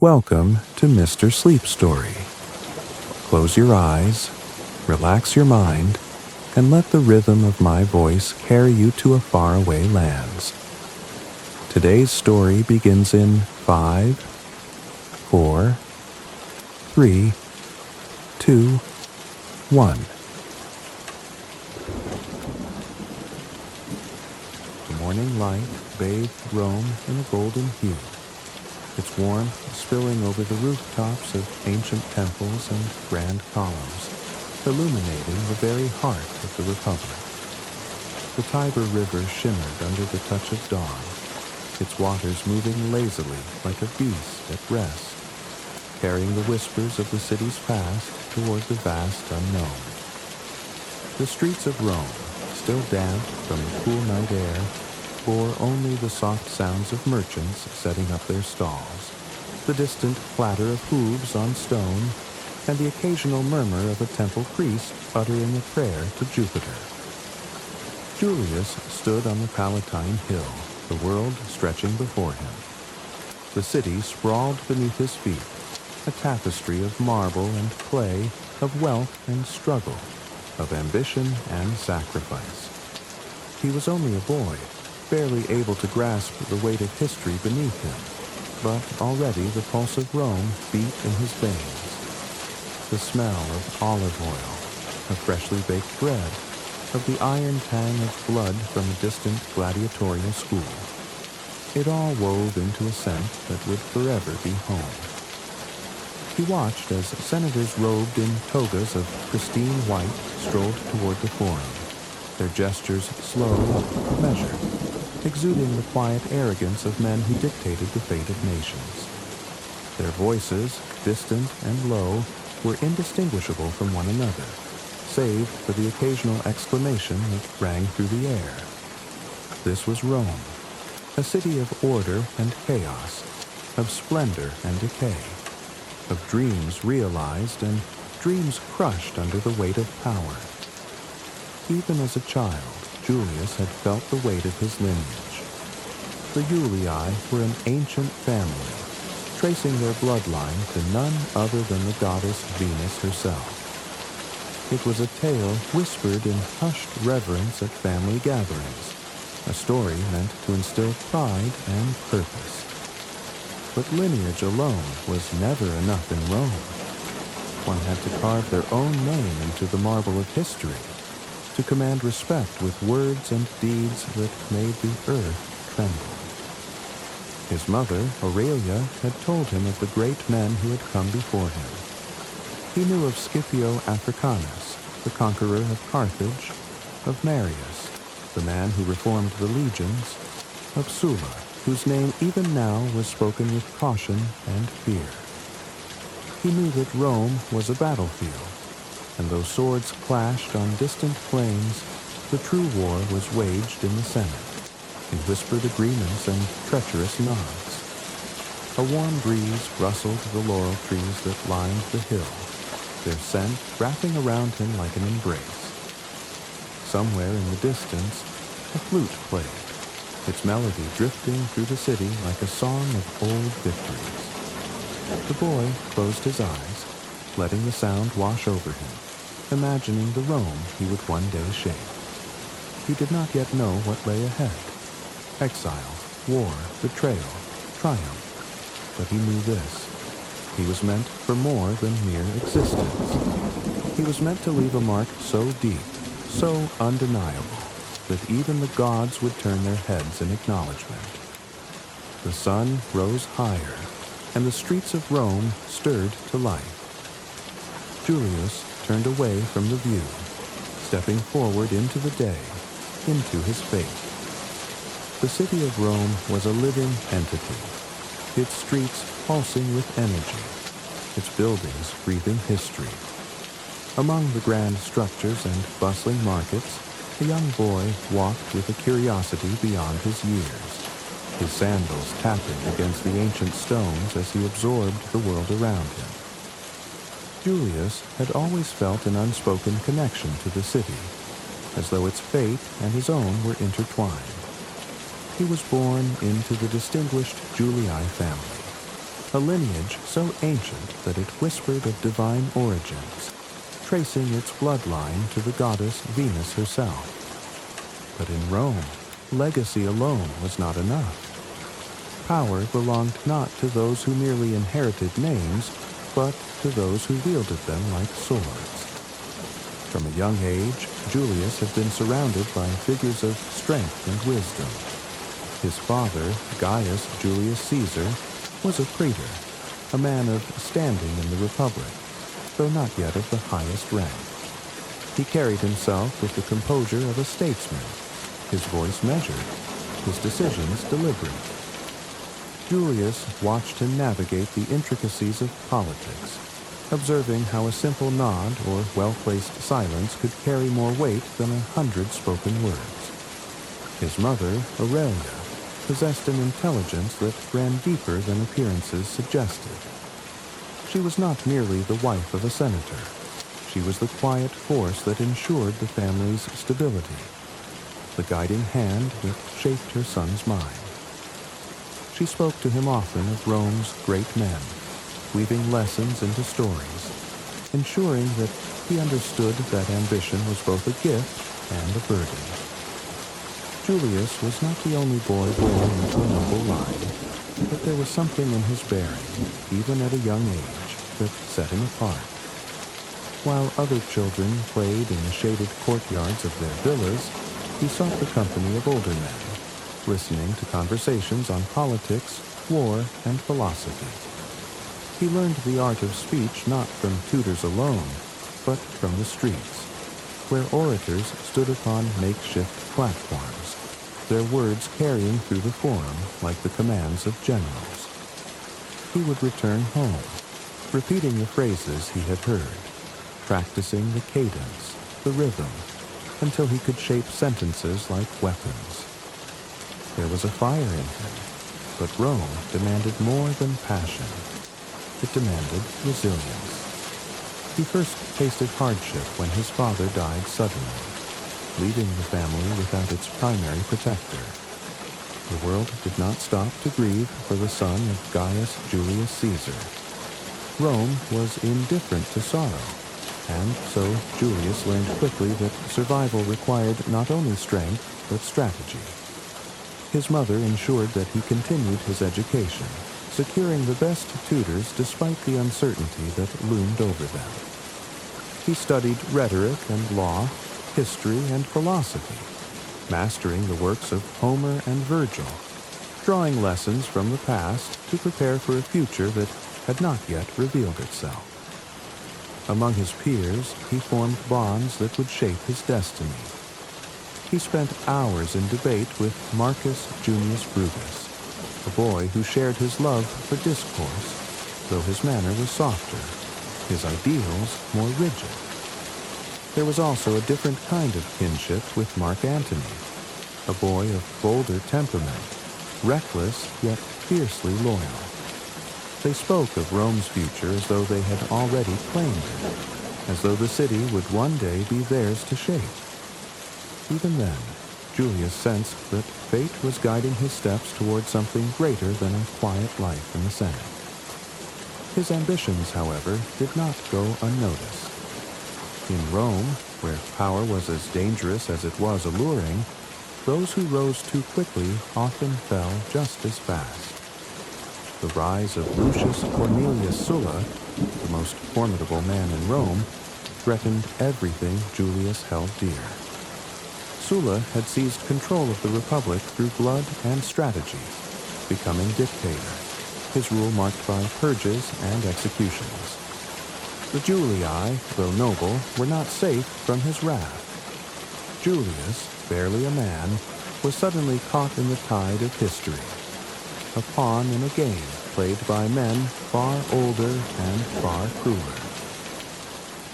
Welcome to Mr. Sleep Story. Close your eyes, relax your mind, and let the rhythm of my voice carry you to a faraway lands. Today's story begins in 5, 4, 3, 2, 1. The morning light bathed Rome in a golden hue, its warmth spilling over the rooftops of ancient temples and grand columns, illuminating the very heart of the Republic. The Tiber River shimmered under the touch of dawn, its waters moving lazily like a beast at rest, carrying the whispers of the city's past toward the vast unknown. The streets of Rome, still damp from the cool night air, bore only the soft sounds of merchants setting up their stalls, the distant clatter of hooves on stone, and the occasional murmur of a temple priest uttering a prayer to Jupiter. Julius stood on the Palatine Hill, the world stretching before him. The city sprawled beneath his feet, a tapestry of marble and clay, of wealth and struggle, of ambition and sacrifice. He was only a boy, barely able to grasp the weight of history beneath him, but already the pulse of Rome beat in his veins. The smell of olive oil, of freshly baked bread, of the iron tang of blood from a distant gladiatorial school. It all wove into a scent that would forever be home. He watched as senators robed in togas of pristine white strolled toward the forum, their gestures slow, measured, exuding the quiet arrogance of men who dictated the fate of nations. Their voices, distant and low, were indistinguishable from one another, save for the occasional exclamation that rang through the air. This was Rome, a city of order and chaos, of splendor and decay, of dreams realized and dreams crushed under the weight of power. Even as a child, Julius had felt the weight of his lineage. The Julii were an ancient family, tracing their bloodline to none other than the goddess Venus herself. It was a tale whispered in hushed reverence at family gatherings, a story meant to instill pride and purpose. But lineage alone was never enough in Rome. One had to carve their own name into the marble of history, to command respect with words and deeds that made the earth tremble. His mother, Aurelia, had told him of the great men who had come before him. He knew of Scipio Africanus, the conqueror of Carthage, of Marius, the man who reformed the legions, of Sulla, whose name even now was spoken with caution and fear. He knew that Rome was a battlefield, and though swords clashed on distant plains, the true war was waged in the Senate, in whispered agreements and treacherous nods. A warm breeze rustled the laurel trees that lined the hill, their scent wrapping around him like an embrace. Somewhere in the distance, a flute played, its melody drifting through the city like a song of old victories. The boy closed his eyes, letting the sound wash over him, imagining the Rome he would one day shape. He did not yet know what lay ahead. Exile, war, betrayal, triumph. But he knew this. He was meant for more than mere existence. He was meant to leave a mark so deep, so undeniable, that even the gods would turn their heads in acknowledgement. The sun rose higher, and the streets of Rome stirred to life. Julius turned away from the view, stepping forward into the day, into his fate. The city of Rome was a living entity, its streets pulsing with energy, its buildings breathing history. Among the grand structures and bustling markets, a young boy walked with a curiosity beyond his years, his sandals tapping against the ancient stones as he absorbed the world around him. Julius had always felt an unspoken connection to the city, as though its fate and his own were intertwined. He was born into the distinguished Julii family, a lineage so ancient that it whispered of divine origins, tracing its bloodline to the goddess Venus herself. But in Rome, legacy alone was not enough. Power belonged not to those who merely inherited names, but to those who wielded them like swords. From a young age, Julius had been surrounded by figures of strength and wisdom. His father, Gaius Julius Caesar, was a praetor, a man of standing in the Republic, though not yet of the highest rank. He carried himself with the composure of a statesman, his voice measured, his decisions deliberate. Julius watched him navigate the intricacies of politics, observing how a simple nod or well-placed silence could carry more weight than 100 spoken words. His mother, Aurelia, possessed an intelligence that ran deeper than appearances suggested. She was not merely the wife of a senator. She was the quiet force that ensured the family's stability, the guiding hand that shaped her son's mind. She spoke to him often of Rome's great men, weaving lessons into stories, ensuring that he understood that ambition was both a gift and a burden. Julius was not the only boy born into a noble line, but there was something in his bearing, even at a young age, that set him apart. While other children played in the shaded courtyards of their villas, he sought the company of older men, listening to conversations on politics, war, and philosophy. He learned the art of speech not from tutors alone, but from the streets, where orators stood upon makeshift platforms, their words carrying through the forum like the commands of generals. He would return home, repeating the phrases he had heard, practicing the cadence, the rhythm, until he could shape sentences like weapons. There was a fire in him, but Rome demanded more than passion. It demanded resilience. He first tasted hardship when his father died suddenly, leaving the family without its primary protector. The world did not stop to grieve for the son of Gaius Julius Caesar. Rome was indifferent to sorrow, and so Julius learned quickly that survival required not only strength, but strategy. His mother ensured that he continued his education, securing the best tutors despite the uncertainty that loomed over them. He studied rhetoric and law, history and philosophy, mastering the works of Homer and Virgil, drawing lessons from the past to prepare for a future that had not yet revealed itself. Among his peers, he formed bonds that would shape his destiny. He spent hours in debate with Marcus Junius Brutus, a boy who shared his love for discourse, though his manner was softer, his ideals more rigid. There was also a different kind of kinship with Mark Antony, a boy of bolder temperament, reckless yet fiercely loyal. They spoke of Rome's future as though they had already claimed it, as though the city would one day be theirs to shape. Even then, Julius sensed that fate was guiding his steps toward something greater than a quiet life in the Senate. His ambitions, however, did not go unnoticed. In Rome, where power was as dangerous as it was alluring, those who rose too quickly often fell just as fast. The rise of Lucius Cornelius Sulla, the most formidable man in Rome, threatened everything Julius held dear. Sulla had seized control of the Republic through blood and strategy, becoming dictator, his rule marked by purges and executions. The Julii, though noble, were not safe from his wrath. Julius, barely a man, was suddenly caught in the tide of history, a pawn in a game played by men far older and far crueler.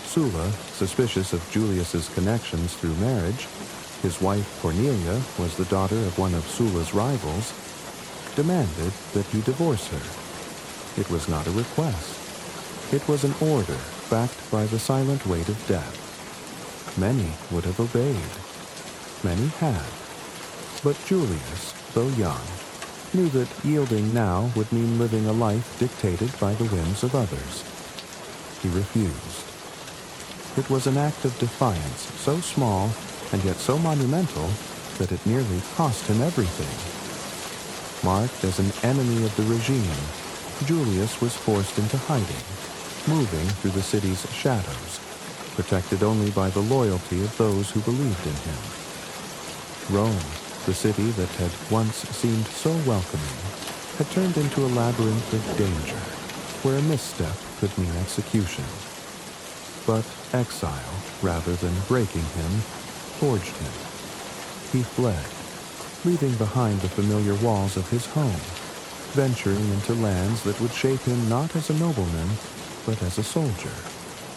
Sulla, suspicious of Julius's connections through marriage, his wife Cornelia was the daughter of one of Sulla's rivals, demanded that he divorce her. It was not a request. It was an order backed by the silent weight of death. Many would have obeyed. Many had. But Julius, though young, knew that yielding now would mean living a life dictated by the whims of others. He refused. It was an act of defiance so small and yet so monumental that it nearly cost him everything. Marked as an enemy of the regime, Julius was forced into hiding, moving through the city's shadows, protected only by the loyalty of those who believed in him. Rome, the city that had once seemed so welcoming, had turned into a labyrinth of danger, where a misstep could mean execution. But exile, rather than breaking him, forged him. He fled, leaving behind the familiar walls of his home, venturing into lands that would shape him not as a nobleman, but as a soldier,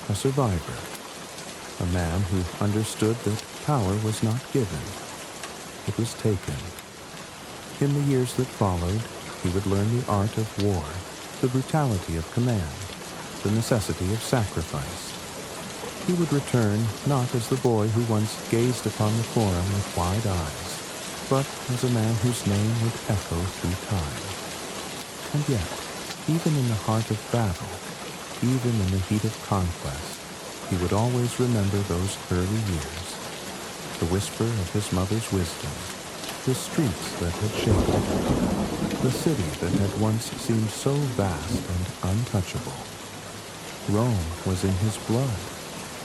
a survivor, a man who understood that power was not given. It was taken. In the years that followed, he would learn the art of war, the brutality of command, the necessity of sacrifice. He would return not as the boy who once gazed upon the Forum with wide eyes, but as a man whose name would echo through time. And yet, even in the heart of battle, even in the heat of conquest, he would always remember those early years, the whisper of his mother's wisdom, the streets that had shaped him, the city that had once seemed so vast and untouchable. Rome was in his blood,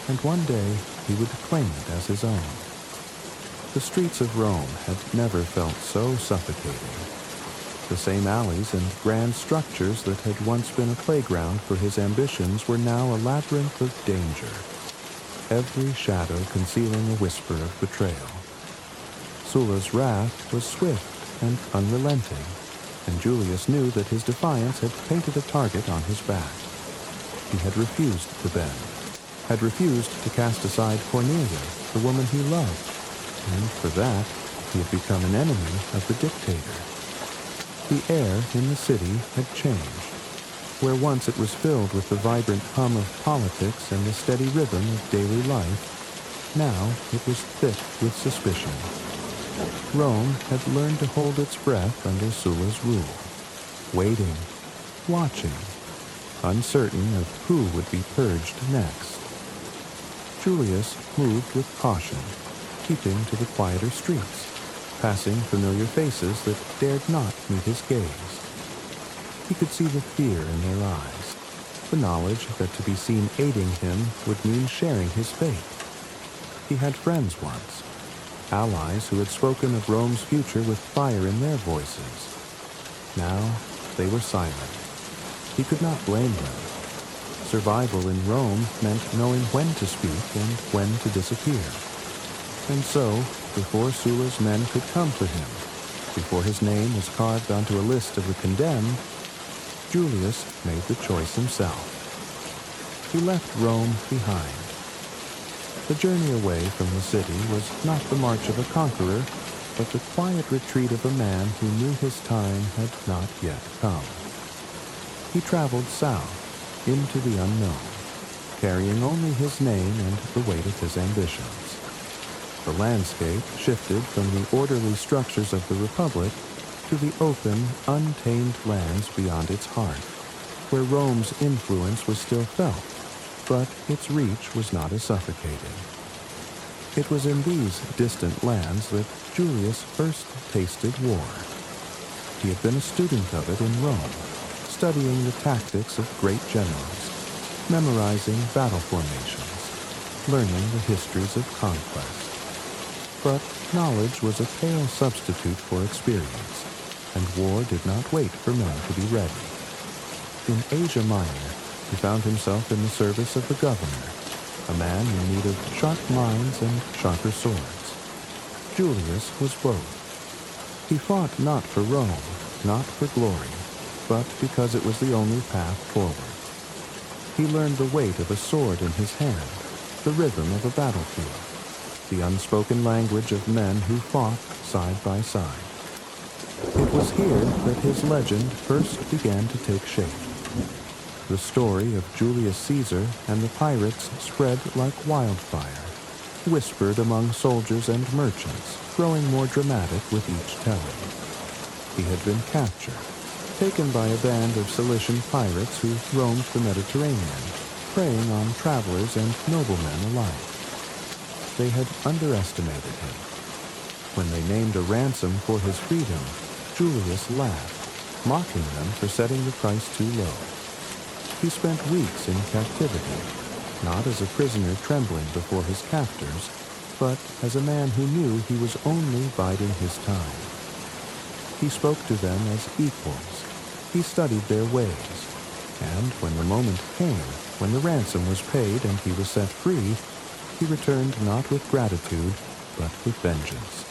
and one day he would claim it as his own. The streets of Rome had never felt so suffocating. The same alleys and grand structures that had once been a playground for his ambitions were now a labyrinth of danger, every shadow concealing a whisper of betrayal. Sulla's wrath was swift and unrelenting, and Julius knew that his defiance had painted a target on his back. He had refused to bend, had refused to cast aside Cornelia, the woman he loved, and for that he had become an enemy of the dictator. The air in the city had changed. Where once it was filled with the vibrant hum of politics and the steady rhythm of daily life, now it was thick with suspicion. Rome had learned to hold its breath under Sulla's rule, waiting, watching, uncertain of who would be purged next. Julius moved with caution, keeping to the quieter streets, passing familiar faces that dared not meet his gaze. He could see the fear in their eyes, the knowledge that to be seen aiding him would mean sharing his fate. He had friends once, allies who had spoken of Rome's future with fire in their voices. Now they were silent. He could not blame them. Survival in Rome meant knowing when to speak and when to disappear. And so, before Sulla's men could come for him, before his name was carved onto a list of the condemned, Julius made the choice himself. He left Rome behind. The journey away from the city was not the march of a conqueror, but the quiet retreat of a man who knew his time had not yet come. He traveled south, into the unknown, carrying only his name and the weight of his ambitions. The landscape shifted from the orderly structures of the Republic to the open, untamed lands beyond its heart, where Rome's influence was still felt, but its reach was not as suffocating. It was in these distant lands that Julius first tasted war. He had been a student of it in Rome, studying the tactics of great generals, memorizing battle formations, learning the histories of conquest. But knowledge was a pale substitute for experience, and war did not wait for men to be ready. In Asia Minor, he found himself in the service of the governor, a man in need of sharp minds and sharper swords. Julius was both. He fought not for Rome, not for glory, but because it was the only path forward. He learned the weight of a sword in his hand, the rhythm of a battlefield, the unspoken language of men who fought side by side. It was here that his legend first began to take shape. The story of Julius Caesar and the pirates spread like wildfire, whispered among soldiers and merchants, growing more dramatic with each telling. he had been captured, taken by a band of Cilician pirates who roamed the Mediterranean, preying on travelers and noblemen alike. They had underestimated him. When they named a ransom for his freedom, Julius laughed, mocking them for setting the price too low. He spent weeks in captivity, not as a prisoner trembling before his captors, but as a man who knew he was only biding his time. He spoke to them as equals. He studied their ways, and when the moment came, when the ransom was paid and he was set free, he returned not with gratitude, but with vengeance.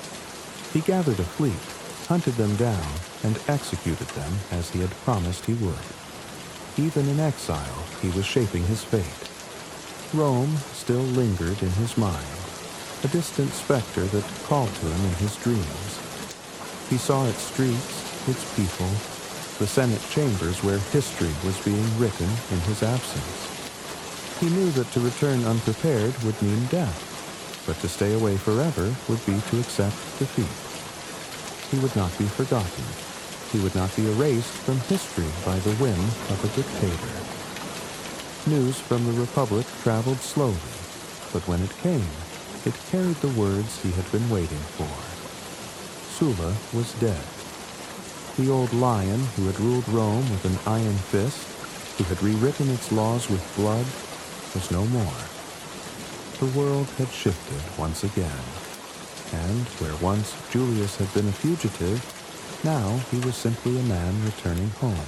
He gathered a fleet, hunted them down, and executed them as he had promised he would. Even in exile, he was shaping his fate. Rome still lingered in his mind, a distant specter that called to him in his dreams. He saw its streets, its people, the Senate chambers where history was being written in his absence. He knew that to return unprepared would mean death, but to stay away forever would be to accept defeat. He would not be forgotten. He would not be erased from history by the whim of a dictator. News from the Republic traveled slowly, but when it came, it carried the words he had been waiting for. Sulla was dead. The old lion who had ruled Rome with an iron fist, who had rewritten its laws with blood, was no more. The world had shifted once again, and where once Julius had been a fugitive, now he was simply a man returning home.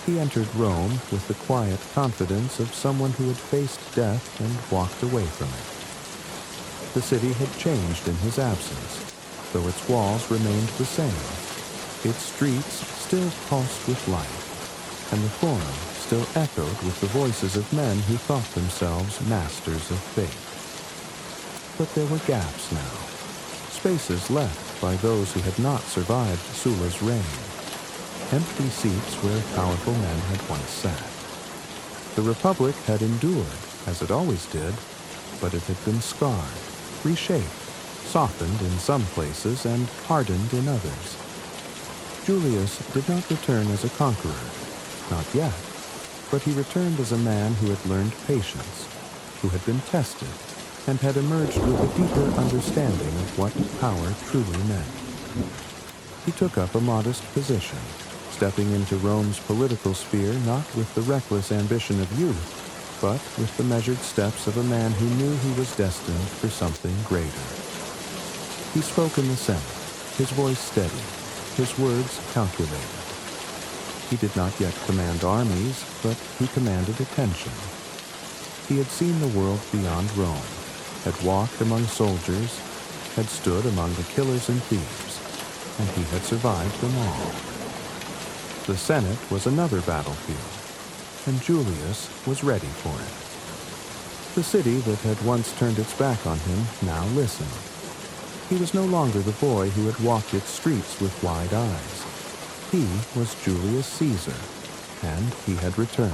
He entered Rome with the quiet confidence of someone who had faced death and walked away from it. The city had changed in his absence, though its walls remained the same. Its streets still pulsed with life, and the Forum still echoed with the voices of men who thought themselves masters of fate. But there were gaps now, spaces left by those who had not survived Sulla's reign, empty seats where powerful men had once sat. The Republic had endured, as it always did, but it had been scarred, reshaped, softened in some places and hardened in others. Julius did not return as a conqueror, not yet, but he returned as a man who had learned patience, who had been tested, and had emerged with a deeper understanding of what power truly meant. He took up a modest position, stepping into Rome's political sphere not with the reckless ambition of youth, but with the measured steps of a man who knew he was destined for something greater. He spoke in the Senate, his voice steady, his words calculated. He did not yet command armies, but he commanded attention. He had seen the world beyond Rome, had walked among soldiers, had stood among the killers and thieves, and he had survived them all. The Senate was another battlefield, and Julius was ready for it. The city that had once turned its back on him now listened. He was no longer the boy who had walked its streets with wide eyes. He was Julius Caesar, and he had returned.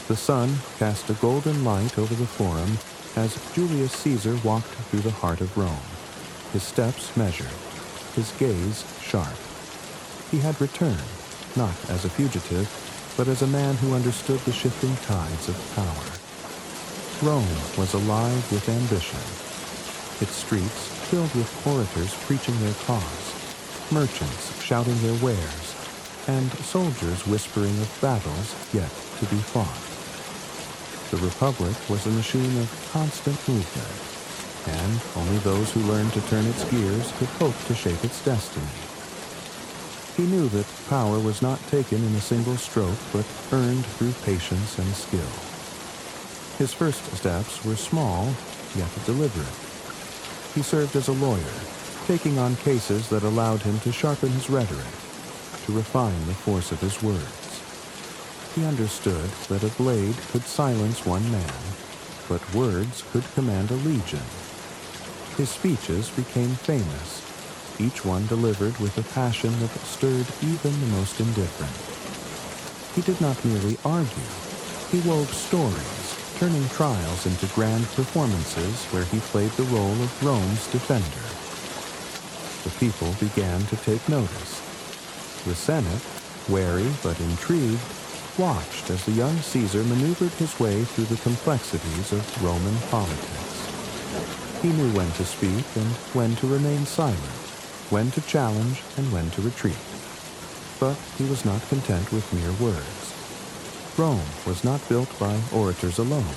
The sun cast a golden light over the Forum as Julius Caesar walked through the heart of Rome, his steps measured, his gaze sharp. He had returned, not as a fugitive, but as a man who understood the shifting tides of power. Rome was alive with ambition, its streets filled with orators preaching their cause, merchants shouting their wares, and soldiers whispering of battles yet to be fought. The Republic was a machine of constant movement, and only those who learned to turn its gears could hope to shape its destiny. He knew that power was not taken in a single stroke, but earned through patience and skill. His first steps were small, yet deliberate. He served as a lawyer, taking on cases that allowed him to sharpen his rhetoric, to refine the force of his words. He understood that a blade could silence one man, but words could command a legion. His speeches became famous, each one delivered with a passion that stirred even the most indifferent. He did not merely argue. He wove stories, turning trials into grand performances where he played the role of Rome's defender. The people began to take notice. The Senate, wary but intrigued, watched as the young Caesar maneuvered his way through the complexities of Roman politics. He knew when to speak and when to remain silent, when to challenge and when to retreat. But he was not content with mere words. Rome was not built by orators alone.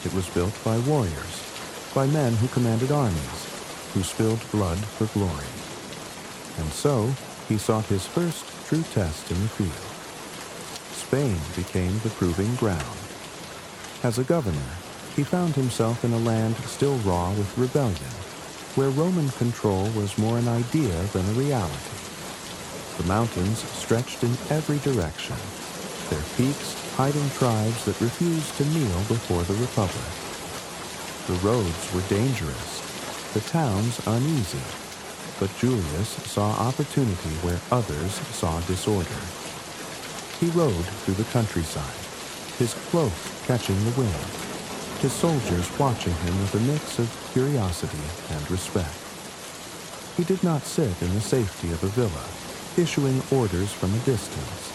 It was built by warriors, by men who commanded armies, who spilled blood for glory. And so he sought his first true test in the field. Spain became the proving ground. As a governor, he found himself in a land still raw with rebellion, where Roman control was more an idea than a reality. The mountains stretched in every direction, their peaks hiding tribes that refused to kneel before the Republic. The roads were dangerous, the towns uneasy, but Julius saw opportunity where others saw disorder. He rode through the countryside, his cloak catching the wind, his soldiers watching him with a mix of curiosity and respect. He did not sit in the safety of a villa, issuing orders from a distance.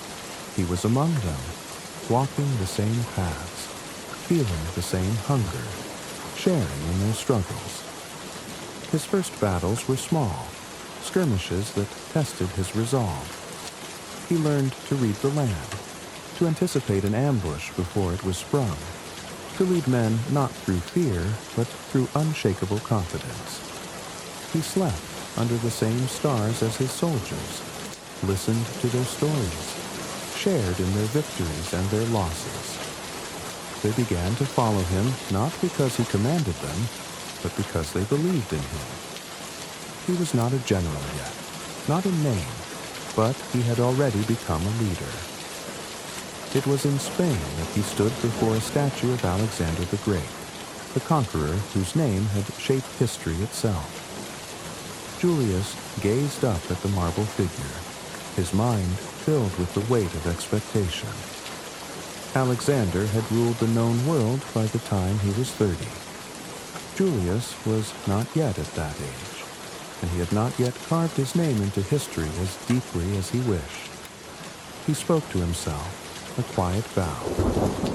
He was among them, walking the same paths, feeling the same hunger, sharing in their struggles. His first battles were small, skirmishes that tested his resolve. He learned to read the land, to anticipate an ambush before it was sprung, to lead men not through fear, but through unshakable confidence. He slept under the same stars as his soldiers, listened to their stories, shared in their victories and their losses. They began to follow him not because he commanded them, but because they believed in him. He was not a general yet, not in name, but he had already become a leader. It was in Spain that he stood before a statue of Alexander the Great, the conqueror whose name had shaped history itself. Julius gazed up at the marble figure, his mind filled with the weight of expectation. Alexander had ruled the known world by the time he was 30. Julius was not yet at that age, and he had not yet carved his name into history as deeply as he wished. He spoke to himself, a quiet vow,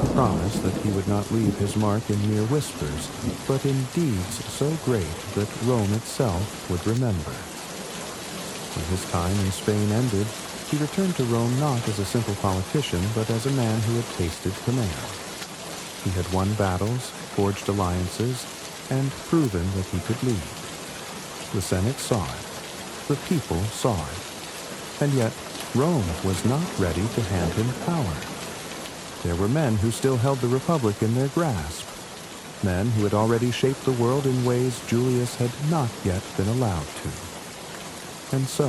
a promise that he would not leave his mark in mere whispers, but in deeds so great that Rome itself would remember. When his time in Spain ended, he returned to Rome not as a simple politician, but as a man who had tasted command. He had won battles, forged alliances, and proven that he could lead. The Senate saw it. The people saw it. And yet, Rome was not ready to hand him power. There were men who still held the Republic in their grasp, men who had already shaped the world in ways Julius had not yet been allowed to. And so,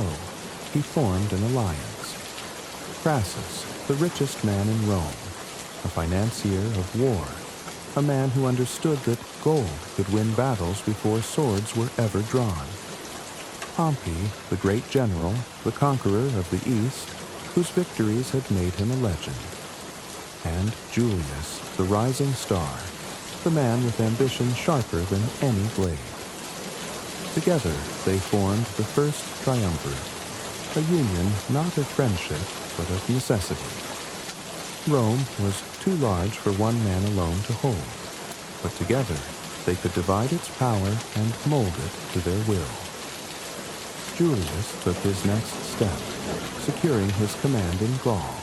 he formed an alliance. Crassus, the richest man in Rome, a financier of war, a man who understood that gold could win battles before swords were ever drawn. Pompey, the great general, the conqueror of the East, whose victories had made him a legend. And Julius, the rising star, the man with ambition sharper than any blade. Together they formed the first triumvirate, a union not of friendship, but of necessity. Rome was too large for one man alone to hold, but together they could divide its power and mold it to their will. Julius took his next step, securing his command in Gaul.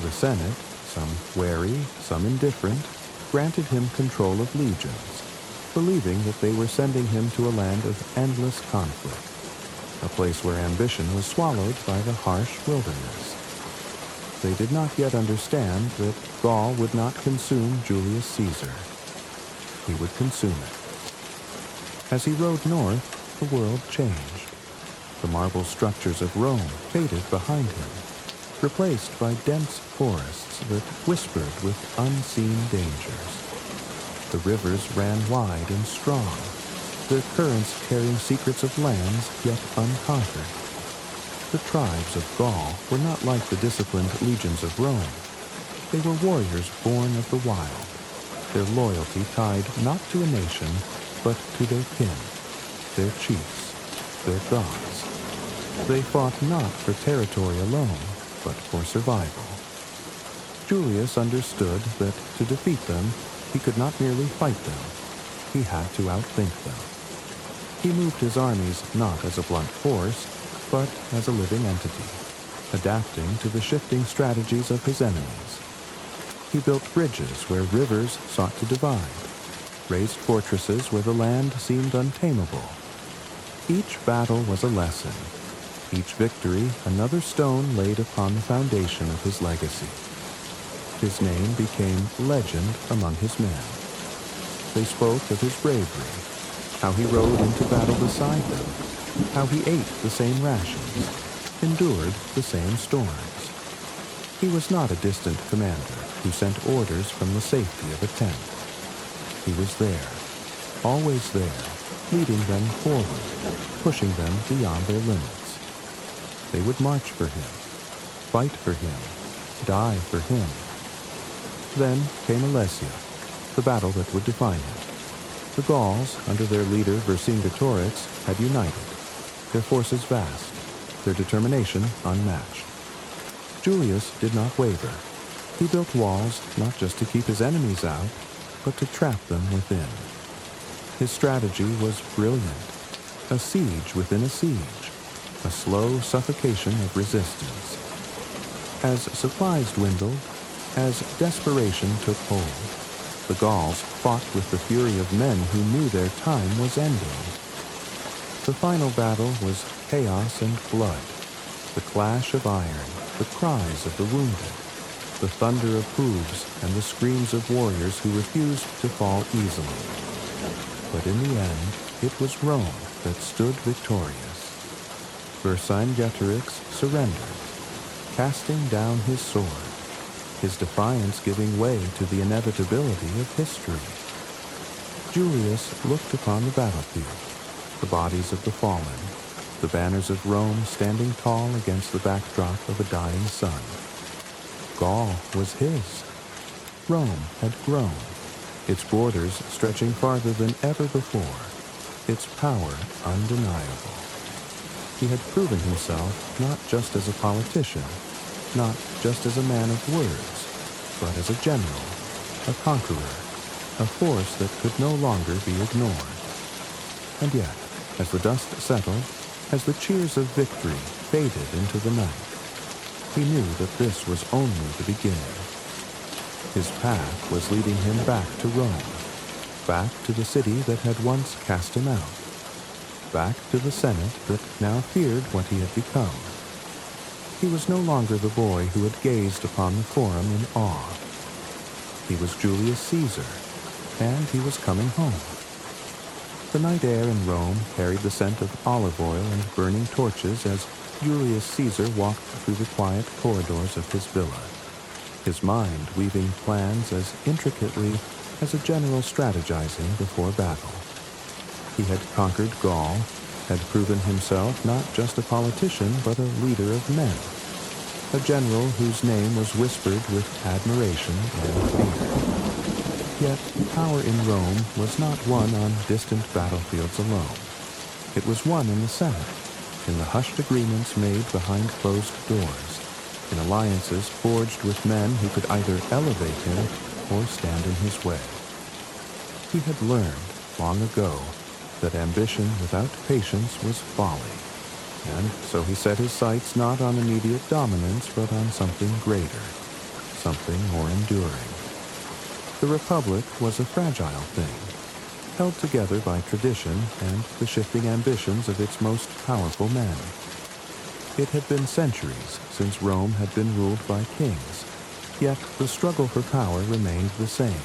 The Senate, some wary, some indifferent, granted him control of legions, believing that they were sending him to a land of endless conflict, a place where ambition was swallowed by the harsh wilderness. They did not yet understand that Gaul would not consume Julius Caesar. He would consume it. As he rode north, the world changed. The marble structures of Rome faded behind him, replaced by dense forests that whispered with unseen dangers. The rivers ran wide and strong, their currents carrying secrets of lands yet unconquered. The tribes of Gaul were not like the disciplined legions of Rome. They were warriors born of the wild, their loyalty tied not to a nation, but to their kin, their chiefs. their gods. They fought not for territory alone, but for survival. Julius understood that to defeat them, he could not merely fight them. He had to outthink them. He moved his armies not as a blunt force, but as a living entity, adapting to the shifting strategies of his enemies. He built bridges where rivers sought to divide, raised fortresses where the land seemed untamable. Each battle was a lesson, each victory another stone laid upon the foundation of his legacy. His name became legend among his men. They spoke of his bravery, how he rode into battle beside them, how he ate the same rations, endured the same storms. He was not a distant commander who sent orders from the safety of a tent. He was there, always there, leading them forward, pushing them beyond their limits. They would march for him, fight for him, die for him. Then came Alesia, the battle that would define him. The Gauls, under their leader Vercingetorix, had united, their forces vast, their determination unmatched. Julius did not waver. He built walls not just to keep his enemies out, but to trap them within. His strategy was brilliant, a siege within a siege, a slow suffocation of resistance. As supplies dwindled, as desperation took hold, the Gauls fought with the fury of men who knew their time was ending. The final battle was chaos and blood, the clash of iron, the cries of the wounded, the thunder of hooves and the screams of warriors who refused to fall easily. But in the end, it was Rome that stood victorious. Vercingetorix surrendered, casting down his sword, his defiance giving way to the inevitability of history. Julius looked upon the battlefield, the bodies of the fallen, the banners of Rome standing tall against the backdrop of a dying sun. Gaul was his. Rome had grown, its borders stretching farther than ever before, its power undeniable. He had proven himself not just as a politician, not just as a man of words, but as a general, a conqueror, a force that could no longer be ignored. And yet, as the dust settled, as the cheers of victory faded into the night, he knew that this was only the beginning. His path was leading him back to Rome, back to the city that had once cast him out, back to the Senate that now feared what he had become. He was no longer the boy who had gazed upon the Forum in awe. He was Julius Caesar, and he was coming home. The night air in Rome carried the scent of olive oil and burning torches as Julius Caesar walked through the quiet corridors of his villa, his mind weaving plans as intricately as a general strategizing before battle. He had conquered Gaul, had proven himself not just a politician but a leader of men, a general whose name was whispered with admiration and fear. Yet power in Rome was not won on distant battlefields alone. It was won in the Senate, in the hushed agreements made behind closed doors, in alliances forged with men who could either elevate him or stand in his way. He had learned, long ago, that ambition without patience was folly, and so he set his sights not on immediate dominance but on something greater, something more enduring. The Republic was a fragile thing, held together by tradition and the shifting ambitions of its most powerful men. It had been centuries since Rome had been ruled by kings, yet the struggle for power remained the same.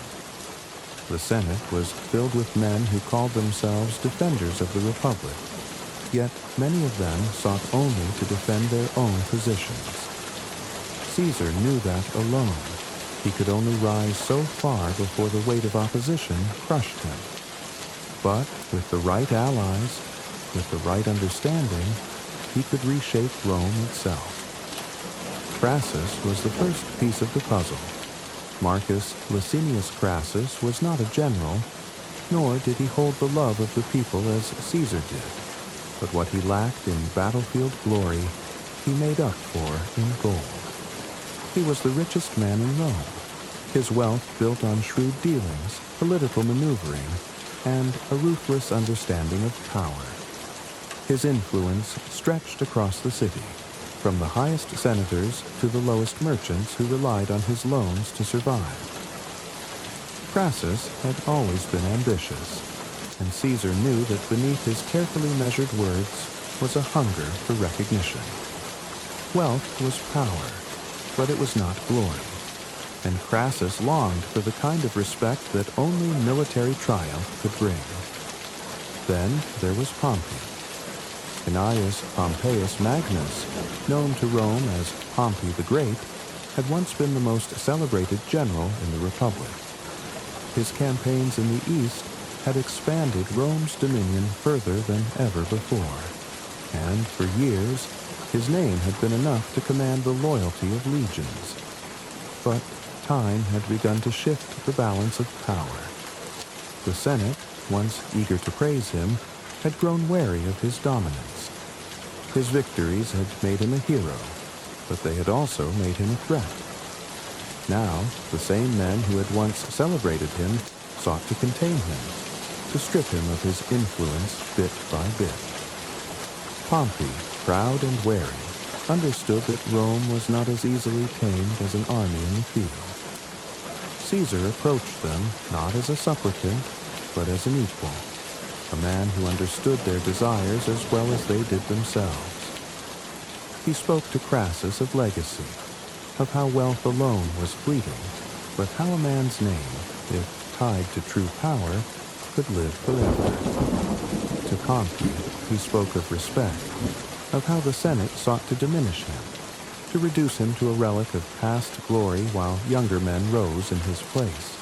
The Senate was filled with men who called themselves defenders of the Republic, yet many of them sought only to defend their own positions. Caesar knew that alone. He could only rise so far before the weight of opposition crushed him. But with the right allies, with the right understanding, he could reshape Rome itself. Crassus was the first piece of the puzzle. Marcus Licinius Crassus was not a general, nor did he hold the love of the people as Caesar did. but what he lacked in battlefield glory, he made up for in gold. He was the richest man in Rome, his wealth built on shrewd dealings, political maneuvering, and a ruthless understanding of power. His influence stretched across the city, from the highest senators to the lowest merchants who relied on his loans to survive. Crassus had always been ambitious, and Caesar knew that beneath his carefully measured words was a hunger for recognition. Wealth was power, but it was not glory, and Crassus longed for the kind of respect that only military triumph could bring. Then there was Pompey. Cnaeus Pompeius Magnus, known to Rome as Pompey the Great, had once been the most celebrated general in the Republic. His campaigns in the East had expanded Rome's dominion further than ever before, and for years his name had been enough to command the loyalty of legions. But time had begun to shift the balance of power. The Senate, once eager to praise him, had grown wary of his dominance. His victories had made him a hero, but they had also made him a threat. Now, the same men who had once celebrated him sought to contain him, to strip him of his influence bit by bit. Pompey, proud and wary, understood that Rome was not as easily tamed as an army in the field. Caesar approached them not as a supplicant, but as an equal, a man who understood their desires as well as they did themselves. He spoke to Crassus of legacy, of how wealth alone was fleeting, but how a man's name, if tied to true power, could live forever. To Pompey, he spoke of respect, of how the Senate sought to diminish him, to reduce him to a relic of past glory while younger men rose in his place.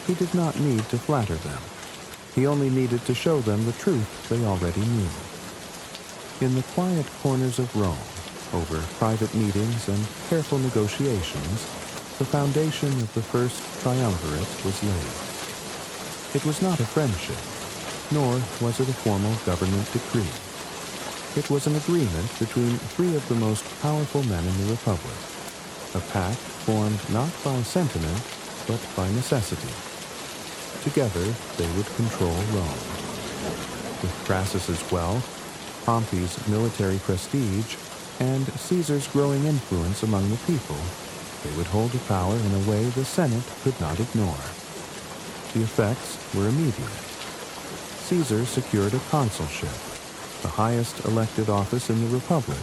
He did not need to flatter them. He only needed to show them the truth they already knew. In the quiet corners of Rome, over private meetings and careful negotiations, the foundation of the first triumvirate was laid. It was not a friendship, nor was it a formal government decree. It was an agreement between three of the most powerful men in the Republic, a pact formed not by sentiment, but by necessity. Together, they would control Rome. With Crassus's wealth, Pompey's military prestige, and Caesar's growing influence among the people, they would hold the power in a way the Senate could not ignore. The effects were immediate. Caesar secured a consulship, the highest elected office in the Republic,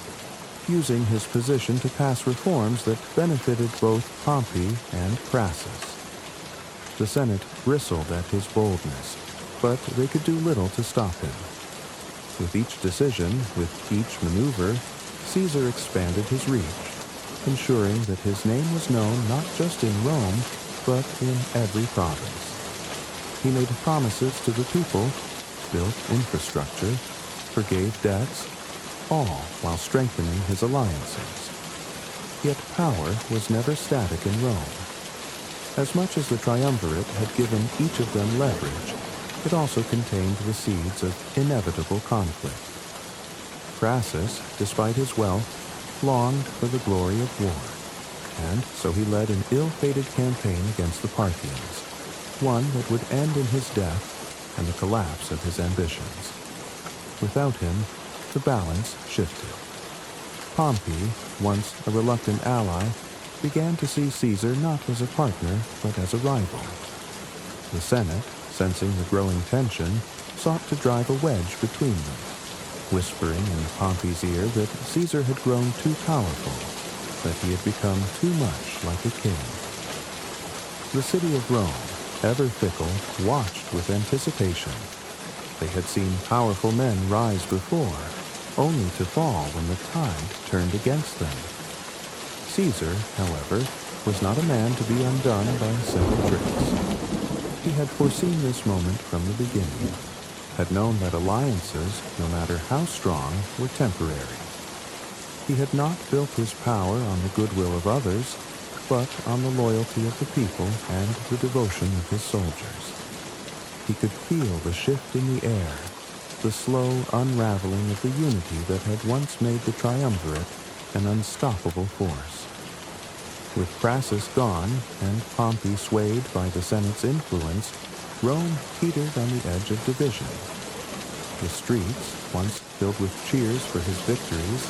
using his position to pass reforms that benefited both Pompey and Crassus. The Senate bristled at his boldness, but they could do little to stop him. With each decision, with each maneuver, Caesar expanded his reach, ensuring that his name was known not just in Rome, but in every province. He made promises to the people, built infrastructure, forgave debts, all while strengthening his alliances. Yet power was never static in Rome. As much as the triumvirate had given each of them leverage, it also contained the seeds of inevitable conflict. Crassus, despite his wealth, longed for the glory of war, and so he led an ill-fated campaign against the Parthians, one that would end in his death and the collapse of his ambitions. Without him, the balance shifted. Pompey, once a reluctant ally, began to see Caesar not as a partner, but as a rival. The Senate, sensing the growing tension, sought to drive a wedge between them, whispering in Pompey's ear that Caesar had grown too powerful, that he had become too much like a king. The city of Rome, ever fickle, watched with anticipation. They had seen powerful men rise before, only to fall when the tide turned against them. Caesar, however, was not a man to be undone by simple tricks. He had foreseen this moment from the beginning, had known that alliances, no matter how strong, were temporary. He had not built his power on the goodwill of others, but on the loyalty of the people and the devotion of his soldiers. He could feel the shift in the air, the slow unraveling of the unity that had once made the triumvirate an unstoppable force. With Crassus gone and Pompey swayed by the Senate's influence, Rome teetered on the edge of division. The streets, once filled with cheers for his victories,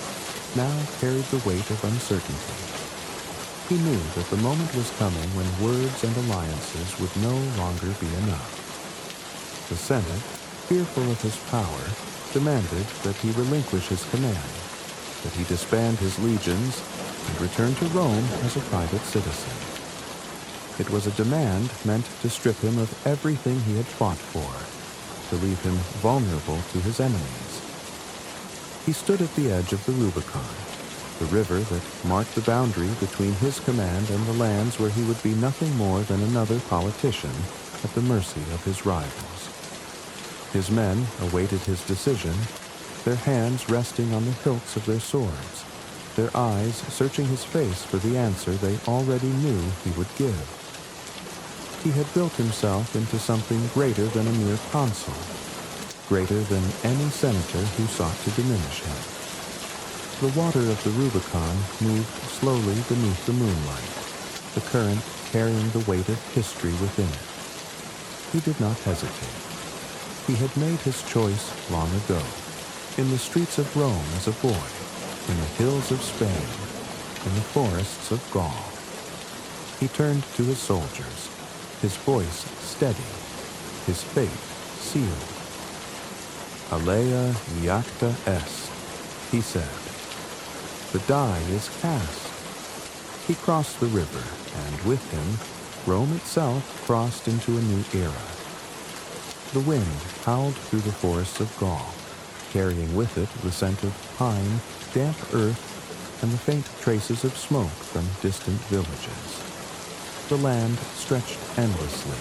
now carried the weight of uncertainty. He knew that the moment was coming when words and alliances would no longer be enough. The Senate, fearful of his power, demanded that he relinquish his command, that he disband his legions, and return to Rome as a private citizen. It was a demand meant to strip him of everything he had fought for, to leave him vulnerable to his enemies. He stood at the edge of the Rubicon, the river that marked the boundary between his command and the lands where he would be nothing more than another politician at the mercy of his rivals. His men awaited his decision, their hands resting on the hilts of their swords, their eyes searching his face for the answer they already knew he would give. He had built himself into something greater than a mere consul, greater than any senator who sought to diminish him. The water of the Rubicon moved slowly beneath the moonlight, the current carrying the weight of history within it. He did not hesitate. He had made his choice long ago, in the streets of Rome as a boy, in the hills of Spain, in the forests of Gaul. He turned to his soldiers, his voice steady, his fate sealed. Alea iacta est, he said. The die is cast. He crossed the river, and with him, Rome itself crossed into a new era. The wind howled through the forests of Gaul, carrying with it the scent of pine, damp earth, and the faint traces of smoke from distant villages. The land stretched endlessly,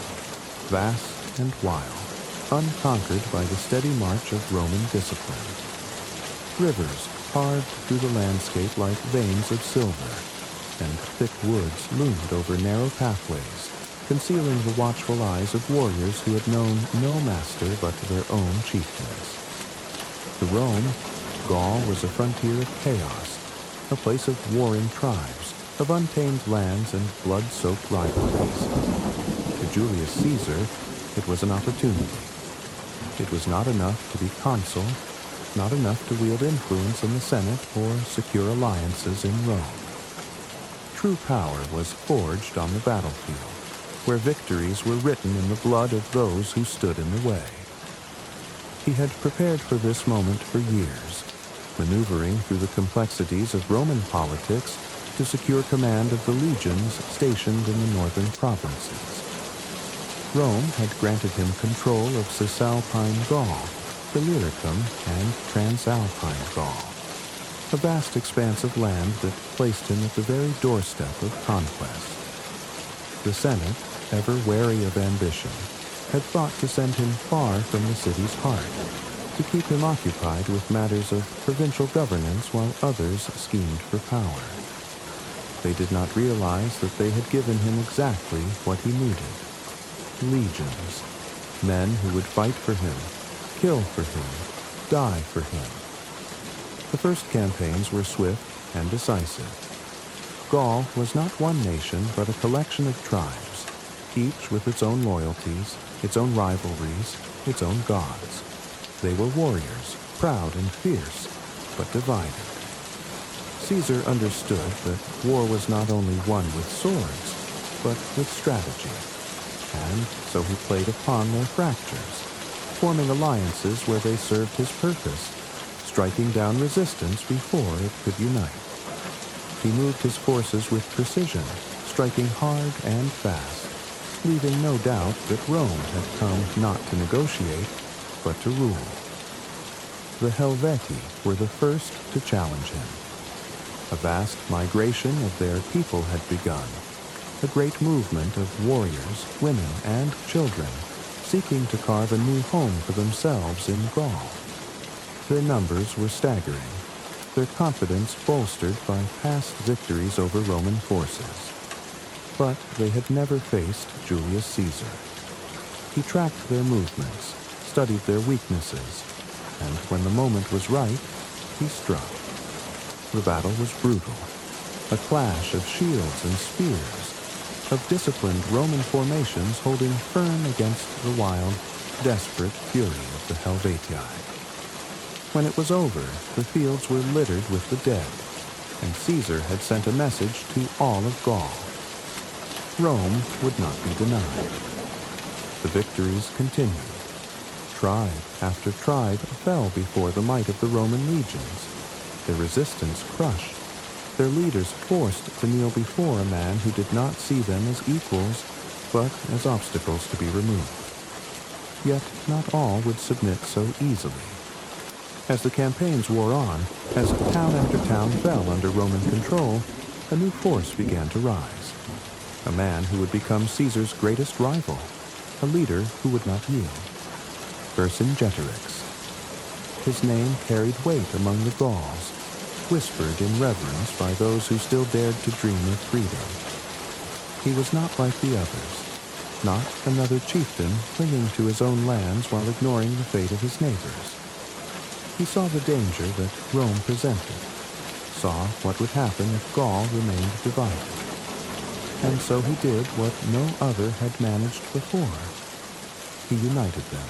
vast and wild, unconquered by the steady march of Roman discipline. Rivers carved through the landscape like veins of silver, and thick woods loomed over narrow pathways, concealing the watchful eyes of warriors who had known no master but their own chieftains. To Rome, Gaul was a frontier of chaos, a place of warring tribes, of untamed lands and blood-soaked rivalries. To Julius Caesar, it was an opportunity. It was not enough to be consul, not enough to wield influence in the Senate or secure alliances in Rome. True power was forged on the battlefield, where victories were written in the blood of those who stood in the way. He had prepared for this moment for years, maneuvering through the complexities of Roman politics to secure command of the legions stationed in the northern provinces. Rome had granted him control of Cisalpine Gaul, Illyricum, and Transalpine Gaul, a vast expanse of land that placed him at the very doorstep of conquest. The Senate, ever wary of ambition, had thought to send him far from the city's heart, to keep him occupied with matters of provincial governance while others schemed for power. They did not realize that they had given him exactly what he needed: legions, men who would fight for him, kill for him, die for him. The first campaigns were swift and decisive. Gaul was not one nation, but a collection of tribes, each with its own loyalties, its own rivalries, its own gods. They were warriors, proud and fierce, but divided. Caesar understood that war was not only won with swords, but with strategy, and so he played upon their fractures, forming alliances where they served his purpose, striking down resistance before it could unite. He moved his forces with precision, striking hard and fast, leaving no doubt that Rome had come not to negotiate, but to rule. The Helvetii were the first to challenge him. A vast migration of their people had begun, a great movement of warriors, women, and children, seeking to carve a new home for themselves in Gaul. Their numbers were staggering, their confidence bolstered by past victories over Roman forces. But they had never faced Julius Caesar. He tracked their movements, studied their weaknesses, and when the moment was right, he struck. The battle was brutal, a clash of shields and spears, of disciplined Roman formations holding firm against the wild, desperate fury of the Helvetii. When it was over, the fields were littered with the dead, and Caesar had sent a message to all of Gaul. Rome would not be denied. The victories continued. Tribe after tribe fell before the might of the Roman legions, their resistance crushed, their leaders forced to kneel before a man who did not see them as equals, but as obstacles to be removed. Yet not all would submit so easily. As the campaigns wore on, as town after town fell under Roman control, a new force began to rise. A man who would become Caesar's greatest rival, a leader who would not yield. Vercingetorix. His name carried weight among the Gauls, whispered in reverence by those who still dared to dream of freedom. He was not like the others, not another chieftain clinging to his own lands while ignoring the fate of his neighbors. He saw the danger that Rome presented, saw what would happen if Gaul remained divided. And so he did what no other had managed before. He united them.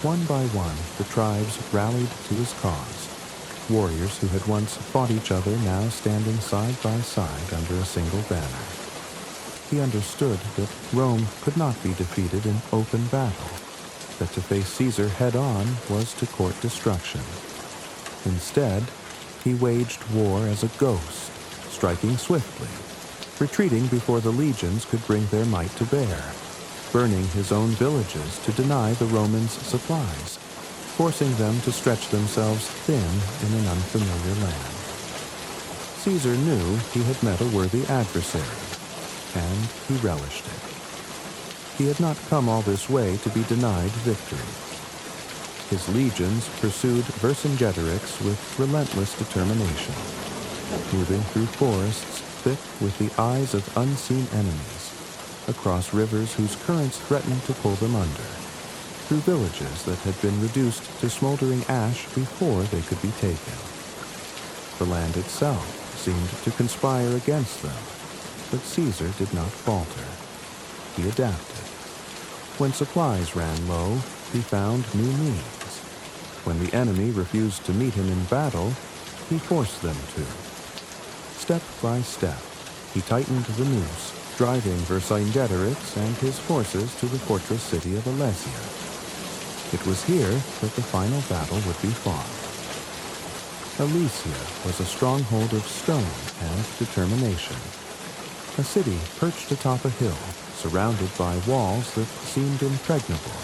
One by one, the tribes rallied to his cause. Warriors who had once fought each other now standing side by side under a single banner. He understood that Rome could not be defeated in open battle, that to face Caesar head-on was to court destruction. Instead, he waged war as a ghost, striking swiftly, retreating before the legions could bring their might to bear, burning his own villages to deny the Romans supplies, forcing them to stretch themselves thin in an unfamiliar land. Caesar knew he had met a worthy adversary, and he relished it. He had not come all this way to be denied victory. His legions pursued Vercingetorix with relentless determination, moving through forests thick with the eyes of unseen enemies, across rivers whose currents threatened to pull them under, through villages that had been reduced to smoldering ash before they could be taken. The land itself seemed to conspire against them, but Caesar did not falter. He adapted. When supplies ran low, he found new means. When the enemy refused to meet him in battle, he forced them to. Step by step, he tightened the noose, driving Vercingetorix and his forces to the fortress city of Alesia. It was here that the final battle would be fought. Alesia was a stronghold of stone and determination. A city perched atop a hill, surrounded by walls that seemed impregnable.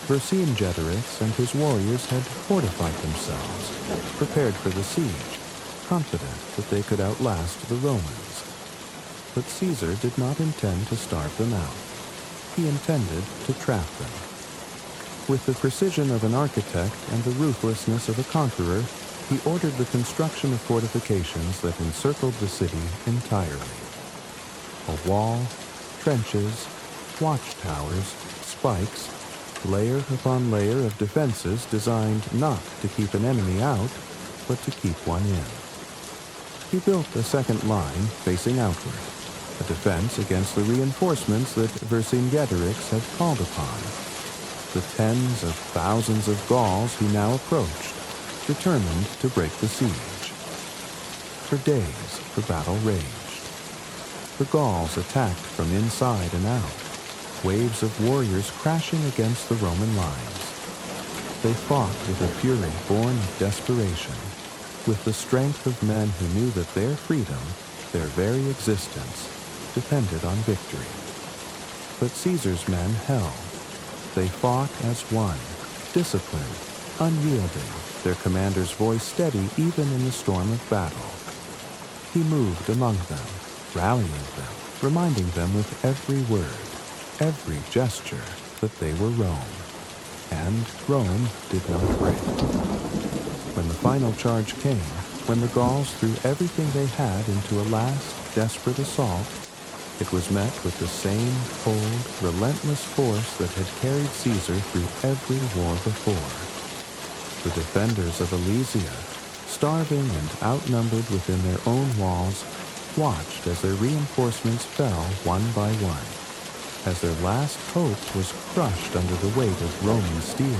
Vercingetorix and his warriors had fortified themselves, prepared for the siege, confident that they could outlast the Romans. But Caesar did not intend to starve them out. He intended to trap them. With the precision of an architect and the ruthlessness of a conqueror, he ordered the construction of fortifications that encircled the city entirely. A wall, trenches, watchtowers, spikes, layer upon layer of defenses designed not to keep an enemy out, but to keep one in. He built a second line facing outward, a defense against the reinforcements that Vercingetorix had called upon. The tens of thousands of Gauls who now approached, determined to break the siege. For days, the battle raged. The Gauls attacked from inside and out, waves of warriors crashing against the Roman lines. They fought with a fury born of desperation, with the strength of men who knew that their freedom, their very existence, depended on victory. But Caesar's men held. They fought as one, disciplined, unyielding, their commander's voice steady even in the storm of battle. He moved among them, rallying them, reminding them with every word, every gesture, that they were Rome. And Rome did not break. When the final charge came, when the Gauls threw everything they had into a last desperate assault, it was met with the same cold, relentless force that had carried Caesar through every war before. The defenders of Alesia, starving and outnumbered within their own walls, watched as their reinforcements fell one by one, as their last hope was crushed under the weight of Roman steel.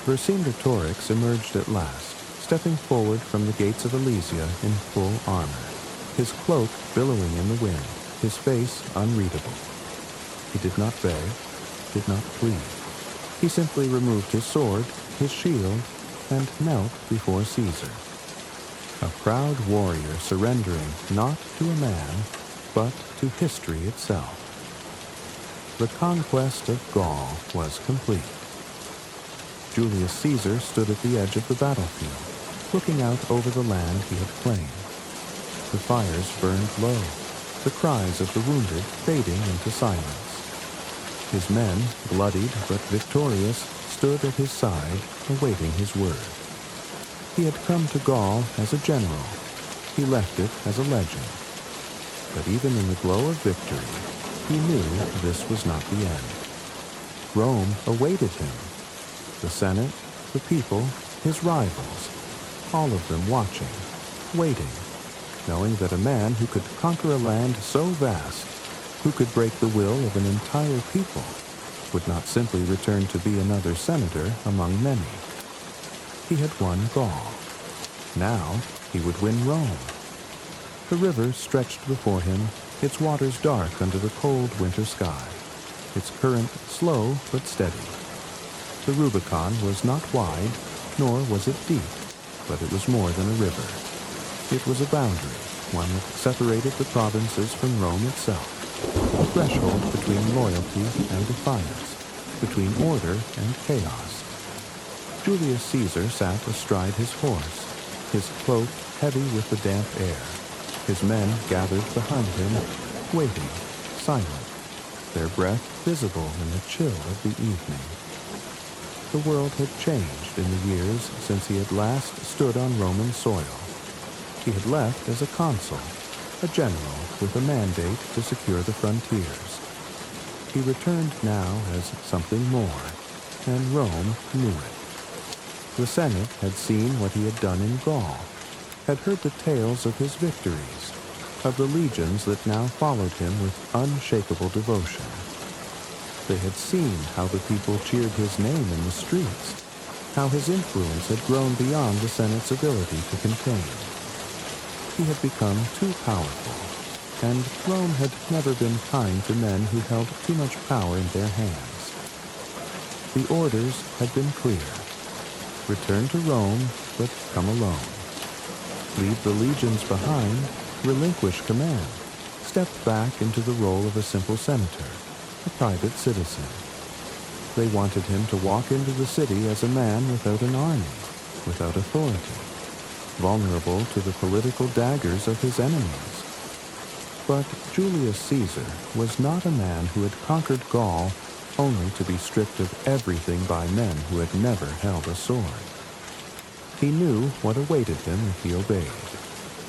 Vercingetorix emerged at last, stepping forward from the gates of Alesia in full armor, his cloak billowing in the wind, his face unreadable. He did not beg, did not plead. He simply removed his sword, his shield, and knelt before Caesar. A proud warrior surrendering not to a man, but to history itself. The conquest of Gaul was complete. Julius Caesar stood at the edge of the battlefield, looking out over the land he had claimed. The fires burned low, the cries of the wounded fading into silence. His men, bloodied but victorious, stood at his side, awaiting his word. He had come to Gaul as a general. He left it as a legend. But even in the glow of victory, he knew this was not the end. Rome awaited him. The Senate, the people, his rivals, all of them watching, waiting, knowing that a man who could conquer a land so vast, who could break the will of an entire people, would not simply return to be another senator among many. He had won Gaul. Now he would win Rome. The river stretched before him, its waters dark under the cold winter sky, its current slow but steady. The Rubicon was not wide, nor was it deep, but it was more than a river. It was a boundary, one that separated the provinces from Rome itself, a threshold between loyalty and defiance, between order and chaos. Julius Caesar sat astride his horse, his cloak heavy with the damp air. His men gathered behind him, waiting, silent, their breath visible in the chill of the evening. The world had changed in the years since he had last stood on Roman soil. He had left as a consul, a general with a mandate to secure the frontiers. He returned now as something more, and Rome knew it. The Senate had seen what he had done in Gaul, had heard the tales of his victories, of the legions that now followed him with unshakable devotion. They had seen how the people cheered his name in the streets, how his influence had grown beyond the Senate's ability to contain. He had become too powerful, and Rome had never been kind to men who held too much power in their hands. The orders had been clear. Return to Rome, but come alone. Leave the legions behind, relinquish command, step back into the role of a simple senator, a private citizen. They wanted him to walk into the city as a man without an army, without authority, vulnerable to the political daggers of his enemies. But Julius Caesar was not a man who had conquered Gaul only to be stripped of everything by men who had never held a sword. He knew what awaited him if he obeyed.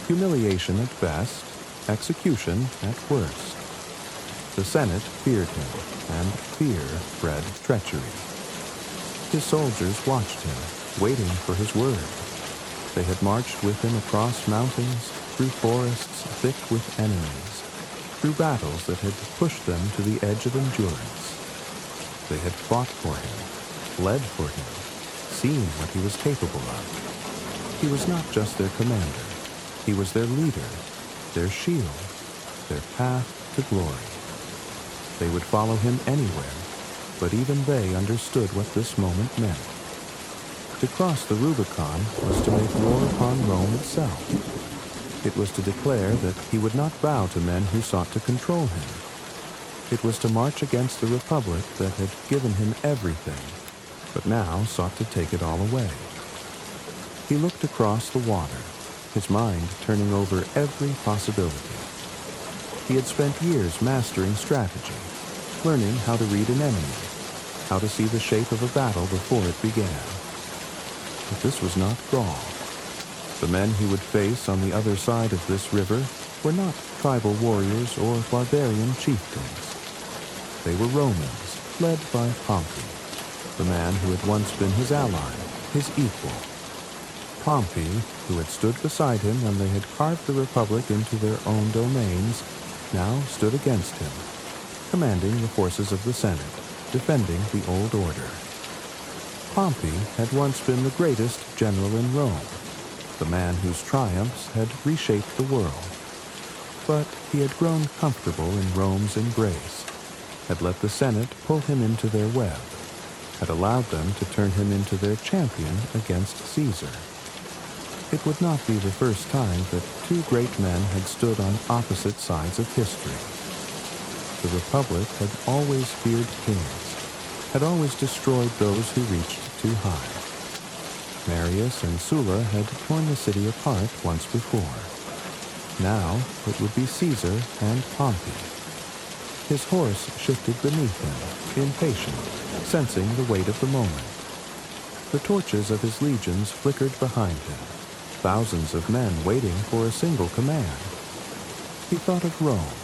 Humiliation at best, execution at worst. The Senate feared him, and fear bred treachery. His soldiers watched him, waiting for his word. They had marched with him across mountains, through forests thick with enemies, through battles that had pushed them to the edge of endurance. They had fought for him, bled for him, seen what he was capable of. He was not just their commander. He was their leader, their shield, their path to glory. They would follow him anywhere, but even they understood what this moment meant. To cross the Rubicon was to make war upon Rome itself. It was to declare that he would not bow to men who sought to control him. It was to march against the republic that had given him everything, but now sought to take it all away. He looked across the water, his mind turning over every possibility. He had spent years mastering strategy, learning how to read an enemy, how to see the shape of a battle before it began. But this was not Gaul. The men he would face on the other side of this river were not tribal warriors or barbarian chieftains. They were Romans, led by Pompey, the man who had once been his ally, his equal. Pompey, who had stood beside him when they had carved the Republic into their own domains, now stood against him, commanding the forces of the Senate, defending the old order. Pompey had once been the greatest general in Rome, the man whose triumphs had reshaped the world. But he had grown comfortable in Rome's embrace, had let the Senate pull him into their web, had allowed them to turn him into their champion against Caesar. It would not be the first time that two great men had stood on opposite sides of history. The Republic had always feared kings, had always destroyed those who reached too high. Marius and Sulla had torn the city apart once before. Now it would be Caesar and Pompey. His horse shifted beneath him, impatient, sensing the weight of the moment. The torches of his legions flickered behind him, thousands of men waiting for a single command. He thought of Rome,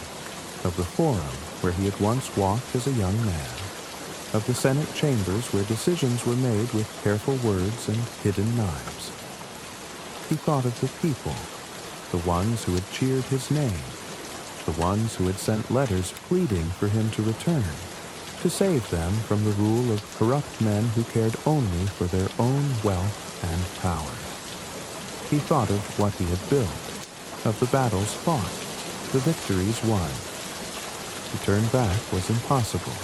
of the Forum where he had once walked as a young man, of the Senate chambers where decisions were made with careful words and hidden knives. He thought of the people, the ones who had cheered his name, the ones who had sent letters pleading for him to return, to save them from the rule of corrupt men who cared only for their own wealth and power. He thought of what he had built, of the battles fought, the victories won. To turn back was impossible.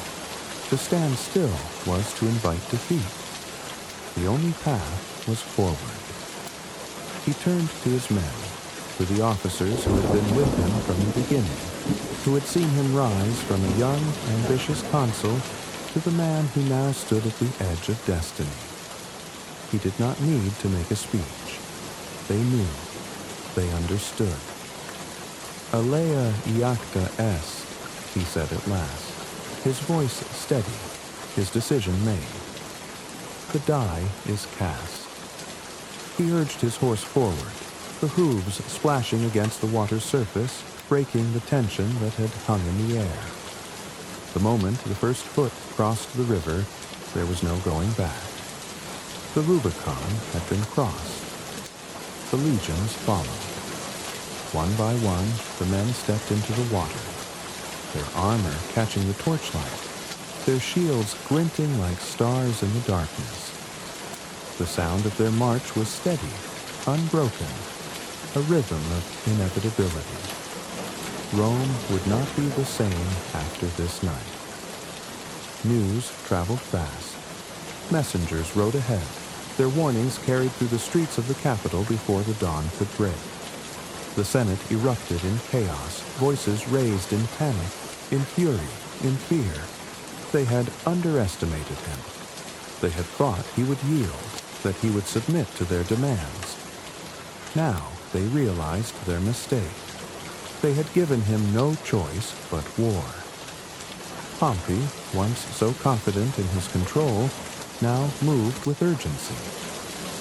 To stand still was to invite defeat. The only path was forward. He turned to his men, to the officers who had been with him from the beginning, who had seen him rise from a young, ambitious consul to the man who now stood at the edge of destiny. He did not need to make a speech. They knew. They understood. Alea iacta est, he said at last, his voice steady, his decision made. The die is cast. He urged his horse forward, the hooves splashing against the water's surface, breaking the tension that had hung in the air. The moment the first foot crossed the river, there was no going back. The Rubicon had been crossed. The legions followed. One by one, the men stepped into the water, their armor catching the torchlight, their shields glinting like stars in the darkness. The sound of their march was steady, unbroken, a rhythm of inevitability. Rome would not be the same after this night. News traveled fast. Messengers rode ahead, their warnings carried through the streets of the capital before the dawn could break. The Senate erupted in chaos, voices raised in panic, in fury, in fear. They had underestimated him. They had thought he would yield, that he would submit to their demands. Now they realized their mistake. They had given him no choice but war. Pompey, once so confident in his control, now moved with urgency.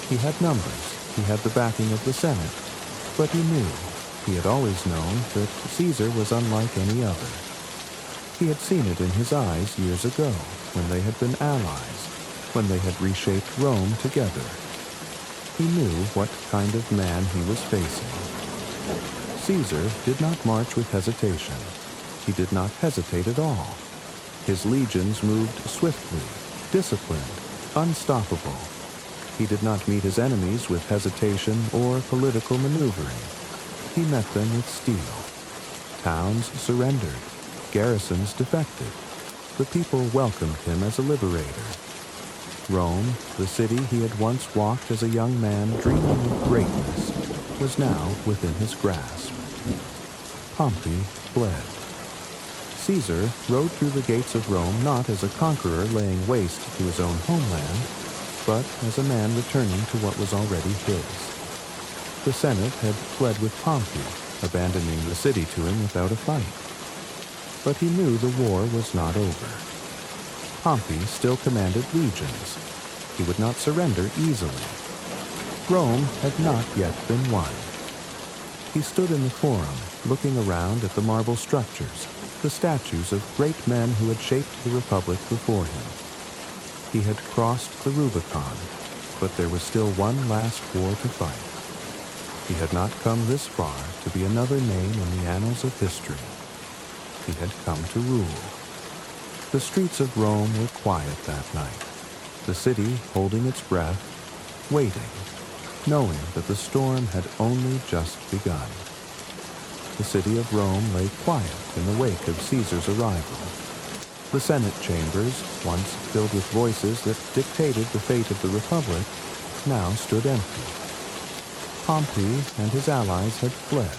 He had numbers, he had the backing of the Senate, but he knew, he had always known, that Caesar was unlike any other. He had seen it in his eyes years ago, when they had been allies, when they had reshaped Rome together. He knew what kind of man he was facing. Caesar did not march with hesitation. He did not hesitate at all. His legions moved swiftly, disciplined, unstoppable. He did not meet his enemies with hesitation or political maneuvering. He met them with steel. Towns surrendered. Garrisons defected. The people welcomed him as a liberator. Rome, the city he had once walked as a young man dreaming of greatness, was now within his grasp. Pompey fled. Caesar rode through the gates of Rome not as a conqueror laying waste to his own homeland, but as a man returning to what was already his. The Senate had fled with Pompey, abandoning the city to him without a fight. But he knew the war was not over. Pompey still commanded legions. He would not surrender easily. Rome had not yet been won. He stood in the Forum, looking around at the marble structures, the statues of great men who had shaped the Republic before him. He had crossed the Rubicon, but there was still one last war to fight. He had not come this far to be another name in the annals of history. He had come to rule. The streets of Rome were quiet that night, the city holding its breath, waiting, knowing that the storm had only just begun. The city of Rome lay quiet in the wake of Caesar's arrival. The Senate chambers, once filled with voices that dictated the fate of the Republic, now stood empty. Pompey and his allies had fled,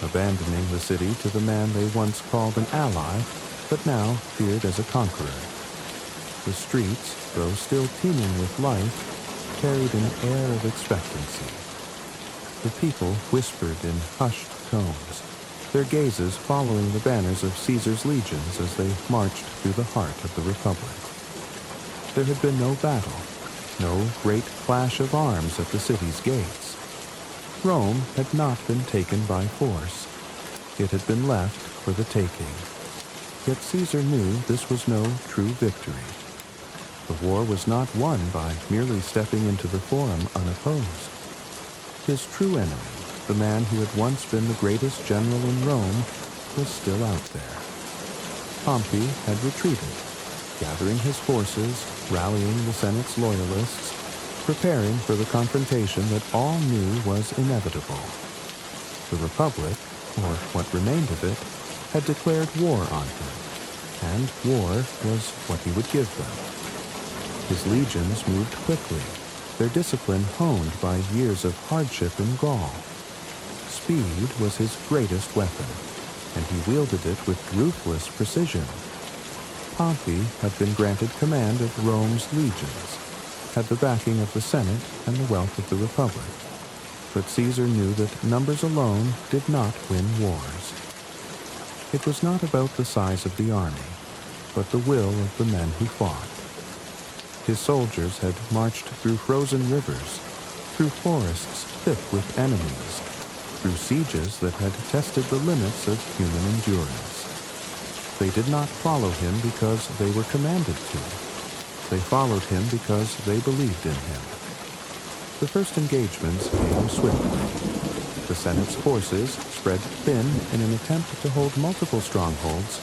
abandoning the city to the man they once called an ally, but now feared as a conqueror. The streets, though still teeming with life, carried an air of expectancy. The people whispered in hushed tones, their gazes following the banners of Caesar's legions as they marched through the heart of the Republic. There had been no battle, no great clash of arms at the city's gates. Rome had not been taken by force. It had been left for the taking. Yet Caesar knew this was no true victory. The war was not won by merely stepping into the forum unopposed. His true enemy, the man who had once been the greatest general in Rome, was still out there. Pompey had retreated, gathering his forces, rallying the Senate's loyalists, preparing for the confrontation that all knew was inevitable. The Republic, or what remained of it, had declared war on him, and war was what he would give them. His legions moved quickly, their discipline honed by years of hardship in Gaul. Speed was his greatest weapon, and he wielded it with ruthless precision. Pompey had been granted command of Rome's legions, had the backing of the Senate and the wealth of the Republic. But Caesar knew that numbers alone did not win wars. It was not about the size of the army, but the will of the men who fought. His soldiers had marched through frozen rivers, through forests thick with enemies, through sieges that had tested the limits of human endurance. They did not follow him because they were commanded to. They followed him because they believed in him. The first engagements came swiftly. The Senate's forces, spread thin in an attempt to hold multiple strongholds,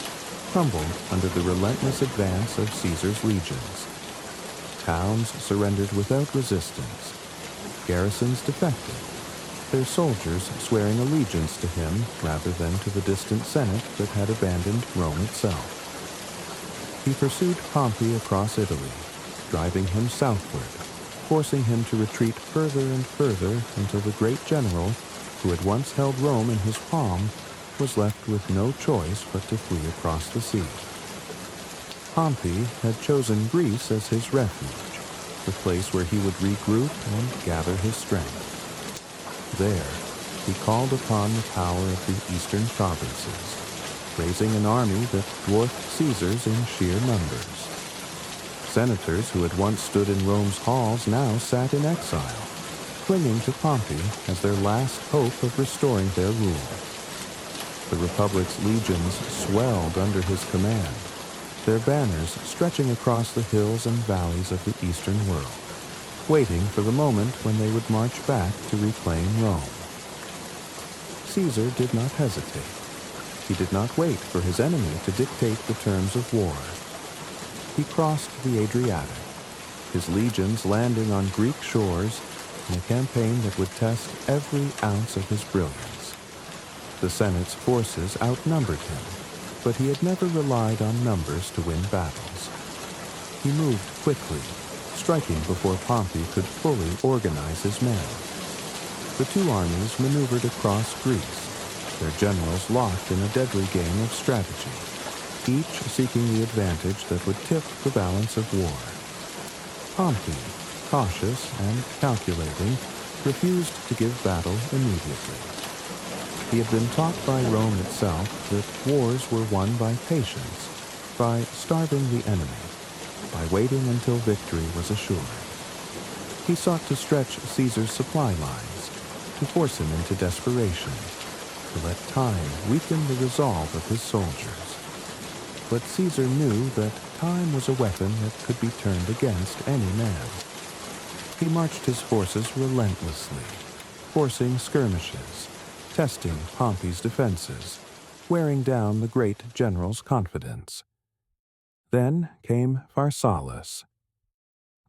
crumbled under the relentless advance of Caesar's legions. Towns surrendered without resistance. Garrisons defected, their soldiers swearing allegiance to him rather than to the distant Senate that had abandoned Rome itself. He pursued Pompey across Italy, driving him southward, forcing him to retreat further and further until the great general, who had once held Rome in his palm, was left with no choice but to flee across the sea. Pompey had chosen Greece as his refuge, the place where he would regroup and gather his strength. There, he called upon the power of the eastern provinces, raising an army that dwarfed Caesar's in sheer numbers. Senators who had once stood in Rome's halls now sat in exile, clinging to Pompey as their last hope of restoring their rule. The Republic's legions swelled under his command, their banners stretching across the hills and valleys of the eastern world, waiting for the moment when they would march back to reclaim Rome. Caesar did not hesitate. He did not wait for his enemy to dictate the terms of war. He crossed the Adriatic, his legions landing on Greek shores in a campaign that would test every ounce of his brilliance. The Senate's forces outnumbered him, but he had never relied on numbers to win battles. He moved quickly, striking before Pompey could fully organize his men. The two armies maneuvered across Greece, their generals locked in a deadly game of strategy, each seeking the advantage that would tip the balance of war. Pompey, cautious and calculating, refused to give battle immediately. He had been taught by Rome itself that wars were won by patience, by starving the enemy, by waiting until victory was assured. He sought to stretch Caesar's supply lines, to force him into desperation, to let time weaken the resolve of his soldiers. But Caesar knew that time was a weapon that could be turned against any man. He marched his forces relentlessly, forcing skirmishes, testing Pompey's defenses, wearing down the great general's confidence. Then came Pharsalus.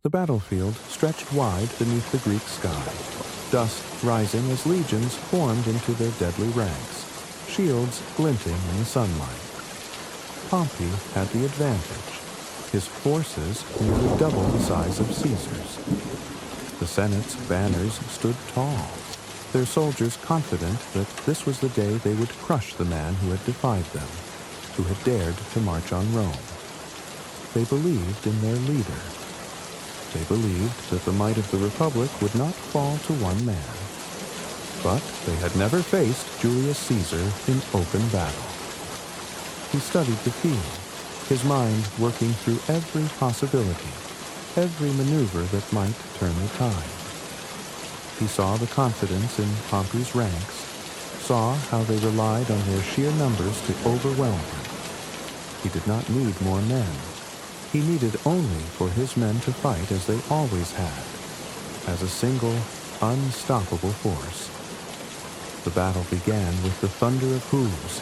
The battlefield stretched wide beneath the Greek sky, dust rising as legions formed into their deadly ranks, shields glinting in the sunlight. Pompey had the advantage, his forces nearly double the size of Caesar's. The Senate's banners stood tall, their soldiers confident that this was the day they would crush the man who had defied them, who had dared to march on Rome. They believed in their leader. They believed that the might of the Republic would not fall to one man. But they had never faced Julius Caesar in open battle. He studied the field, his mind working through every possibility, every maneuver that might turn the tide. He saw the confidence in Pompey's ranks, saw how they relied on their sheer numbers to overwhelm him. He did not need more men. He needed only for his men to fight as they always had, as a single, unstoppable force. The battle began with the thunder of hooves,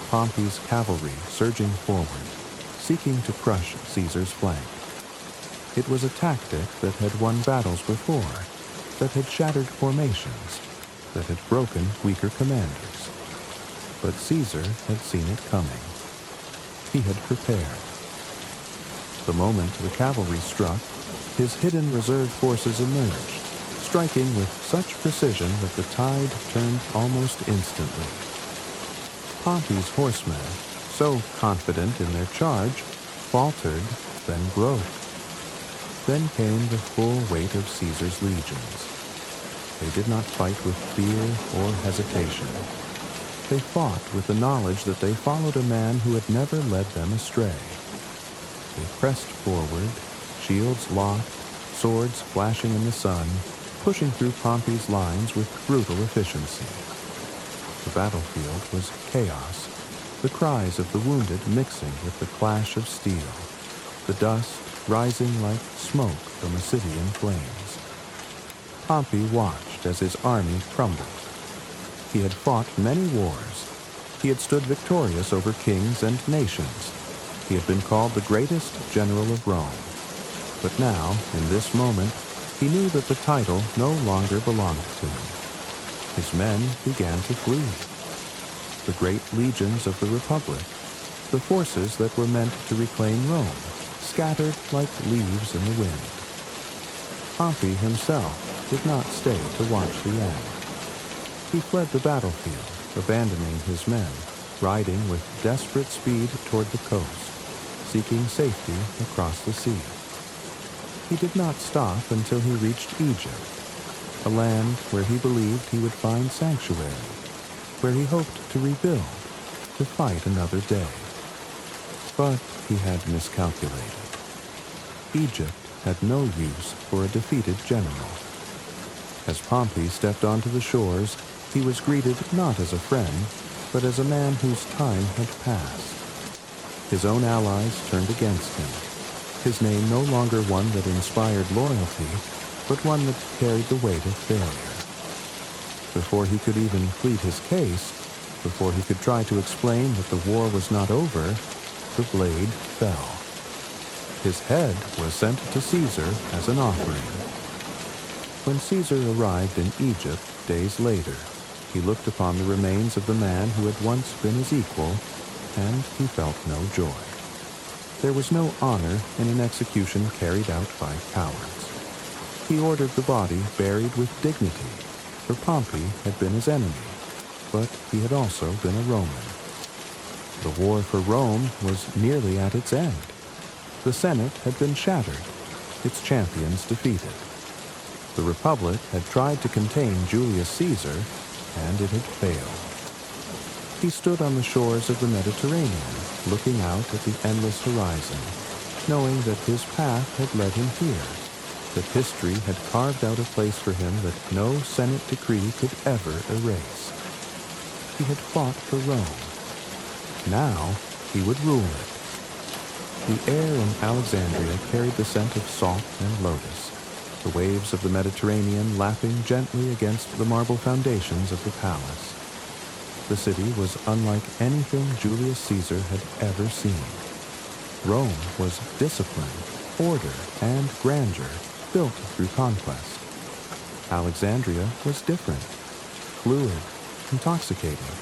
Pompey's cavalry surging forward, seeking to crush Caesar's flank. It was a tactic that had won battles before, that had shattered formations, that had broken weaker commanders. But Caesar had seen it coming. He had prepared. The moment the cavalry struck, his hidden reserve forces emerged, striking with such precision that the tide turned almost instantly. Pompey's horsemen, so confident in their charge, faltered, then broke. Then came the full weight of Caesar's legions. They did not fight with fear or hesitation. They fought with the knowledge that they followed a man who had never led them astray. They pressed forward, shields locked, swords flashing in the sun, pushing through Pompey's lines with brutal efficiency. The battlefield was chaos, the cries of the wounded mixing with the clash of steel, the dust rising like smoke from a city in flames. Pompey watched as his army crumbled. He had fought many wars. He had stood victorious over kings and nations. He had been called the greatest general of Rome. But now, in this moment, he knew that the title no longer belonged to him. His men began to flee. The great legions of the Republic, the forces that were meant to reclaim Rome, scattered like leaves in the wind. Pompey himself did not stay to watch the end. He fled the battlefield, abandoning his men, riding with desperate speed toward the coast, seeking safety across the sea. He did not stop until he reached Egypt, a land where he believed he would find sanctuary, where he hoped to rebuild, to fight another day. But he had miscalculated. Egypt had no use for a defeated general. As Pompey stepped onto the shores, he was greeted not as a friend, but as a man whose time had passed. His own allies turned against him, his name no longer one that inspired loyalty, but one that carried the weight of failure. Before he could even plead his case, before he could try to explain that the war was not over, the blade fell. His head was sent to Caesar as an offering. When Caesar arrived in Egypt days later, he looked upon the remains of the man who had once been his equal, and he felt no joy. There was no honor in an execution carried out by cowards. He ordered the body buried with dignity, for Pompey had been his enemy, but he had also been a Roman. The war for Rome was nearly at its end. The Senate had been shattered, its champions defeated. The Republic had tried to contain Julius Caesar, and it had failed. He stood on the shores of the Mediterranean, looking out at the endless horizon, knowing that his path had led him here, that history had carved out a place for him that no Senate decree could ever erase. He had fought for Rome. Now he would rule it. The air in Alexandria carried the scent of salt and lotus. the waves of the Mediterranean lapping gently against the marble foundations of the palace. The city was unlike anything Julius Caesar had ever seen. Rome was discipline, order, and grandeur built through conquest. Alexandria was different, fluid, intoxicating,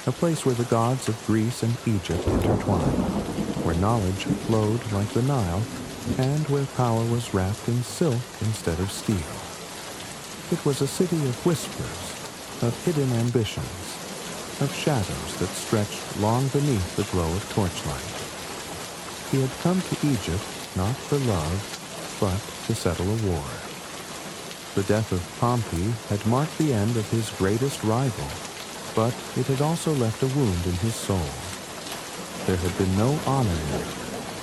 a place where the gods of Greece and Egypt intertwined, where knowledge flowed like the Nile, and where power was wrapped in silk instead of steel. It was a city of whispers, of hidden ambitions, of shadows that stretched long beneath the glow of torchlight. He had come to Egypt not for love, but to settle a war. The death of Pompey had marked the end of his greatest rival, but it had also left a wound in his soul. There had been no honor in it,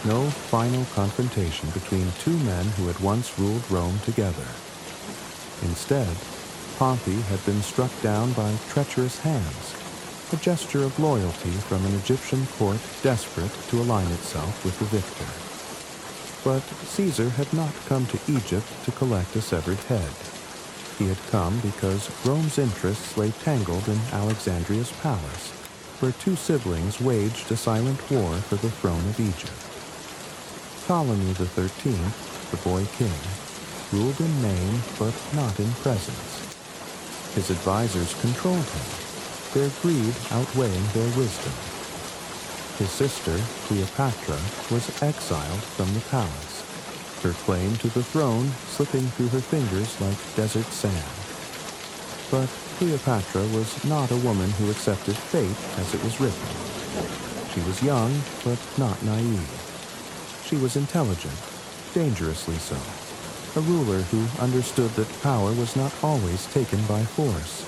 no final confrontation between two men who had once ruled Rome together. Instead, Pompey had been struck down by treacherous hands, a gesture of loyalty from an Egyptian court desperate to align itself with the victor. But Caesar had not come to Egypt to collect a severed head. He had come because Rome's interests lay tangled in Alexandria's palace, where two siblings waged a silent war for the throne of Egypt. Ptolemy XIII, the boy king, ruled in name but not in presence. His advisors controlled him, their greed outweighing their wisdom. His sister, Cleopatra, was exiled from the palace, her claim to the throne slipping through her fingers like desert sand. But Cleopatra was not a woman who accepted fate as it was written. She was young, but not naive. She was intelligent, dangerously so, a ruler who understood that power was not always taken by force.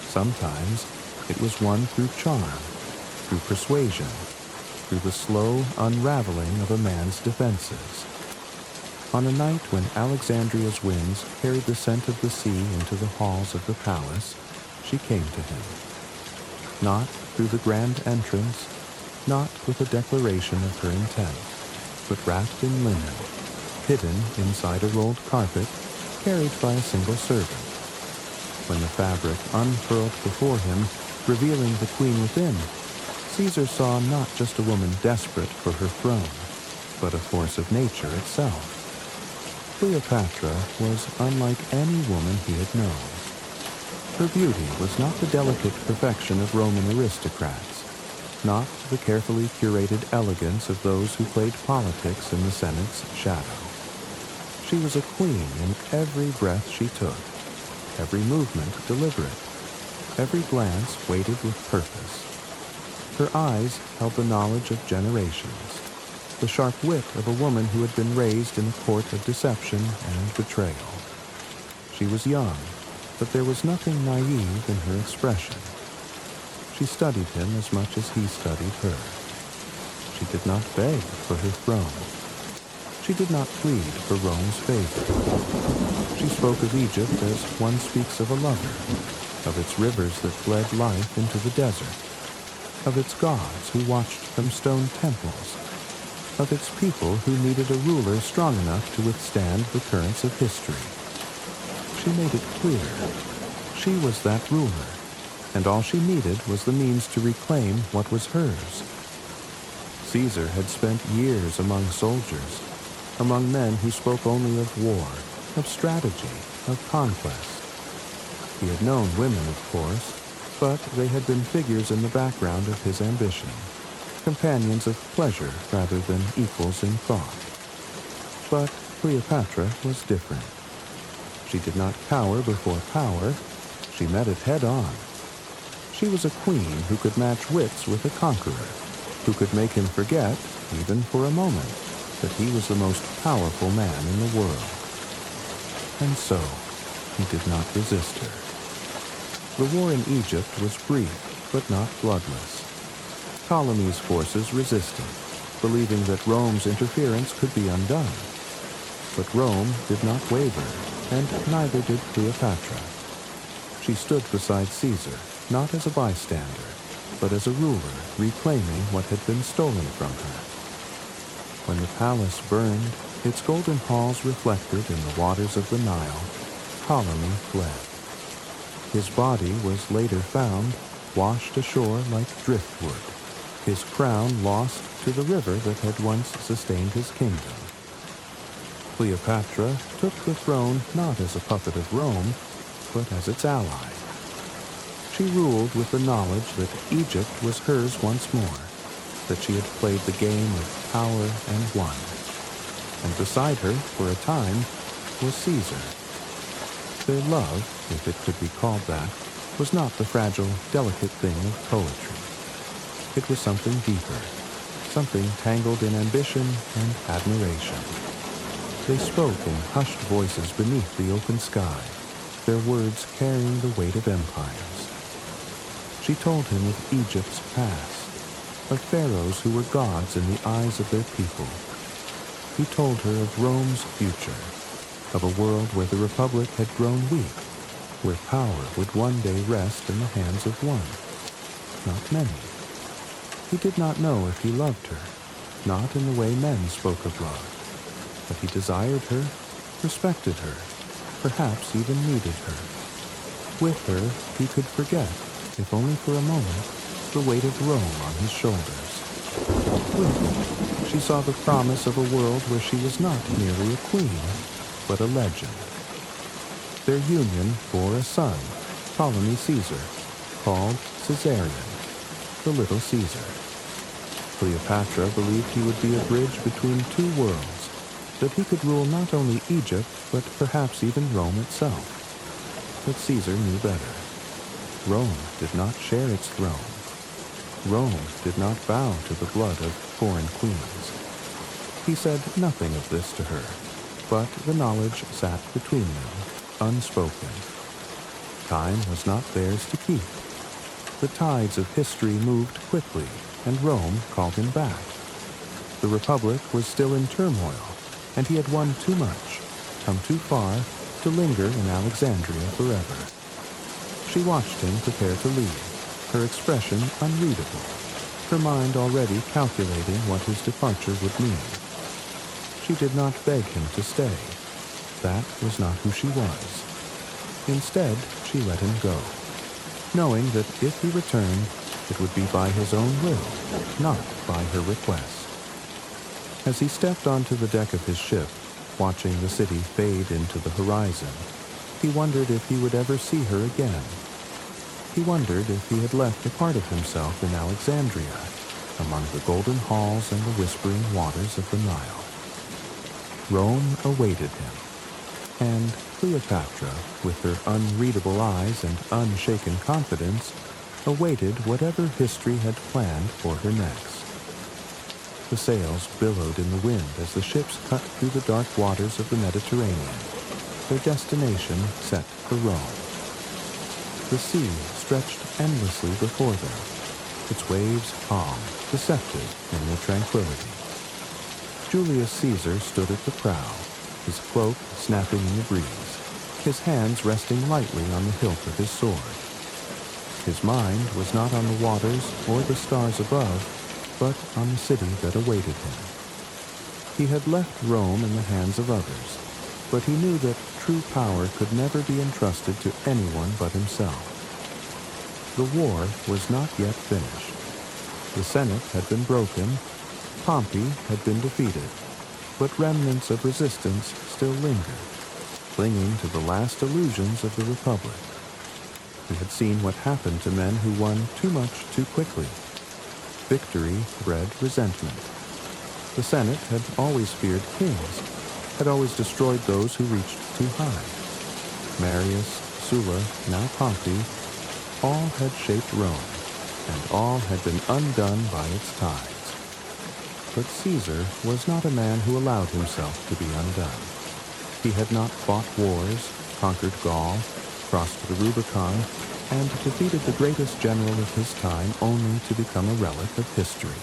Sometimes it was won through charm, through persuasion, through the slow unraveling of a man's defenses. On a night when Alexandria's winds carried the scent of the sea into the halls of the palace, she came to him. Not through the grand entrance, not with a declaration of her intent, but wrapped in linen, hidden inside a rolled carpet, carried by a single servant. When the fabric unfurled before him, revealing the queen within, Caesar saw not just a woman desperate for her throne, but a force of nature itself. Cleopatra was unlike any woman he had known. Her beauty was not the delicate perfection of Roman aristocrats, not the carefully curated elegance of those who played politics in the Senate's shadow. She was a queen in every breath she took, every movement deliberate, every glance weighted with purpose. Her eyes held the knowledge of generations, the sharp wit of a woman who had been raised in a court of deception and betrayal. She was young, but there was nothing naive in her expression. She studied him as much as he studied her. She did not beg for her throne. She did not plead for Rome's favor. She spoke of Egypt as one speaks of a lover, of its rivers that bled life into the desert, of its gods who watched from stone temples, of its people who needed a ruler strong enough to withstand the currents of history. She made it clear. She was that ruler, and all she needed was the means to reclaim what was hers. Caesar had spent years among soldiers, among men who spoke only of war, of strategy, of conquest. He had known women, of course, but they had been figures in the background of his ambition, companions of pleasure rather than equals in thought. But Cleopatra was different. She did not cower before power. She met it head on. She was a queen who could match wits with a conqueror, who could make him forget, even for a moment, that he was the most powerful man in the world. And so, he did not resist her. The war in Egypt was brief, but not bloodless. Ptolemy's forces resisted, believing that Rome's interference could be undone. But Rome did not waver, and neither did Cleopatra. She stood beside Caesar, not as a bystander, but as a ruler reclaiming what had been stolen from her. When the palace burned, its golden halls reflected in the waters of the Nile, Ptolemy fled. His body was later found, washed ashore like driftwood, his crown lost to the river that had once sustained his kingdom. Cleopatra took the throne not as a puppet of Rome, but as its ally. She ruled with the knowledge that Egypt was hers once more, that she had played the game of power and won. And beside her, for a time, was Caesar. Their love, if it could be called that, was not the fragile, delicate thing of poetry. It was something deeper, something tangled in ambition and admiration. They spoke in hushed voices beneath the open sky, their words carrying the weight of empires. She told him of Egypt's past, of pharaohs who were gods in the eyes of their people. He told her of Rome's future, of a world where the Republic had grown weak, where power would one day rest in the hands of one, not many. He did not know if he loved her, not in the way men spoke of love, but he desired her, respected her, perhaps even needed her. With her, he could forget, if only for a moment, the weight of Rome on his shoulders. With him, she saw the promise of a world where she was not merely a queen, but a legend. Their union bore a son, Ptolemy Caesar, called Caesarion, the Little Caesar. Cleopatra believed he would be a bridge between two worlds, that he could rule not only Egypt, but perhaps even Rome itself. But Caesar knew better. Rome did not share its throne. Rome did not bow to the blood of foreign queens. He said nothing of this to her, but the knowledge sat between them, unspoken. Time was not theirs to keep. The tides of history moved quickly, and Rome called him back. The Republic was still in turmoil, and he had won too much, come too far, to linger in Alexandria forever. She watched him prepare to leave, her expression unreadable, her mind already calculating what his departure would mean. She did not beg him to stay. That was not who she was. Instead, she let him go, knowing that if he returned, it would be by his own will, not by her request. As he stepped onto the deck of his ship, watching the city fade into the horizon, he wondered if he would ever see her again. He wondered if he had left a part of himself in Alexandria, among the golden halls and the whispering waters of the Nile. Rome awaited him, and Cleopatra, with her unreadable eyes and unshaken confidence, awaited whatever history had planned for her next. The sails billowed in the wind as the ships cut through the dark waters of the Mediterranean, their destination set for Rome. The sea stretched endlessly before them, its waves calm, deceptive in their tranquility. Julius Caesar stood at the prow, his cloak snapping in the breeze, his hands resting lightly on the hilt of his sword. His mind was not on the waters or the stars above, but on the city that awaited him. He had left Rome in the hands of others, but he knew that true power could never be entrusted to anyone but himself. The war was not yet finished. The Senate had been broken, Pompey had been defeated, but remnants of resistance still lingered, clinging to the last illusions of the Republic. He had seen what happened to men who won too much too quickly. Victory bred resentment. The Senate had always feared kings, had always destroyed those who reached too high. Marius, Sulla, now Pompey, all had shaped Rome, and all had been undone by its tides. But Caesar was not a man who allowed himself to be undone. He had not fought wars, conquered Gaul, crossed the Rubicon, and defeated the greatest general of his time only to become a relic of history.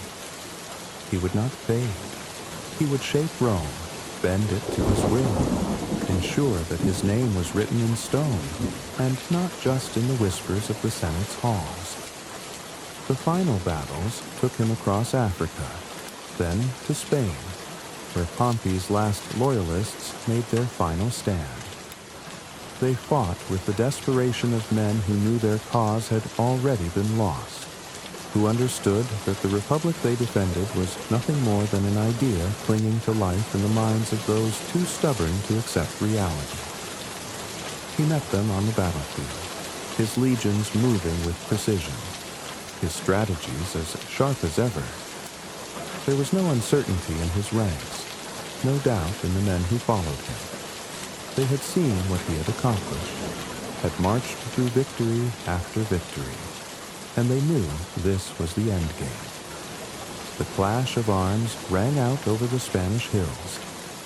He would not fade. He would shape Rome, bend it to his will, ensure that his name was written in stone, and not just in the whispers of the Senate's halls. The final battles took him across Africa, then to Spain, where Pompey's last loyalists made their final stand. They fought with the desperation of men who knew their cause had already been lost, who understood that the republic they defended was nothing more than an idea clinging to life in the minds of those too stubborn to accept reality. He met them on the battlefield, his legions moving with precision, his strategies as sharp as ever. There was no uncertainty in his ranks, no doubt in the men who followed him. They had seen what he had accomplished, had marched through victory after victory, and they knew this was the end game. The clash of arms rang out over the Spanish hills,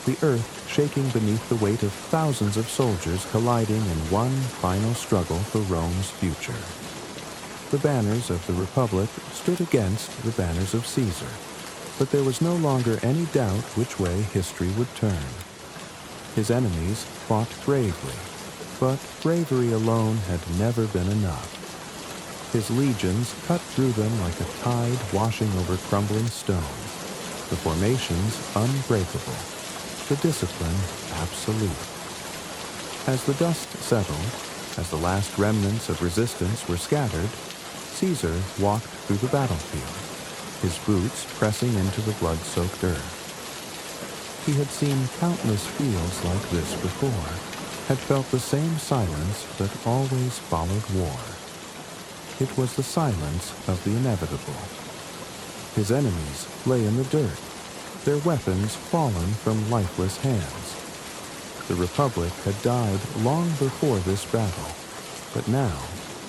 the earth shaking beneath the weight of thousands of soldiers colliding in one final struggle for Rome's future. The banners of the Republic stood against the banners of Caesar, but there was no longer any doubt which way history would turn. His enemies fought bravely, but bravery alone had never been enough. His legions cut through them like a tide washing over crumbling stone, the formations unbreakable, the discipline absolute. As the dust settled, as the last remnants of resistance were scattered, Caesar walked through the battlefield, his boots pressing into the blood-soaked earth. He had seen countless fields like this before, had felt the same silence that always followed war. It was the silence of the inevitable. His enemies lay in the dirt, their weapons fallen from lifeless hands. The Republic had died long before this battle, but now,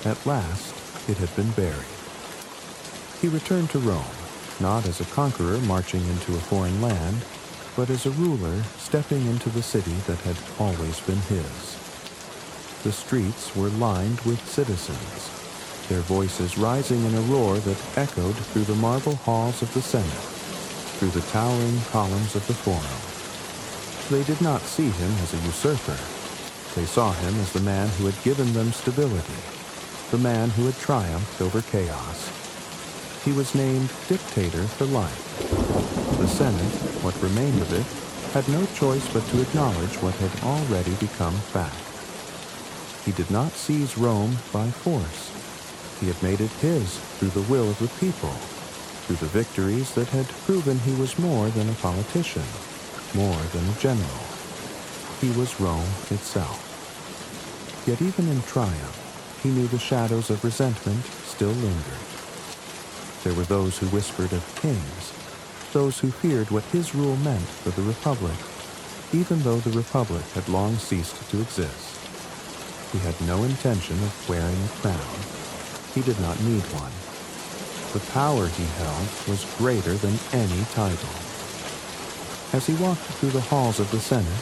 at last, it had been buried. He returned to Rome, not as a conqueror marching into a foreign land, but as a ruler stepping into the city that had always been his. The streets were lined with citizens, their voices rising in a roar that echoed through the marble halls of the Senate, through the towering columns of the Forum. They did not see him as a usurper. They saw him as the man who had given them stability, the man who had triumphed over chaos. He was named dictator for life. The Senate, what remained of it, had no choice but to acknowledge what had already become fact. He did not seize Rome by force. He had made it his through the will of the people, through the victories that had proven he was more than a politician, more than a general. He was Rome itself. Yet even in triumph, he knew the shadows of resentment still lingered. There were those who whispered of kings, those who feared what his rule meant for the Republic, even though the Republic had long ceased to exist. He had no intention of wearing a crown. He did not need one. The power he held was greater than any title. As he walked through the halls of the Senate,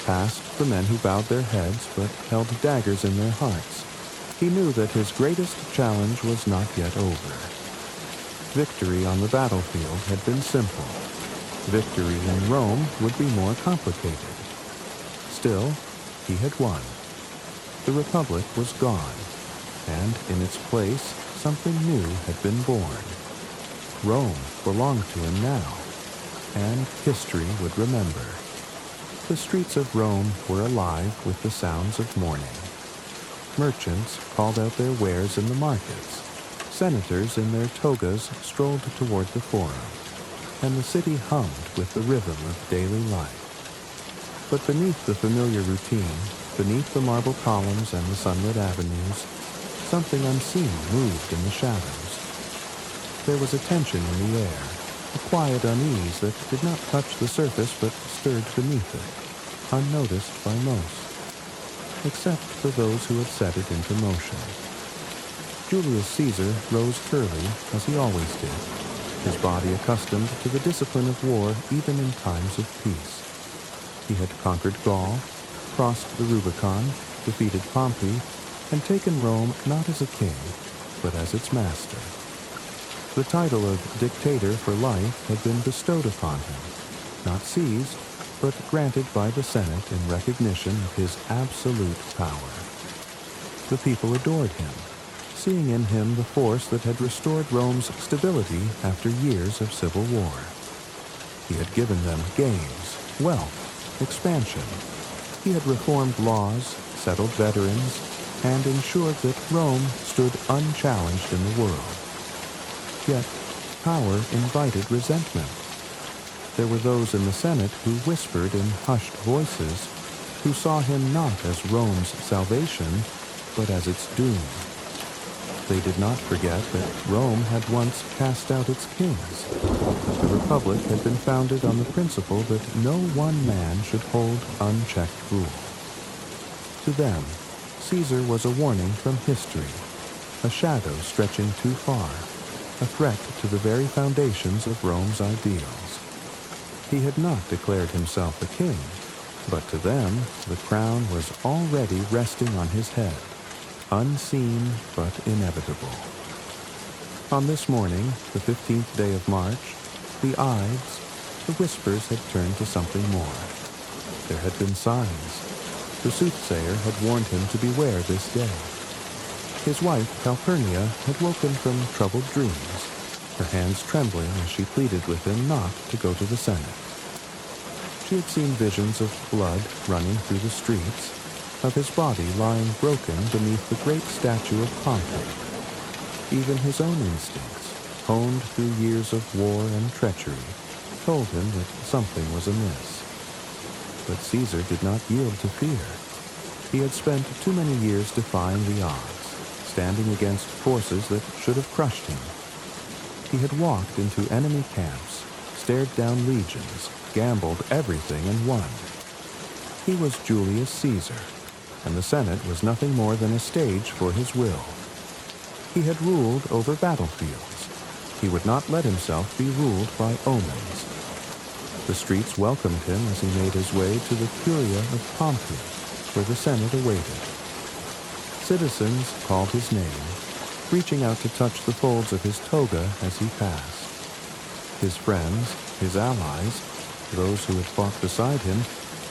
past the men who bowed their heads but held daggers in their hearts, he knew that his greatest challenge was not yet over. Victory on the battlefield had been simple. Victory in Rome would be more complicated. Still, he had won. The Republic was gone, and in its place, something new had been born. Rome belonged to him now, and history would remember. The streets of Rome were alive with the sounds of mourning. Merchants called out their wares in the markets. Senators in their togas strolled toward the Forum, and the city hummed with the rhythm of daily life. But beneath the familiar routine, beneath the marble columns and the sunlit avenues, something unseen moved in the shadows. There was a tension in the air, a quiet unease that did not touch the surface but stirred beneath it, unnoticed by most, except for those who had set it into motion. Julius Caesar rose early, as he always did, his body accustomed to the discipline of war even in times of peace. He had conquered Gaul, crossed the Rubicon, defeated Pompey, and taken Rome not as a king, but as its master. The title of dictator for life had been bestowed upon him, not seized, but granted by the Senate in recognition of his absolute power. The people adored him, seeing in him the force that had restored Rome's stability after years of civil war. He had given them games, wealth, expansion. He had reformed laws, settled veterans, and ensured that Rome stood unchallenged in the world. Yet, power invited resentment. There were those in the Senate who whispered in hushed voices, who saw him not as Rome's salvation, but as its doom. They did not forget that Rome had once cast out its kings, that the Republic had been founded on the principle that no one man should hold unchecked rule. To them, Caesar was a warning from history, a shadow stretching too far, a threat to the very foundations of Rome's ideals. He had not declared himself a king, but to them the crown was already resting on his head, unseen but inevitable. On this morning, the 15th day of March, the Ides, the whispers had turned to something more. There had been signs. The soothsayer had warned him to beware this day. His wife, Calpurnia, had woken from troubled dreams, her hands trembling as she pleaded with him not to go to the Senate. She had seen visions of blood running through the streets, of his body lying broken beneath the great statue of Pompey. Even his own instincts, honed through years of war and treachery, told him that something was amiss. But Caesar did not yield to fear. He had spent too many years defying the odds, standing against forces that should have crushed him. He had walked into enemy camps, stared down legions, gambled everything and won. He was Julius Caesar, and the Senate was nothing more than a stage for his will. He had ruled over battlefields. He would not let himself be ruled by omens. The streets welcomed him as he made his way to the Curia of Pompey, where the Senate awaited. Citizens called his name, reaching out to touch the folds of his toga as he passed. His friends, his allies, those who had fought beside him,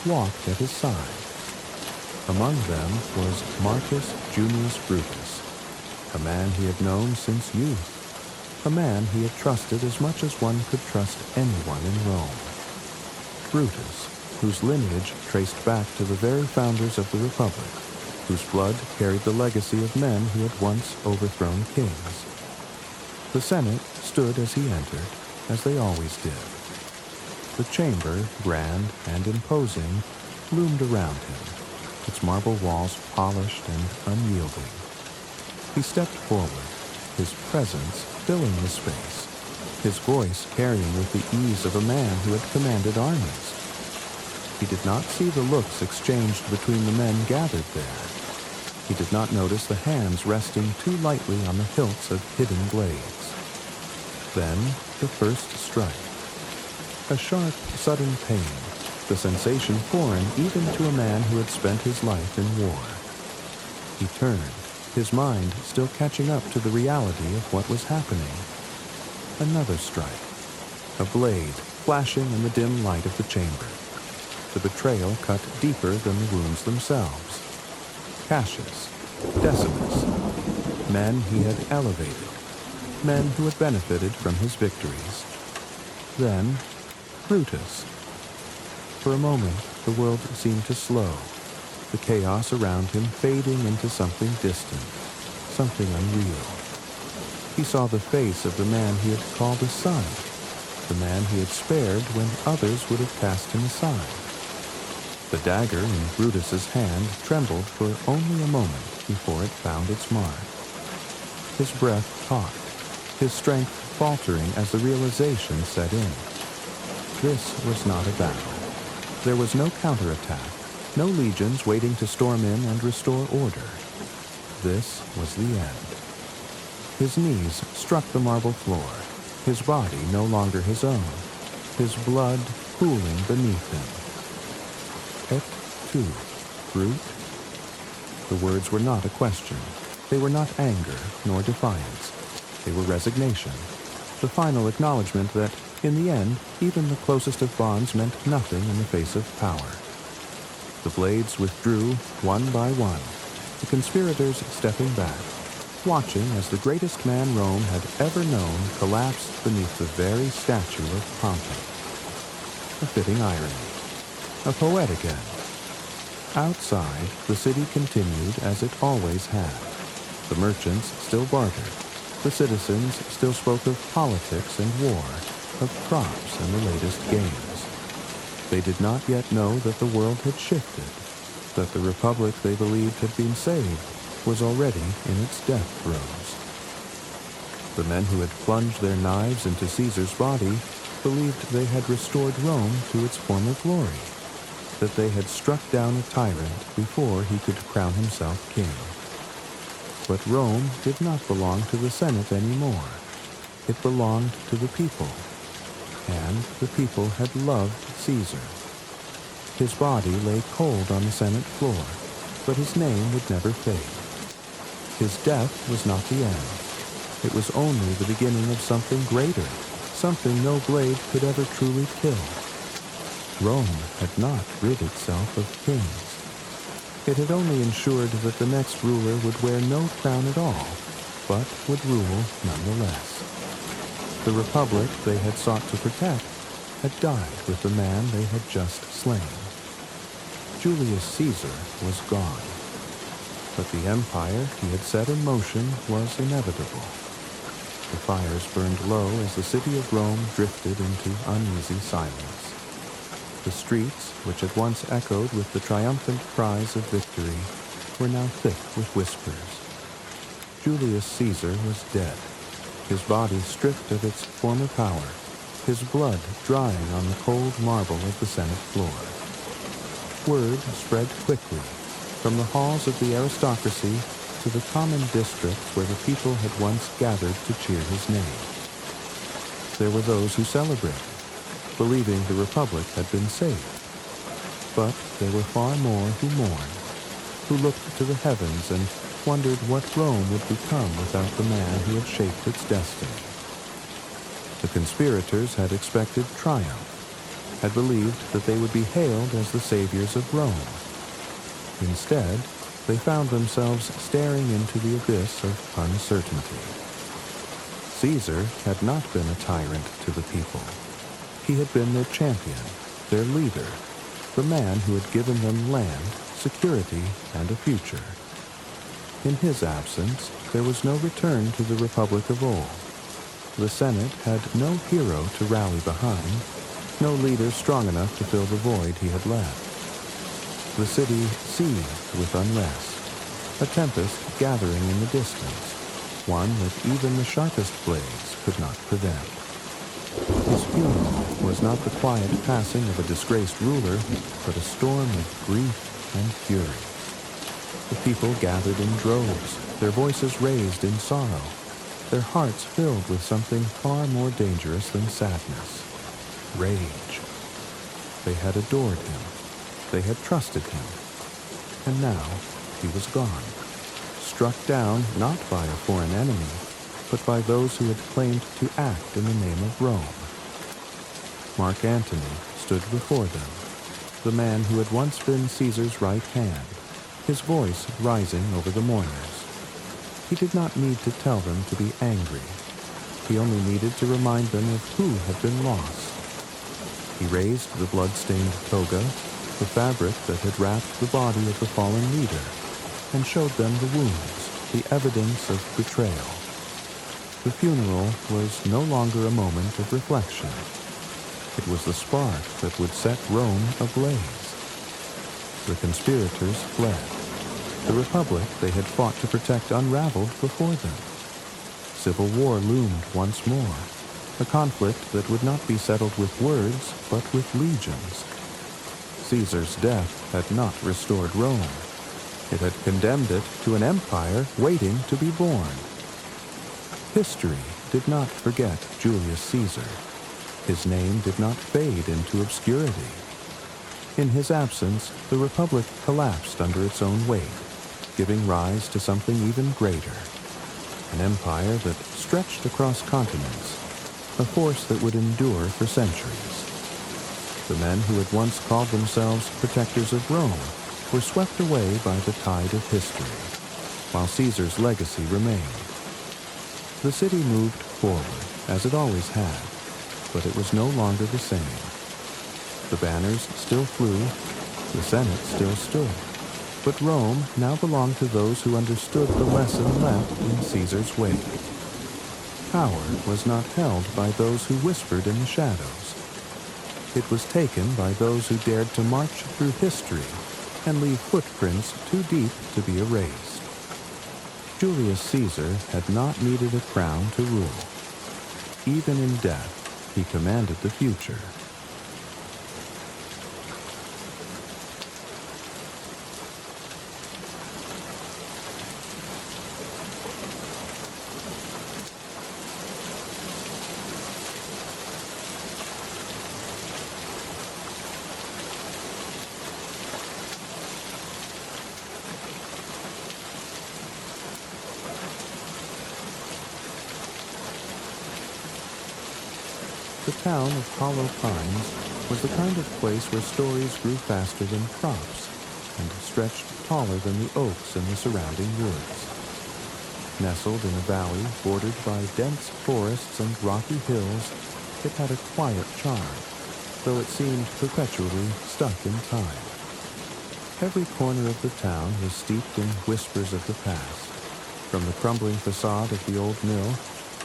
walked at his side. Among them was Marcus Junius Brutus, a man he had known since youth, a man he had trusted as much as one could trust anyone in Rome. Brutus, whose lineage traced back to the very founders of the Republic, whose blood carried the legacy of men who had once overthrown kings. The Senate stood as he entered, as they always did. The chamber, grand and imposing, loomed around him, its marble walls polished and unyielding. He stepped forward, his presence filling the space, his voice carrying with the ease of a man who had commanded armies. He did not see the looks exchanged between the men gathered there. He did not notice the hands resting too lightly on the hilts of hidden blades. Then, the first strike. A sharp, sudden pain, the sensation foreign even to a man who had spent his life in war. He turned, his mind still catching up to the reality of what was happening. Another strike. A blade flashing in the dim light of the chamber. The betrayal cut deeper than the wounds themselves. Cassius, Decimus, men he had elevated, men who had benefited from his victories. Then, Brutus. For a moment, the world seemed to slow, the chaos around him fading into something distant, something unreal. He saw the face of the man he had called a son, the man he had spared when others would have cast him aside. The dagger in Brutus's hand trembled for only a moment before it found its mark. His breath caught, his strength faltering as the realization set in. This was not a battle. There was no counterattack, no legions waiting to storm in and restore order. This was the end. His knees struck the marble floor, his body no longer his own, his blood pooling beneath him. Et tu, brute? The words were not a question. They were not anger nor defiance. They were resignation, the final acknowledgement that, in the end, even the closest of bonds meant nothing in the face of power. The blades withdrew, one by one, the conspirators stepping back, watching as the greatest man Rome had ever known collapsed beneath the very statue of Pompey. a fitting irony, a poetic end. Outside, the city continued as it always had. The merchants still bartered. The citizens still spoke of politics and war, of crops and the latest games. They did not yet know that the world had shifted, that the republic they believed had been saved was already in its death throes. The men who had plunged their knives into Caesar's body believed they had restored Rome to its former glory, that they had struck down a tyrant before he could crown himself king. But Rome did not belong to the Senate anymore. It belonged to the people, and the people had loved Caesar. His body lay cold on the Senate floor, but his name would never fade. His death was not the end. It was only the beginning of something greater, something no blade could ever truly kill. Rome had not rid itself of kings. It had only ensured that the next ruler would wear no crown at all, but would rule nonetheless. The republic they had sought to protect had died with the man they had just slain. Julius Caesar was gone, but the empire he had set in motion was inevitable. The fires burned low as the city of Rome drifted into uneasy silence. The streets, which had once echoed with the triumphant cries of victory, were now thick with whispers. Julius Caesar was dead, his body stripped of its former power, his blood drying on the cold marble of the Senate floor. Word spread quickly, from the halls of the aristocracy to the common districts where the people had once gathered to cheer his name. There were those who celebrated, believing the republic had been saved. But there were far more who mourned, who looked to the heavens and wondered what Rome would become without the man who had shaped its destiny. The conspirators had expected triumph, had believed that they would be hailed as the saviors of Rome. Instead, they found themselves staring into the abyss of uncertainty. Caesar had not been a tyrant to the people. He had been their champion, their leader, the man who had given them land, security, and a future. In his absence, there was no return to the republic of old. The Senate had no hero to rally behind, no leader strong enough to fill the void he had left. The city seethed with unrest, a tempest gathering in the distance, one that even the sharpest blades could not prevent. His funeral was not the quiet passing of a disgraced ruler, but a storm of grief and fury. The people gathered in droves, their voices raised in sorrow, their hearts filled with something far more dangerous than sadness, rage. They had adored him. They had trusted him, and now he was gone, struck down not by a foreign enemy, but by those who had claimed to act in the name of Rome. Mark Antony stood before them, the man who had once been Caesar's right hand, his voice rising over the mourners. He did not need to tell them to be angry. He only needed to remind them of who had been lost. He raised the blood-stained toga, the fabric that had wrapped the body of the fallen leader, and showed them the wounds, the evidence of betrayal. The funeral was no longer a moment of reflection. It was the spark that would set Rome ablaze. The conspirators fled. The republic they had fought to protect unraveled before them. Civil war loomed once more, a conflict that would not be settled with words, but with legions. Caesar's death had not restored Rome. It had condemned it to an empire waiting to be born. History did not forget Julius Caesar. His name did not fade into obscurity. In his absence, the republic collapsed under its own weight, giving rise to something even greater. An empire that stretched across continents, a force that would endure for centuries. The men who had once called themselves protectors of Rome were swept away by the tide of history, while Caesar's legacy remained. The city moved forward, as it always had, but it was no longer the same. The banners still flew, the Senate still stood, but Rome now belonged to those who understood the lesson left in Caesar's wake. Power was not held by those who whispered in the shadows. It was taken by those who dared to march through history and leave footprints too deep to be erased. Julius Caesar had not needed a crown to rule. Even in death, he commanded the future. The town of Hollow Pines was the kind of place where stories grew faster than crops and stretched taller than the oaks in the surrounding woods. Nestled in a valley bordered by dense forests and rocky hills, it had a quiet charm, though it seemed perpetually stuck in time. Every corner of the town was steeped in whispers of the past, from the crumbling facade of the old mill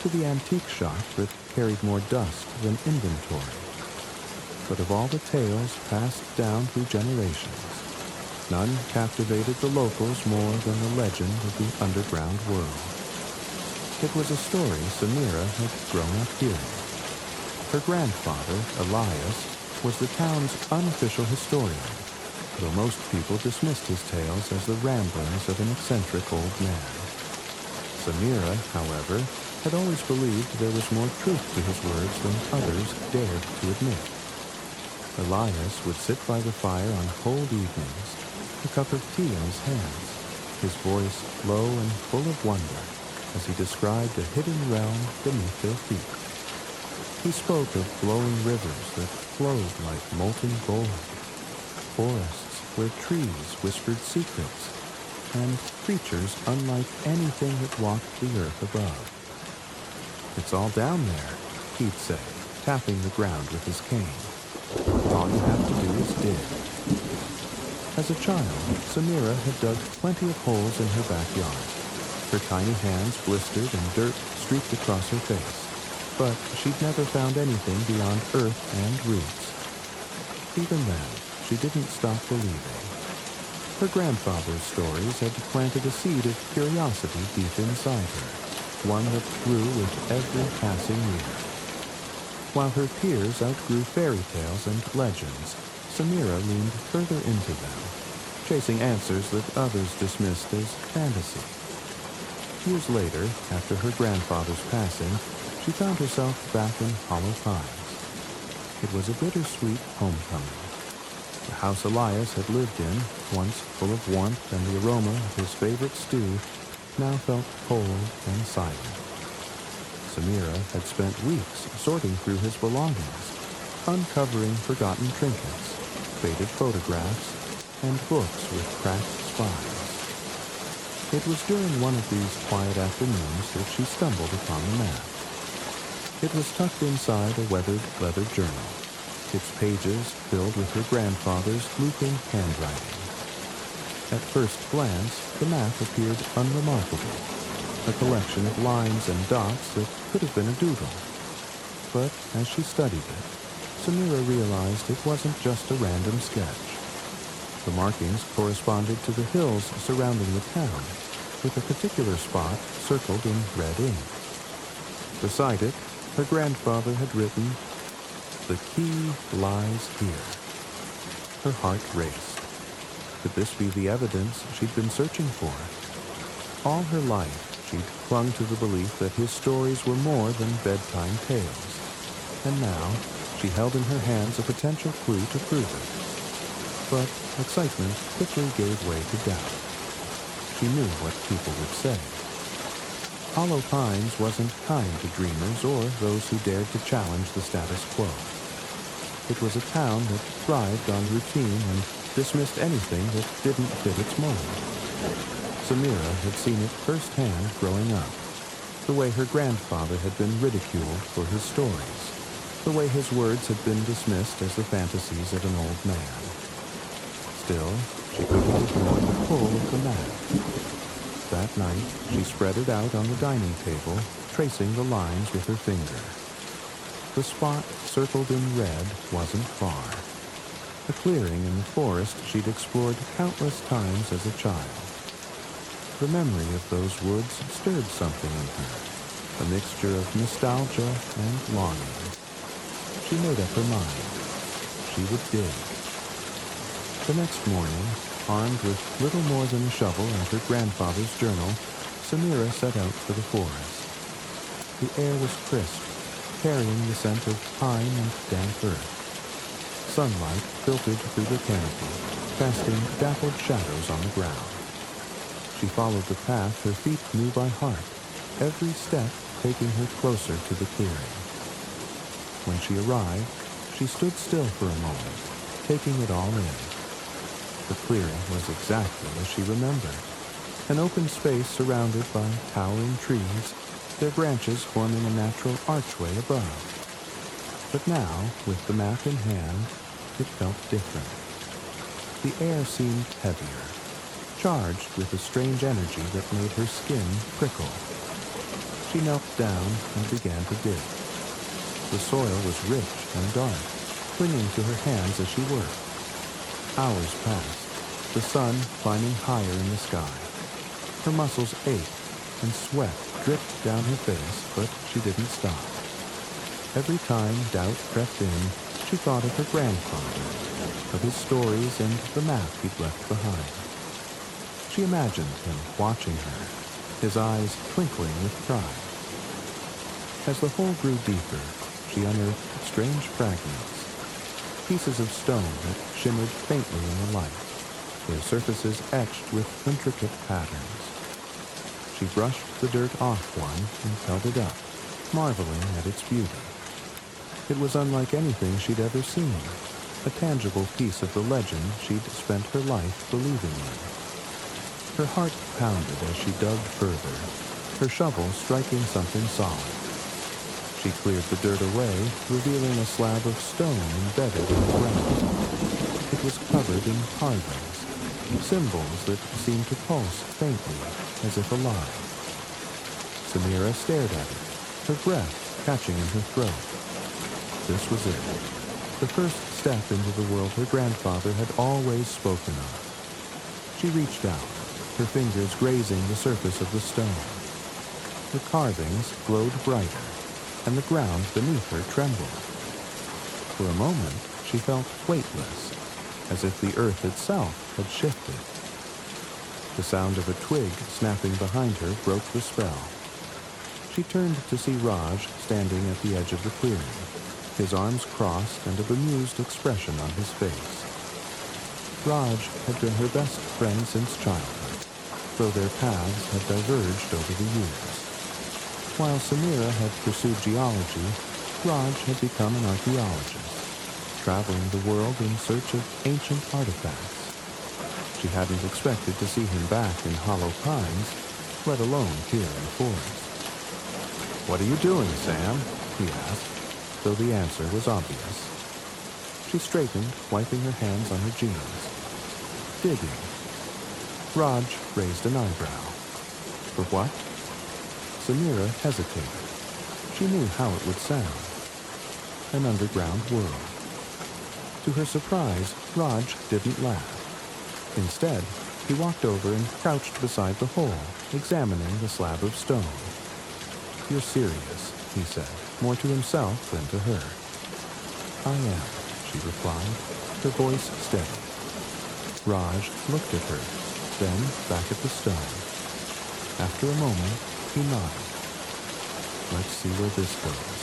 to the antique shop that carried more dust than inventory. But of all the tales passed down through generations, none captivated the locals more than the legend of the underground world. It was a story Samira had grown up hearing. Her grandfather, Elias, was the town's unofficial historian, though most people dismissed his tales as the ramblings of an eccentric old man. Samira, however, had always believed there was more truth to his words than others dared to admit. Elias would sit by the fire on cold evenings, a cup of tea in his hands, his voice low and full of wonder as he described a hidden realm beneath their feet. He spoke of flowing rivers that flowed like molten gold, forests where trees whispered secrets, and creatures unlike anything that walked the earth above. "It's all down there," he'd say, tapping the ground with his cane. "All you have to do is dig." As a child, Samira had dug plenty of holes in her backyard. Her tiny hands blistered and dirt streaked across her face, but she'd never found anything beyond earth and roots. Even then, she didn't stop believing. Her grandfather's stories had planted a seed of curiosity deep inside her, one that grew with every passing year. While her peers outgrew fairy tales and legends, Samira leaned further into them, chasing answers that others dismissed as fantasy. Years later, after her grandfather's passing, she found herself back in Hollow Pines. It was a bittersweet homecoming. The house Elias had lived in, once full of warmth and the aroma of his favorite stew, now felt cold and silent. Samira had spent weeks sorting through his belongings, uncovering forgotten trinkets, faded photographs, and books with cracked spines. It was during one of these quiet afternoons that she stumbled upon the map. It was tucked inside a weathered leather journal, its pages filled with her grandfather's looping handwriting. At first glance, the map appeared unremarkable, a collection of lines and dots that could have been a doodle. But as she studied it, Samira realized it wasn't just a random sketch. The markings corresponded to the hills surrounding the town, with a particular spot circled in red ink. Beside it, her grandfather had written, "The key lies here." Her heart raced. Could this be the evidence she'd been searching for? All her life, she'd clung to the belief that his stories were more than bedtime tales. And now, she held in her hands a potential clue to prove it. But excitement quickly gave way to doubt. She knew what people would say. Hollow Pines wasn't kind to dreamers or those who dared to challenge the status quo. It was a town that thrived on routine and dismissed anything that didn't fit its mold. Samira had seen it firsthand growing up, the way her grandfather had been ridiculed for his stories, the way his words had been dismissed as the fantasies of an old man. Still, she couldn't ignore the pull of the map. That night, she spread it out on the dining table, tracing the lines with her finger. The spot circled in red wasn't far. A clearing in the forest she'd explored countless times as a child. The memory of those woods stirred something in her, a mixture of nostalgia and longing. She made up her mind. She would dig. The next morning, armed with little more than a shovel and her grandfather's journal, Samira set out for the forest. The air was crisp, carrying the scent of pine and damp earth. Sunlight filtered through the canopy, casting dappled shadows on the ground. She followed the path her feet knew by heart, every step taking her closer to the clearing. When she arrived, she stood still for a moment, taking it all in. The clearing was exactly as she remembered, an open space surrounded by towering trees, their branches forming a natural archway above. But now, with the map in hand, it felt different. The air seemed heavier, charged with a strange energy that made her skin prickle. She knelt down and began to dig. The soil was rich and dark, clinging to her hands as she worked. Hours passed, the sun climbing higher in the sky. Her muscles ached, and sweat dripped down her face, but she didn't stop. Every time doubt crept in, she thought of her grandfather, of his stories and the map he'd left behind. She imagined him watching her, his eyes twinkling with pride. As the hole grew deeper, she unearthed strange fragments, pieces of stone that shimmered faintly in the light, their surfaces etched with intricate patterns. She brushed the dirt off one and held it up, marveling at its beauty. It was unlike anything she'd ever seen, a tangible piece of the legend she'd spent her life believing in. Her heart pounded as she dug further, her shovel striking something solid. She cleared the dirt away, revealing a slab of stone embedded in the ground. It was covered in carvings, symbols that seemed to pulse faintly, as if alive. Samira stared at it, her breath catching in her throat. This was it, the first step into the world her grandfather had always spoken of. She reached out, her fingers grazing the surface of the stone. The carvings glowed brighter, and the ground beneath her trembled. For a moment, she felt weightless, as if the earth itself had shifted. The sound of a twig snapping behind her broke the spell. She turned to see Raj standing at the edge of the clearing, his arms crossed and a bemused expression on his face. Raj had been her best friend since childhood, though their paths had diverged over the years. While Samira had pursued geology, Raj had become an archaeologist, traveling the world in search of ancient artifacts. She hadn't expected to see him back in Hollow Pines, let alone here in the forest. "What are you doing, Sam?" he asked, though the answer was obvious. She straightened, wiping her hands on her jeans. "Digging." Raj raised an eyebrow. "For what?" Samira hesitated. She knew how it would sound. An underground world. To her surprise, Raj didn't laugh. Instead, he walked over and crouched beside the hole, examining the slab of stone. "You're serious," he said, more to himself than to her. "I am," she replied, her voice steady. Raj looked at her, then back at the stone. After a moment, he nodded. "Let's see where this goes."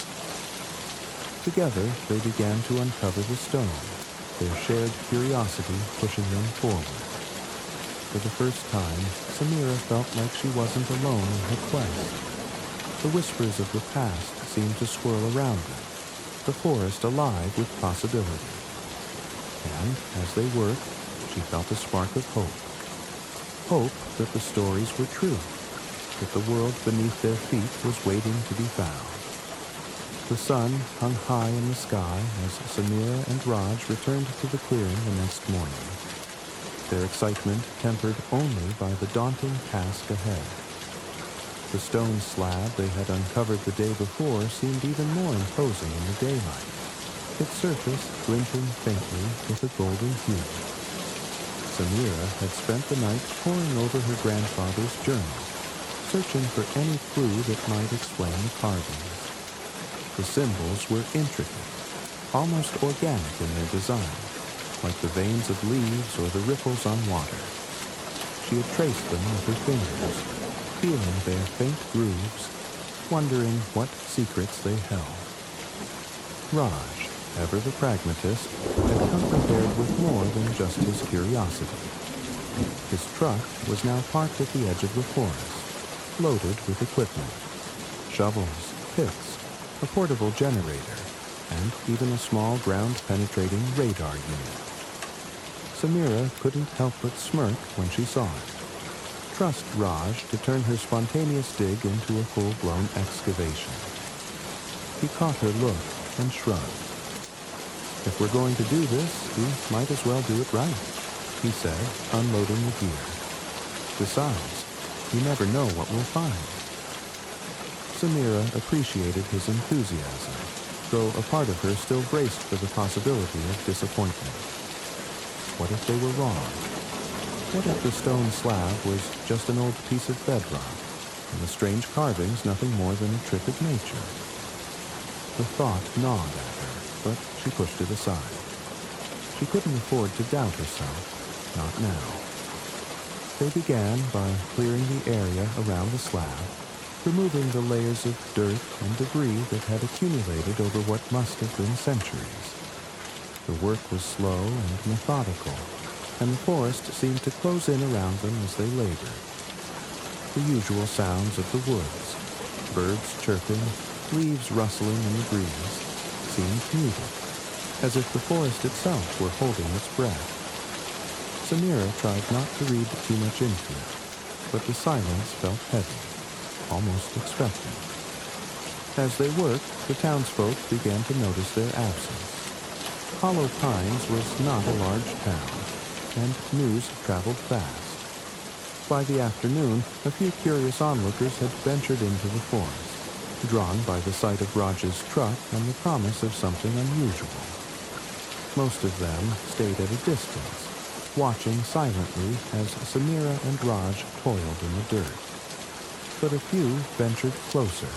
Together, they began to uncover the stone, their shared curiosity pushing them forward. For the first time, Samira felt like she wasn't alone in her quest. The whispers of the past seemed to swirl around them, the forest alive with possibility. And, as they worked, she felt a spark of hope. Hope that the stories were true, that the world beneath their feet was waiting to be found. The sun hung high in the sky as Samira and Raj returned to the clearing the next morning, their excitement tempered only by the daunting task ahead. The stone slab they had uncovered the day before seemed even more imposing in the daylight, its surface glinting faintly with a golden hue. Samira had spent the night poring over her grandfather's journal, searching for any clue that might explain the carvings. The symbols were intricate, almost organic in their design, like the veins of leaves or the ripples on water. She had traced them with her fingers, feeling their faint grooves, wondering what secrets they held. Raj, ever the pragmatist, had come prepared with more than just his curiosity. His truck was now parked at the edge of the forest, loaded with equipment, shovels, picks, a portable generator, and even a small ground-penetrating radar unit. Samira couldn't help but smirk when she saw it. Trust Raj to turn her spontaneous dig into a full-blown excavation. He caught her look and shrugged. "If we're going to do this, we might as well do it right," he said, unloading the gear. "Besides, you never know what we'll find." Samira appreciated his enthusiasm, though a part of her still braced for the possibility of disappointment. What if they were wrong? What if the stone slab was just an old piece of bedrock, and the strange carvings nothing more than a trick of nature? The thought gnawed at her, but she pushed it aside. She couldn't afford to doubt herself, not now. They began by clearing the area around the slab, removing the layers of dirt and debris that had accumulated over what must have been centuries. The work was slow and methodical, and the forest seemed to close in around them as they labored. The usual sounds of the woods, birds chirping, leaves rustling in the breeze, seemed muted, as if the forest itself were holding its breath. Samira tried not to read too much into it, but the silence felt heavy, almost expectant. As they worked, the townsfolk began to notice their absence. Hollow Pines was not a large town, and news traveled fast. By the afternoon, a few curious onlookers had ventured into the forest, drawn by the sight of Raj's truck and the promise of something unusual. Most of them stayed at a distance, watching silently as Samira and Raj toiled in the dirt. But a few ventured closer,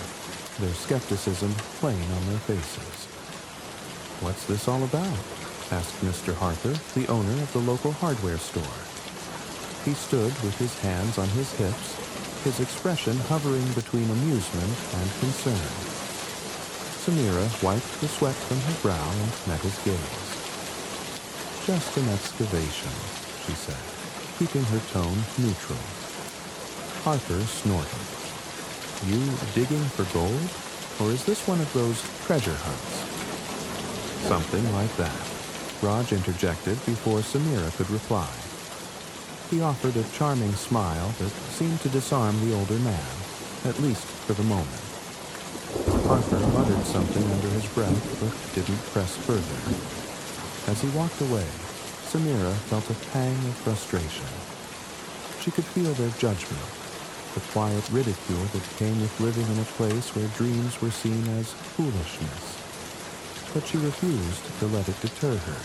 their skepticism plain on their faces. "What's this all about?" asked Mr. Harper, the owner of the local hardware store. He stood with his hands on his hips, his expression hovering between amusement and concern. Samira wiped the sweat from her brow and met his gaze. "Just an excavation," she said, keeping her tone neutral. Harper snorted. "You digging for gold? Or is this one of those treasure hunts?" "Something like that," Raj interjected before Samira could reply. He offered a charming smile that seemed to disarm the older man, at least for the moment. Harper muttered something under his breath, but didn't press further. As he walked away, Samira felt a pang of frustration. She could feel their judgment, the quiet ridicule that came with living in a place where dreams were seen as foolishness. But she refused to let it deter her.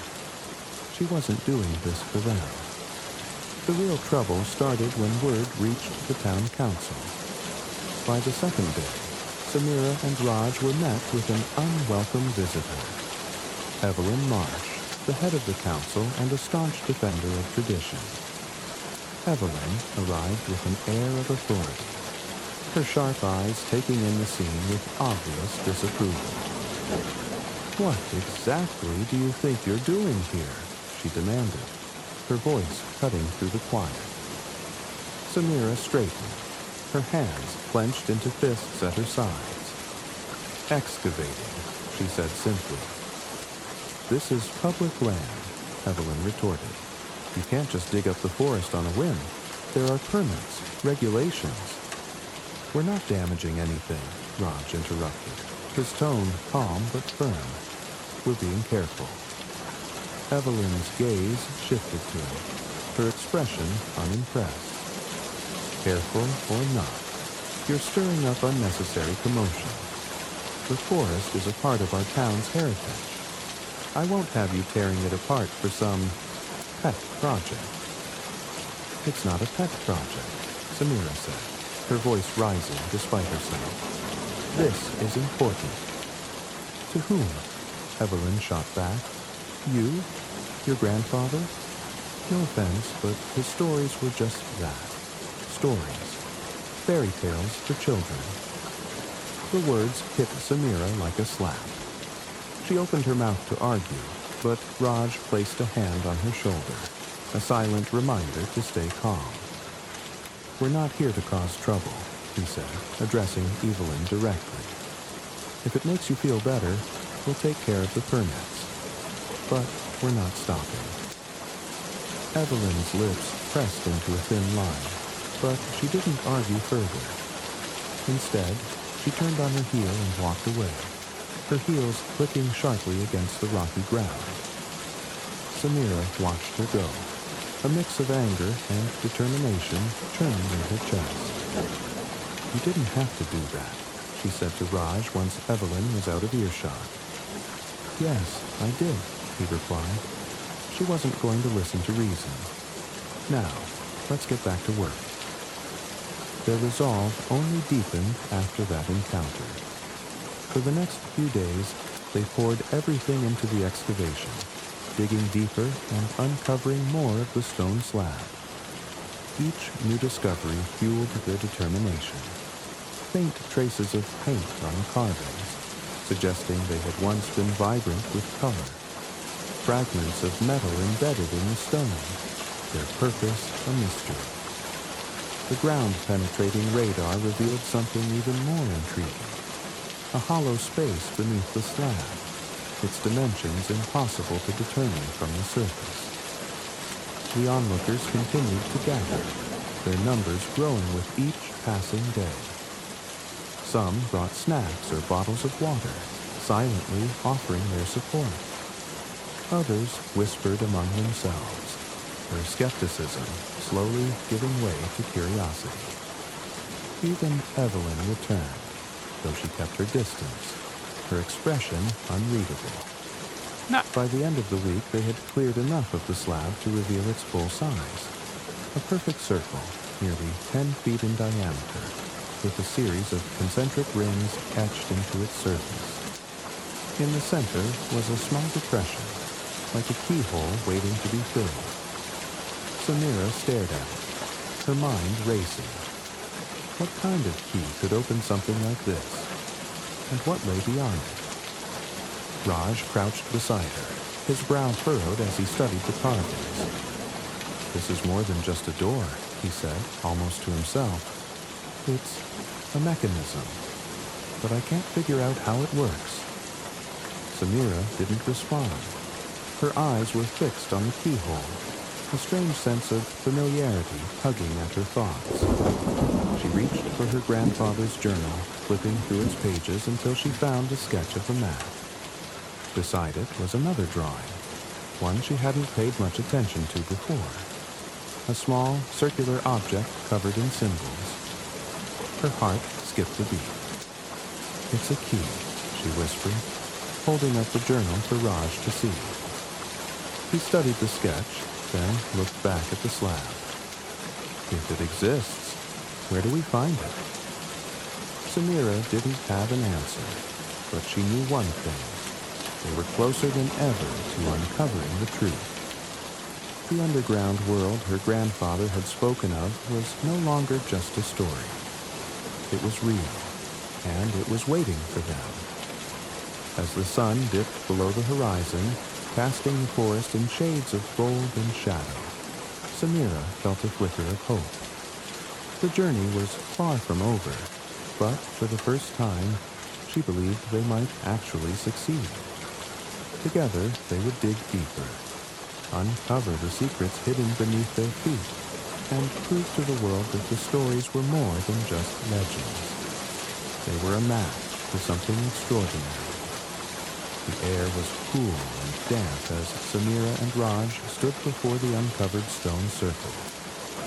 She wasn't doing this for them. The real trouble started when word reached the town council. By the second day, Samira and Raj were met with an unwelcome visitor. Evelyn Marsh, the head of the council and a staunch defender of tradition. Evelyn arrived with an air of authority, her sharp eyes taking in the scene with obvious disapproval. "What exactly do you think you're doing here?" she demanded, her voice cutting through the quiet. Samira straightened, her hands clenched into fists at her sides. "Excavating," she said simply. "This is public land," Evelyn retorted. "You can't just dig up the forest on a whim. There are permits, regulations." "We're not damaging anything," Raj interrupted. his tone calm but firm. "We're being careful." Evelyn's gaze shifted to him, her expression unimpressed. "Careful or not, you're stirring up unnecessary commotion. The forest is a part of our town's heritage. I won't have you tearing it apart for some pet project." "It's not a pet project," Samira said, her voice rising despite herself. "This is important." "To whom?" Evelyn shot back. "You? Your grandfather?" No offense, but his stories were just that. Stories. Fairy tales for children. The words hit Samira like a slap. She opened her mouth to argue, but Raj placed a hand on her shoulder, a silent reminder to stay calm. "We're not here to cause trouble," he said, addressing Evelyn directly. "If it makes you feel better, we'll take care of the permits. But we're not stopping." Evelyn's lips pressed into a thin line, but she didn't argue further. Instead, she turned on her heel and walked away, her heels clicking sharply against the rocky ground. Samira watched her go. A mix of anger and determination churned in her chest. "You didn't have to do that," she said to Raj once Evelyn was out of earshot. "Yes, I did," he replied. She wasn't going to listen to reason. "Now, let's get back to work." Their resolve only deepened after that encounter. For the next few days, they poured everything into the excavation, digging deeper and uncovering more of the stone slab. Each new discovery fueled their determination. Faint traces of paint on the carvings, suggesting they had once been vibrant with color. Fragments of metal embedded in the stone, their purpose a mystery. The ground-penetrating radar revealed something even more intriguing. A hollow space beneath the slab, its dimensions impossible to determine from the surface. The onlookers continued to gather, their numbers growing with each passing day. Some brought snacks or bottles of water, silently offering their support. Others whispered among themselves, their skepticism slowly giving way to curiosity. Even Evelyn returned, though she kept her distance, her expression unreadable. By the end of the week, they had cleared enough of the slab to reveal its full size. A perfect circle, nearly 10 feet in diameter, with a series of concentric rings etched into its surface. In the center was a small depression, like a keyhole waiting to be filled. Samira stared at it, her mind racing. What kind of key could open something like this? And what lay beyond it? Raj crouched beside her, his brow furrowed as he studied the carvings. "This is more than just a door," he said, almost to himself. "It's a mechanism, but I can't figure out how it works." Samira didn't respond. Her eyes were fixed on the keyhole, a strange sense of familiarity tugging at her thoughts. She reached for her grandfather's journal, flipping through its pages until she found a sketch of the map. Beside it was another drawing, one she hadn't paid much attention to before. A small, circular object covered in symbols. Her heart skipped a beat. "It's a key," she whispered, holding up the journal for Raj to see. He studied the sketch, then looked back at the slab. "If it exists, where do we find it?" Samira didn't have an answer, but she knew one thing. They were closer than ever to uncovering the truth. The underground world her grandfather had spoken of was no longer just a story. It was real, and it was waiting for them. As the sun dipped below the horizon, casting the forest in shades of gold and shadow, Samira felt a flicker of hope. The journey was far from over, but for the first time, she believed they might actually succeed. Together, they would dig deeper, uncover the secrets hidden beneath their feet, and prove to the world that the stories were more than just legends. They were a map, to something extraordinary. The air was cool and damp as Samira and Raj stood before the uncovered stone circle,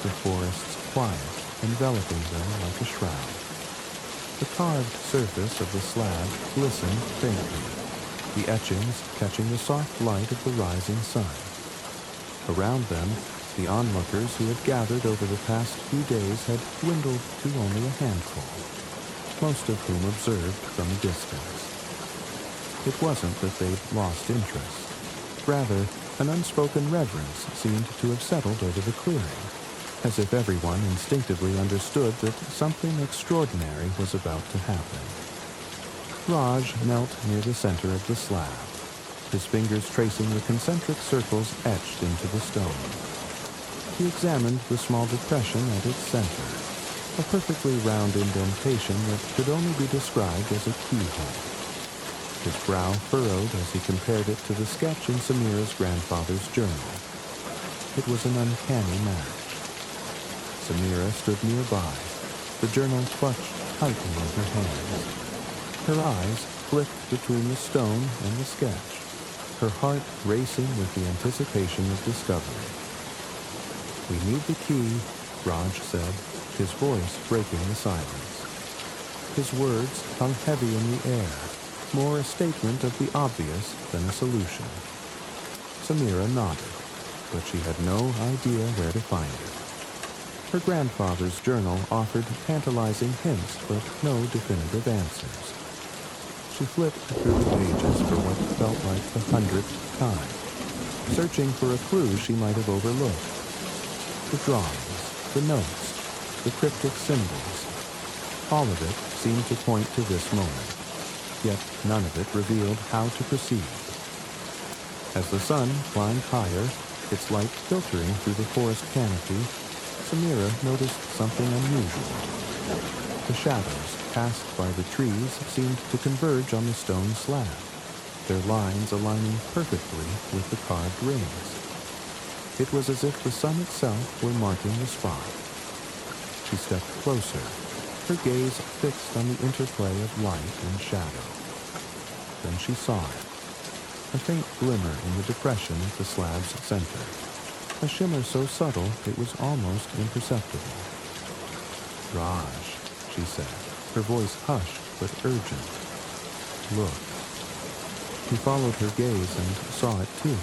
the forests quiet, enveloping them like a shroud. The carved surface of the slab glistened faintly, the etchings catching the soft light of the rising sun. Around them, the onlookers who had gathered over the past few days had dwindled to only a handful, most of whom observed from a distance. It wasn't that they'd lost interest. Rather, an unspoken reverence seemed to have settled over the clearing, as if everyone instinctively understood that something extraordinary was about to happen. Raj knelt near the center of the slab, his fingers tracing the concentric circles etched into the stone. He examined the small depression at its center, a perfectly round indentation that could only be described as a keyhole. His brow furrowed as he compared it to the sketch in Samira's grandfather's journal. It was an uncanny match. Samira stood nearby, the journal clutched tightly in her hands. Her eyes flicked between the stone and the sketch, her heart racing with the anticipation of discovery. "We need the key," Raj said, his voice breaking the silence. His words hung heavy in the air, more a statement of the obvious than a solution. Samira nodded, but she had no idea where to find it. Her grandfather's journal offered tantalizing hints, but no definitive answers. She flipped through the pages for what felt like the 100th time, searching for a clue she might have overlooked. The drawings, the notes, the cryptic symbols, all of it seemed to point to this moment, yet none of it revealed how to proceed. As the sun climbed higher, its light filtering through the forest canopy, Samira noticed something unusual. The shadows cast by the trees seemed to converge on the stone slab, their lines aligning perfectly with the carved rings. It was as if the sun itself were marking the spot. She stepped closer, her gaze fixed on the interplay of light and shadow. Then she saw it, a faint glimmer in the depression at the slab's center, a shimmer so subtle it was almost imperceptible. "Raj," she said, her voice hushed but urgent. "Look." He followed her gaze and saw it too.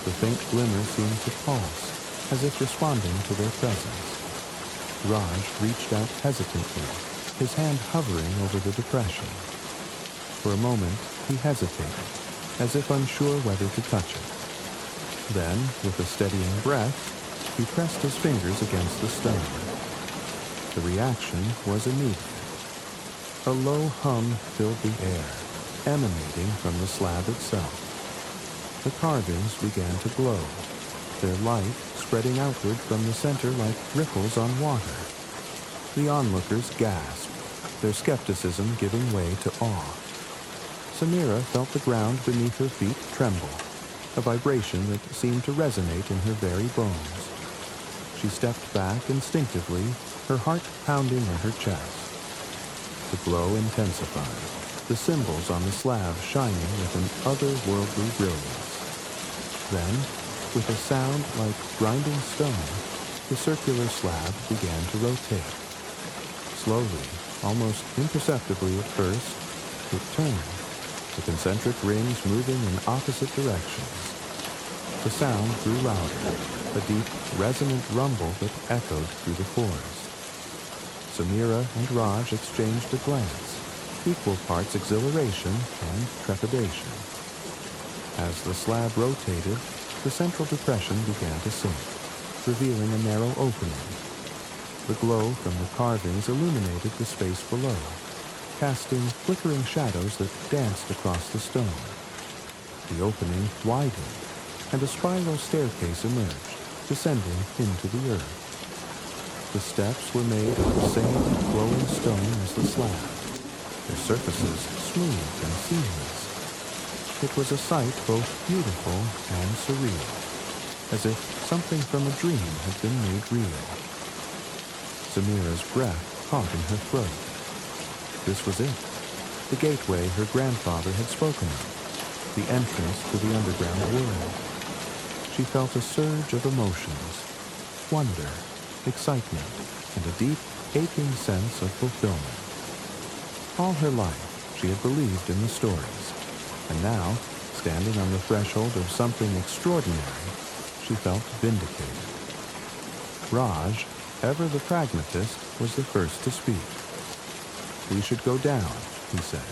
The faint glimmer seemed to pulse, as if responding to their presence. Raj reached out hesitantly, his hand hovering over the depression. For a moment, he hesitated, as if unsure whether to touch it. Then, with a steadying breath, he pressed his fingers against the stone. The reaction was immediate. A low hum filled the air, emanating from the slab itself. The carvings began to glow, their light spreading outward from the center like ripples on water. The onlookers gasped, their skepticism giving way to awe. Samira felt the ground beneath her feet tremble, a vibration that seemed to resonate in her very bones. She stepped back instinctively, her heart pounding in her chest. The glow intensified, the symbols on the slab shining with an otherworldly brilliance. Then, with a sound like grinding stone, the circular slab began to rotate. Slowly, almost imperceptibly at first, it turned, the concentric rings moving in opposite directions. The sound grew louder, a deep, resonant rumble that echoed through the forest. Samira and Raj exchanged a glance, equal parts exhilaration and trepidation. As the slab rotated, the central depression began to sink, revealing a narrow opening. The glow from the carvings illuminated the space below, casting flickering shadows that danced across the stone. The opening widened, and a spiral staircase emerged, descending into the earth. The steps were made of the same glowing stone as the slab, their surfaces smooth and seamless. It was a sight both beautiful and surreal, as if something from a dream had been made real. Samira's breath caught in her throat. This was it. the gateway her grandfather had spoken of, the entrance to the underground world. She felt a surge of emotions, wonder, excitement, and a deep, aching sense of fulfillment. All her life, she had believed in the stories, and now, standing on the threshold of something extraordinary, she felt vindicated. Raj, ever the pragmatist, was the first to speak. "We should go down," he said,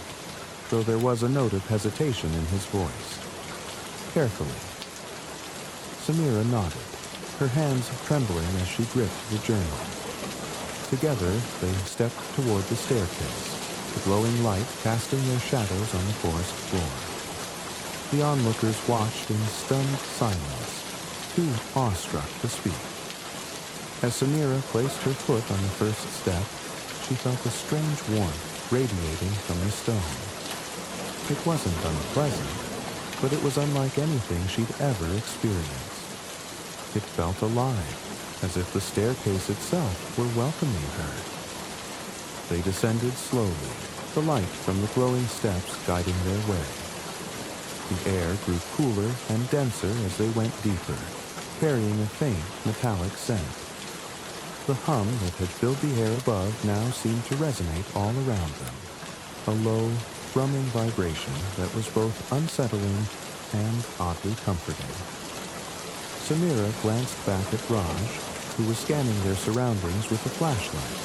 though there was a note of hesitation in his voice. "Carefully." Samira nodded, her hands trembling as she gripped the journal. Together, they stepped toward the staircase, the glowing light casting their shadows on the forest floor. The onlookers watched in stunned silence, too awestruck to speak. As Samira placed her foot on the first step, she felt a strange warmth radiating from the stone. It wasn't unpleasant, but it was unlike anything she'd ever experienced. It felt alive, as if the staircase itself were welcoming her. They descended slowly, the light from the glowing steps guiding their way. The air grew cooler and denser as they went deeper, carrying a faint metallic scent. The hum that had filled the air above now seemed to resonate all around them, a low, thrumming vibration that was both unsettling and oddly comforting. Samira glanced back at Raj, who was scanning their surroundings with a flashlight,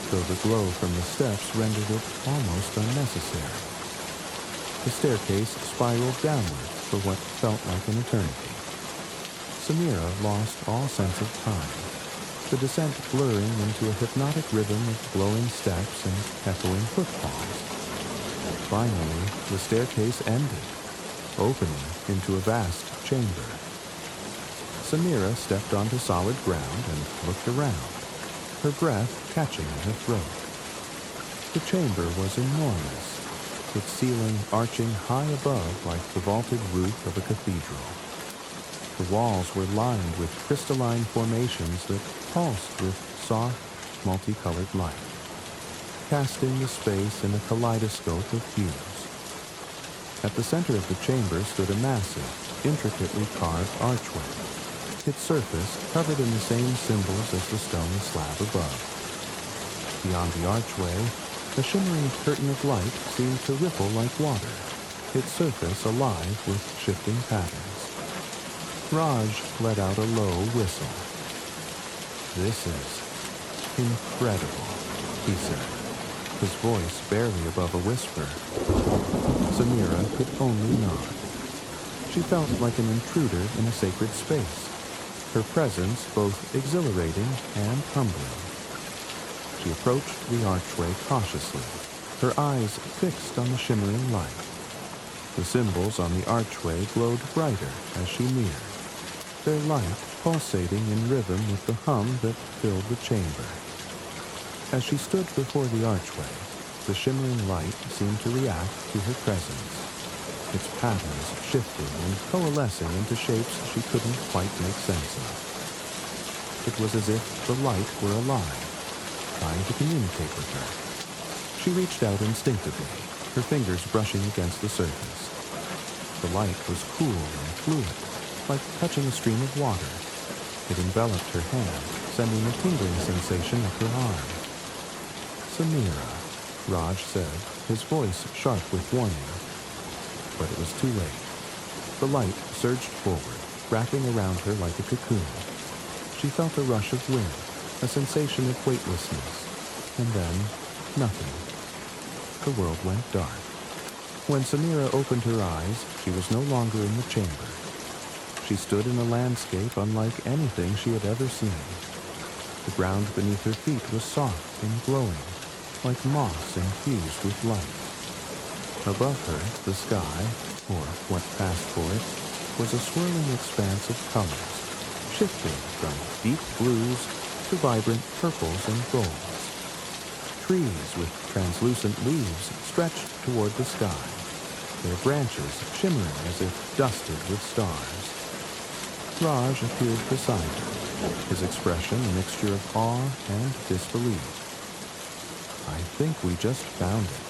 though the glow from the steps rendered it almost unnecessary. The staircase spiraled downward for what felt like an eternity. Samira lost all sense of time, the descent blurring into a hypnotic rhythm of glowing steps and echoing footfalls. Finally, the staircase ended, opening into a vast chamber. Samira stepped onto solid ground and looked around, her breath catching in her throat. The chamber was enormous, its ceiling arching high above like the vaulted roof of a cathedral. The walls were lined with crystalline formations that pulsed with soft, multicolored light, casting the space in a kaleidoscope of hues. At the center of the chamber stood a massive, intricately carved archway, its surface covered in the same symbols as the stone slab above. Beyond the archway, a shimmering curtain of light seemed to ripple like water, its surface alive with shifting patterns. Raj let out a low whistle. "This is incredible," he said, his voice barely above a whisper. Samira could only nod. She felt like an intruder in a sacred space, her presence both exhilarating and humbling. She approached the archway cautiously, her eyes fixed on the shimmering light. The symbols on the archway glowed brighter as she neared, their light pulsating in rhythm with the hum that filled the chamber. As she stood before the archway, the shimmering light seemed to react to her presence, its patterns shifting and coalescing into shapes she couldn't quite make sense of. It was as if the light were alive, trying to communicate with her. She reached out instinctively, her fingers brushing against the surface. The light was cool and fluid, like touching a stream of water. It enveloped her hand, sending a tingling sensation up her arm. "Samira," Raj said, his voice sharp with warning. But it was too late. The light surged forward, wrapping around her like a cocoon. She felt a rush of wind, a sensation of weightlessness, and then nothing. The world went dark. When Samira opened her eyes, she was no longer in the chamber. She stood in a landscape unlike anything she had ever seen. The ground beneath her feet was soft and glowing, like moss infused with light. Above her, the sky, or what passed for it, was a swirling expanse of colors, shifting from deep blues to vibrant purples and golds. Trees with translucent leaves stretched toward the sky, their branches shimmering as if dusted with stars. Raj appeared beside her, his expression a mixture of awe and disbelief. "I think we just found it,"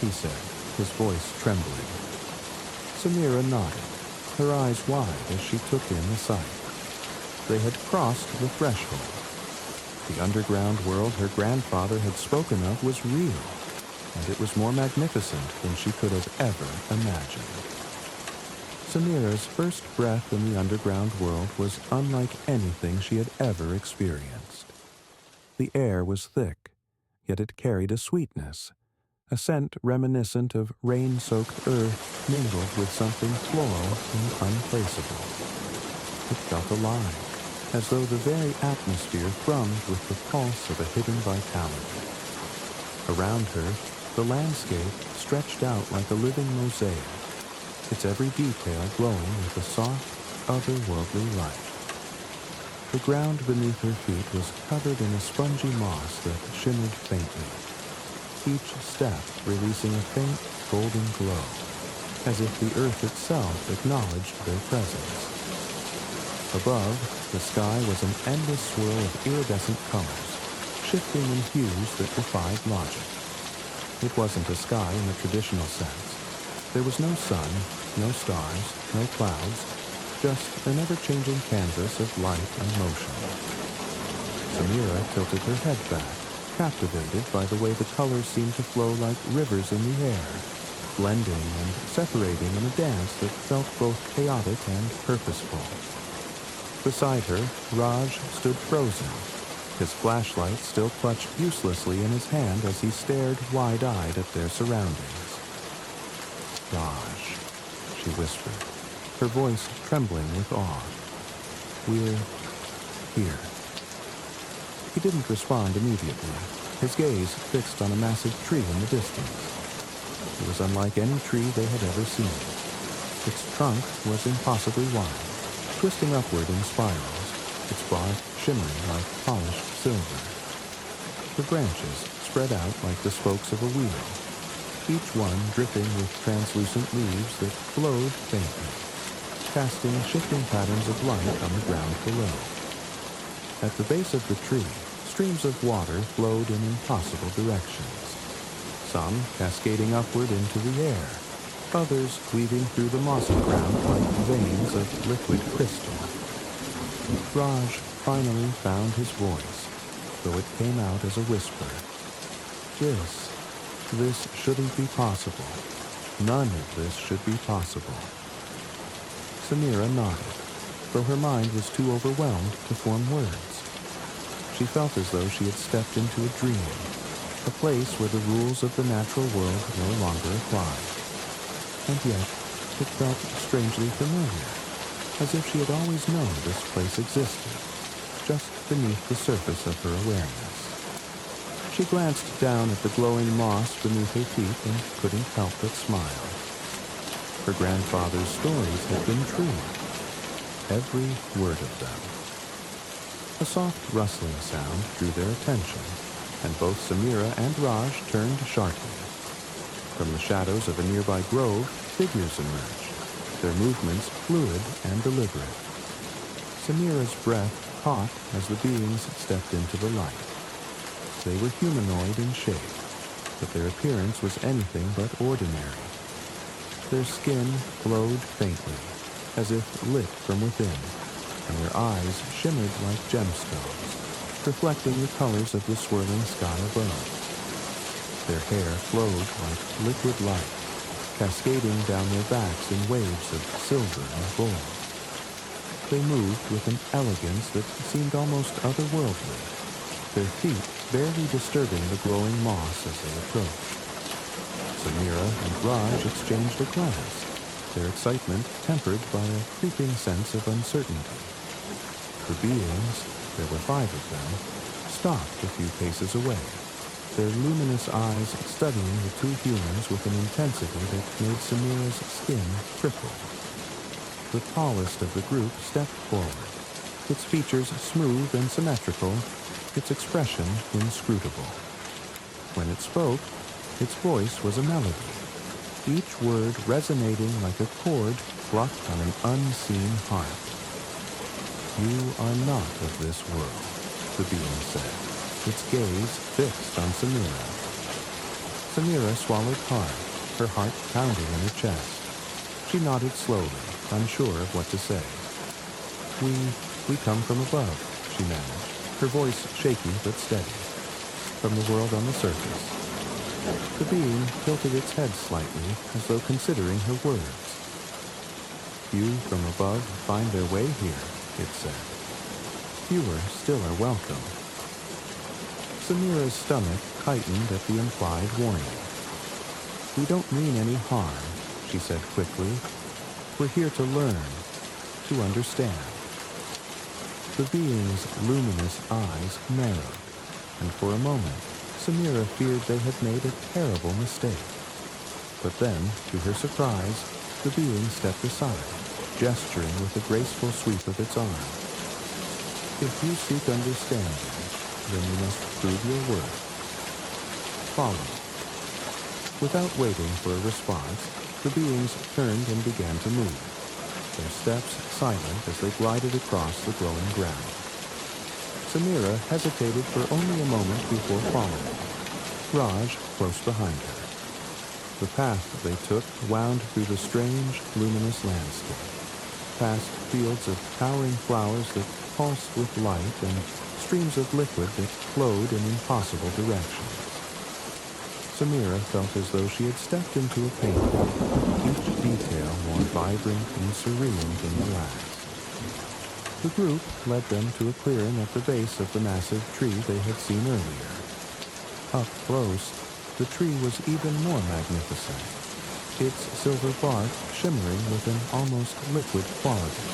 he said, his voice trembling. Samira nodded, her eyes wide as she took in the sight. They had crossed the threshold. The underground world her grandfather had spoken of was real, and it was more magnificent than she could have ever imagined. Samira's first breath in the underground world was unlike anything she had ever experienced. The air was thick, yet it carried a sweetness, a scent reminiscent of rain-soaked earth mingled with something floral and unplaceable. It felt alive, as though the very atmosphere thrummed with the pulse of a hidden vitality. Around her, the landscape stretched out like a living mosaic, its every detail glowing with a soft, otherworldly light. The ground beneath her feet was covered in a spongy moss that shimmered faintly, each step releasing a faint golden glow, as if the earth itself acknowledged their presence. Above, the sky was an endless swirl of iridescent colors, shifting in hues that defied logic. It wasn't a sky in the traditional sense. There was no sun, no stars, no clouds, just an ever-changing canvas of light and motion. Samira tilted her head back, captivated by the way the colors seemed to flow like rivers in the air, blending and separating in a dance that felt both chaotic and purposeful. Beside her, Raj stood frozen, his flashlight still clutched uselessly in his hand as he stared wide-eyed at their surroundings. "Raj," she whispered, her voice trembling with awe. "We're here." He didn't respond immediately, his gaze fixed on a massive tree in the distance. It was unlike any tree they had ever seen. Its trunk was impossibly wide, twisting upward in spirals, its bark shimmering like polished silver. The branches spread out like the spokes of a wheel, each one dripping with translucent leaves that glowed faintly, casting shifting patterns of light on the ground below. At the base of the tree, streams of water flowed in impossible directions, some cascading upward into the air, others weaving through the mossy ground like veins of liquid crystal. Raj finally found his voice, though it came out as a whisper. This shouldn't be possible. None of this should be possible." Samira nodded, though her mind was too overwhelmed to form words. She felt as though she had stepped into a dream, a place where the rules of the natural world no longer applied. And yet, it felt strangely familiar, as if she had always known this place existed, just beneath the surface of her awareness. She glanced down at the glowing moss beneath her feet and couldn't help but smile. Her grandfather's stories had been true, every word of them. A soft rustling sound drew their attention, and both Samira and Raj turned sharply. From the shadows of a nearby grove, figures emerged, their movements fluid and deliberate. Samira's breath caught as the beings stepped into the light. They were humanoid in shape, but their appearance was anything but ordinary. Their skin glowed faintly, as if lit from within, and their eyes shimmered like gemstones, reflecting the colors of the swirling sky above. Their hair flowed like liquid light, cascading down their backs in waves of silver and gold. They moved with an elegance that seemed almost otherworldly, their feet barely disturbing the glowing moss as they approached. Samira and Raj exchanged a glance, their excitement tempered by a creeping sense of uncertainty. The beings, there were 5 of them, stopped a few paces away, their luminous eyes studying the 2 humans with an intensity that made Samira's skin prickle. The tallest of the group stepped forward, its features smooth and symmetrical, its expression inscrutable. When it spoke, its voice was a melody, each word resonating like a chord plucked on an unseen harp. "You are not of this world," the being said, its gaze fixed on Samira. Samira swallowed hard, her heart pounding in her chest. She nodded slowly, unsure of what to say. We come from above," she managed, her voice shaky but steady. "From the world on the surface." The being tilted its head slightly, as though considering her words. "Few from above find their way here," it said. "Fewer still are welcome." Samira's stomach tightened at the implied warning. "We don't mean any harm," she said quickly. "We're here to learn, to understand." The being's luminous eyes narrowed, and for a moment, Samira feared they had made a terrible mistake. But then, to her surprise, the being stepped aside, gesturing with a graceful sweep of its arm. "If you seek understanding, then you must prove your worth. Follow." Without waiting for a response, the beings turned and began to move, their steps silent as they glided across the glowing ground. Samira hesitated for only a moment before following, Raj close behind her. The path they took wound through the strange, luminous landscape, past fields of towering flowers that pulsed with light and streams of liquid that flowed in impossible directions. Samira felt as though she had stepped into a painting, each detail more vibrant and serene than the last. The group led them to a clearing at the base of the massive tree they had seen earlier. Up close, the tree was even more magnificent, its silver bark shimmering with an almost liquid quality.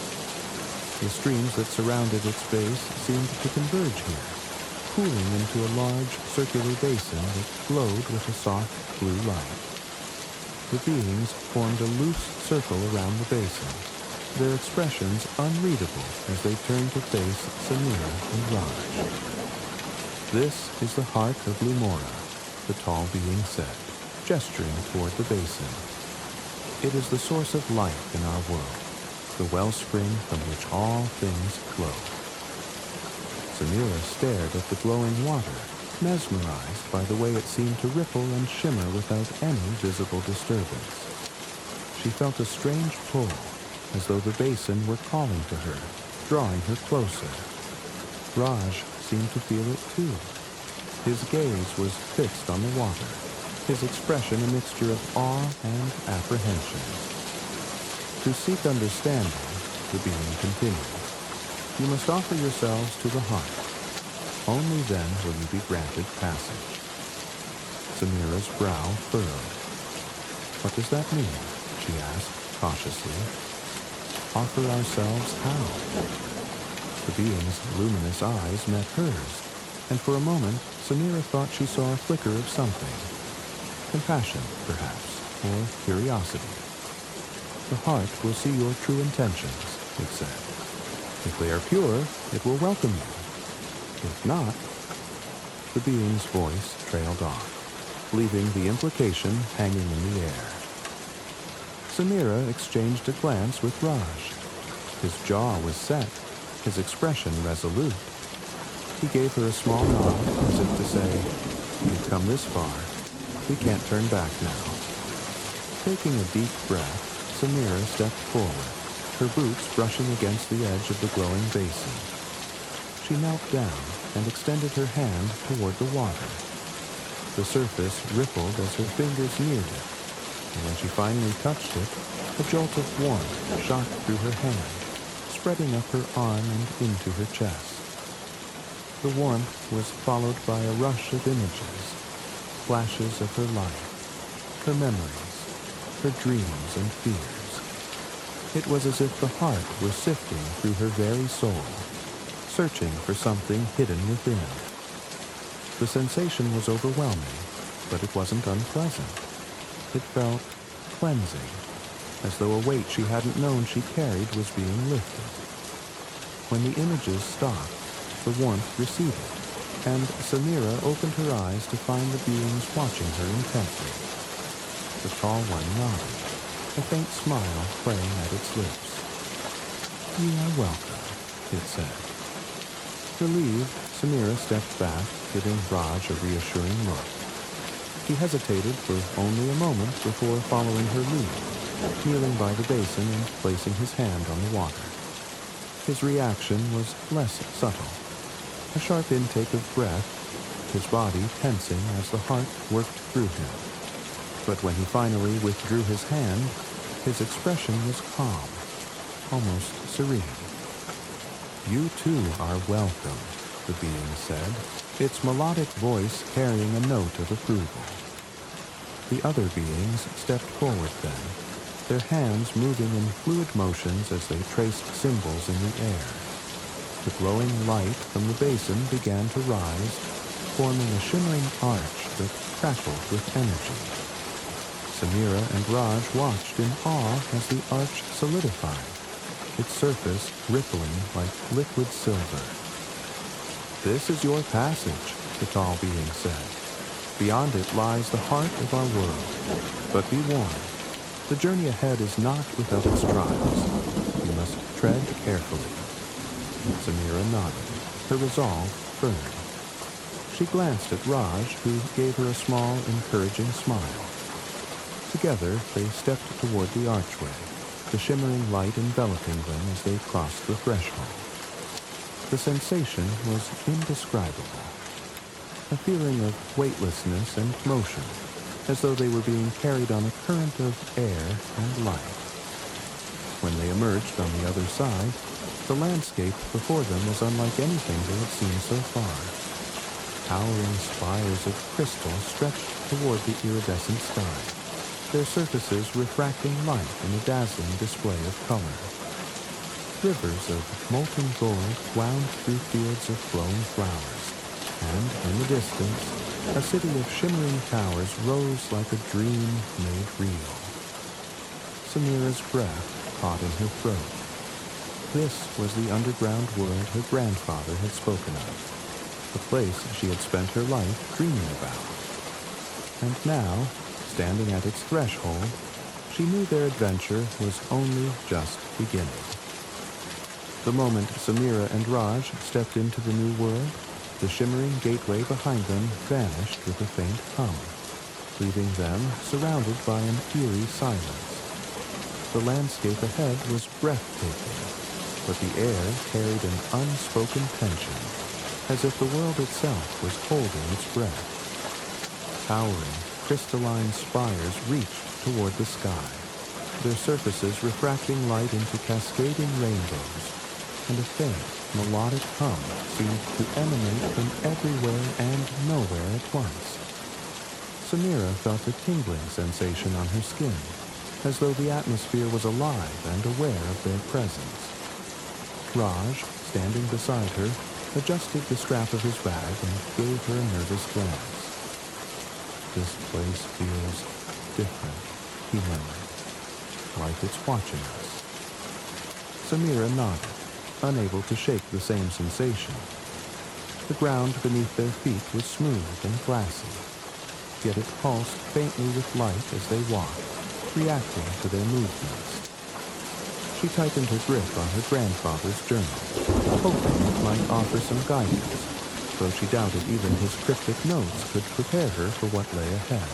The streams that surrounded its base seemed to converge here, cooling into a large circular basin that glowed with a soft blue light. The beings formed a loose circle around the basin, their expressions unreadable as they turned to face Samira and Raj. "This is the heart of Lumora," the tall being said, gesturing toward the basin. "It is the source of life in our world, the wellspring from which all things flow." Samira stared at the glowing water, mesmerized by the way it seemed to ripple and shimmer without any visible disturbance. She felt a strange pull, as though the basin were calling to her, drawing her closer. Raj seemed to feel it too. His gaze was fixed on the water, his expression a mixture of awe and apprehension. "To seek understanding," the being continued, "you must offer yourselves to the heart. Only then will you be granted passage." Samira's brow furrowed. "What does that mean?" she asked cautiously. "Offer ourselves how?" The being's luminous eyes met hers, and for a moment Samira thought she saw a flicker of something. Compassion, perhaps, or curiosity. "The heart will see your true intentions," it said. "If they are pure, it will welcome you. If not..." The being's voice trailed off, leaving the implication hanging in the air. Samira exchanged a glance with Raj. His jaw was set, his expression resolute. He gave her a small nod, as if to say, "You've come this far. We can't turn back now." Taking a deep breath, Samira stepped forward, her boots brushing against the edge of the glowing basin. She knelt down and extended her hand toward the water. The surface rippled as her fingers neared it, and when she finally touched it, a jolt of warmth shot through her hand, spreading up her arm and into her chest. The warmth was followed by a rush of images, flashes of her life, her memories, her dreams and fears. It was as if the heart were sifting through her very soul, searching for something hidden within. The sensation was overwhelming, but it wasn't unpleasant. It felt cleansing, as though a weight she hadn't known she carried was being lifted. When the images stopped, the warmth receded, and Samira opened her eyes to find the beings watching her intently. The tall one nodded, a faint smile playing at its lips. "You are welcome," it said. Relieved, Samira stepped back, giving Raj a reassuring look. He hesitated for only a moment before following her lead, kneeling by the basin and placing his hand on the water. His reaction was less subtle. A sharp intake of breath, his body tensing as the heart worked through him. But when he finally withdrew his hand, his expression was calm, almost serene. "You too are welcome," the being said, its melodic voice carrying a note of approval. The other beings stepped forward then, their hands moving in fluid motions as they traced symbols in the air. The glowing light from the basin began to rise, forming a shimmering arch that crackled with energy. Samira and Raj watched in awe as the arch solidified, its surface rippling like liquid silver. "This is your passage," the tall being said. "Beyond it lies the heart of our world. But be warned, the journey ahead is not without its trials. You must tread carefully." Samira nodded, her resolve firm. She glanced at Raj, who gave her a small, encouraging smile. Together, they stepped toward the archway, the shimmering light enveloping them as they crossed the threshold. The sensation was indescribable. A feeling of weightlessness and motion, as though they were being carried on a current of air and light. When they emerged on the other side, the landscape before them was unlike anything they had seen so far. Towering spires of crystal stretched toward the iridescent sky, their surfaces refracting light in a dazzling display of color. Rivers of molten gold wound through fields of glowing flowers, and in the distance, a city of shimmering towers rose like a dream made real. Samira's breath caught in her throat. This was the underground world her grandfather had spoken of, the place she had spent her life dreaming about. And now, standing at its threshold, she knew their adventure was only just beginning. The moment Samira and Raj stepped into the new world, the shimmering gateway behind them vanished with a faint hum, leaving them surrounded by an eerie silence. The landscape ahead was breathtaking, but the air carried an unspoken tension, as if the world itself was holding its breath. Towering, crystalline spires reached toward the sky, their surfaces refracting light into cascading rainbows, and a faint, melodic hum seemed to emanate from everywhere and nowhere at once. Samira felt a tingling sensation on her skin, as though the atmosphere was alive and aware of their presence. Raj, standing beside her, adjusted the strap of his bag and gave her a nervous glance. "This place feels different," he murmured, "like it's watching us." Samira nodded, unable to shake the same sensation. The ground beneath their feet was smooth and glassy, yet it pulsed faintly with light as they walked, reacting to their movements. She tightened her grip on her grandfather's journal, hoping it might offer some guidance, though she doubted even his cryptic notes could prepare her for what lay ahead.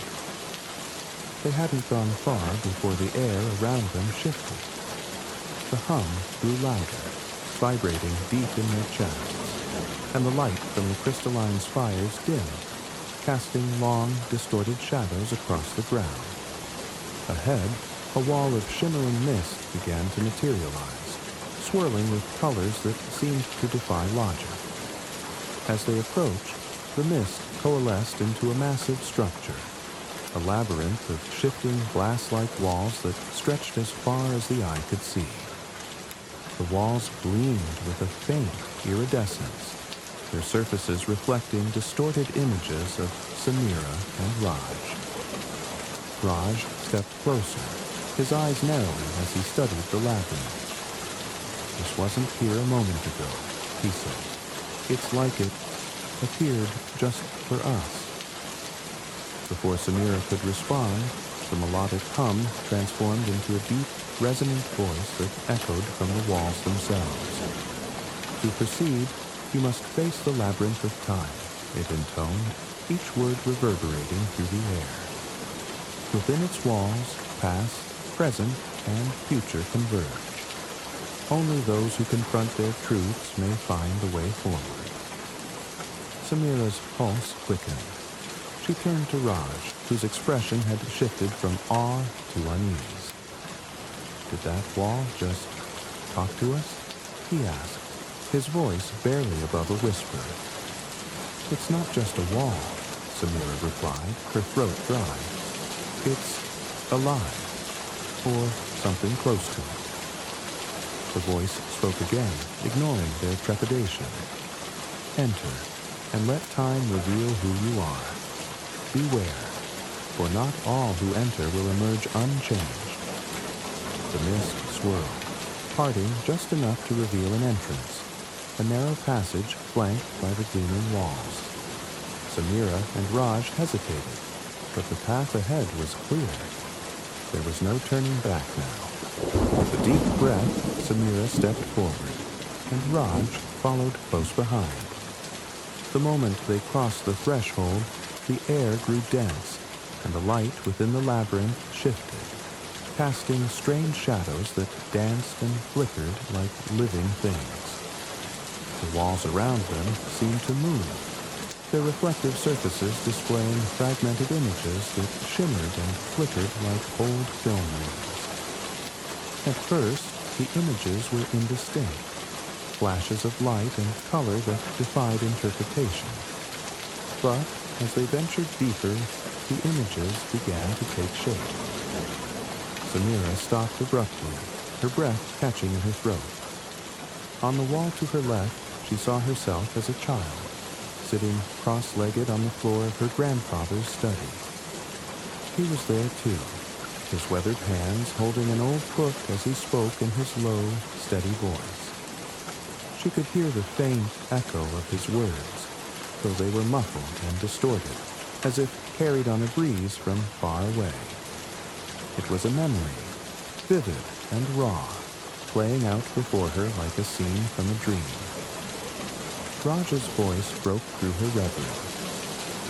They hadn't gone far before the air around them shifted. The hum grew louder, vibrating deep in their chests, and the light from the crystalline spires dimmed, casting long, distorted shadows across the ground. Ahead, a wall of shimmering mist began to materialize, swirling with colors that seemed to defy logic. As they approached, the mist coalesced into a massive structure, a labyrinth of shifting glass-like walls that stretched as far as the eye could see. The walls gleamed with a faint iridescence, their surfaces reflecting distorted images of Samira and Raj. Raj stepped closer, his eyes narrowing as he studied the labyrinth. "This wasn't here a moment ago," he said. "It's like it appeared just for us." Before Samira could respond, the melodic hum transformed into a deep, resonant voice that echoed from the walls themselves. "To proceed, you must face the labyrinth of time," it intoned, each word reverberating through the air. Within its walls, past, present, and future converge. Only those who confront their truths may find the way forward. Samira's pulse quickened. She turned to Raj, whose expression had shifted from awe to unease. "Did that wall just talk to us?" he asked, his voice barely above a whisper. "It's not just a wall," Samira replied, her throat dry. "It's alive, or something close to it." The voice spoke again, ignoring their trepidation. "Enter, and let time reveal who you are. Beware, for not all who enter will emerge unchanged." The mist swirled, parting just enough to reveal an entrance, a narrow passage flanked by the gleaming walls. Samira and Raj hesitated, but the path ahead was clear. There was no turning back now. With a deep breath, Samira stepped forward, and Raj followed close behind. The moment they crossed the threshold, the air grew dense, and the light within the labyrinth shifted, casting strange shadows that danced and flickered like living things. The walls around them seemed to move, their reflective surfaces displaying fragmented images that shimmered and flickered like old film reels. At first, the images were indistinct, flashes of light and color that defied interpretation. But as they ventured deeper, the images began to take shape. Samira stopped abruptly, her breath catching in her throat. On the wall to her left, she saw herself as a child, sitting cross-legged on the floor of her grandfather's study. He was there too, his weathered hands holding an old book as he spoke in his low, steady voice. She could hear the faint echo of his words, though they were muffled and distorted, as if carried on a breeze from far away. It was a memory, vivid and raw, playing out before her like a scene from a dream. Raj's voice broke through her reverie.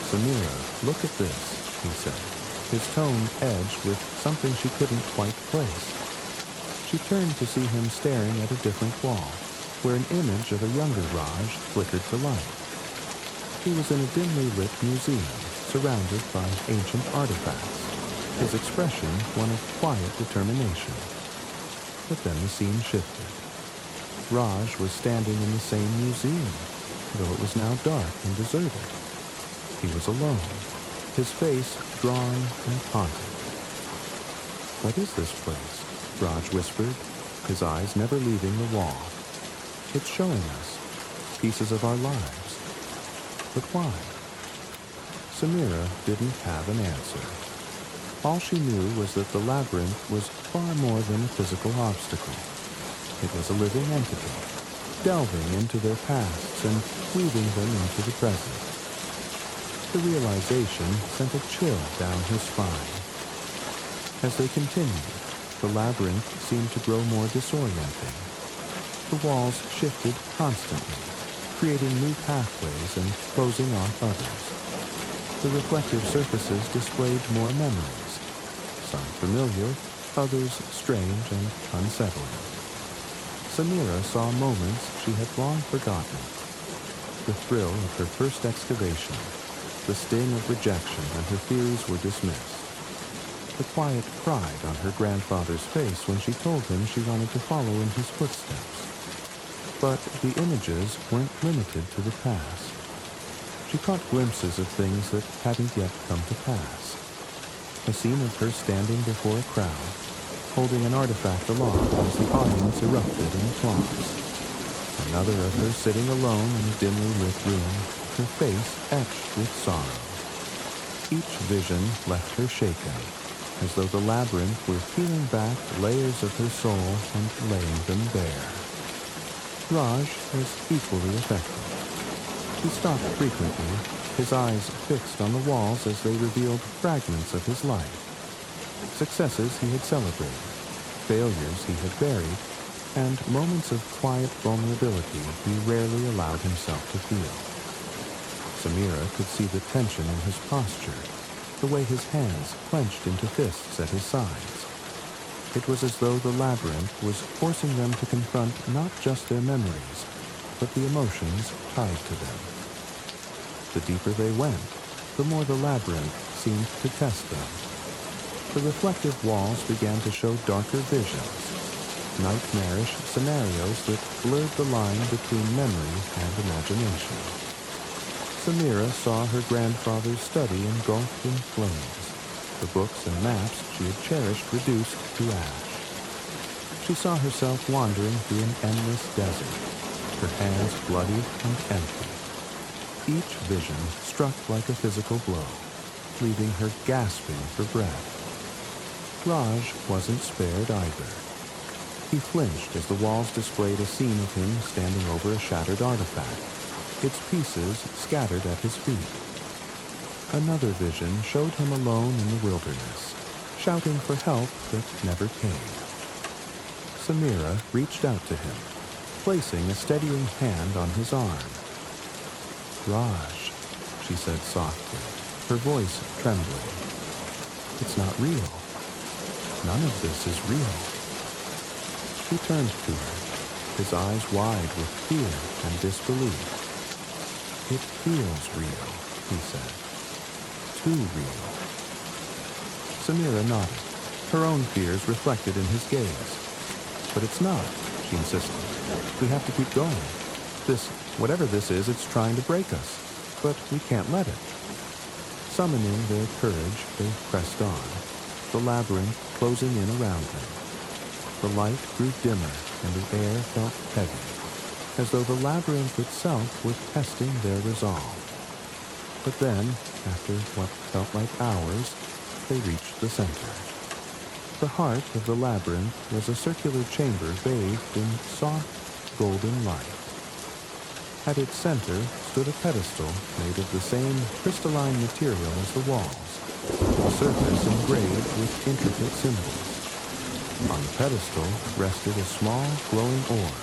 "Samira, look at this," he said, his tone edged with something she couldn't quite place. She turned to see him staring at a different wall, where an image of a younger Raj flickered to life. He was in a dimly lit museum, surrounded by ancient artifacts, his expression one of quiet determination. But then the scene shifted. Raj was standing in the same museum, though it was now dark and deserted. He was alone, his face drawn and haunted. "What is this place?" Raj whispered, his eyes never leaving the wall. "It's showing us pieces of our lives. But why?" Samira didn't have an answer. All she knew was that the labyrinth was far more than a physical obstacle. It was a living entity, delving into their pasts and weaving them into the present. The realization sent a chill down her spine. As they continued, the labyrinth seemed to grow more disorienting. The walls shifted constantly, creating new pathways and closing off others. The reflective surfaces displayed more memories, some familiar, others strange and unsettling. Samira saw moments she had long forgotten. The thrill of her first excavation, the sting of rejection when her theories were dismissed, the quiet pride on her grandfather's face when she told him she wanted to follow in his footsteps. But the images weren't limited to the past. She caught glimpses of things that hadn't yet come to pass. A scene of her standing before a crowd, holding an artifact aloft as the audience erupted in applause. Another of her sitting alone in a dimly lit room, her face etched with sorrow. Each vision left her shaken, as though the labyrinth were peeling back layers of her soul and laying them bare. Raj was equally affected. He stopped frequently, his eyes fixed on the walls as they revealed fragments of his life. Successes he had celebrated, failures he had buried, and moments of quiet vulnerability he rarely allowed himself to feel. Samira could see the tension in his posture, the way his hands clenched into fists at his sides. It was as though the labyrinth was forcing them to confront not just their memories, but the emotions tied to them. The deeper they went, the more the labyrinth seemed to test them. The reflective walls began to show darker visions, nightmarish scenarios that blurred the line between memory and imagination. Samira saw her grandfather's study engulfed in flames, the books and maps she had cherished reduced to ash. She saw herself wandering through an endless desert, her hands bloodied and empty. Each vision struck like a physical blow, leaving her gasping for breath. Raj wasn't spared either. He flinched as the walls displayed a scene of him standing over a shattered artifact, its pieces scattered at his feet. Another vision showed him alone in the wilderness, shouting for help that never came. Samira reached out to him, placing a steadying hand on his arm. "Raj," she said softly, her voice trembling. "It's not real. None of this is real." He turned to her, his eyes wide with fear and disbelief. "It feels real," he said. "Too real." Samira nodded, her own fears reflected in his gaze. "But it's not," she insisted. "We have to keep going. Whatever this is, it's trying to break us. But we can't let it." Summoning their courage, they pressed on, the labyrinth closing in around them. The light grew dimmer, and the air felt heavy, as though the labyrinth itself were testing their resolve. But then, after what felt like hours, they reached the center. The heart of the labyrinth was a circular chamber bathed in soft, golden light. At its center stood a pedestal made of the same crystalline material as the walls, the surface engraved with intricate symbols. On the pedestal rested a small, glowing orb,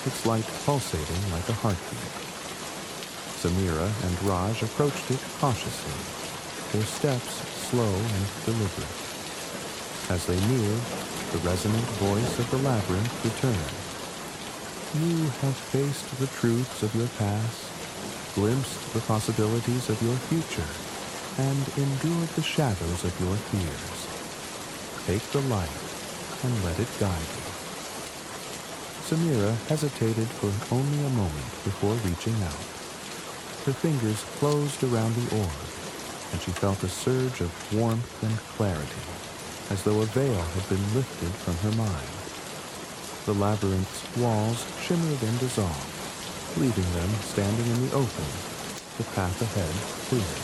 its light pulsating like a heartbeat. Samira and Raj approached it cautiously, their steps slow and deliberate. As they neared, the resonant voice of the labyrinth returned. "You have faced the truths of your past, glimpsed the possibilities of your future, and endured the shadows of your fears. Take the light and let it guide you." Samira hesitated for only a moment before reaching out. Her fingers closed around the orb, and she felt a surge of warmth and clarity, as though a veil had been lifted from her mind. The labyrinth's walls shimmered and dissolved, leaving them standing in the open, the path ahead clear.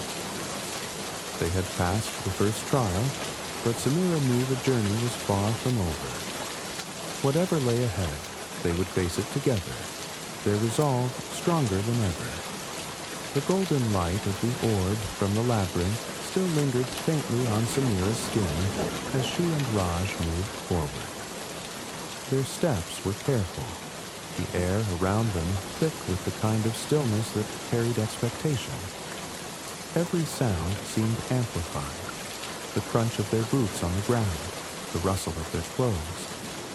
They had passed the first trial, but Samira knew the journey was far from over. Whatever lay ahead, they would face it together, their resolve stronger than ever. The golden light of the orb from the labyrinth still lingered faintly on Samira's skin as she and Raj moved forward. Their steps were careful, the air around them thick with the kind of stillness that carried expectation. Every sound seemed amplified, the crunch of their boots on the ground, the rustle of their clothes,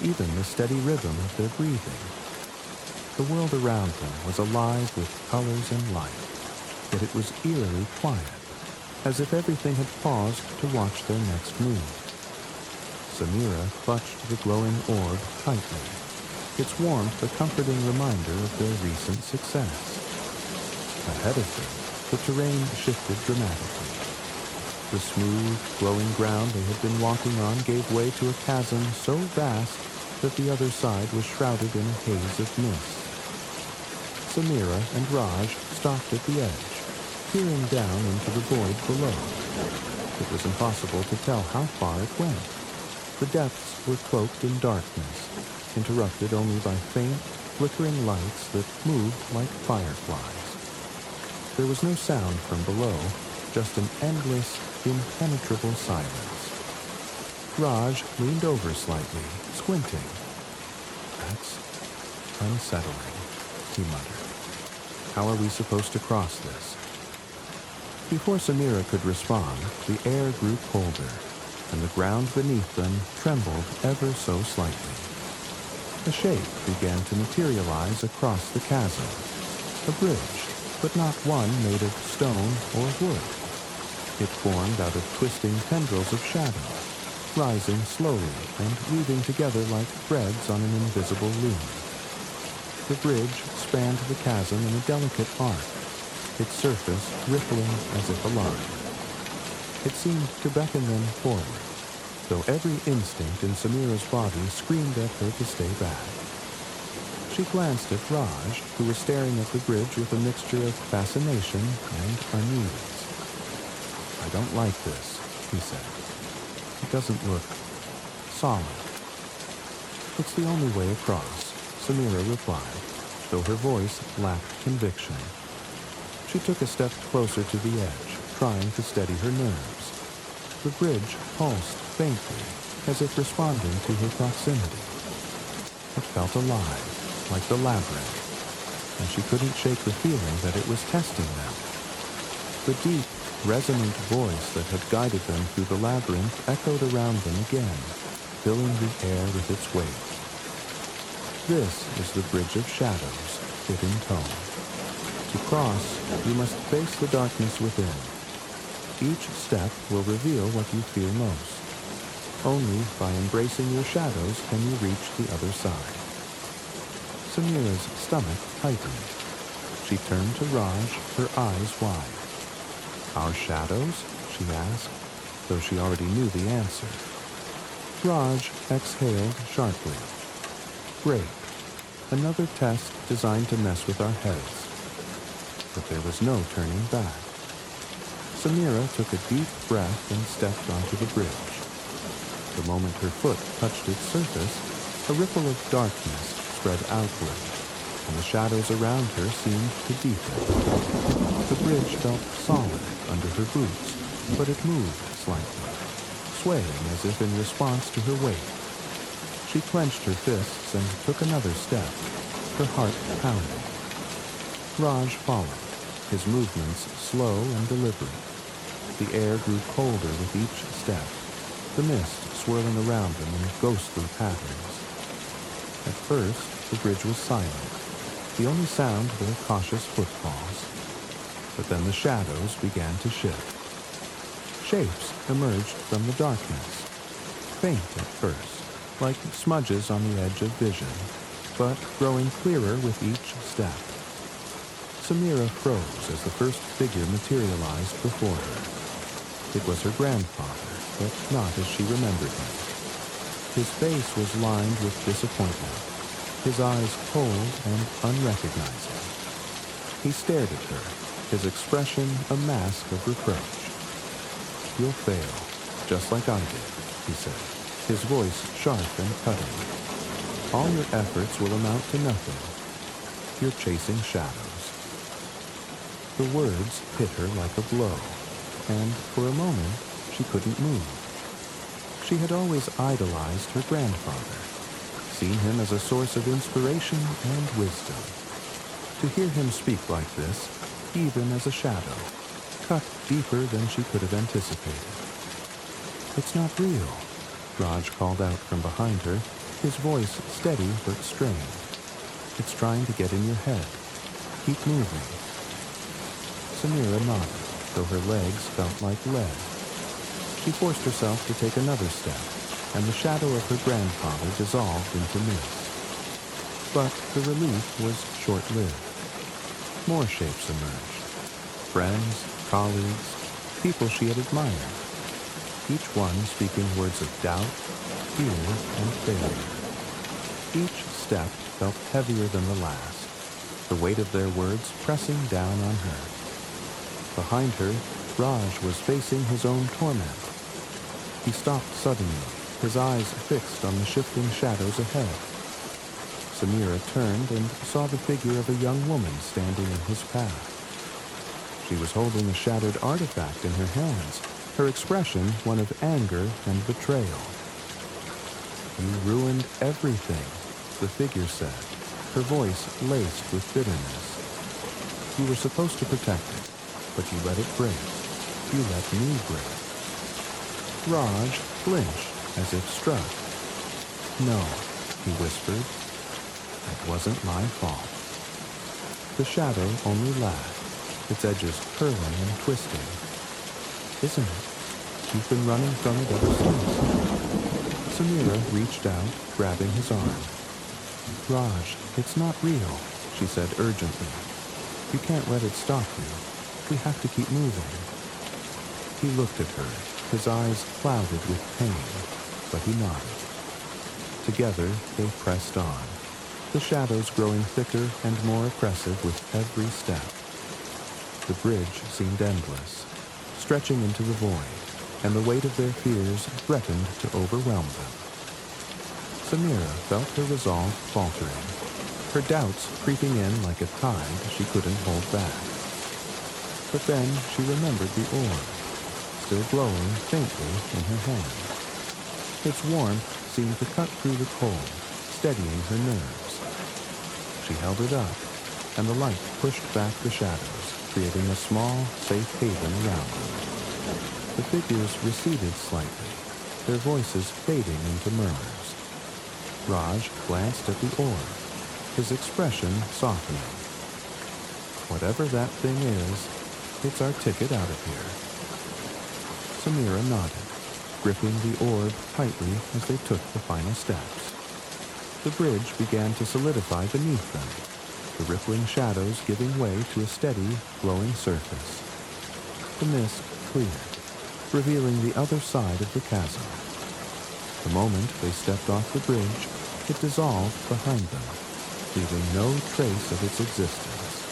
even the steady rhythm of their breathing. The world around them was alive with colors and light, yet it was eerily quiet, as if everything had paused to watch their next move. Samira clutched the glowing orb tightly, its warmth a comforting reminder of their recent success. Ahead of them, the terrain shifted dramatically. The smooth, glowing ground they had been walking on gave way to a chasm so vast that the other side was shrouded in a haze of mist. Samira and Raj stopped at the edge, peering down into the void below. It was impossible to tell how far it went. The depths were cloaked in darkness, interrupted only by faint, flickering lights that moved like fireflies. There was no sound from below, just an endless, impenetrable silence. Raj leaned over slightly, squinting. "That's unsettling," he muttered. "How are we supposed to cross this? Before Samira could respond, the air grew colder, and the ground beneath them trembled ever so slightly. A shape began to materialize across the chasm, a bridge, but not one made of stone or wood. It formed out of twisting tendrils of shadow, rising slowly and weaving together like threads on an invisible loom. The bridge spanned the chasm in a delicate arc, its surface rippling as if alive. It seemed to beckon them forward, though every instinct in Samira's body screamed at her to stay back. She glanced at Raj, who was staring at the bridge with a mixture of fascination and unease. "I don't like this," he said. "It doesn't look solid." "It's the only way across," Samira replied, though her voice lacked conviction. She took a step closer to the edge, trying to steady her nerves. The bridge pulsed faintly, as if responding to her proximity. It felt alive, like the labyrinth, and she couldn't shake the feeling that it was testing them. The deep, resonant voice that had guided them through the labyrinth echoed around them again, filling the air with its weight. This is the Bridge of Shadows, hid in tone. To cross, you must face the darkness within. Each step will reveal what you fear most. Only by embracing your shadows can you reach the other side. Samira's stomach tightened. She turned to Raj, her eyes wide. "Our shadows?" she asked, though she already knew the answer. Raj exhaled sharply. "Great. Another test designed to mess with our heads." But there was no turning back. Samira took a deep breath and stepped onto the bridge. The moment her foot touched its surface, a ripple of darkness spread outward, and the shadows around her seemed to deepen. The bridge felt solid under her boots, but it moved slightly, swaying as if in response to her weight. She clenched her fists and took another step, her heart pounding. Raj followed, his movements slow and deliberate. The air grew colder with each step, the mist swirling around them in ghostly patterns. At first, the bridge was silent, the only sound their cautious footfalls. But then the shadows began to shift. Shapes emerged from the darkness, faint at first, like smudges on the edge of vision, but growing clearer with each step. Samira froze as the first figure materialized before her. It was her grandfather, but not as she remembered him. His face was lined with disappointment, his eyes cold and unrecognizing. He stared at her, his expression a mask of reproach. "You'll fail, just like I did," he said, his voice sharp and cutting. "All your efforts will amount to nothing. You're chasing shadows." The words hit her like a blow, and for a moment she couldn't move. She had always idolized her grandfather, seen him as a source of inspiration and wisdom. To hear him speak like this, even as a shadow, cut deeper than she could have anticipated. "It's not real," Raj called out from behind her, his voice steady but strained. "It's trying to get in your head. Keep moving." Samira nodded, though her legs felt like lead. She forced herself to take another step, and the shadow of her grandfather dissolved into mist. But the relief was short-lived. More shapes emerged. Friends, colleagues, people she had admired. Each one speaking words of doubt, fear, and failure. Each step felt heavier than the last, the weight of their words pressing down on her. Behind her, Raj was facing his own torment. He stopped suddenly, his eyes fixed on the shifting shadows ahead. Samira turned and saw the figure of a young woman standing in his path. She was holding a shattered artifact in her hands, her expression one of anger and betrayal. "You ruined everything," the figure said, her voice laced with bitterness. "You were supposed to protect it, but you let it break. you let me break. Raj flinched as if struck. No, he whispered. It wasn't my fault. The shadow only laughed, its edges curling and twisting. Isn't it? You've been running from it ever since. Samira reached out, grabbing his arm. Raj, it's not real, she said urgently. You can't let it stop you. We have to keep moving. He looked at her, his eyes clouded with pain, but he nodded. Together, they pressed on, the shadows growing thicker and more oppressive with every step. The bridge seemed endless, stretching into the void, and the weight of their fears threatened to overwhelm them. Samira felt her resolve faltering, her doubts creeping in like a tide she couldn't hold back. But then she remembered the orb, still glowing faintly in her hand. Its warmth seemed to cut through the cold, steadying her nerves. She held it up, and the light pushed back the shadows, creating a small, safe haven around them. The figures receded slightly, their voices fading into murmurs. Raj glanced at the orb, his expression softening. Whatever that thing is, it's our ticket out of here. Samira nodded, gripping the orb tightly as they took the final steps. The bridge began to solidify beneath them, the rippling shadows giving way to a steady, glowing surface. The mist cleared, revealing the other side of the chasm. The moment they stepped off the bridge, it dissolved behind them, leaving no trace of its existence.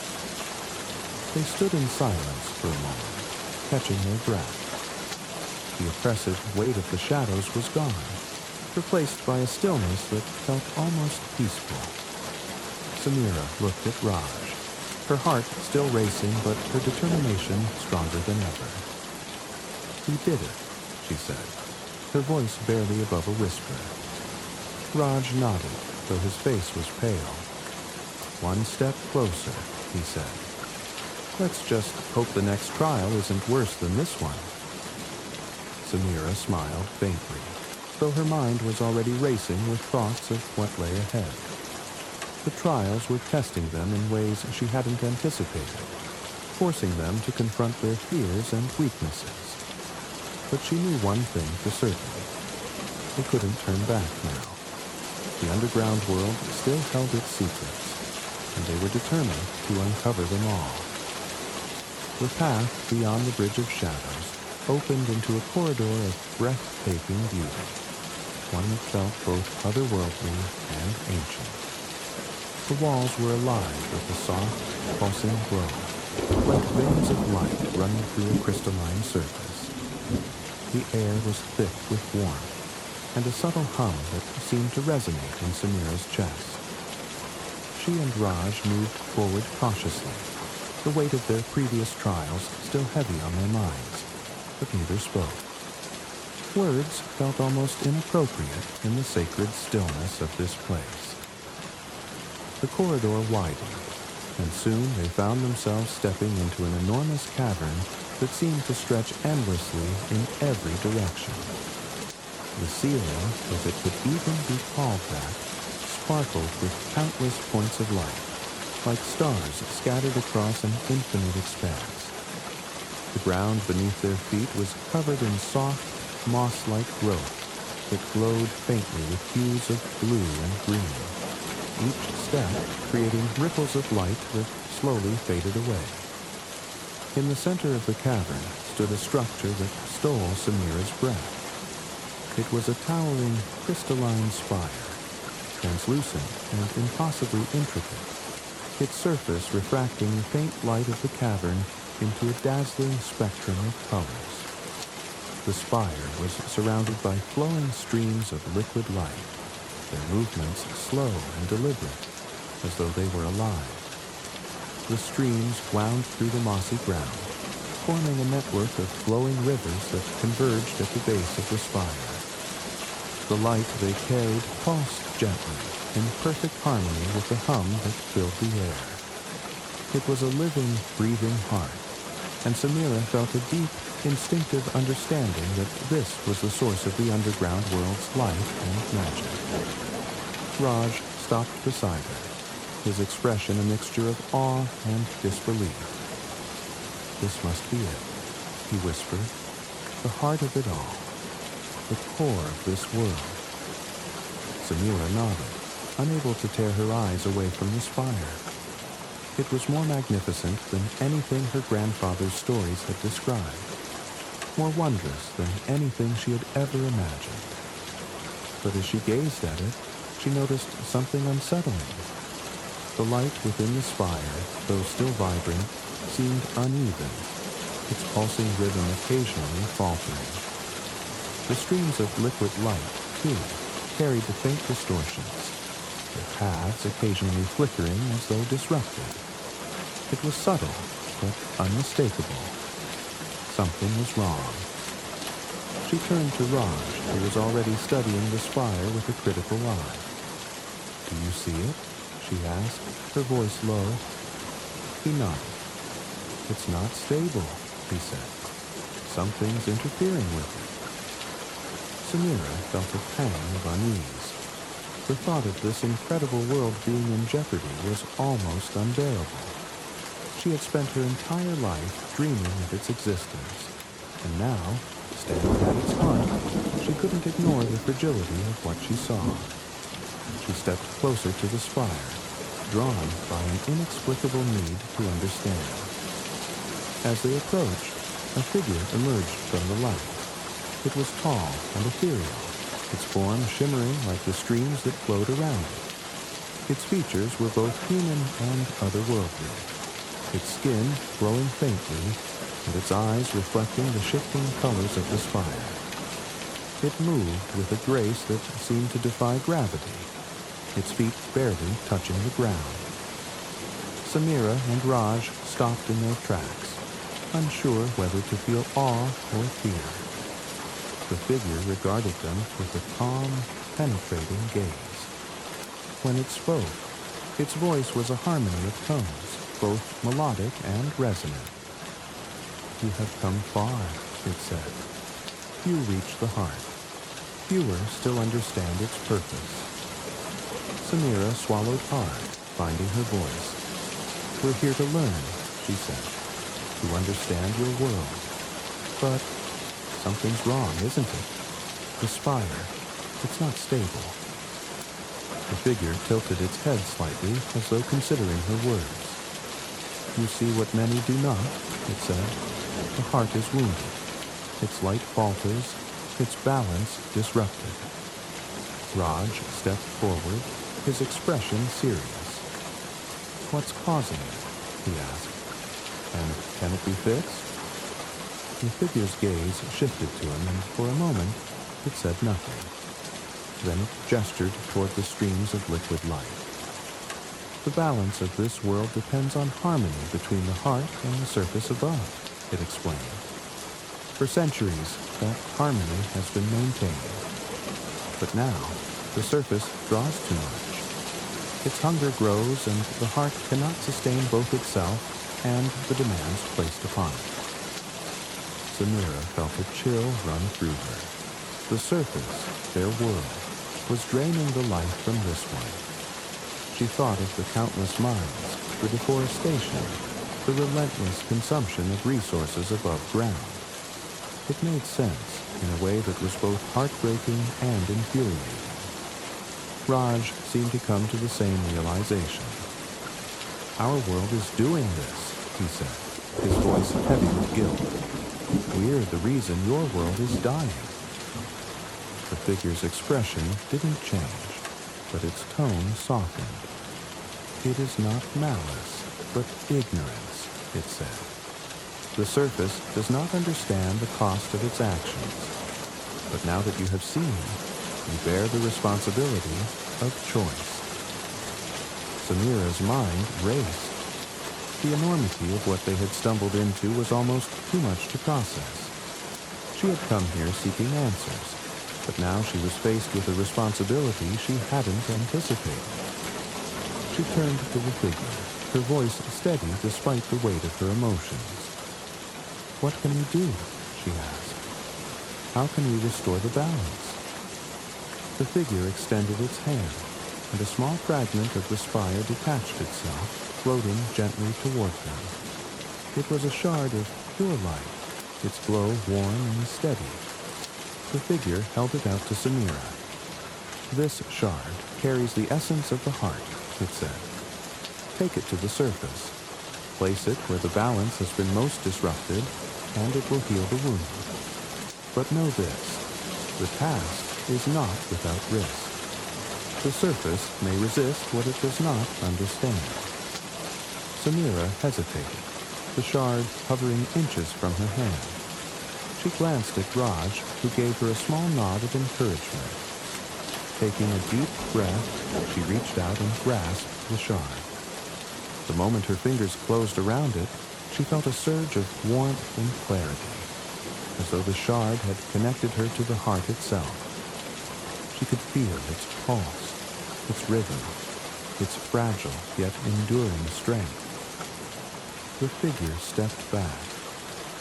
They stood in silence for a moment, catching their breath. The oppressive weight of the shadows was gone, replaced by a stillness that felt almost peaceful. Samira looked at Raj, her heart still racing but her determination stronger than ever. "You did it," she said, her voice barely above a whisper. Raj nodded, though his face was pale. "One step closer," he said. "Let's just hope the next trial isn't worse than this one." Samira smiled faintly, though her mind was already racing with thoughts of what lay ahead. The trials were testing them in ways she hadn't anticipated, forcing them to confront their fears and weaknesses. But she knew one thing for certain. They couldn't turn back now. The underground world still held its secrets, and they were determined to uncover them all. The path beyond the Bridge of Shadows opened into a corridor of breathtaking beauty, one that felt both otherworldly and ancient. The walls were alive with a soft, pulsing glow, like veins of light running through a crystalline surface. The air was thick with warmth, and a subtle hum that seemed to resonate in Samira's chest. She and Raj moved forward cautiously, the weight of their previous trials still heavy on their minds, but neither spoke. Words felt almost inappropriate in the sacred stillness of this place. The corridor widened, and soon they found themselves stepping into an enormous cavern that seemed to stretch endlessly in every direction. The ceiling, if it could even be called that, sparkled with countless points of light, like stars scattered across an infinite expanse. The ground beneath their feet was covered in soft, moss-like growth that glowed faintly with hues of blue and green, each step creating ripples of light that slowly faded away. In the center of the cavern stood a structure that stole Samira's breath. It was a towering, crystalline spire, translucent and impossibly intricate, its surface refracting the faint light of the cavern into a dazzling spectrum of colors. The spire was surrounded by flowing streams of liquid light, their movements slow and deliberate, as though they were alive. The streams wound through the mossy ground, forming a network of glowing rivers that converged at the base of the spire. The light they carried pulsed gently, in perfect harmony with the hum that filled the air. It was a living, breathing heart, and Samira felt a deep, instinctive understanding that this was the source of the underground world's life and magic. Raj stopped beside her, his expression a mixture of awe and disbelief. "This must be it," he whispered. "The heart of it all. The core of this world." Samira nodded, unable to tear her eyes away from the spire. It was more magnificent than anything her grandfather's stories had described, more wondrous than anything she had ever imagined. But as she gazed at it, she noticed something unsettling. The light within the spire, though still vibrant, seemed uneven, its pulsing rhythm occasionally faltering. The streams of liquid light, too, carried the faint distortions, their paths occasionally flickering as though disrupted. It was subtle, but unmistakable. Something was wrong. She turned to Raj, who was already studying the spire with a critical eye. "Do you see it?" she asked, her voice low. He nodded. "It's not stable," he said. "Something's interfering with it." Samira felt a pang of unease. The thought of this incredible world being in jeopardy was almost unbearable. She had spent her entire life dreaming of its existence, and now, standing at its heart, she couldn't ignore the fragility of what she saw. She stepped closer to the spire, drawn by an inexplicable need to understand. As they approached, a figure emerged from the light. It was tall and ethereal, its form shimmering like the streams that flowed around it. Its features were both human and otherworldly, its skin glowing faintly, and its eyes reflecting the shifting colors of the spire. It moved with a grace that seemed to defy gravity, its feet barely touching the ground. Samira and Raj stopped in their tracks, unsure whether to feel awe or fear. The figure regarded them with a calm, penetrating gaze. When it spoke, its voice was a harmony of tones, both melodic and resonant. "You have come far," it said. "Few reach the heart. Fewer still understand its purpose." Samira swallowed hard, finding her voice. "We're here to learn," she said, "to understand your world. But something's wrong, isn't it? The spire, it's not stable." The figure tilted its head slightly, as though considering her words. "You see what many do not," it said. "The heart is wounded. Its light falters, its balance disrupted." Raj stepped forward, his expression serious. "What's causing it?" he asked. "And can it be fixed?" The figure's gaze shifted to him, and for a moment it said nothing. Then it gestured toward the streams of liquid light. "The balance of this world depends on harmony between the heart and the surface above," it explained. "For centuries, that harmony has been maintained. But now, the surface draws too much. Its hunger grows, and the heart cannot sustain both itself and the demands placed upon it." Samira felt a chill run through her. The surface, their world, was draining the life from this one. She thought of the countless mines, the deforestation, the relentless consumption of resources above ground. It made sense in a way that was both heartbreaking and infuriating. Raj seemed to come to the same realization. "Our world is doing this," he said, his voice heavy with guilt. "We're the reason your world is dying." The figure's expression didn't change, but its tone softened. "It is not malice, but ignorance," it said. "The surface does not understand the cost of its actions. But now that you have seen, you bear the responsibility of choice." Samira's mind raced. The enormity of what they had stumbled into was almost too much to process. She had come here seeking answers, but now she was faced with a responsibility she hadn't anticipated. She turned to the figure, her voice steady despite the weight of her emotions. "What can we do?" she asked. "How can we restore the balance?" The figure extended its hand, and a small fragment of the spire detached itself, floating gently toward them. It was a shard of pure light, its glow warm and steady. The figure held it out to Samira. "This shard carries the essence of the heart," it said. "Take it to the surface. Place it where the balance has been most disrupted, and it will heal the wound. But know this, the task is not without risk. The surface may resist what it does not understand." Samira hesitated, the shard hovering inches from her hand. She glanced at Raj, who gave her a small nod of encouragement. Taking a deep breath, she reached out and grasped the shard. The moment her fingers closed around it, she felt a surge of warmth and clarity, as though the shard had connected her to the heart itself. She could feel its pulse, its rhythm, its fragile yet enduring strength. The figure stepped back,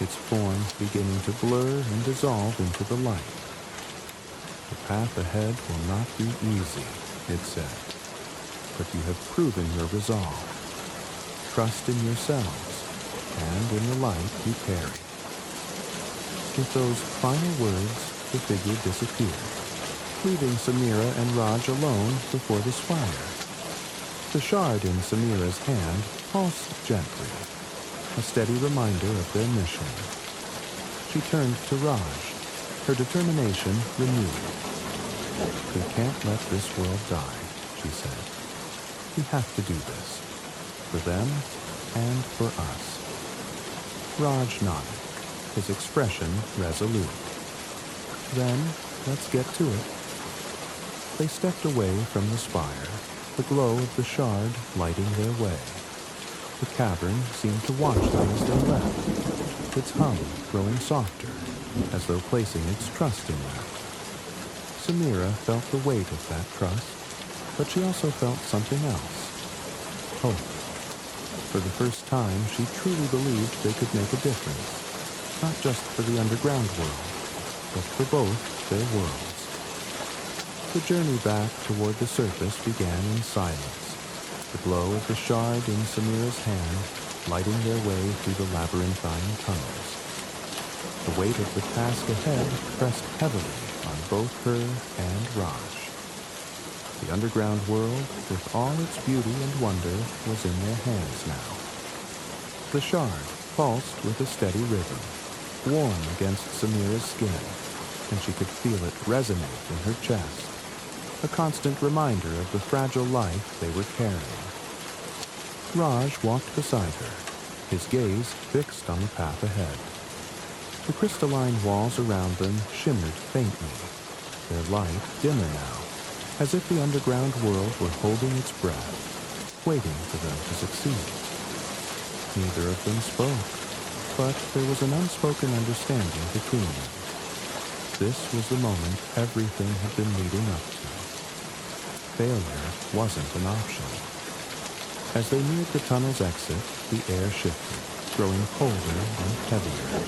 its form beginning to blur and dissolve into the light. "The path ahead will not be easy," it said, "but you have proven your resolve. Trust in yourselves and in the light you carry." With those final words, the figure disappeared, leaving Samira and Raj alone before the spire. The shard in Samira's hand pulsed gently, a steady reminder of their mission. She turned to Raj, her determination renewed. "We can't let this world die," she said. "We have to do this, for them and for us." Raj nodded, his expression resolute. "Then, let's get to it." They stepped away from the spire, the glow of the shard lighting their way. The cavern seemed to watch them as they left, its hum growing softer, as though placing its trust in them. Samira felt the weight of that trust, but she also felt something else. Hope. For the first time, she truly believed they could make a difference, not just for the underground world, but for both their worlds. The journey back toward the surface began in silence, the glow of the shard in Samira's hand lighting their way through the labyrinthine tunnels. The weight of the task ahead pressed heavily on both her and Raj. The underground world, with all its beauty and wonder, was in their hands now. The shard pulsed with a steady rhythm, warm against Samira's skin, and she could feel it resonate in her chest, a constant reminder of the fragile life they were carrying. Raj walked beside her, his gaze fixed on the path ahead. The crystalline walls around them shimmered faintly, their light dimmer now, as if the underground world were holding its breath, waiting for them to succeed. Neither of them spoke, but there was an unspoken understanding between them. This was the moment everything had been leading up to. Failure wasn't an option. As they neared the tunnel's exit, the air shifted, growing colder and heavier.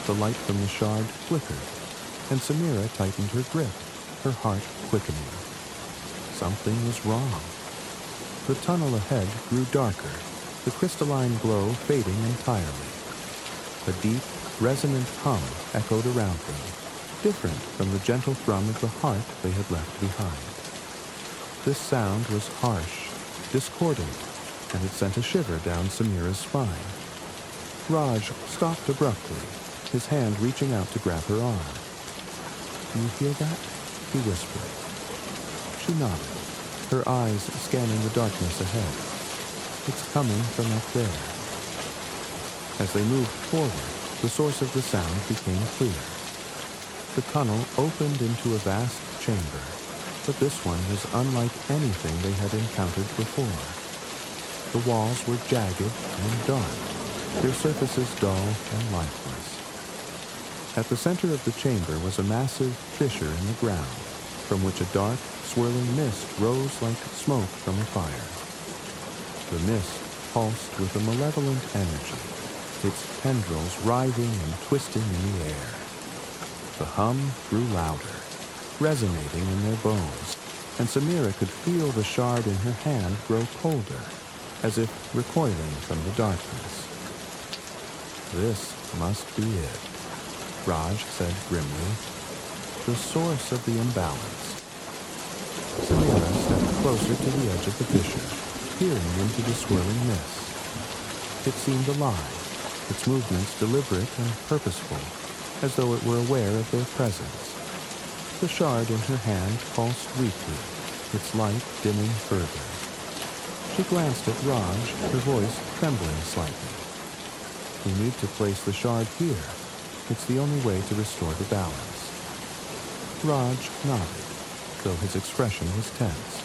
The light from the shard flickered, and Samira tightened her grip, her heart quickening. Something was wrong. The tunnel ahead grew darker, the crystalline glow fading entirely. A deep, resonant hum echoed around them, different from the gentle thrum of the heart they had left behind. This sound was harsh, discordant, and it sent a shiver down Samira's spine. Raj stopped abruptly, his hand reaching out to grab her arm. "Do you hear that?" he whispered. She nodded, her eyes scanning the darkness ahead. "It's coming from up there." As they moved forward, the source of the sound became clear. The tunnel opened into a vast chamber, but this one was unlike anything they had encountered before. The walls were jagged and dark, their surfaces dull and lifeless. At the center of the chamber was a massive fissure in the ground, from which a dark, swirling mist rose like smoke from a fire. The mist pulsed with a malevolent energy, its tendrils writhing and twisting in the air. The hum grew louder, resonating in their bones, and Samira could feel the shard in her hand grow colder, as if recoiling from the darkness. This must be it, Raj said grimly. The source of the imbalance. Samira stepped closer to the edge of the fissure, peering into the swirling mist. It seemed alive, its movements deliberate and purposeful, as though it were aware of their presence. The shard in her hand pulsed weakly, its light dimming further. She glanced at Raj, her voice trembling slightly. We need to place the shard here. It's the only way to restore the balance. Raj nodded, though his expression was tense.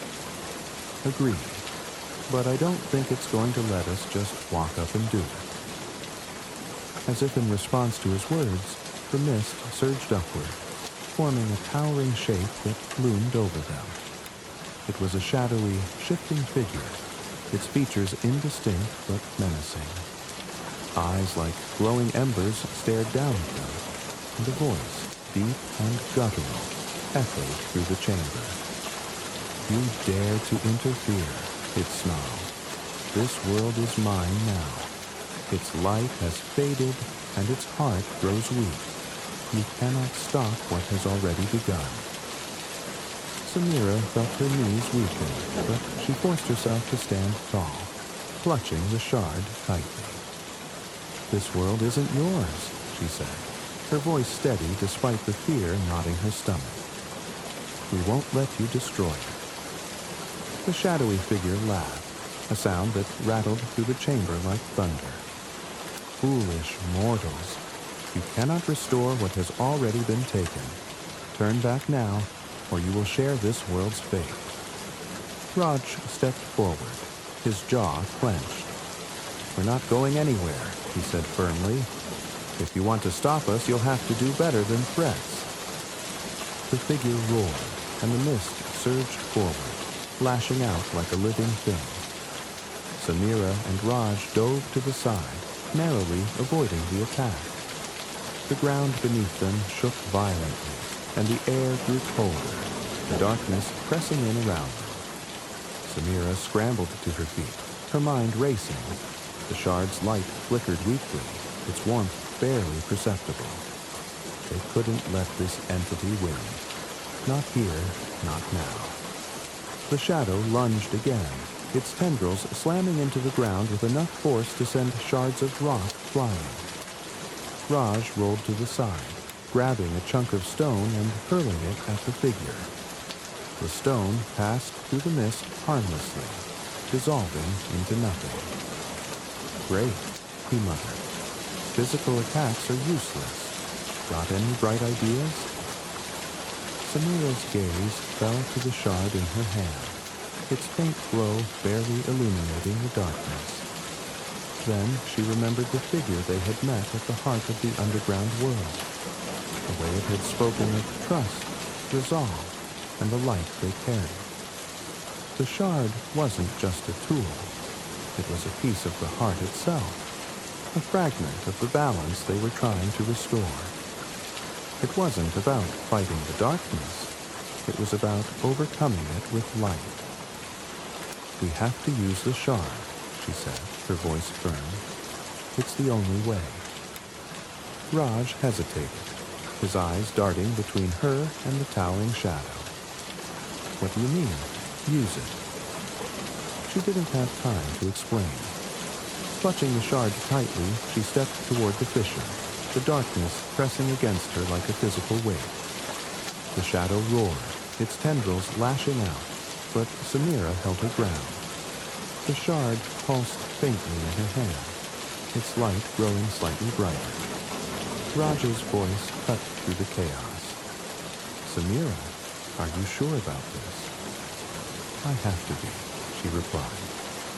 Agreed, but I don't think it's going to let us just walk up and do it. As if in response to his words, the mist surged upward, forming a towering shape that loomed over them. It was a shadowy, shifting figure, its features indistinct but menacing. Eyes like glowing embers stared down at them, and a voice, deep and guttural, echoed through the chamber. You dare to interfere, it snarled. This world is mine now. Its light has faded, and its heart grows weak. You cannot stop what has already begun. Samira felt her knees weaken, but she forced herself to stand tall, clutching the shard tightly. This world isn't yours, she said, her voice steady despite the fear knotting her stomach. We won't let you destroy it. The shadowy figure laughed, a sound that rattled through the chamber like thunder. Foolish mortals, you cannot restore what has already been taken. Turn back now, or you will share this world's fate. Raj stepped forward, his jaw clenched. We're not going anywhere, he said firmly. If you want to stop us, you'll have to do better than threats. The figure roared, and the mist surged forward, lashing out like a living thing. Samira and Raj dove to the side, narrowly avoiding the attack. The ground beneath them shook violently, and the air grew colder, the darkness pressing in around them. Samira scrambled to her feet, her mind racing. The shard's light flickered weakly, its warmth barely perceptible. They couldn't let this entity win. Not here, not now. The shadow lunged again, its tendrils slamming into the ground with enough force to send shards of rock flying. Raj rolled to the side, grabbing a chunk of stone and hurling it at the figure. The stone passed through the mist harmlessly, dissolving into nothing. Great, he muttered. Physical attacks are useless. Got any bright ideas? Samira's gaze fell to the shard in her hand, its faint glow barely illuminating the darkness. Then she remembered the figure they had met at the heart of the underground world, the way it had spoken of trust, resolve, and the light they carried. The shard wasn't just a tool. It was a piece of the heart itself, a fragment of the balance they were trying to restore. It wasn't about fighting the darkness. It was about overcoming it with light. We have to use the shard, she said, her voice firm. It's the only way. Raj hesitated, his eyes darting between her and the towering shadow. What do you mean? Use it. She didn't have time to explain. Clutching the shard tightly, she stepped toward the fissure, the darkness pressing against her like a physical weight. The shadow roared, its tendrils lashing out, but Samira held her ground. The shard pulsed faintly in her hand, its light growing slightly brighter. Raj's voice cut through the chaos. Samira, are you sure about this? I have to be, she replied,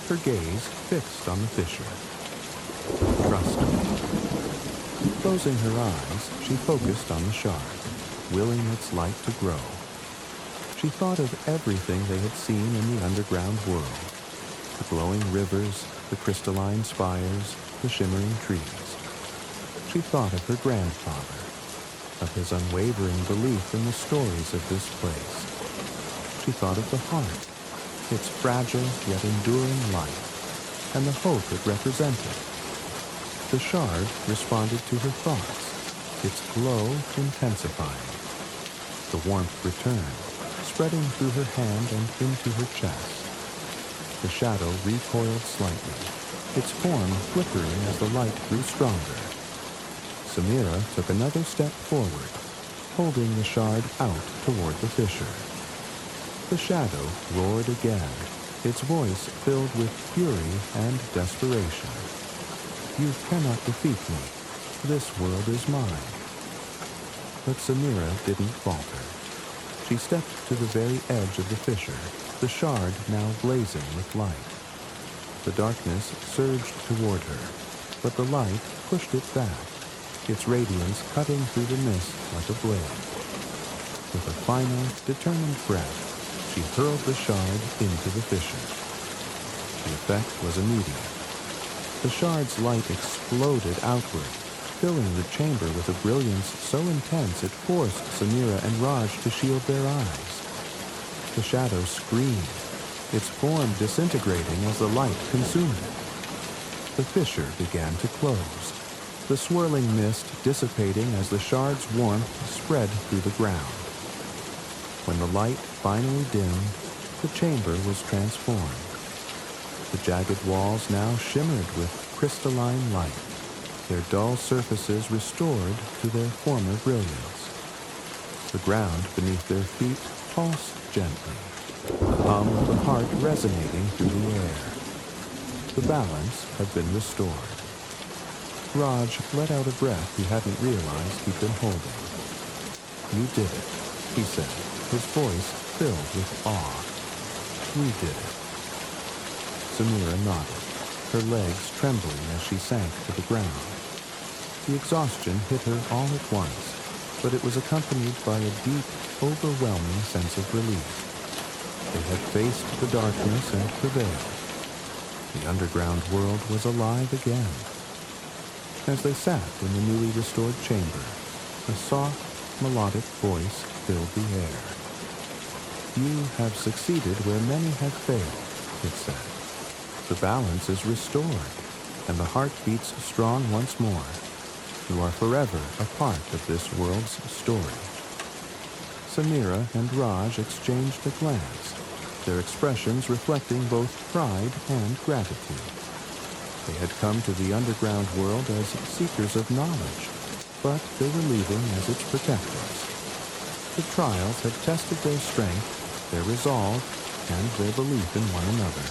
her gaze fixed on the fissure. Trust me. Closing her eyes, she focused on the shard, willing its light to grow. She thought of everything they had seen in the underground world. The glowing rivers, the crystalline spires, the shimmering trees. She thought of her grandfather, of his unwavering belief in the stories of this place. She thought of the heart, its fragile yet enduring light, and the hope it represented. The shard responded to her thoughts, its glow intensifying. The warmth returned, spreading through her hand and into her chest. The shadow recoiled slightly, its form flickering as the light grew stronger. Samira took another step forward, holding the shard out toward the fissure. The shadow roared again, its voice filled with fury and desperation. "You cannot defeat me. This world is mine." But Samira didn't falter. She stepped to the very edge of the fissure, the shard now blazing with light. The darkness surged toward her, but the light pushed it back, its radiance cutting through the mist like a blade. With a final, determined breath, she hurled the shard into the fissure. The effect was immediate. The shard's light exploded outward, filling the chamber with a brilliance so intense it forced Samira and Raj to shield their eyes. The shadow screamed, its form disintegrating as the light consumed it. The fissure began to close, the swirling mist dissipating as the shard's warmth spread through the ground. When the light finally dimmed, the chamber was transformed. The jagged walls now shimmered with crystalline light, their dull surfaces restored to their former brilliance. The ground beneath their feet pulsed gently, the hum of the heart resonating through the air. The balance had been restored. Raj let out a breath he hadn't realized he'd been holding. "You did it," he said, his voice filled with awe. "We did it." Samira nodded, her legs trembling as she sank to the ground. The exhaustion hit her all at once, but it was accompanied by a deep, overwhelming sense of relief. They had faced the darkness and prevailed. The underground world was alive again. As they sat in the newly restored chamber, a soft, melodic voice filled the air. "You have succeeded where many have failed," it said. "The balance is restored, and the heart beats strong once more. You are forever a part of this world's story." Samira and Raj exchanged a glance, their expressions reflecting both pride and gratitude. They had come to the underground world as seekers of knowledge, but they were leaving as its protectors. The trials had tested their strength, their resolve, and their belief in one another.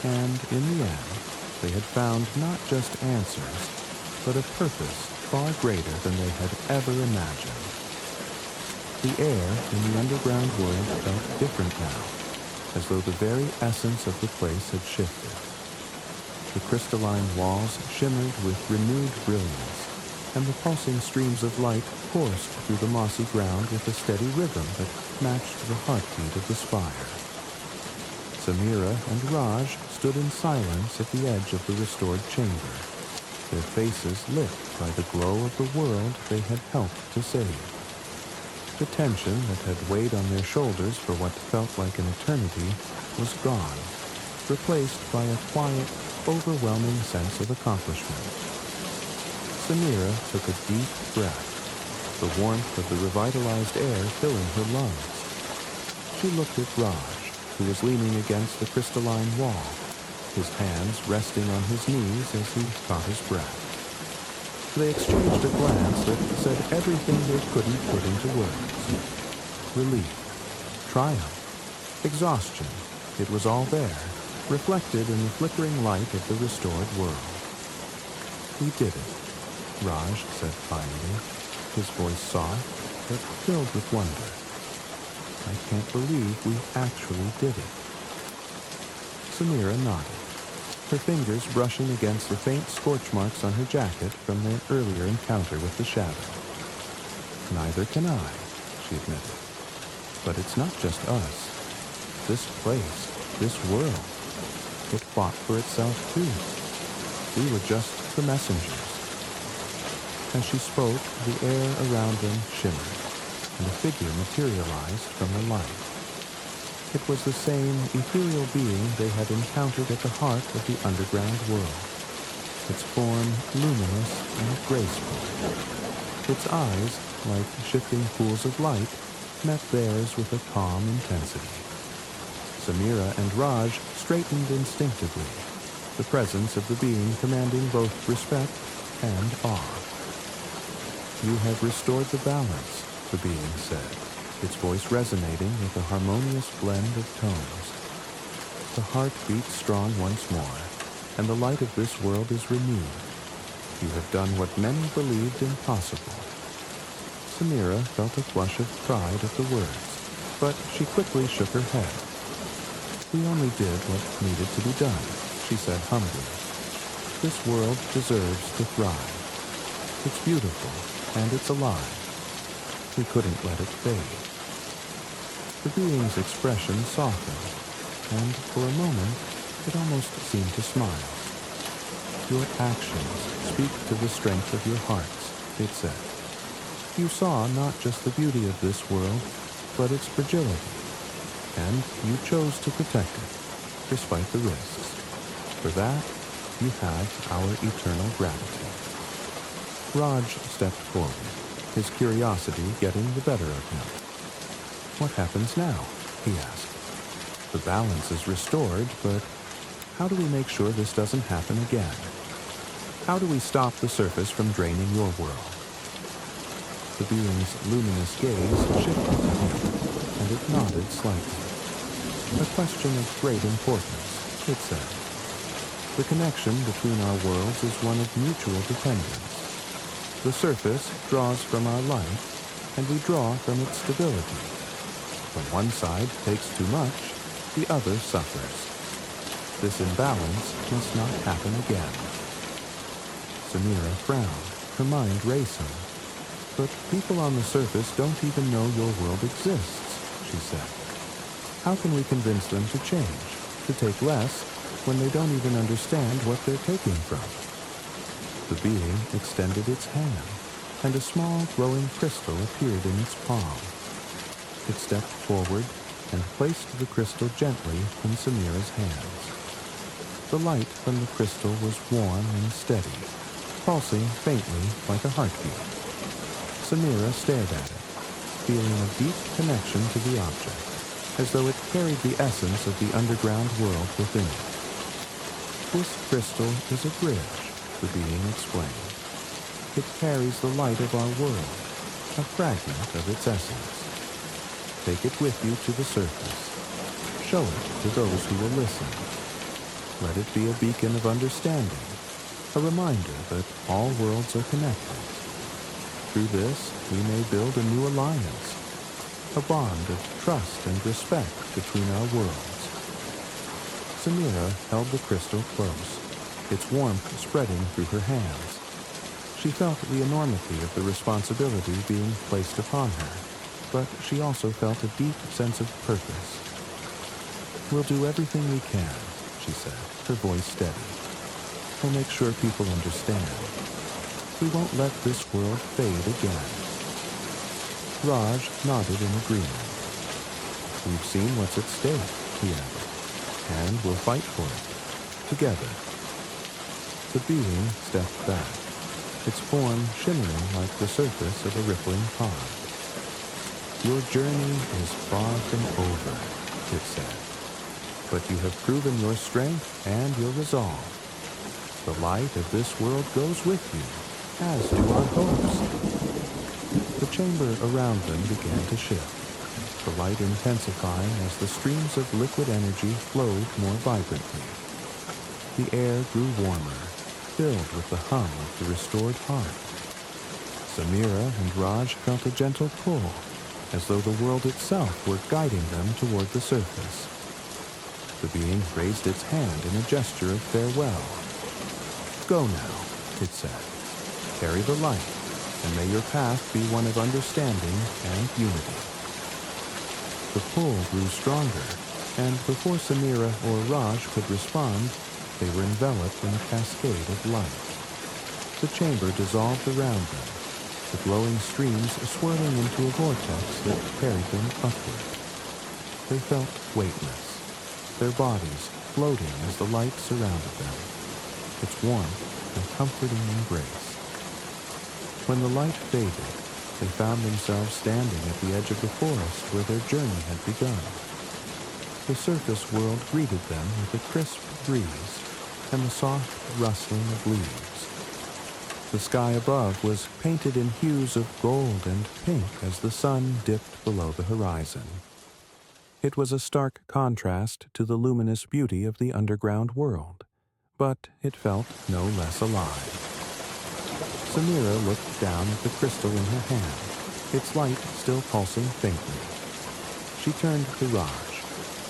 And in the end, they had found not just answers, but a purpose far greater than they had ever imagined. The air in the underground world felt different now, as though the very essence of the place had shifted. The crystalline walls shimmered with renewed brilliance, and the pulsing streams of light coursed through the mossy ground with a steady rhythm that matched the heartbeat of the spire. Samira and Raj stood in silence at the edge of the restored chamber, their faces lit by the glow of the world they had helped to save. The tension that had weighed on their shoulders for what felt like an eternity was gone, replaced by a quiet, overwhelming sense of accomplishment. Samira took a deep breath, the warmth of the revitalized air filling her lungs. She looked at Raj, who was leaning against the crystalline wall, his hands resting on his knees as he caught his breath. They exchanged a glance that said everything they couldn't put into words. Relief, triumph, exhaustion, it was all there, reflected in the flickering light of the restored world. "We did it," Raj said finally, his voice soft but filled with wonder. "I can't believe we actually did it." Samira nodded, her fingers brushing against the faint scorch marks on her jacket from their earlier encounter with the shadow. "Neither can I," she admitted. "But it's not just us. This place, this world, it fought for itself too. We were just the messengers." As she spoke, the air around them shimmered, and a figure materialized from the light. It was the same ethereal being they had encountered at the heart of the underground world, its form luminous and graceful. Its eyes, like shifting pools of light, met theirs with a calm intensity. Samira and Raj straightened instinctively, the presence of the being commanding both respect and awe. "You have restored the balance," the being said, its voice resonating with a harmonious blend of tones. "The heart beats strong once more, and the light of this world is renewed. You have done what many believed impossible." Samira felt a flush of pride at the words, but she quickly shook her head. "We only did what needed to be done," she said humbly. "This world deserves to thrive. It's beautiful, and it's alive. We couldn't let it fade." The being's expression softened, and for a moment it almost seemed to smile. "Your actions speak to the strength of your hearts," it said. "You saw not just the beauty of this world, but its fragility, and you chose to protect it, despite the risks. For that, you have our eternal gratitude." Raj stepped forward, his curiosity getting the better of him. "What happens now?" he asked. "The balance is restored, but how do we make sure this doesn't happen again? How do we stop the surface from draining your world?" The being's luminous gaze shifted to him, and it nodded slightly. "A question of great importance," it said. "The connection between our worlds is one of mutual dependence. The surface draws from our light, and we draw from its stability. When one side takes too much, the other suffers. This imbalance must not happen again." Samira frowned, her mind racing. "But people on the surface don't even know your world exists," she said. "How can we convince them to change, to take less, when they don't even understand what they're taking from?" The being extended its hand, and a small glowing crystal appeared in its palm. It stepped forward and placed the crystal gently in Samira's hands. The light from the crystal was warm and steady, pulsing faintly like a heartbeat. Samira stared at it, feeling a deep connection to the object, as though it carried the essence of the underground world within it. "This crystal is a bridge," the being explained. "It carries the light of our world, a fragment of its essence. Take it with you to the surface. Show it to those who will listen. Let it be a beacon of understanding, a reminder that all worlds are connected. Through this, we may build a new alliance, a bond of trust and respect between our worlds." Samira held the crystal close, its warmth spreading through her hands. She felt the enormity of the responsibility being placed upon her, but she also felt a deep sense of purpose. "We'll do everything we can," she said, her voice steady. "We'll make sure people understand. We won't let this world fade again." Raj nodded in agreement. "We've seen what's at stake," he added, "and we'll fight for it, together." The being stepped back, its form shimmering like the surface of a rippling pond. "Your journey is far from over," it said, "but you have proven your strength and your resolve. The light of this world goes with you, as do our hopes." The chamber around them began to shift, the light intensifying as the streams of liquid energy flowed more vibrantly. The air grew warmer, filled with the hum of the restored heart. Samira and Raj felt a gentle pull, as though the world itself were guiding them toward the surface. The being raised its hand in a gesture of farewell. "Go now," it said. "Carry the light, and may your path be one of understanding and unity." The pull grew stronger, and before Samira or Raj could respond, they were enveloped in a cascade of light. The chamber dissolved around them, the glowing streams swirling into a vortex that carried them upward. They felt weightless, their bodies floating as the light surrounded them, its warmth and comforting embrace. When the light faded, they found themselves standing at the edge of the forest where their journey had begun. The surface world greeted them with a crisp breeze and the soft rustling of leaves. The sky above was painted in hues of gold and pink as the sun dipped below the horizon. It was a stark contrast to the luminous beauty of the underground world, but it felt no less alive. Samira looked down at the crystal in her hand, its light still pulsing faintly. She turned to Raj,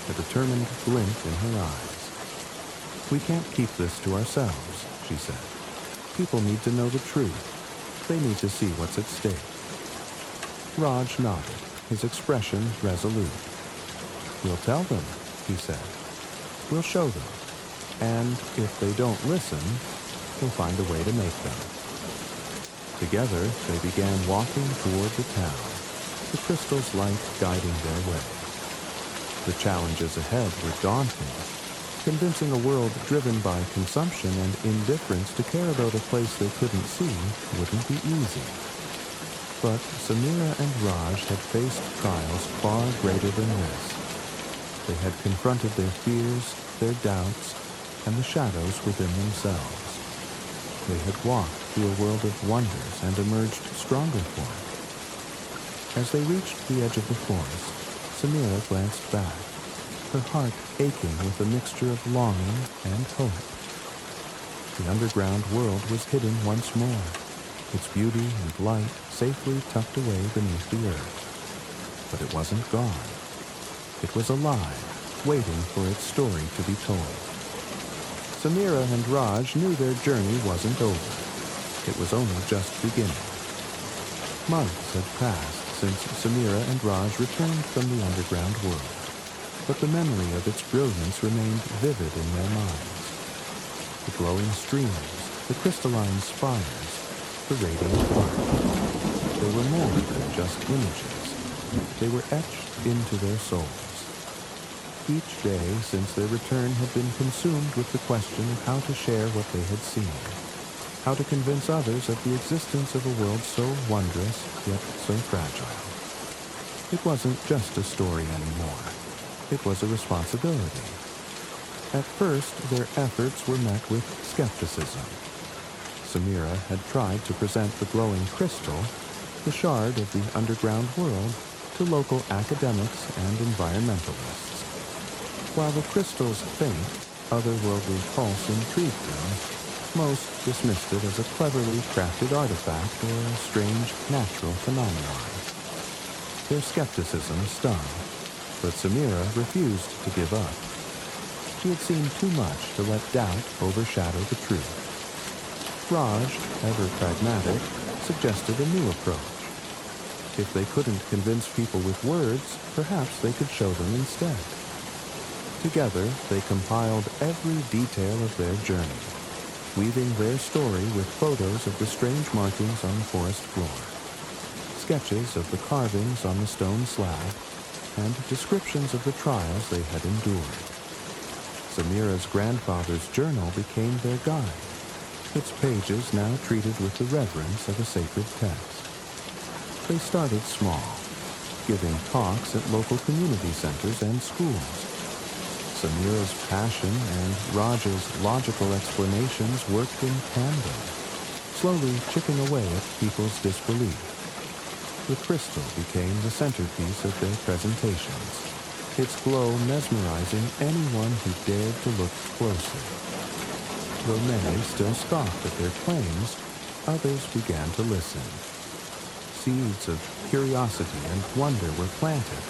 a determined glint in her eyes. "We can't keep this to ourselves," she said. "People need to know the truth. They need to see what's at stake." Raj nodded, his expression resolute. "We'll tell them," he said. "We'll show them. And if they don't listen, we'll find a way to make them." Together, they began walking toward the town, the crystal's light guiding their way. The challenges ahead were daunting. Convincing a world driven by consumption and indifference to care about a place they couldn't see wouldn't be easy. But Samira and Raj had faced trials far greater than this. They had confronted their fears, their doubts, and the shadows within themselves. They had walked through a world of wonders and emerged stronger for it. As they reached the edge of the forest, Samira glanced back, her heart aching with a mixture of longing and hope. The underground world was hidden once more, its beauty and light safely tucked away beneath the earth. But it wasn't gone. It was alive, waiting for its story to be told. Samira and Raj knew their journey wasn't over. It was only just beginning. Months had passed since Samira and Raj returned from the underground world, but the memory of its brilliance remained vivid in their minds. The glowing streams, the crystalline spires, the radiant heart. They were more than just images. They were etched into their souls. Each day since their return had been consumed with the question of how to share what they had seen, how to convince others of the existence of a world so wondrous yet so fragile. It wasn't just a story anymore. It was a responsibility. At first, their efforts were met with skepticism. Samira had tried to present the glowing crystal, the shard of the underground world, to local academics and environmentalists. While the crystal's faint, otherworldly pulse intrigued them, most dismissed it as a cleverly crafted artifact or a strange natural phenomenon. Their skepticism stung, but Samira refused to give up. She had seen too much to let doubt overshadow the truth. Raj, ever pragmatic, suggested a new approach. If they couldn't convince people with words, perhaps they could show them instead. Together, they compiled every detail of their journey, weaving their story with photos of the strange markings on the forest floor, sketches of the carvings on the stone slab, and descriptions of the trials they had endured. Samira's grandfather's journal became their guide, its pages now treated with the reverence of a sacred text. They started small, giving talks at local community centers and schools. Samira's passion and Raj's logical explanations worked in tandem, slowly chipping away at people's disbelief. The crystal became the centerpiece of their presentations, its glow mesmerizing anyone who dared to look closely. Though many still scoffed at their claims, others began to listen. Seeds of curiosity and wonder were planted,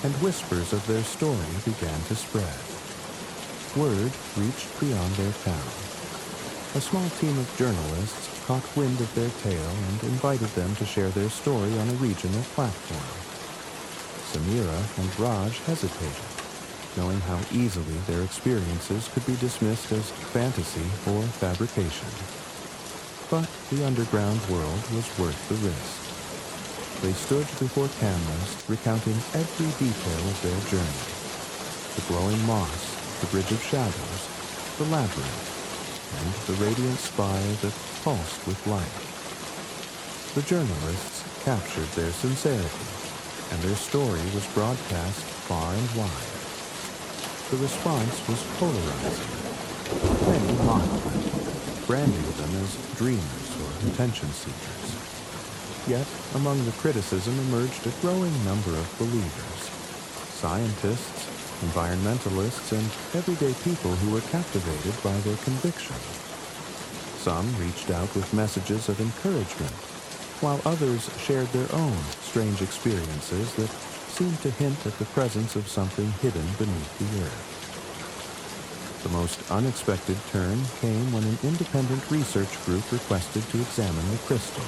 and whispers of their story began to spread. Word reached beyond their town. A small team of journalists caught wind of their tale and invited them to share their story on a regional platform. Samira and Raj hesitated, knowing how easily their experiences could be dismissed as fantasy or fabrication. But the underground world was worth the risk. They stood before cameras, recounting every detail of their journey. The glowing moss, the bridge of shadows, the labyrinth, and the radiant spire that pulsed with light. The journalists captured their sincerity, and their story was broadcast far and wide. The response was polarizing. Many mocked them, branding them as dreamers or attention seekers. Yet, among the criticism emerged a growing number of believers. Scientists, environmentalists, and everyday people who were captivated by their conviction. Some reached out with messages of encouragement, while others shared their own strange experiences that seemed to hint at the presence of something hidden beneath the earth. The most unexpected turn came when an independent research group requested to examine the crystal.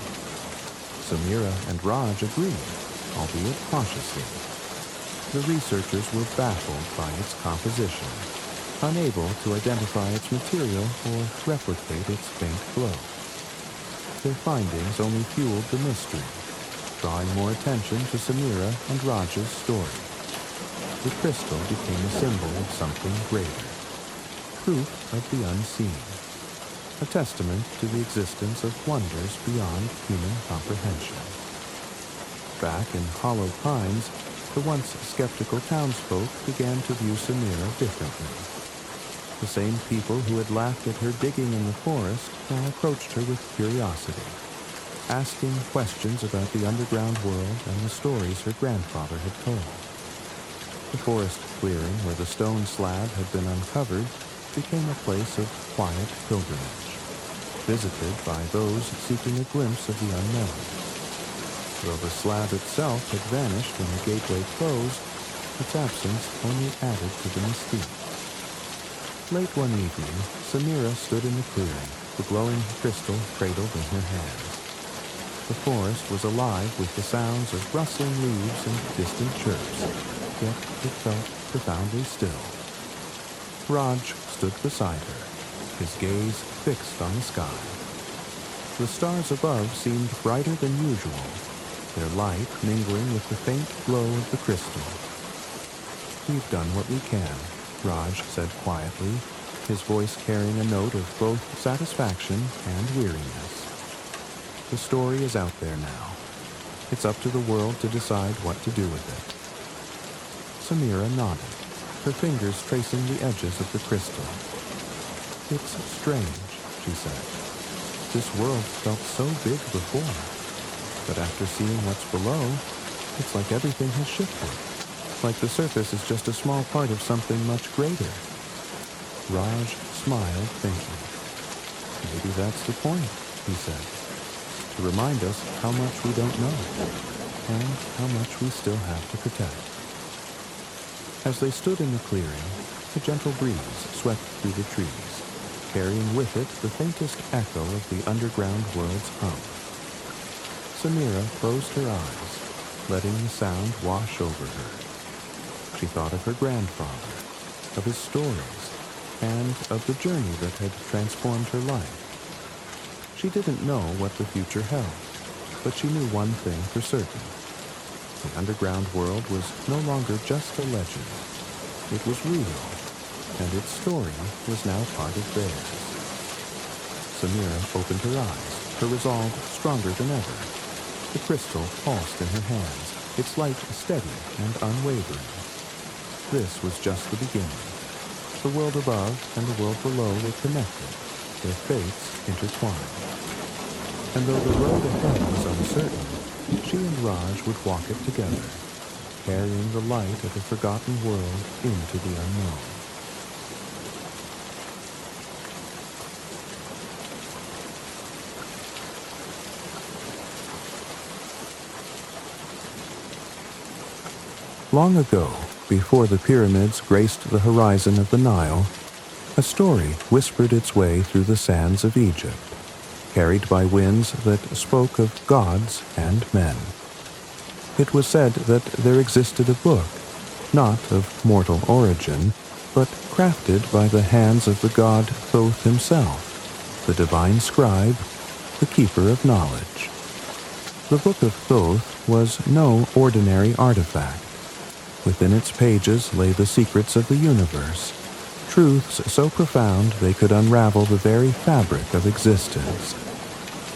Samira and Raj agreed, albeit cautiously. The researchers were baffled by its composition, unable to identify its material or replicate its faint glow. Their findings only fueled the mystery, drawing more attention to Samira and Raj's story. The crystal became a symbol of something greater, proof of the unseen, a testament to the existence of wonders beyond human comprehension. Back in Hollow Pines, the once skeptical townsfolk began to view Samira differently. The same people who had laughed at her digging in the forest now approached her with curiosity, asking questions about the underground world and the stories her grandfather had told. The forest clearing where the stone slab had been uncovered became a place of quiet pilgrimage, visited by those seeking a glimpse of the unknown. Though the slab itself had vanished when the gateway closed, its absence only added to the mystique. Late one evening, Samira stood in the clearing, the glowing crystal cradled in her hands. The forest was alive with the sounds of rustling leaves and distant chirps, yet it felt profoundly still. Raj stood beside her, his gaze fixed on the sky. The stars above seemed brighter than usual, their light mingling with the faint glow of the crystal. "We've done what we can," Raj said quietly, his voice carrying a note of both satisfaction and weariness. "The story is out there now. It's up to the world to decide what to do with it." Samira nodded, her fingers tracing the edges of the crystal. "It's strange," she said. "This world felt so big before, but after seeing what's below, it's like everything has shifted. Like the surface is just a small part of something much greater." Raj smiled faintly. "Maybe that's the point," he said, "to remind us how much we don't know, and how much we still have to protect." As they stood in the clearing, a gentle breeze swept through the trees, carrying with it the faintest echo of the underground world's hum. Samira closed her eyes, letting the sound wash over her. She thought of her grandfather, of his stories, and of the journey that had transformed her life. She didn't know what the future held, but she knew one thing for certain. The underground world was no longer just a legend. It was real, and its story was now part of theirs. Samira opened her eyes, her resolve stronger than ever. The crystal pulsed in her hands, its light steady and unwavering. This was just the beginning. The world above and the world below were connected, their fates intertwined. And though the road ahead was uncertain, she and Raj would walk it together, carrying the light of a forgotten world into the unknown. Long ago, before the pyramids graced the horizon of the Nile, a story whispered its way through the sands of Egypt, carried by winds that spoke of gods and men. It was said that there existed a book, not of mortal origin, but crafted by the hands of the god Thoth himself, the divine scribe, the keeper of knowledge. The Book of Thoth was no ordinary artifact. Within its pages lay the secrets of the universe, truths so profound they could unravel the very fabric of existence.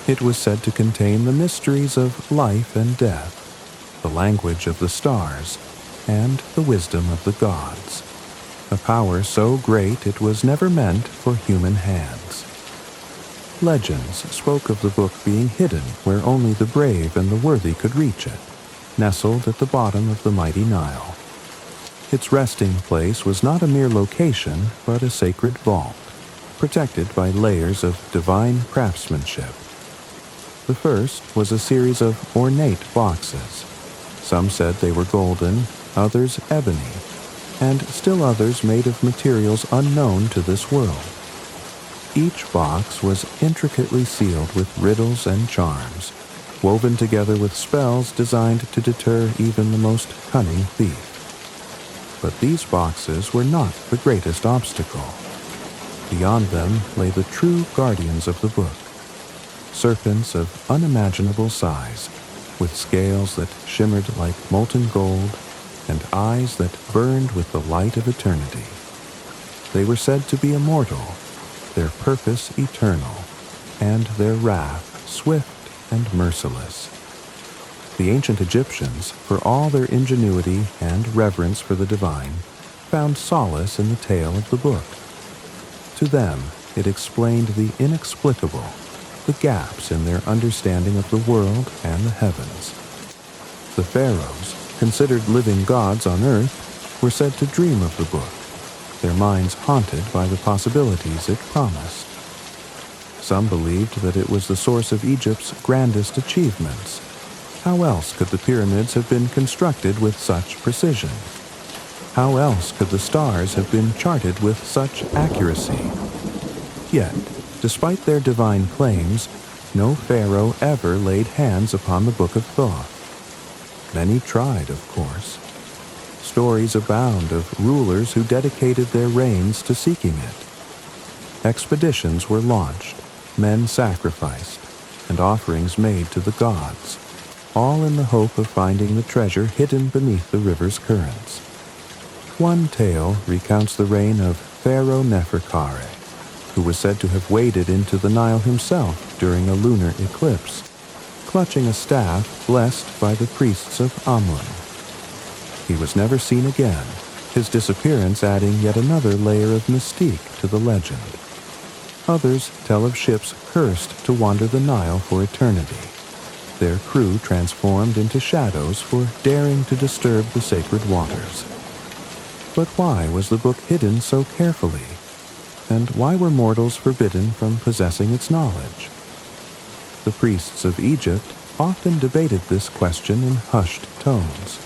It was said to contain the mysteries of life and death, the language of the stars, and the wisdom of the gods, a power so great it was never meant for human hands. Legends spoke of the book being hidden where only the brave and the worthy could reach it, nestled at the bottom of the mighty Nile. Its resting place was not a mere location, but a sacred vault, protected by layers of divine craftsmanship. The first was a series of ornate boxes. Some said they were golden, others ebony, and still others made of materials unknown to this world. Each box was intricately sealed with riddles and charms, woven together with spells designed to deter even the most cunning thief. But these boxes were not the greatest obstacle. Beyond them lay the true guardians of the book, serpents of unimaginable size, with scales that shimmered like molten gold and eyes that burned with the light of eternity. They were said to be immortal, their purpose eternal, and their wrath swift and merciless. The ancient Egyptians, for all their ingenuity and reverence for the divine, found solace in the tale of the book. To them, it explained the inexplicable, the gaps in their understanding of the world and the heavens. The pharaohs, considered living gods on earth, were said to dream of the book, their minds haunted by the possibilities it promised. Some believed that it was the source of Egypt's grandest achievements. How else could the pyramids have been constructed with such precision? How else could the stars have been charted with such accuracy? Yet, despite their divine claims, no pharaoh ever laid hands upon the Book of Thoth. Many tried, of course. Stories abound of rulers who dedicated their reigns to seeking it. Expeditions were launched, men sacrificed, and offerings made to the gods, all in the hope of finding the treasure hidden beneath the river's currents. One tale recounts the reign of Pharaoh Neferkare, who was said to have waded into the Nile himself during a lunar eclipse, clutching a staff blessed by the priests of Amun. He was never seen again, his disappearance adding yet another layer of mystique to the legend. Others tell of ships cursed to wander the Nile for eternity, their crew transformed into shadows for daring to disturb the sacred waters. But why was the book hidden so carefully? And why were mortals forbidden from possessing its knowledge? The priests of Egypt often debated this question in hushed tones.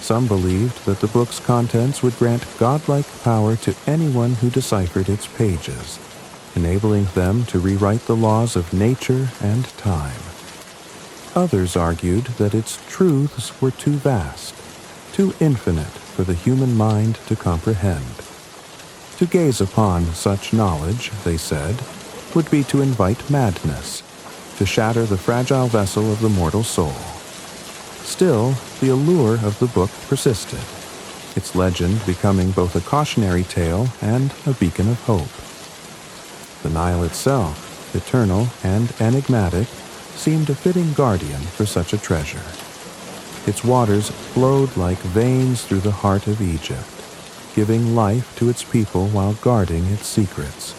Some believed that the book's contents would grant godlike power to anyone who deciphered its pages, enabling them to rewrite the laws of nature and time. Others argued that its truths were too vast, too infinite for the human mind to comprehend. To gaze upon such knowledge, they said, would be to invite madness, to shatter the fragile vessel of the mortal soul. Still, the allure of the book persisted, its legend becoming both a cautionary tale and a beacon of hope. The Nile itself, eternal and enigmatic, seemed a fitting guardian for such a treasure. Its waters flowed like veins through the heart of Egypt, giving life to its people while guarding its secrets.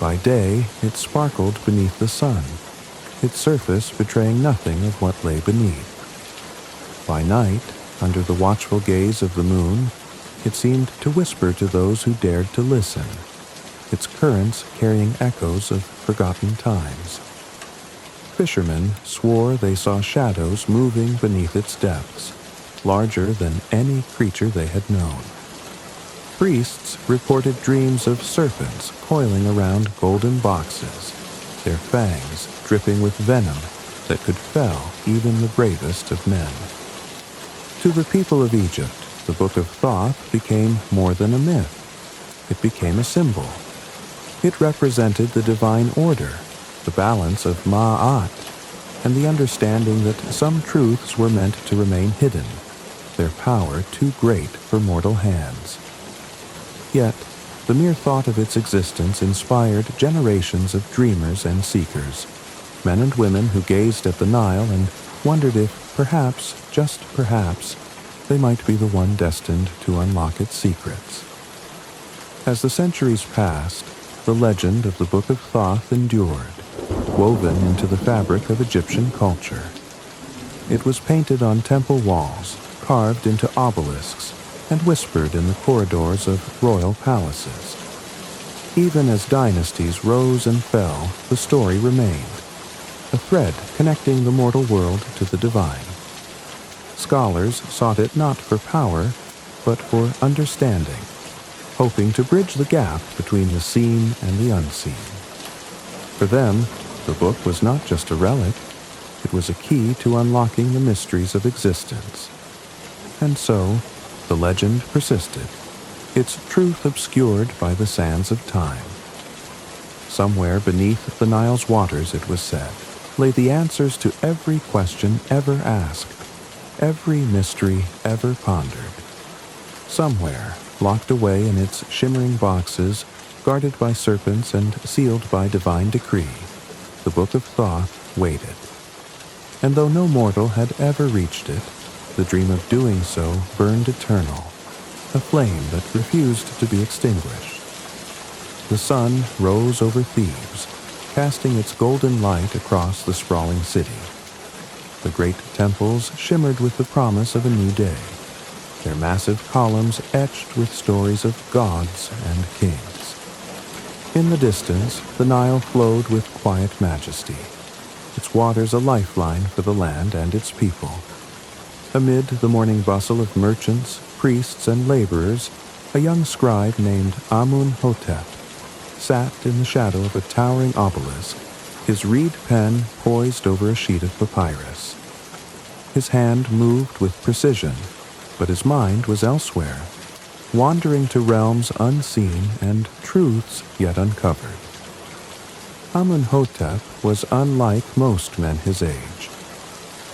By day, it sparkled beneath the sun, its surface betraying nothing of what lay beneath. By night, under the watchful gaze of the moon, it seemed to whisper to those who dared to listen, its currents carrying echoes of forgotten times. Fishermen swore they saw shadows moving beneath its depths, larger than any creature they had known. Priests reported dreams of serpents coiling around golden boxes, their fangs dripping with venom that could fell even the bravest of men. To the people of Egypt, the Book of Thoth became more than a myth. It became a symbol. It represented the divine order, the balance of Ma'at, and the understanding that some truths were meant to remain hidden, their power too great for mortal hands. Yet, the mere thought of its existence inspired generations of dreamers and seekers, men and women who gazed at the Nile and wondered if, perhaps, just perhaps, they might be the one destined to unlock its secrets. As the centuries passed, the legend of the Book of Thoth endured, woven into the fabric of Egyptian culture. It was painted on temple walls, carved into obelisks, and whispered in the corridors of royal palaces. Even as dynasties rose and fell, the story remained, a thread connecting the mortal world to the divine. Scholars sought it not for power, but for understanding, hoping to bridge the gap between the seen and the unseen. For them, the book was not just a relic, it was a key to unlocking the mysteries of existence. And so, the legend persisted, its truth obscured by the sands of time. Somewhere beneath the Nile's waters, it was said, lay the answers to every question ever asked, every mystery ever pondered. Somewhere, locked away in its shimmering boxes, guarded by serpents and sealed by divine decree, the Book of Thoth waited. And though no mortal had ever reached it, the dream of doing so burned eternal, a flame that refused to be extinguished. The sun rose over Thebes, casting its golden light across the sprawling city. The great temples shimmered with the promise of a new day, their massive columns etched with stories of gods and kings. In the distance, the Nile flowed with quiet majesty, its waters a lifeline for the land and its people. Amid the morning bustle of merchants, priests, and laborers, a young scribe named Amun-hotep sat in the shadow of a towering obelisk, his reed pen poised over a sheet of papyrus. His hand moved with precision, but his mind was elsewhere, wandering to realms unseen and truths yet uncovered. Amun-hotep was unlike most men his age.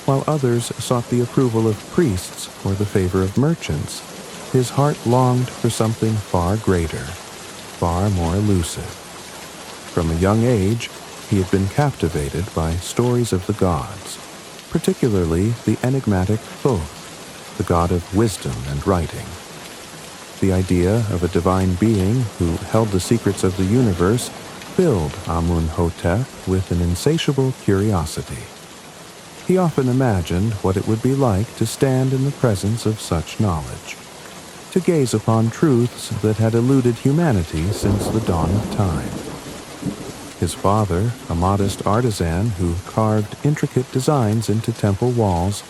While others sought the approval of priests or the favor of merchants, his heart longed for something far greater, far more elusive. From a young age, he had been captivated by stories of the gods, particularly the enigmatic Thoth, the god of wisdom and writing. The idea of a divine being who held the secrets of the universe filled Amun-hotep with an insatiable curiosity. He often imagined what it would be like to stand in the presence of such knowledge, to gaze upon truths that had eluded humanity since the dawn of time. His father, a modest artisan who carved intricate designs into temple walls,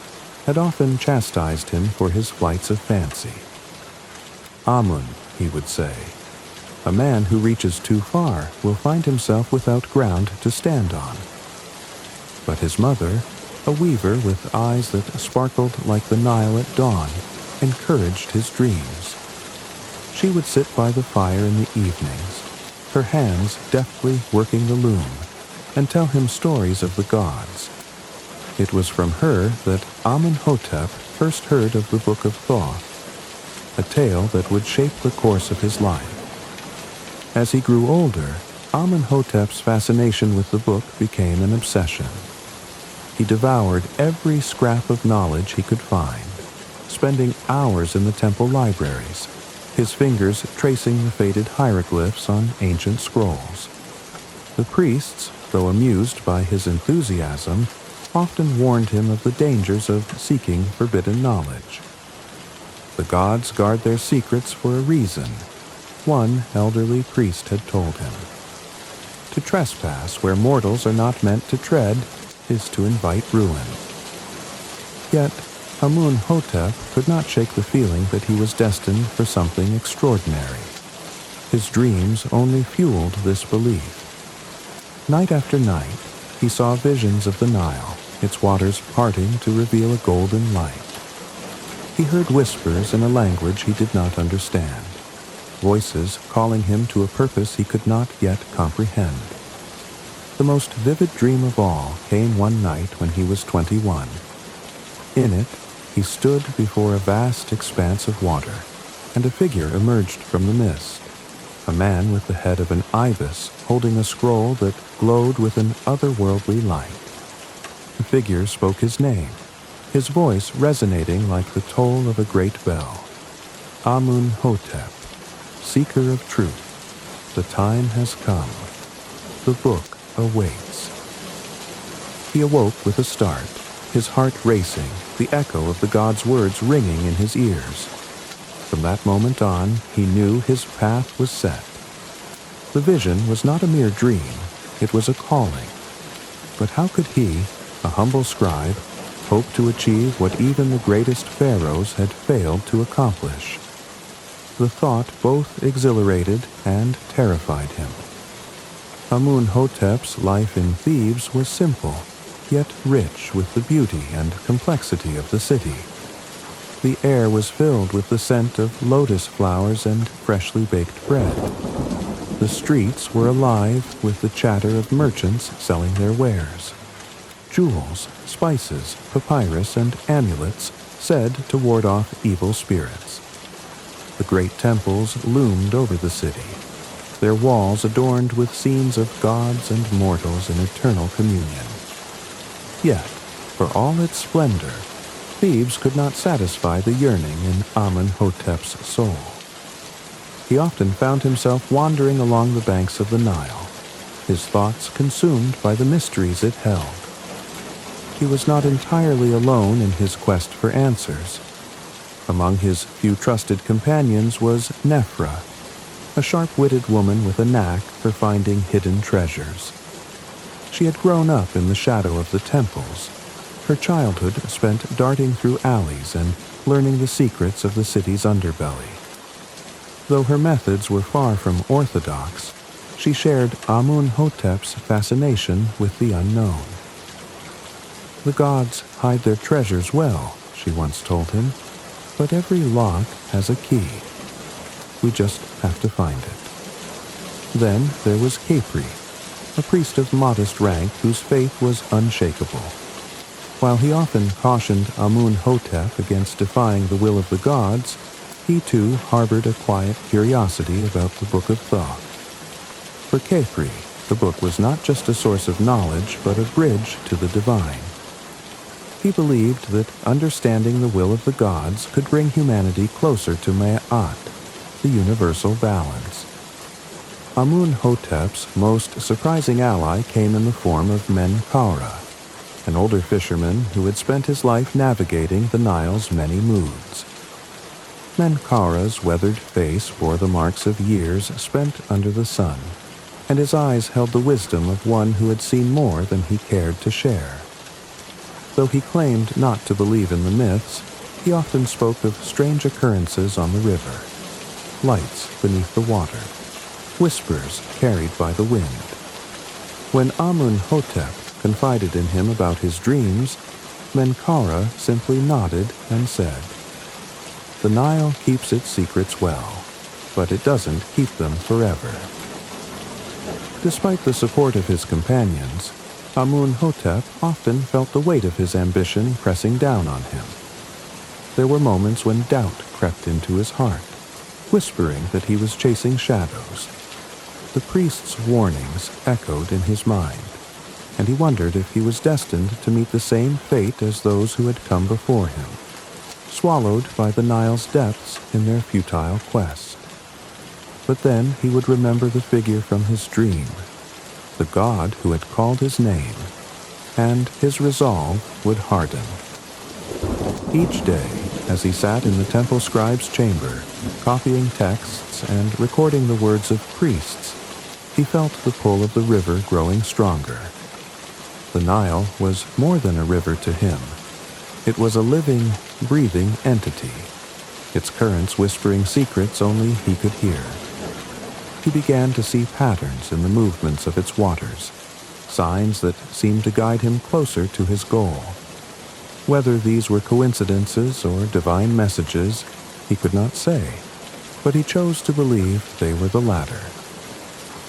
had often chastised him for his flights of fancy. Amun, he would say, a man who reaches too far will find himself without ground to stand on. But his mother, a weaver with eyes that sparkled like the Nile at dawn, encouraged his dreams. She would sit by the fire in the evenings, her hands deftly working the loom, and tell him stories of the gods. It was from her that Amun-hotep first heard of the Book of Thoth, a tale that would shape the course of his life. As he grew older, Amun-hotep's fascination with the book became an obsession. He devoured every scrap of knowledge he could find, spending hours in the temple libraries, his fingers tracing the faded hieroglyphs on ancient scrolls. The priests, though amused by his enthusiasm, often warned him of the dangers of seeking forbidden knowledge. The gods guard their secrets for a reason, one elderly priest had told him. To trespass where mortals are not meant to tread is to invite ruin. Yet, Amun-hotep could not shake the feeling that he was destined for something extraordinary. His dreams only fueled this belief. Night after night, he saw visions of the Nile, its waters parting to reveal a golden light. He heard whispers in a language he did not understand, voices calling him to a purpose he could not yet comprehend. The most vivid dream of all came one night when he was 21. In it, he stood before a vast expanse of water, and a figure emerged from the mist. A man with the head of an ibis holding a scroll that glowed with an otherworldly light. The figure spoke his name, his voice resonating like the toll of a great bell. Amun-hotep, seeker of truth, the time has come. The book awaits. He awoke with a start, his heart racing, the echo of the god's words ringing in his ears. From that moment on, he knew his path was set. The vision was not a mere dream, it was a calling. But how could he, a humble scribe, hope to achieve what even the greatest pharaohs had failed to accomplish? The thought both exhilarated and terrified him. Amun-hotep's life in Thebes was simple, yet rich with the beauty and complexity of the city. The air was filled with the scent of lotus flowers and freshly baked bread. The streets were alive with the chatter of merchants selling their wares. Jewels, spices, papyrus, and amulets said to ward off evil spirits. The great temples loomed over the city, their walls adorned with scenes of gods and mortals in eternal communion. Yet, for all its splendor, Thebes could not satisfy the yearning in Amun-hotep's soul. He often found himself wandering along the banks of the Nile, his thoughts consumed by the mysteries it held. He was not entirely alone in his quest for answers. Among his few trusted companions was Nephra, a sharp-witted woman with a knack for finding hidden treasures. She had grown up in the shadow of the temples, her childhood spent darting through alleys and learning the secrets of the city's underbelly. Though her methods were far from orthodox, she shared Amun-hotep's fascination with the unknown. The gods hide their treasures well, she once told him, but every lock has a key. We just have to find it. Then there was Capri, a priest of modest rank whose faith was unshakable. While he often cautioned Amun-hotep against defying the will of the gods, he too harbored a quiet curiosity about the Book of Thoth. For Capri, the book was not just a source of knowledge, but a bridge to the divine. He believed that understanding the will of the gods could bring humanity closer to Ma'at, the universal balance. Amun-hotep's most surprising ally came in the form of Menkaura, an older fisherman who had spent his life navigating the Nile's many moods. Menkaura's weathered face bore the marks of years spent under the sun, and his eyes held the wisdom of one who had seen more than he cared to share. Though he claimed not to believe in the myths, he often spoke of strange occurrences on the river, lights beneath the water, whispers carried by the wind. When Amun-hotep confided in him about his dreams, Menkaura simply nodded and said, "The Nile keeps its secrets well, but it doesn't keep them forever." Despite the support of his companions, Amun-hotep often felt the weight of his ambition pressing down on him. There were moments when doubt crept into his heart, whispering that he was chasing shadows. The priest's warnings echoed in his mind, and he wondered if he was destined to meet the same fate as those who had come before him, swallowed by the Nile's depths in their futile quest. But then he would remember the figure from his dream, the god who had called his name, and his resolve would harden. Each day, as he sat in the temple scribe's chamber, copying texts and recording the words of priests, he felt the pull of the river growing stronger. The Nile was more than a river to him. It was a living, breathing entity, its currents whispering secrets only he could hear. He began to see patterns in the movements of its waters, signs that seemed to guide him closer to his goal. Whether these were coincidences or divine messages, he could not say, but he chose to believe they were the latter.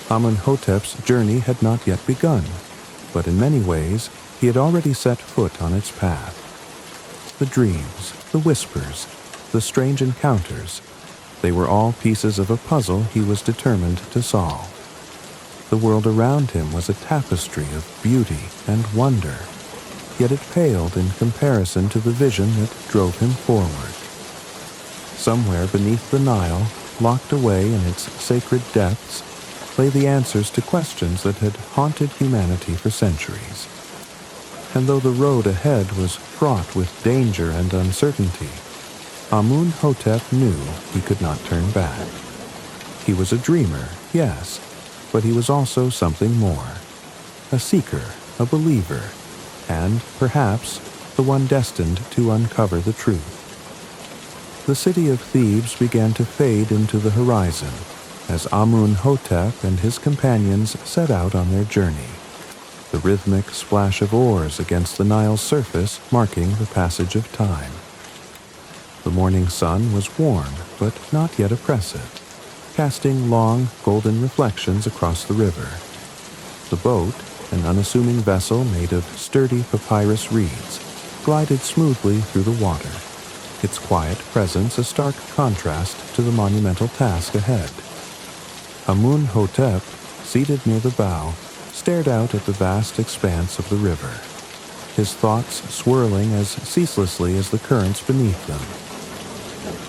Amenhotep's journey had not yet begun, but in many ways he had already set foot on its path. The dreams, the whispers, the strange encounters, they were all pieces of a puzzle he was determined to solve. The world around him was a tapestry of beauty and wonder, yet it paled in comparison to the vision that drove him forward. Somewhere beneath the Nile, locked away in its sacred depths, lay the answers to questions that had haunted humanity for centuries. And though the road ahead was fraught with danger and uncertainty, Amenhotep knew he could not turn back. He was a dreamer, yes, but he was also something more. A seeker, a believer, and, perhaps, the one destined to uncover the truth. The city of Thebes began to fade into the horizon as Amenhotep and his companions set out on their journey, the rhythmic splash of oars against the Nile's surface marking the passage of time. The morning sun was warm, but not yet oppressive, casting long, golden reflections across the river. The boat, an unassuming vessel made of sturdy papyrus reeds, glided smoothly through the water, its quiet presence a stark contrast to the monumental task ahead. Amenhotep, seated near the bow, stared out at the vast expanse of the river, his thoughts swirling as ceaselessly as the currents beneath them.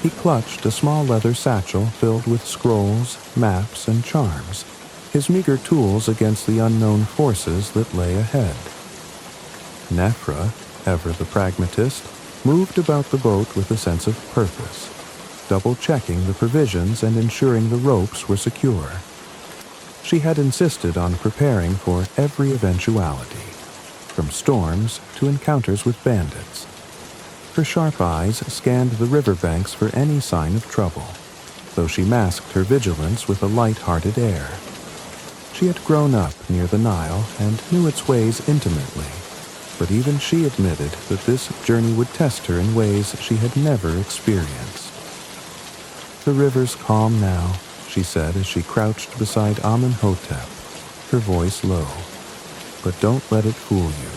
He clutched a small leather satchel filled with scrolls, maps, and charms, his meager tools against the unknown forces that lay ahead. Nephra, ever the pragmatist, moved about the boat with a sense of purpose, double-checking the provisions and ensuring the ropes were secure. She had insisted on preparing for every eventuality, from storms to encounters with bandits. Her sharp eyes scanned the riverbanks for any sign of trouble, though she masked her vigilance with a light-hearted air. She had grown up near the Nile and knew its ways intimately, but even she admitted that this journey would test her in ways she had never experienced. "The river's calm now," she said as she crouched beside Amenhotep, her voice low. "But don't let it fool you.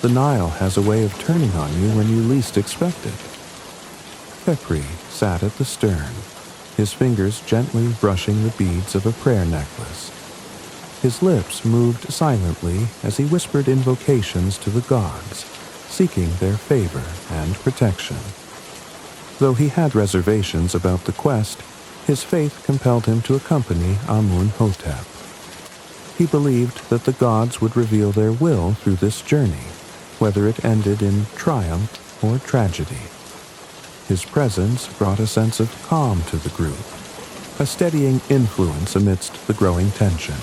The Nile has a way of turning on you when you least expect it." Khepri sat at the stern, his fingers gently brushing the beads of a prayer necklace. His lips moved silently as he whispered invocations to the gods, seeking their favor and protection. Though he had reservations about the quest, his faith compelled him to accompany Amenhotep. He believed that the gods would reveal their will through this journey, whether it ended in triumph or tragedy. His presence brought a sense of calm to the group, a steadying influence amidst the growing tension.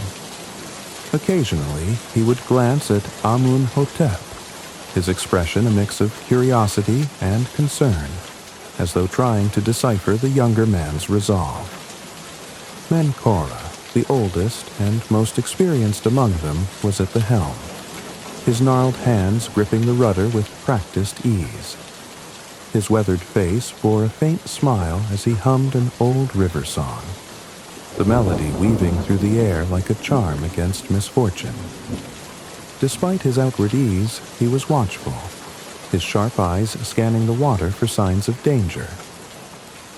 Occasionally, he would glance at Amenhotep, his expression a mix of curiosity and concern, as though trying to decipher the younger man's resolve. Menkora, the oldest and most experienced among them, was at the helm, his gnarled hands gripping the rudder with practiced ease. His weathered face bore a faint smile as he hummed an old river song, the melody weaving through the air like a charm against misfortune. Despite his outward ease, he was watchful, his sharp eyes scanning the water for signs of danger.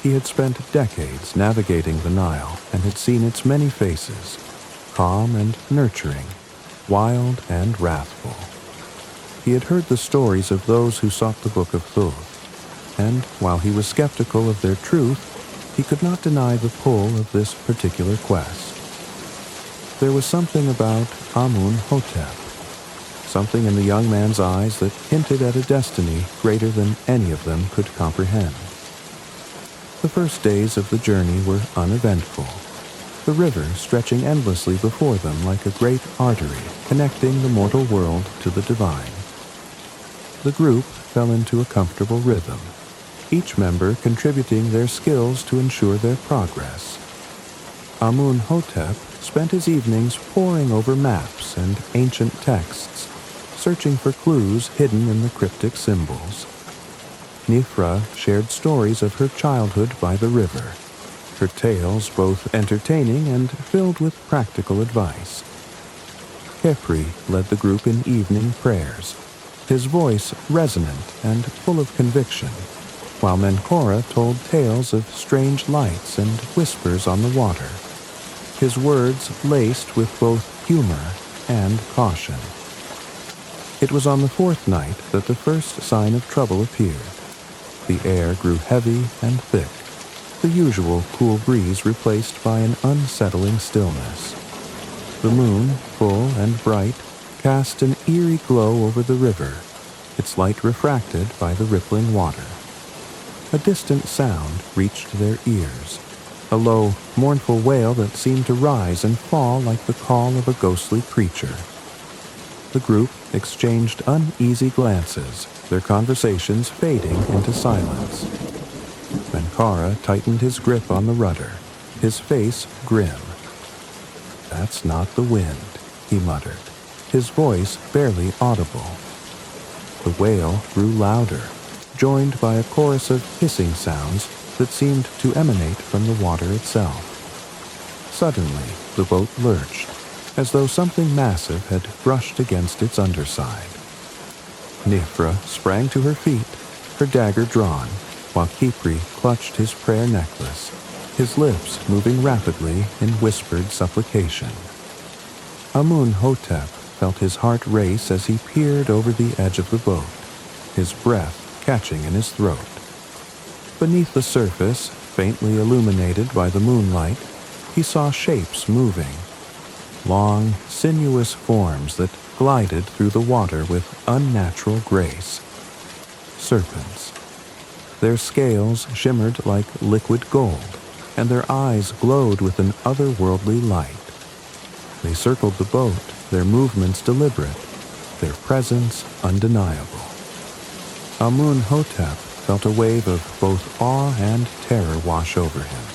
He had spent decades navigating the Nile and had seen its many faces, calm and nurturing, wild and wrathful. He had heard the stories of those who sought the Book of Thoth, and while he was skeptical of their truth, he could not deny the pull of this particular quest. There was something about Amenhotep, something in the young man's eyes that hinted at a destiny greater than any of them could comprehend. The first days of the journey were uneventful, the river stretching endlessly before them like a great artery connecting the mortal world to the divine. The group fell into a comfortable rhythm, each member contributing their skills to ensure their progress. Amenhotep spent his evenings poring over maps and ancient texts, searching for clues hidden in the cryptic symbols. Nephra shared stories of her childhood by the river, her tales both entertaining and filled with practical advice. Khepri led the group in evening prayers, his voice resonant and full of conviction, while Menkora told tales of strange lights and whispers on the water, his words laced with both humor and caution. It was on the fourth night that the first sign of trouble appeared. The air grew heavy and thick, the usual cool breeze replaced by an unsettling stillness. The moon, full and bright, cast an eerie glow over the river, its light refracted by the rippling water. A distant sound reached their ears, a low, mournful wail that seemed to rise and fall like the call of a ghostly creature. The group exchanged uneasy glances, their conversations fading into silence. Menkara tightened his grip on the rudder, his face grim. "That's not the wind," he muttered, his voice barely audible. The wail grew louder, joined by a chorus of hissing sounds that seemed to emanate from the water itself. Suddenly, the boat lurched, as though something massive had brushed against its underside. Nifra sprang to her feet, her dagger drawn, while Khepri clutched his prayer necklace, his lips moving rapidly in whispered supplication. Amun-hotep felt his heart race as he peered over the edge of the boat, his breath catching in his throat. Beneath the surface, faintly illuminated by the moonlight, he saw shapes moving, long, sinuous forms that glided through the water with unnatural grace. Serpents. Their scales shimmered like liquid gold, and their eyes glowed with an otherworldly light. They circled the boat, their movements deliberate, their presence undeniable. Amun-hotep felt a wave of both awe and terror wash over him.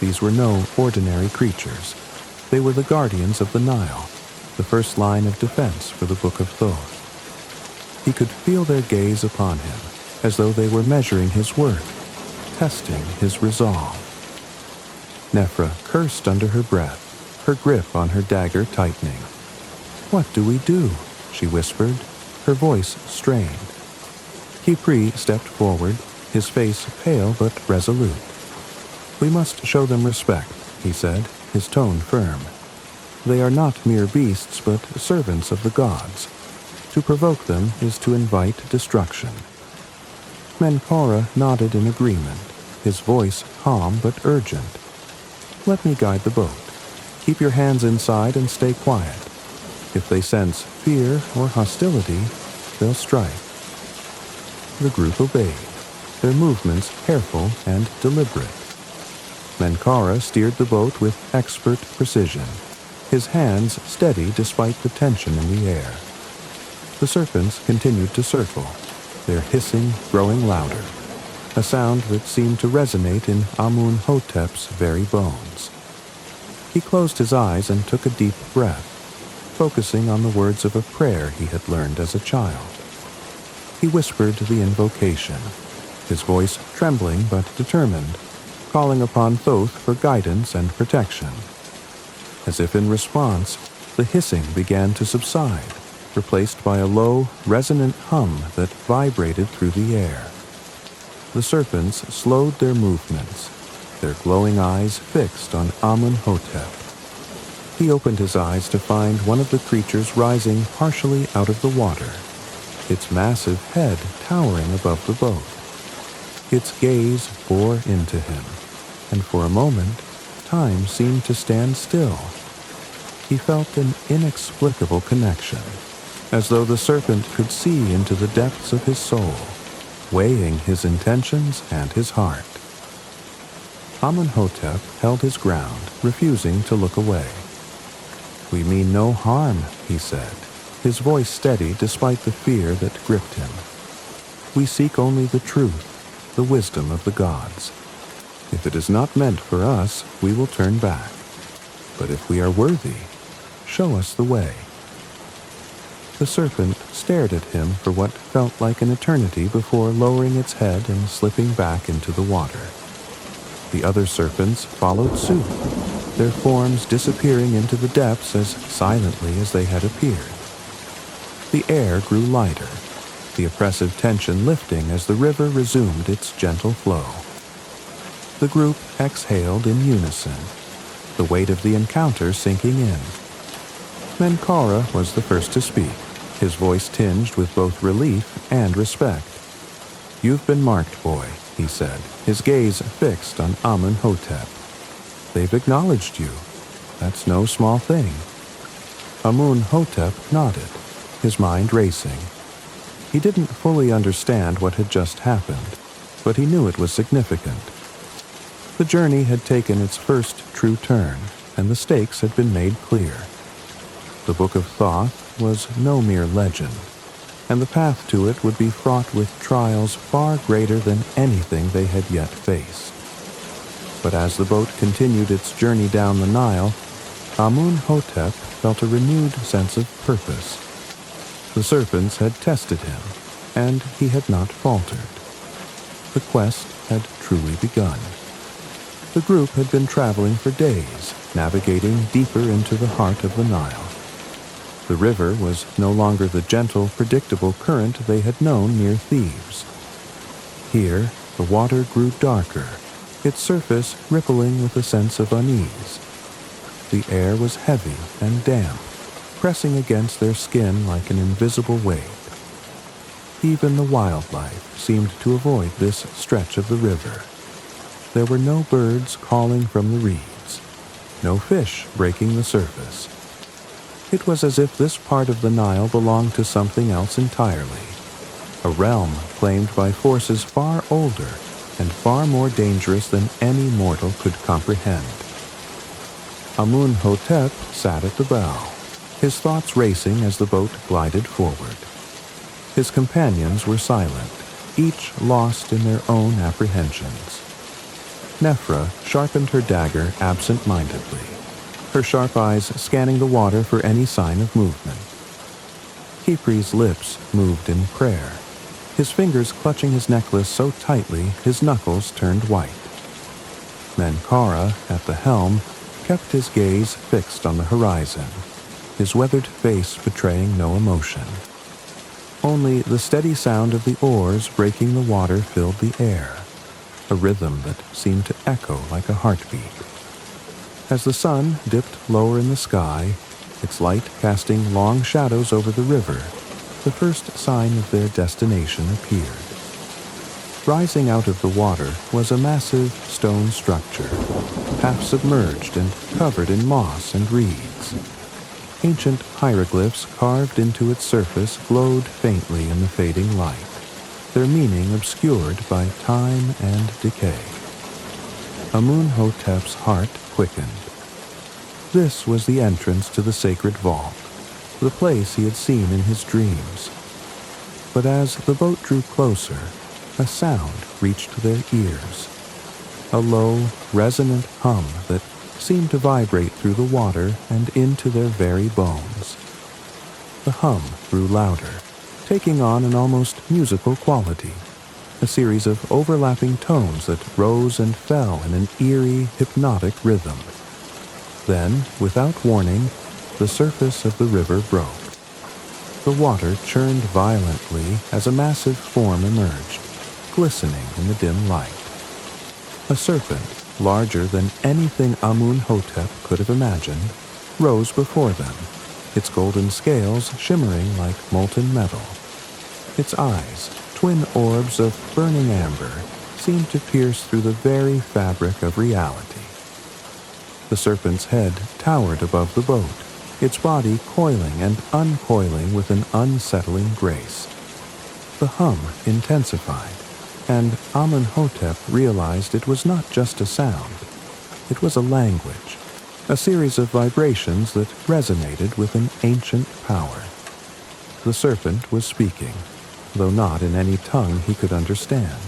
These were no ordinary creatures. They were the guardians of the Nile, the first line of defense for the Book of Thoth. He could feel their gaze upon him, as though they were measuring his worth, testing his resolve. Nefra cursed under her breath, her grip on her dagger tightening. "What do we do?" she whispered, her voice strained. Khepri stepped forward, his face pale but resolute. "We must show them respect," he said, his tone firm. "They are not mere beasts, but servants of the gods. To provoke them is to invite destruction." Menkora nodded in agreement, his voice calm but urgent. "Let me guide the boat. Keep your hands inside and stay quiet. If they sense fear or hostility, they'll strike." The group obeyed, their movements careful and deliberate. Menkara steered the boat with expert precision, his hands steady despite the tension in the air. The serpents continued to circle, their hissing growing louder, a sound that seemed to resonate in Amun-hotep's very bones. He closed his eyes and took a deep breath, focusing on the words of a prayer he had learned as a child. He whispered the invocation, his voice trembling but determined, calling upon Thoth for guidance and protection. As if in response, the hissing began to subside, replaced by a low, resonant hum that vibrated through the air. The serpents slowed their movements, their glowing eyes fixed on Amun-hotep. He opened his eyes to find one of the creatures rising partially out of the water, its massive head towering above the boat. Its gaze bore into him, and for a moment, time seemed to stand still. He felt an inexplicable connection, as though the serpent could see into the depths of his soul, weighing his intentions and his heart. Amun-hotep held his ground, refusing to look away. "We mean no harm," he said, his voice steady despite the fear that gripped him. "We seek only the truth, the wisdom of the gods. If it is not meant for us, we will turn back. But if we are worthy, show us the way." The serpent stared at him for what felt like an eternity before lowering its head and slipping back into the water. The other serpents followed suit, their forms disappearing into the depths as silently as they had appeared. The air grew lighter, the oppressive tension lifting as the river resumed its gentle flow. The group exhaled in unison, the weight of the encounter sinking in. Menkara was the first to speak, his voice tinged with both relief and respect. "You've been marked, boy," he said, his gaze fixed on Amun-Hotep. "They've acknowledged you. That's no small thing." Amun-Hotep nodded, his mind racing. He didn't fully understand what had just happened, but he knew it was significant. The journey had taken its first true turn, and the stakes had been made clear. The Book of Thoth was no mere legend, and the path to it would be fraught with trials far greater than anything they had yet faced. But as the boat continued its journey down the Nile, Amun-Hotep felt a renewed sense of purpose. The serpents had tested him, and he had not faltered. The quest had truly begun. The group had been traveling for days, navigating deeper into the heart of the Nile. The river was no longer the gentle, predictable current they had known near Thebes. Here, the water grew darker, its surface rippling with a sense of unease. The air was heavy and damp, pressing against their skin like an invisible weight. Even the wildlife seemed to avoid this stretch of the river. There were no birds calling from the reeds, no fish breaking the surface. It was as if this part of the Nile belonged to something else entirely, a realm claimed by forces far older and far more dangerous than any mortal could comprehend. Amun-Hotep sat at the bow, his thoughts racing as the boat glided forward. His companions were silent, each lost in their own apprehensions. Nephra sharpened her dagger absent-mindedly, her sharp eyes scanning the water for any sign of movement. Khipri's lips moved in prayer, his fingers clutching his necklace so tightly his knuckles turned white. Menkara, at the helm, kept his gaze fixed on the horizon, his weathered face betraying no emotion. Only the steady sound of the oars breaking the water filled the air, a rhythm that seemed to echo like a heartbeat. As the sun dipped lower in the sky, its light casting long shadows over the river, the first sign of their destination appeared. Rising out of the water was a massive stone structure, half submerged and covered in moss and reeds. Ancient hieroglyphs carved into its surface glowed faintly in the fading light, their meaning obscured by time and decay. Amun-Hotep's heart quickened. This was the entrance to the sacred vault, the place he had seen in his dreams. But as the boat drew closer, a sound reached their ears, a low, resonant hum that seemed to vibrate through the water and into their very bones. The hum grew louder, taking on an almost musical quality, a series of overlapping tones that rose and fell in an eerie, hypnotic rhythm. Then, without warning, the surface of the river broke. The water churned violently as a massive form emerged, glistening in the dim light. A serpent, larger than anything Amun-Hotep could have imagined, rose before them, its golden scales shimmering like molten metal. Its eyes, twin orbs of burning amber, seemed to pierce through the very fabric of reality. The serpent's head towered above the boat, its body coiling and uncoiling with an unsettling grace. The hum intensified, and Amun-Hotep realized it was not just a sound. It was a language, a series of vibrations that resonated with an ancient power. The serpent was speaking, though not in any tongue he could understand.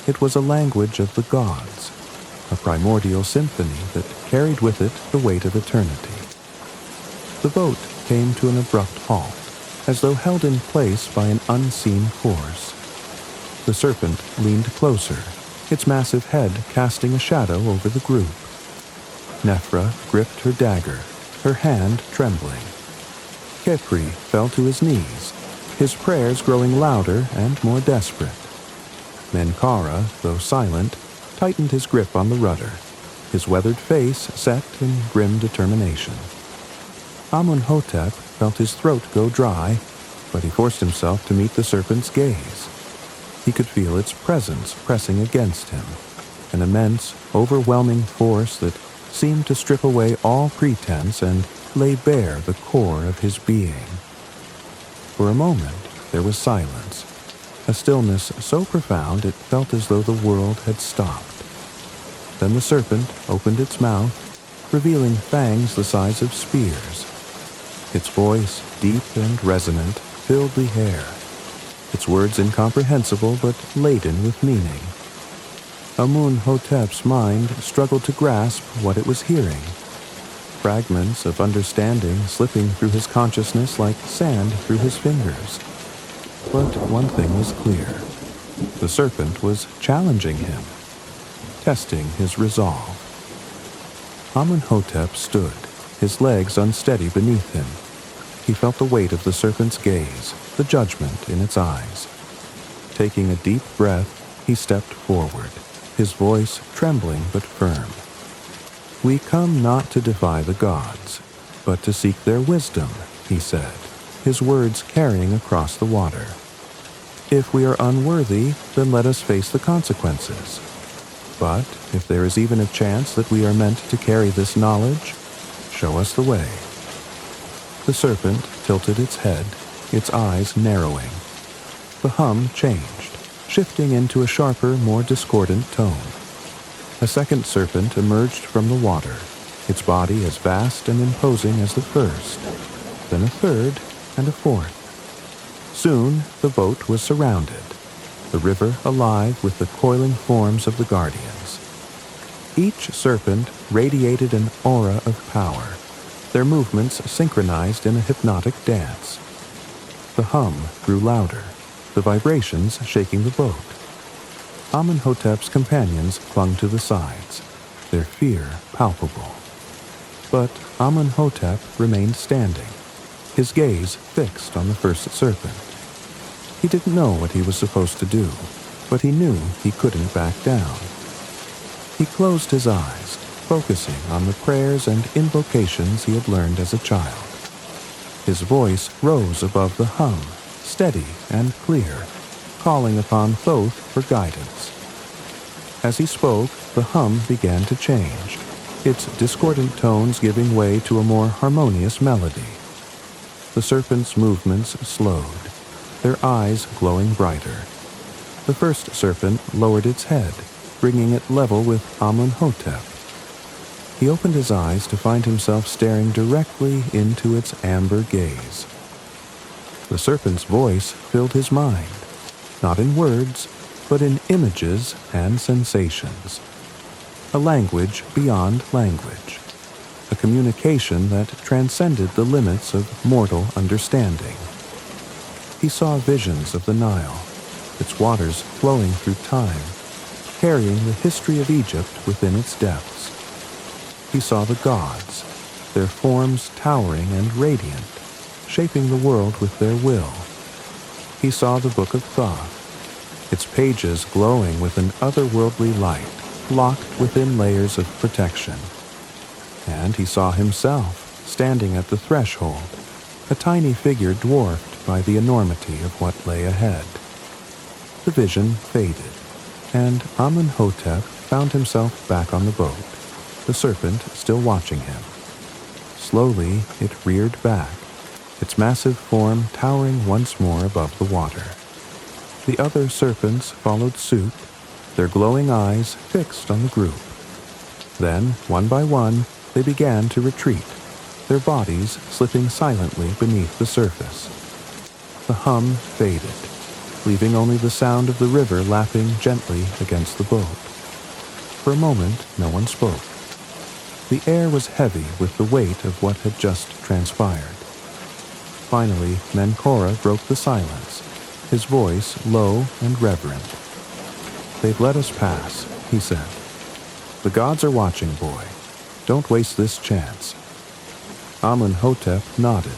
It was a language of the gods, a primordial symphony that carried with it the weight of eternity. The boat came to an abrupt halt, as though held in place by an unseen force. The serpent leaned closer, its massive head casting a shadow over the group. Nephra gripped her dagger, her hand trembling. Khepri fell to his knees, his prayers growing louder and more desperate. Menkaura, though silent, tightened his grip on the rudder, his weathered face set in grim determination. Amenhotep felt his throat go dry, but he forced himself to meet the serpent's gaze. He could feel its presence pressing against him, an immense, overwhelming force that seemed to strip away all pretense and lay bare the core of his being. For a moment, there was silence, a stillness so profound it felt as though the world had stopped. Then the serpent opened its mouth, revealing fangs the size of spears. Its voice, deep and resonant, filled the air, its words incomprehensible but laden with meaning. Amenhotep's mind struggled to grasp what it was hearing, fragments of understanding slipping through his consciousness like sand through his fingers. But one thing was clear. The serpent was challenging him, testing his resolve. Amenhotep stood, his legs unsteady beneath him. He felt the weight of the serpent's gaze, the judgment in its eyes. Taking a deep breath, he stepped forward, his voice trembling but firm. "We come not to defy the gods, but to seek their wisdom," he said, his words carrying across the water. "If we are unworthy, then let us face the consequences. But if there is even a chance that we are meant to carry this knowledge, show us the way." The serpent tilted its head, its eyes narrowing. The hum changed, shifting into a sharper, more discordant tone. A second serpent emerged from the water, its body as vast and imposing as the first, then a third and a fourth. Soon the boat was surrounded, the river alive with the coiling forms of the guardians. Each serpent radiated an aura of power, their movements synchronized in a hypnotic dance. The hum grew louder, the vibrations shaking the boat. Amenhotep's companions clung to the sides, their fear palpable. But Amenhotep remained standing, his gaze fixed on the first serpent. He didn't know what he was supposed to do, but he knew he couldn't back down. He closed his eyes, focusing on the prayers and invocations he had learned as a child. His voice rose above the hum, steady and clear, calling upon Thoth for guidance. As he spoke, the hum began to change, its discordant tones giving way to a more harmonious melody. The serpent's movements slowed, their eyes glowing brighter. The first serpent lowered its head, bringing it level with Amenhotep. He opened his eyes to find himself staring directly into its amber gaze. The serpent's voice filled his mind, not in words, but in images and sensations. A language beyond language, a communication that transcended the limits of mortal understanding. He saw visions of the Nile, its waters flowing through time, carrying the history of Egypt within its depths. He saw the gods, their forms towering and radiant, shaping the world with their will. He saw the Book of Thoth, its pages glowing with an otherworldly light, locked within layers of protection. And he saw himself, standing at the threshold, a tiny figure dwarfed by the enormity of what lay ahead. The vision faded, and Amenhotep found himself back on the boat, the serpent still watching him. Slowly, it reared back, its massive form towering once more above the water. The other serpents followed suit, their glowing eyes fixed on the group. Then, one by one, they began to retreat, their bodies slipping silently beneath the surface. The hum faded, leaving only the sound of the river lapping gently against the boat. For a moment, no one spoke. The air was heavy with the weight of what had just transpired. Finally, Menkaura broke the silence, his voice low and reverent. "They've let us pass," he said. "The gods are watching, boy. Don't waste this chance." Amenhotep nodded,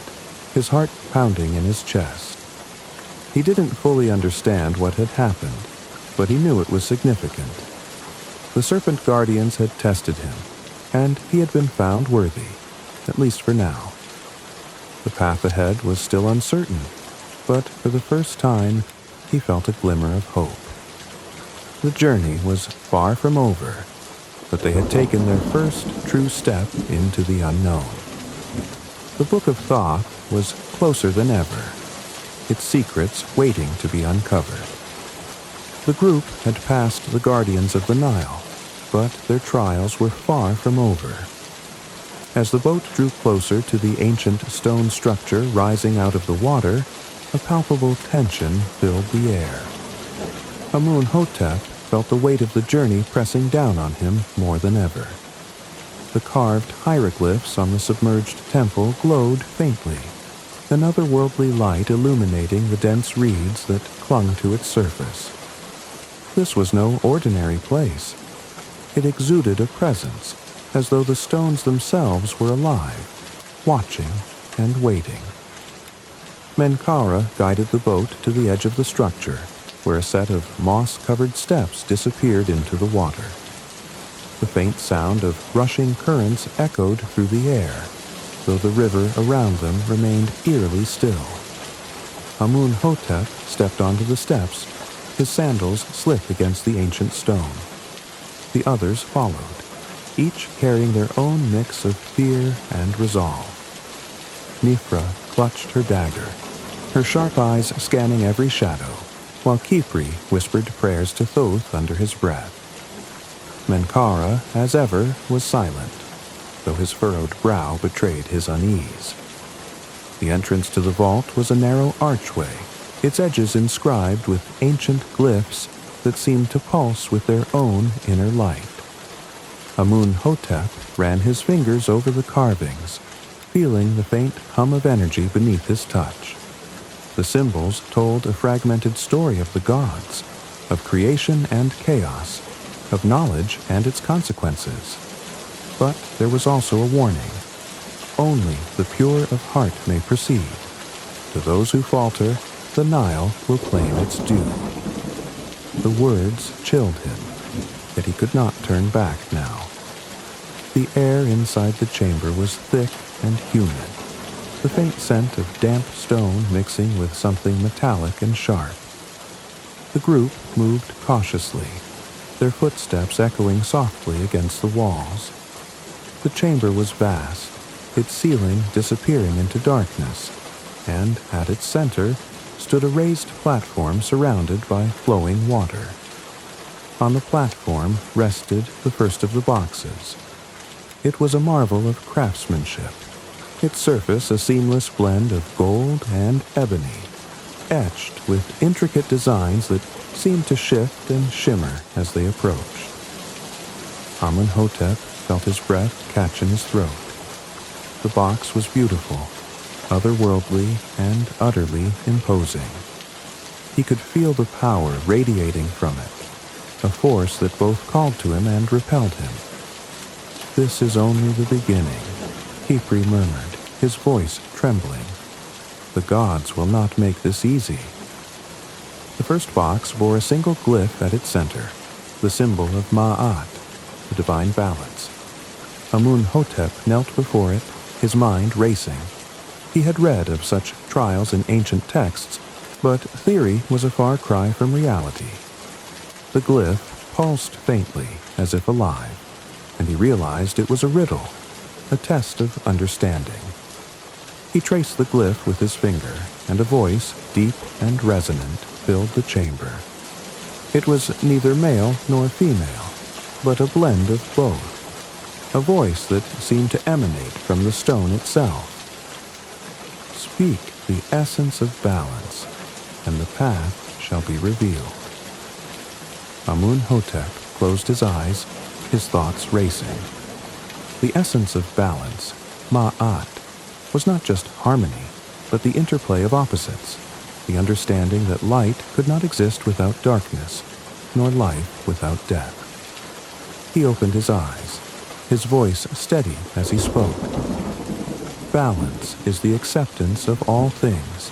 his heart pounding in his chest. He didn't fully understand what had happened, but he knew it was significant. The Serpent Guardians had tested him, and he had been found worthy, at least for now. The path ahead was still uncertain, but for the first time, he felt a glimmer of hope. The journey was far from over, but they had taken their first true step into the unknown. The Book of Thoth was closer than ever, its secrets waiting to be uncovered. The group had passed the Guardians of the Nile, but their trials were far from over. As the boat drew closer to the ancient stone structure rising out of the water, a palpable tension filled the air. Amenhotep felt the weight of the journey pressing down on him more than ever. The carved hieroglyphs on the submerged temple glowed faintly, an otherworldly light illuminating the dense reeds that clung to its surface. This was no ordinary place. It exuded a presence, as though the stones themselves were alive, watching and waiting. Menkaura guided the boat to the edge of the structure, where a set of moss-covered steps disappeared into the water. The faint sound of rushing currents echoed through the air, though the river around them remained eerily still. Amenhotep stepped onto the steps, his sandals slick against the ancient stone. The others followed, each carrying their own mix of fear and resolve. Nifra clutched her dagger, her sharp eyes scanning every shadow, while Khepri whispered prayers to Thoth under his breath. Menkaura, as ever, was silent, though his furrowed brow betrayed his unease. The entrance to the vault was a narrow archway, its edges inscribed with ancient glyphs that seemed to pulse with their own inner light. Amenhotep ran his fingers over the carvings, feeling the faint hum of energy beneath his touch. The symbols told a fragmented story of the gods, of creation and chaos, of knowledge and its consequences. But there was also a warning. Only the pure of heart may proceed. To those who falter, the Nile will claim its due. The words chilled him, yet he could not turn back now. The air inside the chamber was thick and humid, the faint scent of damp stone mixing with something metallic and sharp. The group moved cautiously, their footsteps echoing softly against the walls. The chamber was vast, its ceiling disappearing into darkness, and at its center stood a raised platform surrounded by flowing water. On the platform rested the first of the boxes. It was a marvel of craftsmanship, its surface a seamless blend of gold and ebony, etched with intricate designs that seemed to shift and shimmer as they approached. Amenhotep felt his breath catch in his throat. The box was beautiful, otherworldly and utterly imposing. He could feel the power radiating from it, a force that both called to him and repelled him. "This is only the beginning," Khepri murmured, his voice trembling. "The gods will not make this easy." The first box bore a single glyph at its center, the symbol of Ma'at, the divine balance. Amenhotep knelt before it, his mind racing. He had read of such trials in ancient texts, but theory was a far cry from reality. The glyph pulsed faintly, as if alive, and he realized it was a riddle, a test of understanding. He traced the glyph with his finger, and a voice, deep and resonant, filled the chamber. It was neither male nor female, but a blend of both, a voice that seemed to emanate from the stone itself. "Speak the essence of balance, and the path shall be revealed." Amenhotep closed his eyes, his thoughts racing. The essence of balance, Ma'at, was not just harmony, but the interplay of opposites, the understanding that light could not exist without darkness, nor life without death. He opened his eyes, his voice steady as he spoke. Balance is the acceptance of all things.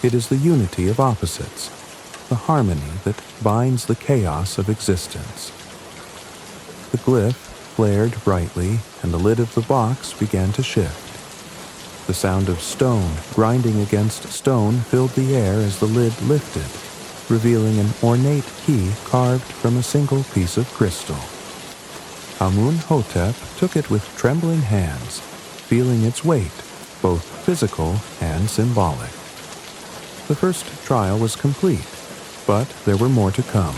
It is the unity of opposites, the harmony that binds the chaos of existence. The glyph flared brightly, and the lid of the box began to shift. The sound of stone grinding against stone filled the air as the lid lifted, revealing an ornate key carved from a single piece of crystal. Amun-hotep took it with trembling hands, feeling its weight, both physical and symbolic. The first trial was complete, but there were more to come.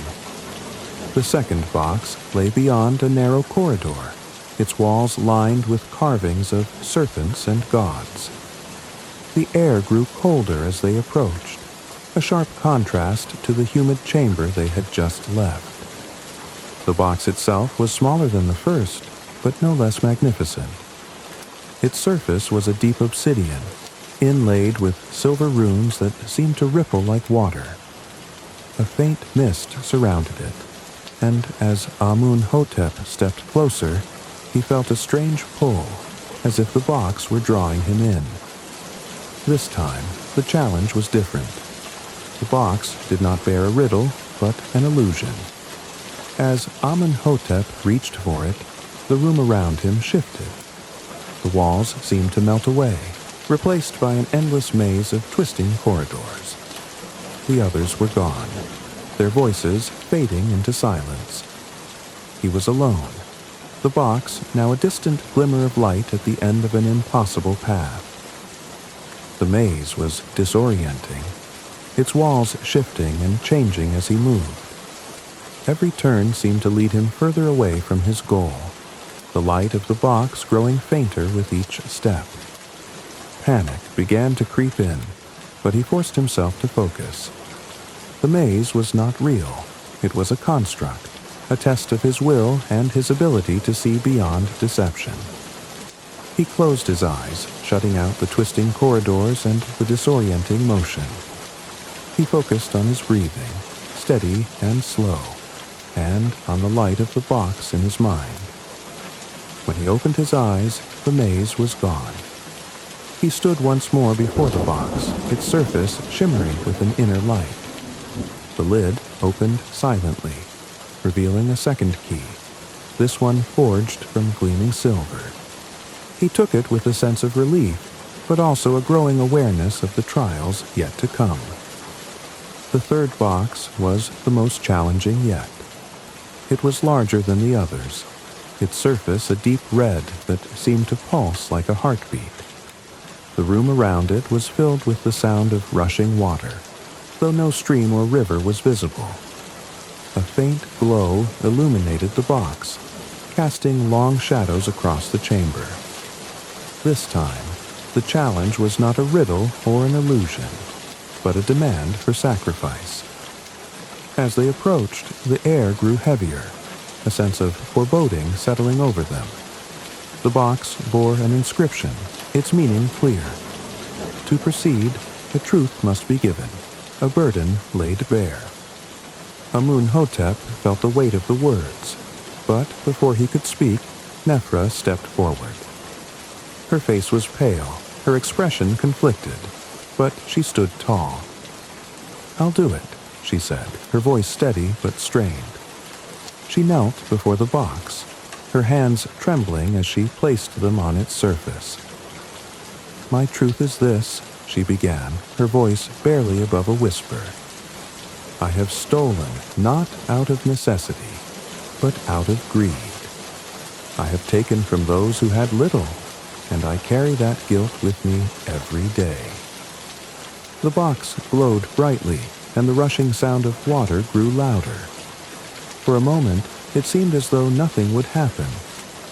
The second box lay beyond a narrow corridor, its walls lined with carvings of serpents and gods. The air grew colder as they approached, a sharp contrast to the humid chamber they had just left. The box itself was smaller than the first, but no less magnificent. Its surface was a deep obsidian, inlaid with silver runes that seemed to ripple like water. A faint mist surrounded it, and as Amun-hotep stepped closer, he felt a strange pull, as if the box were drawing him in. This time, the challenge was different. The box did not bear a riddle, but an illusion. As Amun-hotep reached for it, the room around him shifted. The walls seemed to melt away, replaced by an endless maze of twisting corridors. The others were gone, their voices fading into silence. He was alone, the box now a distant glimmer of light at the end of an impossible path. The maze was disorienting, its walls shifting and changing as he moved. Every turn seemed to lead him further away from his goal, the light of the box growing fainter with each step. Panic began to creep in, but he forced himself to focus. The maze was not real. It was a construct, a test of his will and his ability to see beyond deception. He closed his eyes, shutting out the twisting corridors and the disorienting motion. He focused on his breathing, steady and slow, and on the light of the box in his mind. When he opened his eyes, the maze was gone. He stood once more before the box, its surface shimmering with an inner light. The lid opened silently, revealing a second key, this one forged from gleaming silver. He took it with a sense of relief, but also a growing awareness of the trials yet to come. The third box was the most challenging yet. It was larger than the others, its surface a deep red that seemed to pulse like a heartbeat. The room around it was filled with the sound of rushing water, though no stream or river was visible. A faint glow illuminated the box, casting long shadows across the chamber. This time, the challenge was not a riddle or an illusion, but a demand for sacrifice. As they approached, the air grew heavier, a sense of foreboding settling over them. The box bore an inscription, its meaning clear. To proceed, a truth must be given, a burden laid bare. Amun-hotep felt the weight of the words, but before he could speak, Nefra stepped forward. Her face was pale, her expression conflicted, but she stood tall. "I'll do it," she said, her voice steady but strained. She knelt before the box, her hands trembling as she placed them on its surface. "My truth is this," she began, her voice barely above a whisper. "I have stolen not out of necessity, but out of greed. I have taken from those who had little, and I carry that guilt with me every day." The box glowed brightly, and the rushing sound of water grew louder. For a moment, it seemed as though nothing would happen,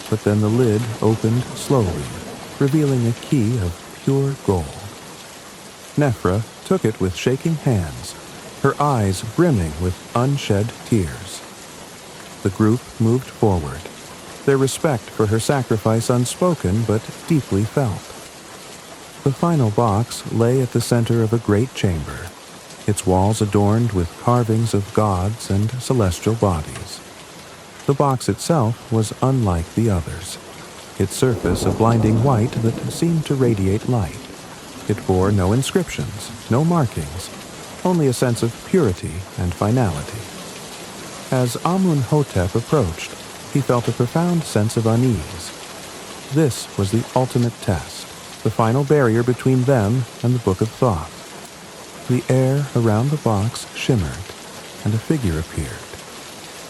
but then the lid opened slowly, revealing a key of pure gold. Nefra took it with shaking hands, her eyes brimming with unshed tears. The group moved forward, their respect for her sacrifice unspoken but deeply felt. The final box lay at the center of a great chamber, its walls adorned with carvings of gods and celestial bodies. The box itself was unlike the others, its surface a blinding white that seemed to radiate light. It bore no inscriptions, no markings, only a sense of purity and finality. As Amun-hotep approached, he felt a profound sense of unease. This was the ultimate test, the final barrier between them and the Book of Thoth. The air around the box shimmered, and a figure appeared.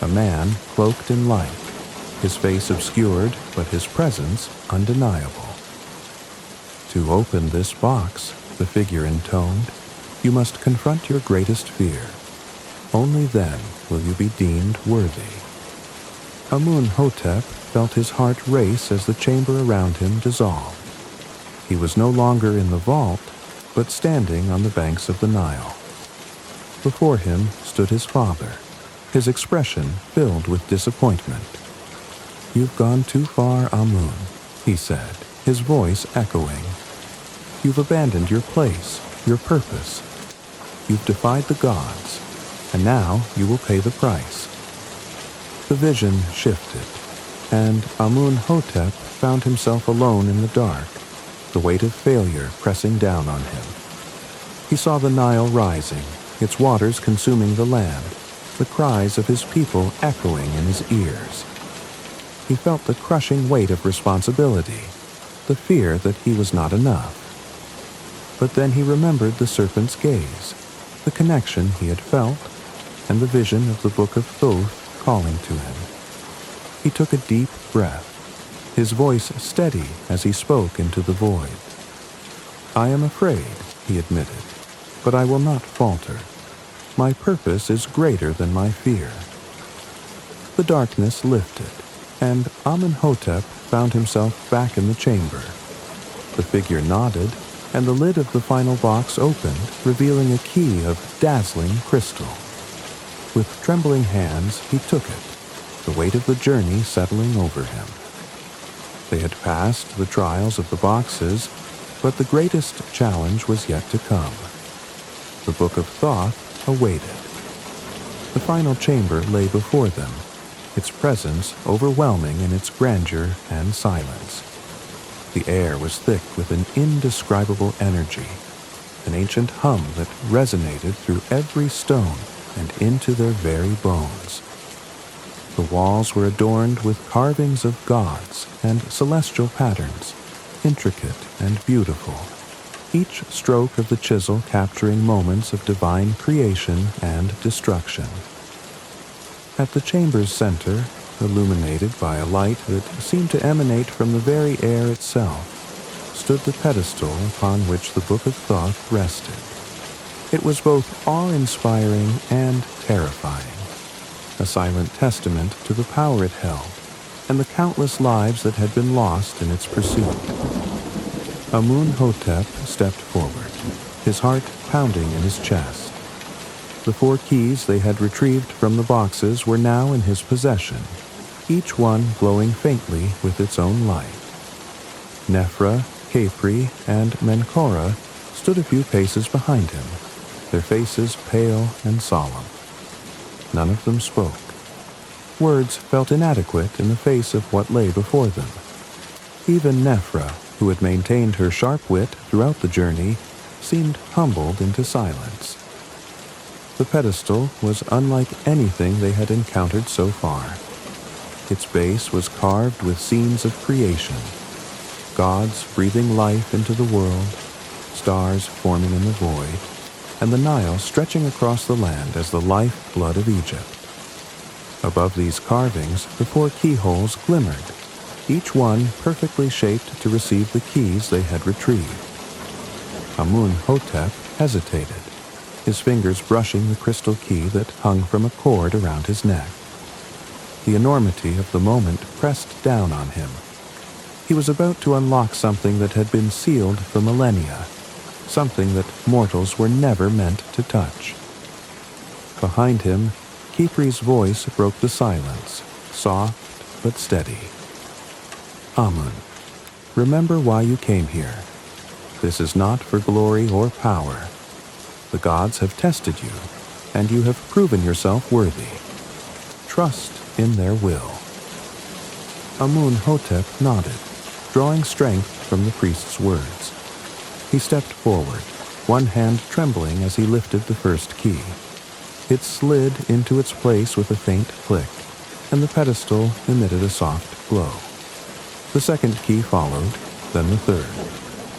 A man cloaked in light, his face obscured, but his presence undeniable. "To open this box," the figure intoned, "you must confront your greatest fear. Only then will you be deemed worthy." Amun-hotep felt his heart race as the chamber around him dissolved. He was no longer in the vault, but standing on the banks of the Nile. Before him stood his father, his expression filled with disappointment. "You've gone too far, Amun," he said, his voice echoing. "You've abandoned your place, your purpose. You've defied the gods, and now you will pay the price." The vision shifted, and Amun-hotep found himself alone in the dark, the weight of failure pressing down on him. He saw the Nile rising, its waters consuming the land, the cries of his people echoing in his ears. He felt the crushing weight of responsibility, the fear that he was not enough. But then he remembered the serpent's gaze, the connection he had felt, and the vision of the Book of Thoth calling to him. He took a deep breath, his voice steady as he spoke into the void. "I am afraid," he admitted, "but I will not falter. My purpose is greater than my fear." The darkness lifted, and Amun-hotep found himself back in the chamber. The figure nodded, and the lid of the final box opened, revealing a key of dazzling crystal. With trembling hands, he took it, the weight of the journey settling over him. They had passed the trials of the boxes, but the greatest challenge was yet to come. The Book of Thoth awaited. The final chamber lay before them, its presence overwhelming in its grandeur and silence. The air was thick with an indescribable energy, an ancient hum that resonated through every stone and into their very bones. The walls were adorned with carvings of gods and celestial patterns, intricate and beautiful, each stroke of the chisel capturing moments of divine creation and destruction. At the chamber's center, illuminated by a light that seemed to emanate from the very air itself, stood the pedestal upon which the Book of Thoth rested. It was both awe-inspiring and terrifying, a silent testament to the power it held and the countless lives that had been lost in its pursuit. Amun-hotep stepped forward, his heart pounding in his chest. The 4 keys they had retrieved from the boxes were now in his possession, each one glowing faintly with its own light. Nephra, Capri, and Menkora stood a few paces behind him, their faces pale and solemn. None of them spoke. Words felt inadequate in the face of what lay before them. Even Nephra, who had maintained her sharp wit throughout the journey, seemed humbled into silence. The pedestal was unlike anything they had encountered so far. Its base was carved with scenes of creation, gods breathing life into the world, stars forming in the void, and the Nile stretching across the land as the lifeblood of Egypt. Above these carvings, the 4 keyholes glimmered, each one perfectly shaped to receive the keys they had retrieved. Amun-hotep hesitated, his fingers brushing the crystal key that hung from a cord around his neck. The enormity of the moment pressed down on him. He was about to unlock something that had been sealed for millennia, something that mortals were never meant to touch. Behind him, Kipri's voice broke the silence, soft but steady. "Amun, remember why you came here. This is not for glory or power. The gods have tested you, and you have proven yourself worthy. Trust in their will." Amun-hotep nodded, drawing strength from the priest's words. He stepped forward, one hand trembling as he lifted the first key. It slid into its place with a faint click, and the pedestal emitted a soft glow. The second key followed, then the third,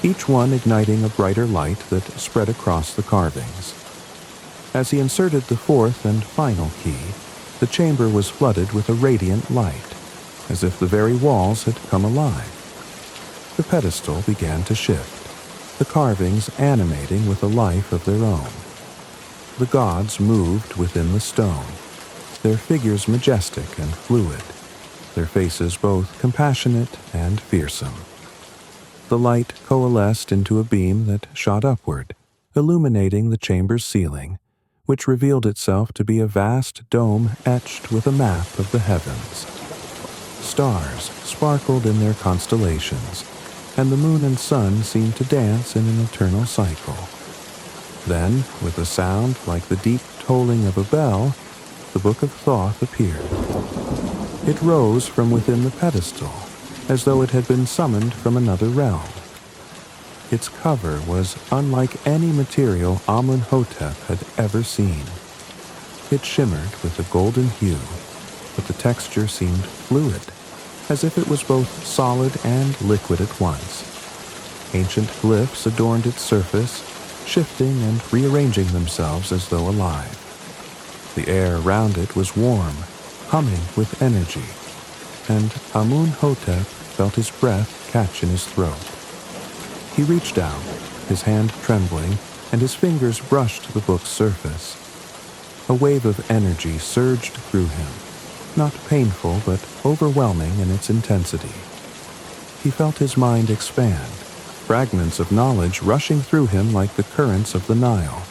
each one igniting a brighter light that spread across the carvings. As he inserted the fourth and final key, the chamber was flooded with a radiant light, as if the very walls had come alive. The pedestal began to shift, the carvings animating with a life of their own. The gods moved within the stone, their figures majestic and fluid, their faces both compassionate and fearsome. The light coalesced into a beam that shot upward, illuminating the chamber's ceiling, which revealed itself to be a vast dome etched with a map of the heavens. Stars sparkled in their constellations, and the moon and sun seemed to dance in an eternal cycle. Then, with a sound like the deep tolling of a bell, the Book of Thoth appeared. It rose from within the pedestal, as though it had been summoned from another realm. Its cover was unlike any material Amun-hotep had ever seen. It shimmered with a golden hue, but the texture seemed fluid, as if it was both solid and liquid at once. Ancient glyphs adorned its surface, shifting and rearranging themselves as though alive. The air around it was warm, humming with energy, and Amun-hotep felt his breath catch in his throat. He reached out, his hand trembling, and his fingers brushed the book's surface. A wave of energy surged through him, not painful but overwhelming in its intensity. He felt his mind expand, fragments of knowledge rushing through him like the currents of the Nile.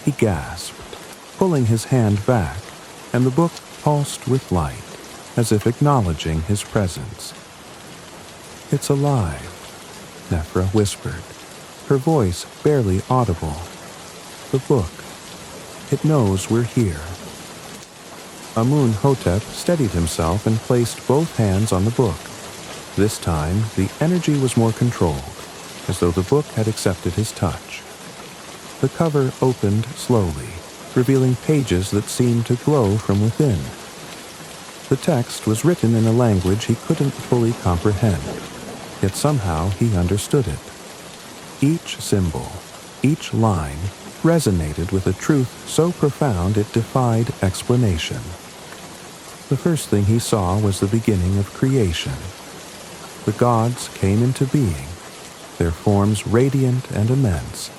He gasped, pulling his hand back, and the book pulsed with light, as if acknowledging his presence. "It's alive," Nephra whispered, her voice barely audible. "The book. It knows we're here." Amun-hotep steadied himself and placed both hands on the book. This time, the energy was more controlled, as though the book had accepted his touch. The cover opened slowly, revealing pages that seemed to glow from within. The text was written in a language he couldn't fully comprehend, yet somehow he understood it. Each symbol, each line, resonated with a truth so profound it defied explanation. The first thing he saw was the beginning of creation. The gods came into being, their forms radiant and immense,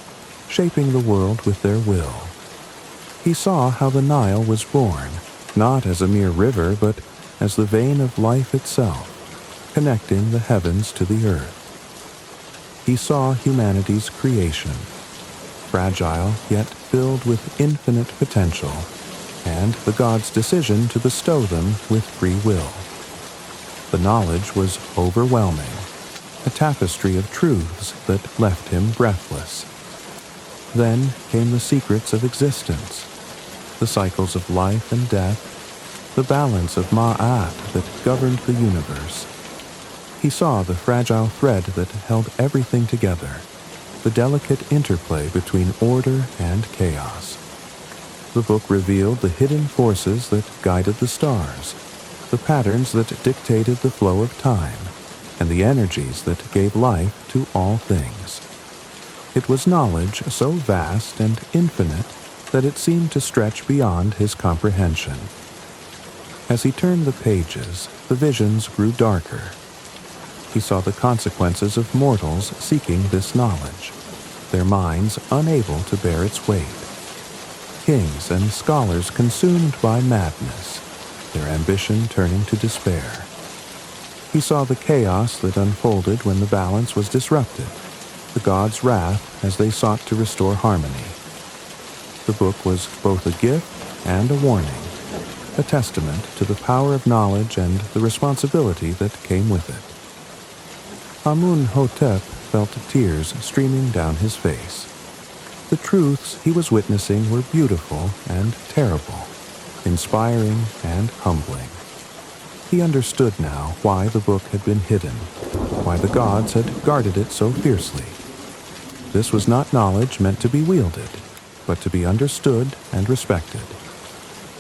shaping the world with their will. He saw how the Nile was born, not as a mere river, but as the vein of life itself, connecting the heavens to the earth. He saw humanity's creation, fragile yet filled with infinite potential, and the gods' decision to bestow them with free will. The knowledge was overwhelming, a tapestry of truths that left him breathless. Then came the secrets of existence, the cycles of life and death, the balance of Ma'at that governed the universe. He saw the fragile thread that held everything together, the delicate interplay between order and chaos. The book revealed the hidden forces that guided the stars, the patterns that dictated the flow of time, and the energies that gave life to all things. It was knowledge so vast and infinite that it seemed to stretch beyond his comprehension. As he turned the pages, the visions grew darker. He saw the consequences of mortals seeking this knowledge, their minds unable to bear its weight. Kings and scholars consumed by madness, their ambition turning to despair. He saw the chaos that unfolded when the balance was disrupted, the gods' wrath as they sought to restore harmony. The book was both a gift and a warning, a testament to the power of knowledge and the responsibility that came with it. Amun-hotep felt tears streaming down his face. The truths he was witnessing were beautiful and terrible, inspiring and humbling. He understood now why the book had been hidden, why the gods had guarded it so fiercely. This was not knowledge meant to be wielded, but to be understood and respected.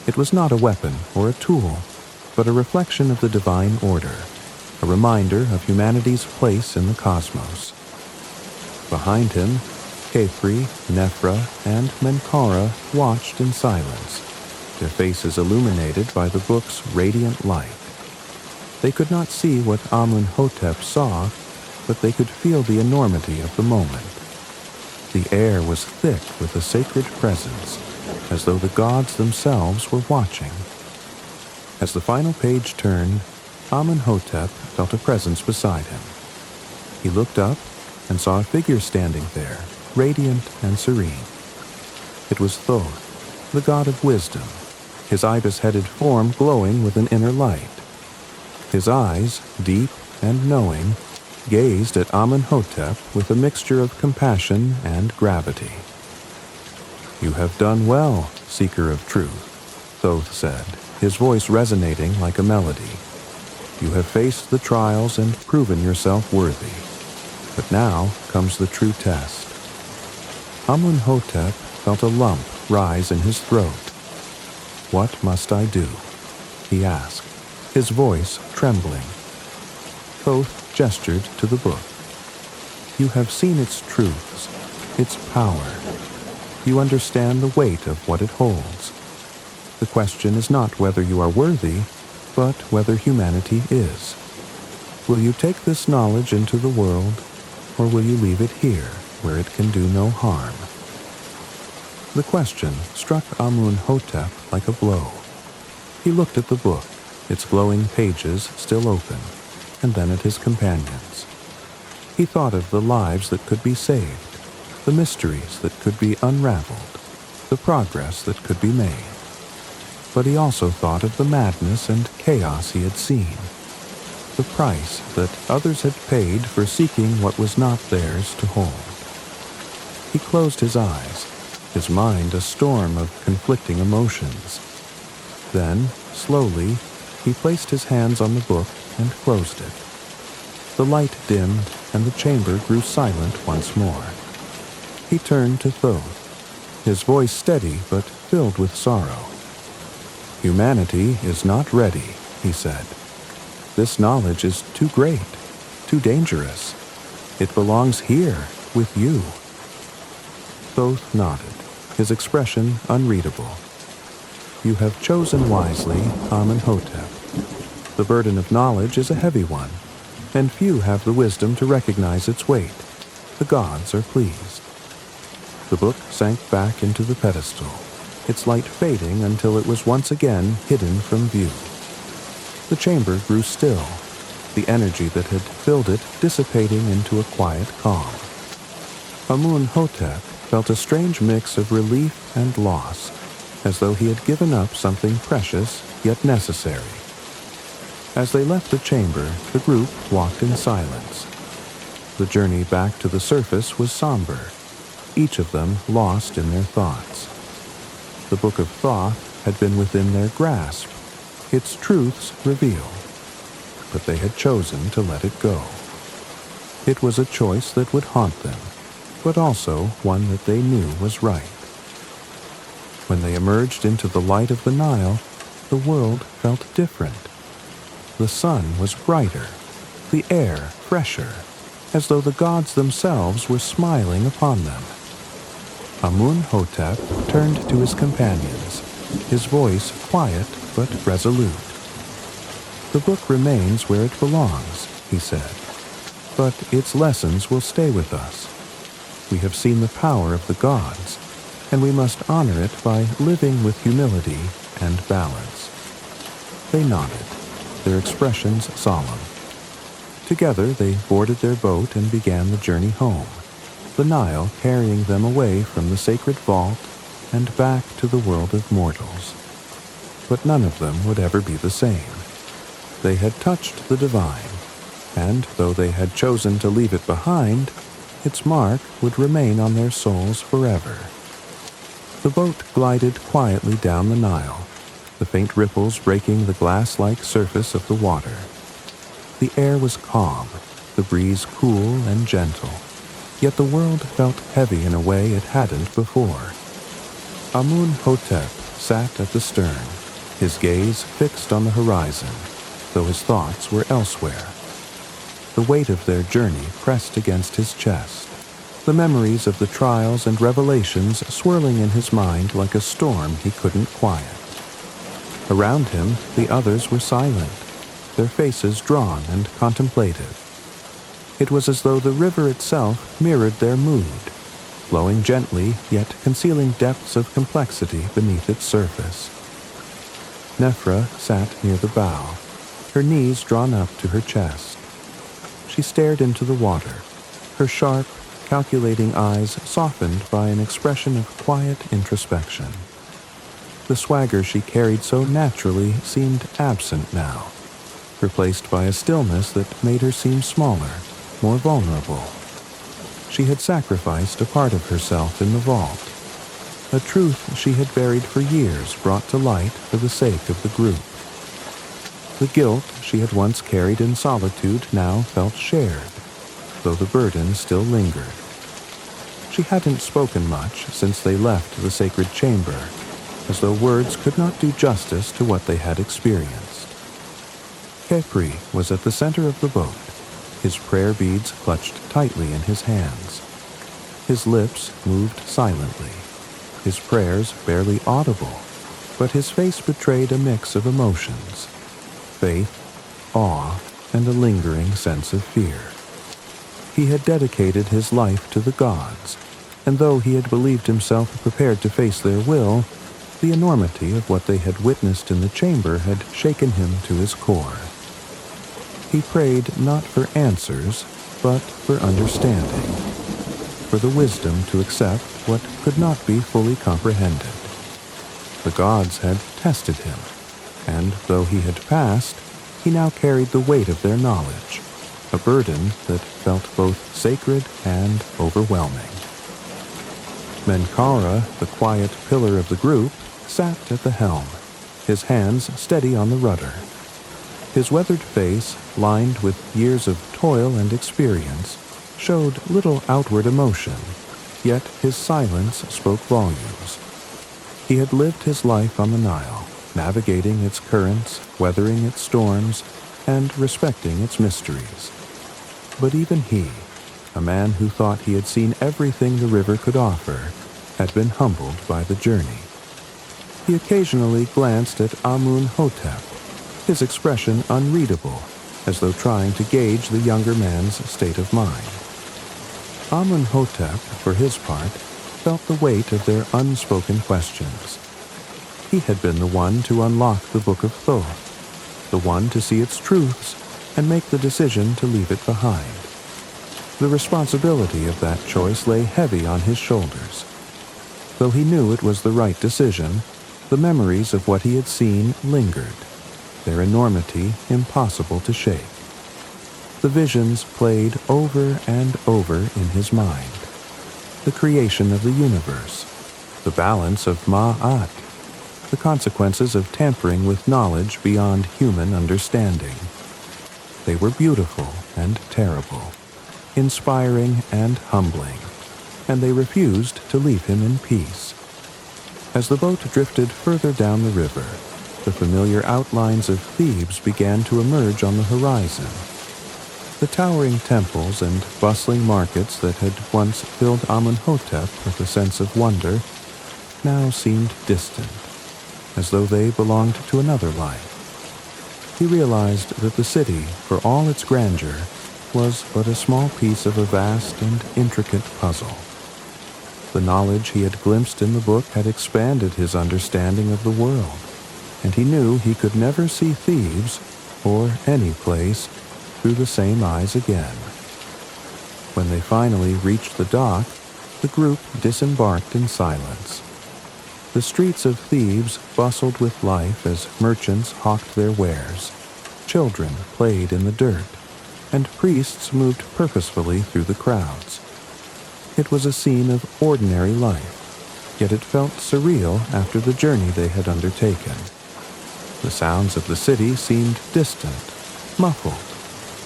It was not a weapon or a tool, but a reflection of the divine order, a reminder of humanity's place in the cosmos. Behind him, Khepri, Nephra, and Menkara watched in silence, their faces illuminated by the book's radiant light. They could not see what Amun-hotep saw, but they could feel the enormity of the moment. The air was thick with a sacred presence, as though the gods themselves were watching. As the final page turned, Amun-hotep felt a presence beside him. He looked up and saw a figure standing there, radiant and serene. It was Thoth, the god of wisdom, his ibis-headed form glowing with an inner light. His eyes, deep and knowing, gazed at Amun-hotep with a mixture of compassion and gravity. "You have done well, seeker of truth," Thoth said, his voice resonating like a melody. "You have faced the trials and proven yourself worthy. But now comes the true test." Amun-hotep felt a lump rise in his throat. "What must I do?" he asked, his voice trembling. Thoth gestured to the book. "You have seen its truths, its power. You understand the weight of what it holds. The question is not whether you are worthy, but whether humanity is. Will you take this knowledge into the world, or will you leave it here, where it can do no harm?" The question struck Amun-hotep like a blow. He looked at the book, its glowing pages still open, and then at his companions. He thought of the lives that could be saved, the mysteries that could be unraveled, the progress that could be made. But he also thought of the madness and chaos he had seen, the price that others had paid for seeking what was not theirs to hold. He closed his eyes, his mind a storm of conflicting emotions. Then, slowly, he placed his hands on the book and closed it. The light dimmed, and the chamber grew silent once more. He turned to Thoth, his voice steady but filled with sorrow. "Humanity is not ready," he said. "This knowledge is too great, too dangerous. It belongs here, with you." Thoth nodded, his expression unreadable. "You have chosen wisely, Amun-hotep. The burden of knowledge is a heavy one, and few have the wisdom to recognize its weight. The gods are pleased." The book sank back into the pedestal, its light fading until it was once again hidden from view. The chamber grew still, the energy that had filled it dissipating into a quiet calm. Amun-hotep felt a strange mix of relief and loss, as though he had given up something precious yet necessary. As they left the chamber, the group walked in silence. The journey back to the surface was somber, each of them lost in their thoughts. The Book of Thoth had been within their grasp, its truths revealed, but they had chosen to let it go. It was a choice that would haunt them, but also one that they knew was right. When they emerged into the light of the Nile, the world felt different. The sun was brighter, the air fresher, as though the gods themselves were smiling upon them. Amun-hotep turned to his companions, his voice quiet but resolute. "The book remains where it belongs," he said, "but its lessons will stay with us. We have seen the power of the gods, and we must honor it by living with humility and balance." They nodded, their expressions solemn. Together they boarded their boat and began the journey home, the Nile carrying them away from the sacred vault and back to the world of mortals. But none of them would ever be the same. They had touched the divine, and though they had chosen to leave it behind, Its mark would remain on their souls forever. The boat glided quietly down the Nile, the faint ripples breaking the glass-like surface of the water. The air was calm, the breeze cool and gentle, yet the world felt heavy in a way it hadn't before. Amun-hotep sat at the stern, his gaze fixed on the horizon, though his thoughts were elsewhere. The weight of their journey pressed against his chest, the memories of the trials and revelations swirling in his mind like a storm he couldn't quiet. Around him, the others were silent, their faces drawn and contemplative. It was as though the river itself mirrored their mood, flowing gently yet concealing depths of complexity beneath its surface. Nephra sat near the bow, her knees drawn up to her chest. She stared into the water, her sharp, calculating eyes softened by an expression of quiet introspection. The swagger she carried so naturally seemed absent now, replaced by a stillness that made her seem smaller, more vulnerable. She had sacrificed a part of herself in the vault, a truth she had buried for years brought to light for the sake of the group. The guilt she had once carried in solitude now felt shared, though the burden still lingered. She hadn't spoken much since they left the sacred chamber, as though words could not do justice to what they had experienced. Khepri was at the center of the boat, his prayer beads clutched tightly in his hands. His lips moved silently, his prayers barely audible, but his face betrayed a mix of emotions: faith, awe, and a lingering sense of fear. He had dedicated his life to the gods, and though he had believed himself prepared to face their will, the enormity of what they had witnessed in the chamber had shaken him to his core. He prayed not for answers, but for understanding, for the wisdom to accept what could not be fully comprehended. The gods had tested him, and though he had passed, he now carried the weight of their knowledge, a burden that felt both sacred and overwhelming. Menkaura, the quiet pillar of the group, sat at the helm, his hands steady on the rudder. His weathered face, lined with years of toil and experience, showed little outward emotion, yet his silence spoke volumes. He had lived his life on the Nile, navigating its currents, weathering its storms, and respecting its mysteries. But even he, a man who thought he had seen everything the river could offer, had been humbled by the journey. He occasionally glanced at Amun-hotep, his expression unreadable, as though trying to gauge the younger man's state of mind. Amun-hotep, for his part, felt the weight of their unspoken questions. He had been the one to unlock the Book of Thoth, the one to see its truths and make the decision to leave it behind. The responsibility of that choice lay heavy on his shoulders. Though he knew it was the right decision, the memories of what he had seen lingered, their enormity impossible to shake. The visions played over and over in his mind. The creation of the universe, the balance of Ma'at, the consequences of tampering with knowledge beyond human understanding. They were beautiful and terrible, inspiring and humbling, and they refused to leave him in peace. As the boat drifted further down the river, the familiar outlines of Thebes began to emerge on the horizon. The towering temples and bustling markets that had once filled Amun-hotep with a sense of wonder now seemed distant, as though they belonged to another life. He realized that the city, for all its grandeur, was but a small piece of a vast and intricate puzzle. The knowledge he had glimpsed in the book had expanded his understanding of the world, and he knew he could never see Thebes, or any place, through the same eyes again. When they finally reached the dock, the group disembarked in silence. The streets of Thebes bustled with life as merchants hawked their wares, children played in the dirt, and priests moved purposefully through the crowds, It was a scene of ordinary life, yet it felt surreal after the journey they had undertaken. The sounds of the city seemed distant, muffled,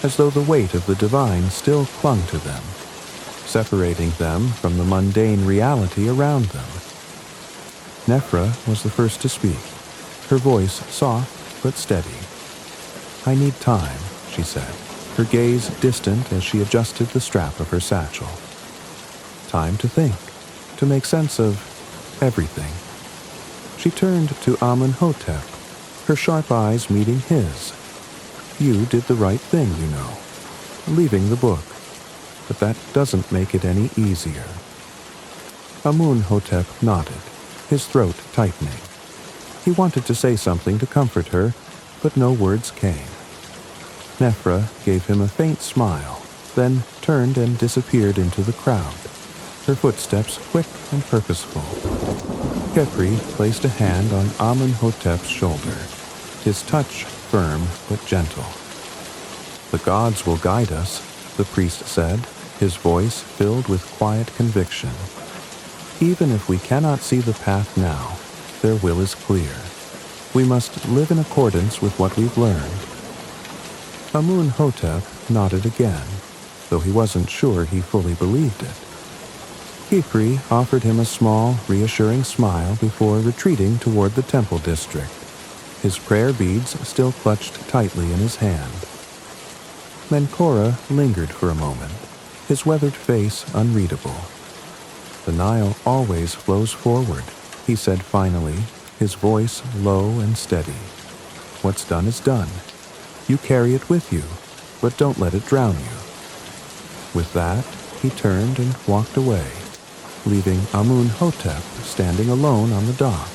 as though the weight of the divine still clung to them, separating them from the mundane reality around them. Nephra was the first to speak, her voice soft but steady. "I need time," she said, her gaze distant as she adjusted the strap of her satchel. "Time to think, to make sense of everything." She turned to Amenhotep, her sharp eyes meeting his. "You did the right thing, you know, leaving the book, but that doesn't make it any easier." Amenhotep nodded, his throat tightening. He wanted to say something to comfort her, but no words came. Nephra gave him a faint smile, then turned and disappeared into the crowd, her footsteps quick and purposeful. Khepri placed a hand on Amenhotep's shoulder, his touch firm but gentle. "The gods will guide us," the priest said, his voice filled with quiet conviction. "Even if we cannot see the path now, their will is clear. We must live in accordance with what we've learned." Amenhotep nodded again, though he wasn't sure he fully believed it. Khepri offered him a small, reassuring smile before retreating toward the temple district, his prayer beads still clutched tightly in his hand. Menkora lingered for a moment, his weathered face unreadable. "The Nile always flows forward," he said finally, his voice low and steady. "What's done is done. You carry it with you, but don't let it drown you." With that, he turned and walked away, leaving Amenhotep standing alone on the dock.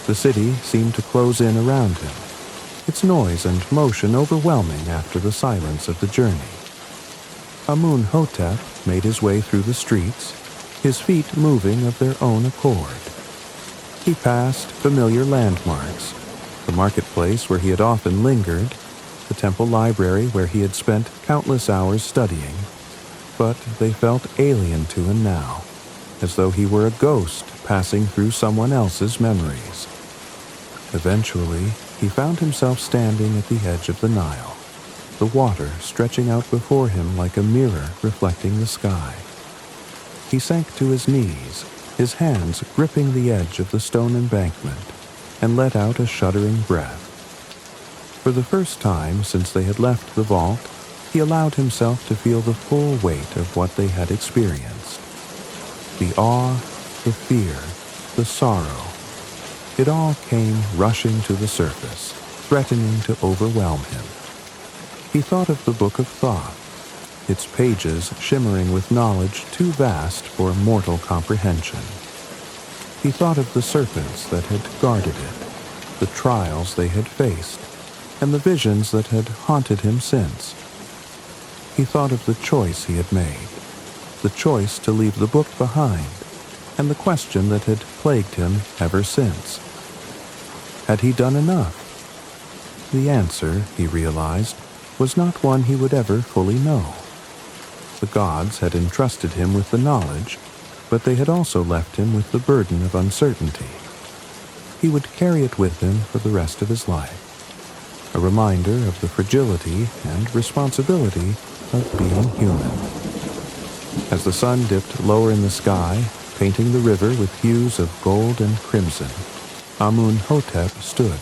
The city seemed to close in around him, its noise and motion overwhelming after the silence of the journey. Amenhotep made his way through the streets, his feet moving of their own accord. He passed familiar landmarks, the marketplace where he had often lingered, the temple library where he had spent countless hours studying, but they felt alien to him now, as though he were a ghost passing through someone else's memories. Eventually, he found himself standing at the edge of the Nile, the water stretching out before him like a mirror reflecting the sky. He sank to his knees, his hands gripping the edge of the stone embankment, and let out a shuddering breath. For the first time since they had left the vault, he allowed himself to feel the full weight of what they had experienced. The awe, the fear, the sorrow. It all came rushing to the surface, threatening to overwhelm him. He thought of the Book of Thought, its pages shimmering with knowledge too vast for mortal comprehension. He thought of the serpents that had guarded it, the trials they had faced, and the visions that had haunted him since. He thought of the choice he had made, the choice to leave the book behind, and the question that had plagued him ever since. Had he done enough? The answer, he realized, was not one he would ever fully know. The gods had entrusted him with the knowledge, but they had also left him with the burden of uncertainty. He would carry it with him for the rest of his life, a reminder of the fragility and responsibility of being human. As the sun dipped lower in the sky, painting the river with hues of gold and crimson, Amenhotep stood.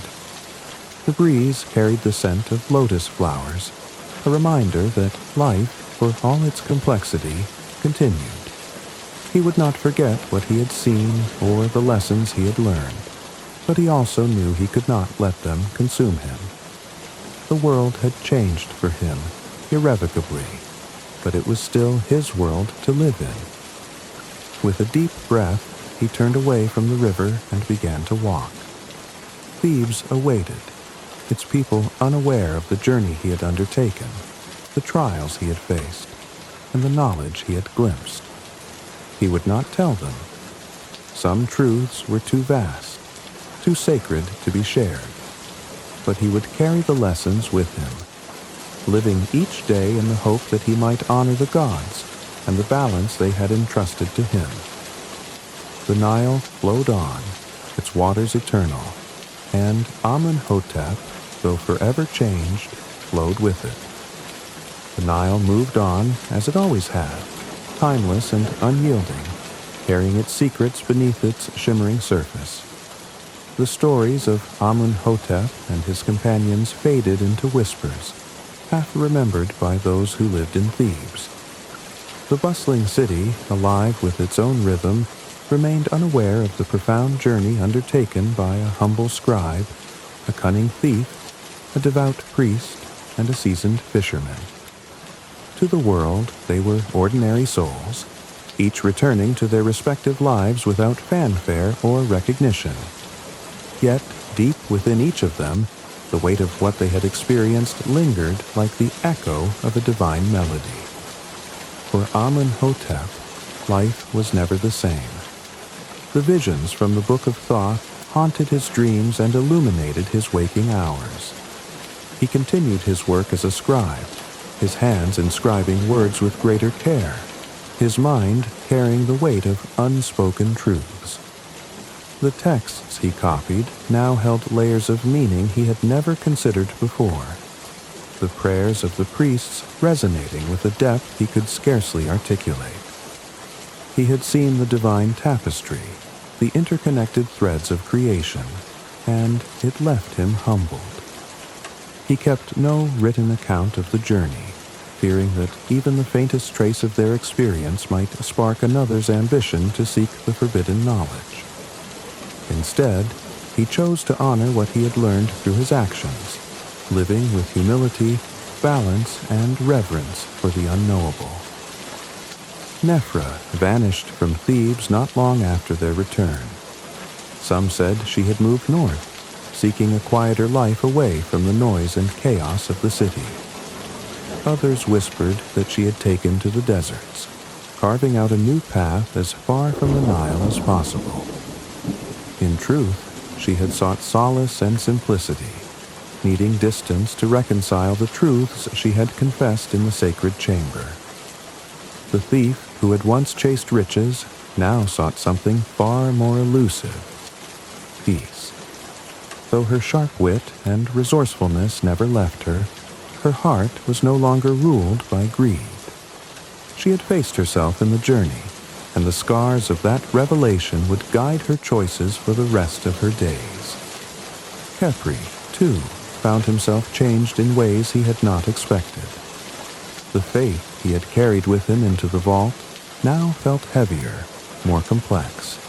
The breeze carried the scent of lotus flowers, a reminder that life, for all its complexity, continued. He would not forget what he had seen or the lessons he had learned, but he also knew he could not let them consume him. The world had changed for him, irrevocably, but it was still his world to live in. With a deep breath, he turned away from the river and began to walk. Thebes awaited, its people unaware of the journey he had undertaken, the trials he had faced, and the knowledge he had glimpsed. He would not tell them. Some truths were too vast, too sacred to be shared, but he would carry the lessons with him, living each day in the hope that he might honor the gods, and the balance they had entrusted to him. The Nile flowed on, its waters eternal, and Amenhotep, though forever changed, flowed with it. The Nile moved on as it always had, timeless and unyielding, carrying its secrets beneath its shimmering surface. The stories of Amenhotep and his companions faded into whispers, half remembered by those who lived in Thebes. The bustling city, alive with its own rhythm, remained unaware of the profound journey undertaken by a humble scribe, a cunning thief, a devout priest, and a seasoned fisherman. To the world, they were ordinary souls, each returning to their respective lives without fanfare or recognition. Yet, deep within each of them, the weight of what they had experienced lingered like the echo of a divine melody. For Amenhotep, life was never the same. The visions from the Book of Thoth haunted his dreams and illuminated his waking hours. He continued his work as a scribe, his hands inscribing words with greater care, his mind carrying the weight of unspoken truths. The texts he copied now held layers of meaning he had never considered before, the prayers of the priests resonating with a depth he could scarcely articulate. He had seen the divine tapestry, the interconnected threads of creation, and it left him humbled. He kept no written account of the journey, fearing that even the faintest trace of their experience might spark another's ambition to seek the forbidden knowledge. Instead, he chose to honor what he had learned through his actions, living with humility, balance, and reverence for the unknowable. Nephra vanished from Thebes not long after their return. Some said she had moved north, seeking a quieter life away from the noise and chaos of the city. Others whispered that she had taken to the deserts, carving out a new path as far from the Nile as possible. In truth, she had sought solace and simplicity, needing distance to reconcile the truths she had confessed in the sacred chamber. The thief who had once chased riches now sought something far more elusive: peace. Though her sharp wit and resourcefulness never left her, her heart was no longer ruled by greed. She had faced herself in the journey, and the scars of that revelation would guide her choices for the rest of her days. Khepri, too, found himself changed in ways he had not expected. The faith he had carried with him into the vault now felt heavier, more complex.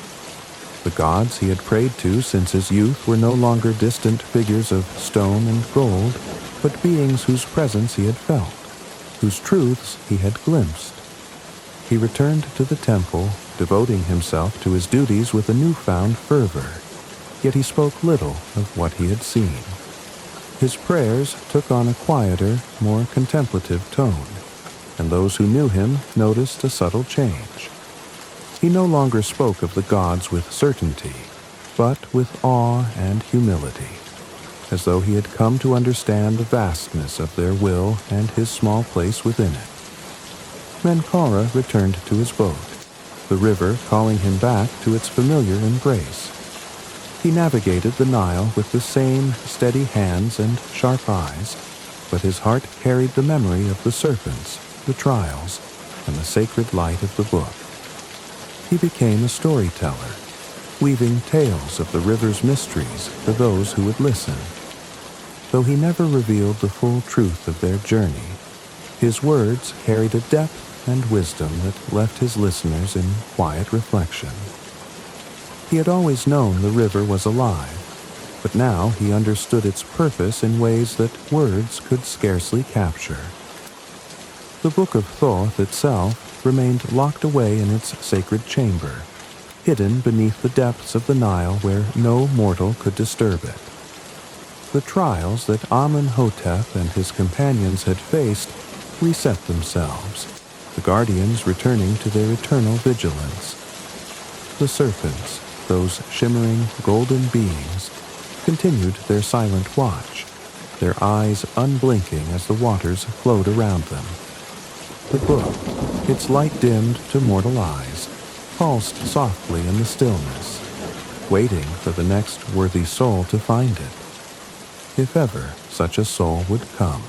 The gods he had prayed to since his youth were no longer distant figures of stone and gold, but beings whose presence he had felt, whose truths he had glimpsed. He returned to the temple, devoting himself to his duties with a newfound fervor, yet he spoke little of what he had seen. His prayers took on a quieter, more contemplative tone, and those who knew him noticed a subtle change. He no longer spoke of the gods with certainty, but with awe and humility, as though he had come to understand the vastness of their will and his small place within it. Menkaura returned to his boat, the river calling him back to its familiar embrace. He navigated the Nile with the same steady hands and sharp eyes, but his heart carried the memory of the serpents, the trials, and the sacred light of the book. He became a storyteller, weaving tales of the river's mysteries for those who would listen. Though he never revealed the full truth of their journey, his words carried a depth and wisdom that left his listeners in quiet reflection. He had always known the river was alive, but now he understood its purpose in ways that words could scarcely capture. The Book of Thoth itself remained locked away in its sacred chamber, hidden beneath the depths of the Nile where no mortal could disturb it. The trials that Amenhotep and his companions had faced reset themselves, the guardians returning to their eternal vigilance. The serpents, those shimmering golden beings, continued their silent watch, their eyes unblinking as the waters flowed around them. The book, its light dimmed to mortal eyes, pulsed softly in the stillness, waiting for the next worthy soul to find it, if ever such a soul would come.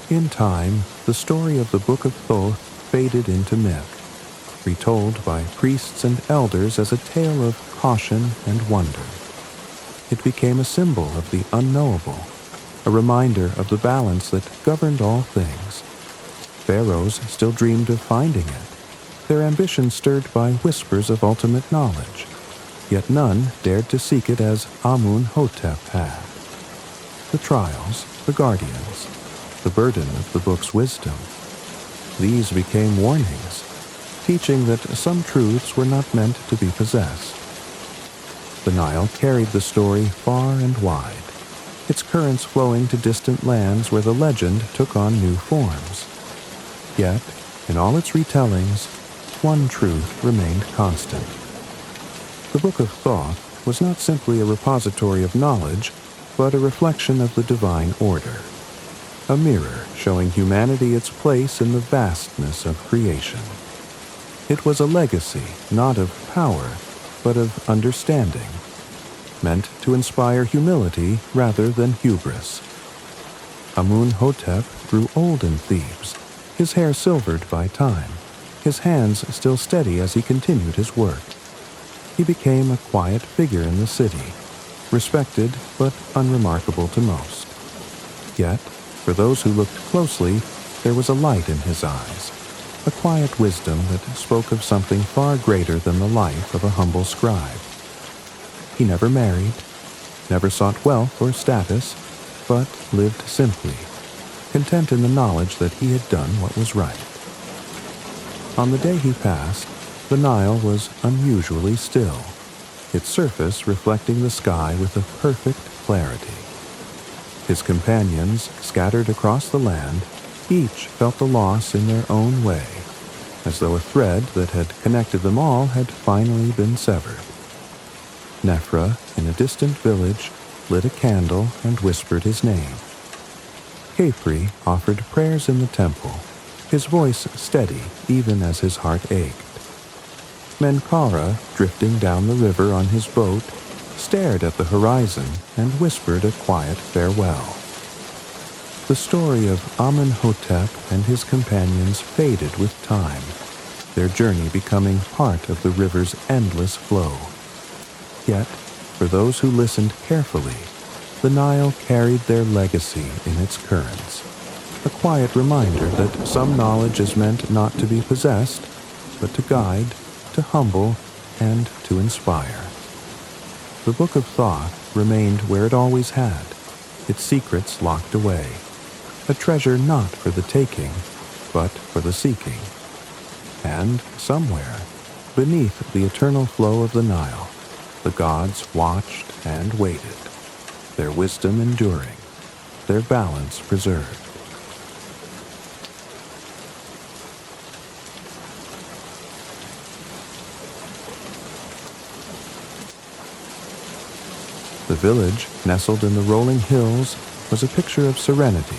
In time, the story of the Book of Thoth faded into myth, retold by priests and elders as a tale of caution and wonder. It became a symbol of the unknowable, a reminder of the balance that governed all things. Pharaohs still dreamed of finding it, their ambition stirred by whispers of ultimate knowledge, yet none dared to seek it as Amun-Hotep had. The trials, the guardians, the burden of the book's wisdom, these became warnings, teaching that some truths were not meant to be possessed. The Nile carried the story far and wide, its currents flowing to distant lands where the legend took on new forms. Yet, in all its retellings, one truth remained constant. The Book of Thoth was not simply a repository of knowledge, but a reflection of the divine order, a mirror showing humanity its place in the vastness of creation. It was a legacy not of power, but of understanding, meant to inspire humility rather than hubris. Amun-Hotep grew old in Thebes, his hair silvered by time, his hands still steady as he continued his work. He became a quiet figure in the city, respected but unremarkable to most. Yet, for those who looked closely, there was a light in his eyes, a quiet wisdom that spoke of something far greater than the life of a humble scribe. He never married, never sought wealth or status, but lived simply, content in the knowledge that he had done what was right. On the day he passed, the Nile was unusually still, its surface reflecting the sky with a perfect clarity. His companions, scattered across the land, each felt the loss in their own way, as though a thread that had connected them all had finally been severed. Nephra, in a distant village, lit a candle and whispered his name. Capri offered prayers in the temple, his voice steady even as his heart ached. Menkaura, drifting down the river on his boat, stared at the horizon and whispered a quiet farewell. The story of Amenhotep and his companions faded with time, their journey becoming part of the river's endless flow. Yet, for those who listened carefully, the Nile carried their legacy in its currents, a quiet reminder that some knowledge is meant not to be possessed, but to guide, to humble, and to inspire. The Book of Thoth remained where it always had, its secrets locked away, a treasure not for the taking, but for the seeking. And somewhere, beneath the eternal flow of the Nile, the gods watched and waited, their wisdom enduring, their balance preserved. The village, nestled in the rolling hills, was a picture of serenity,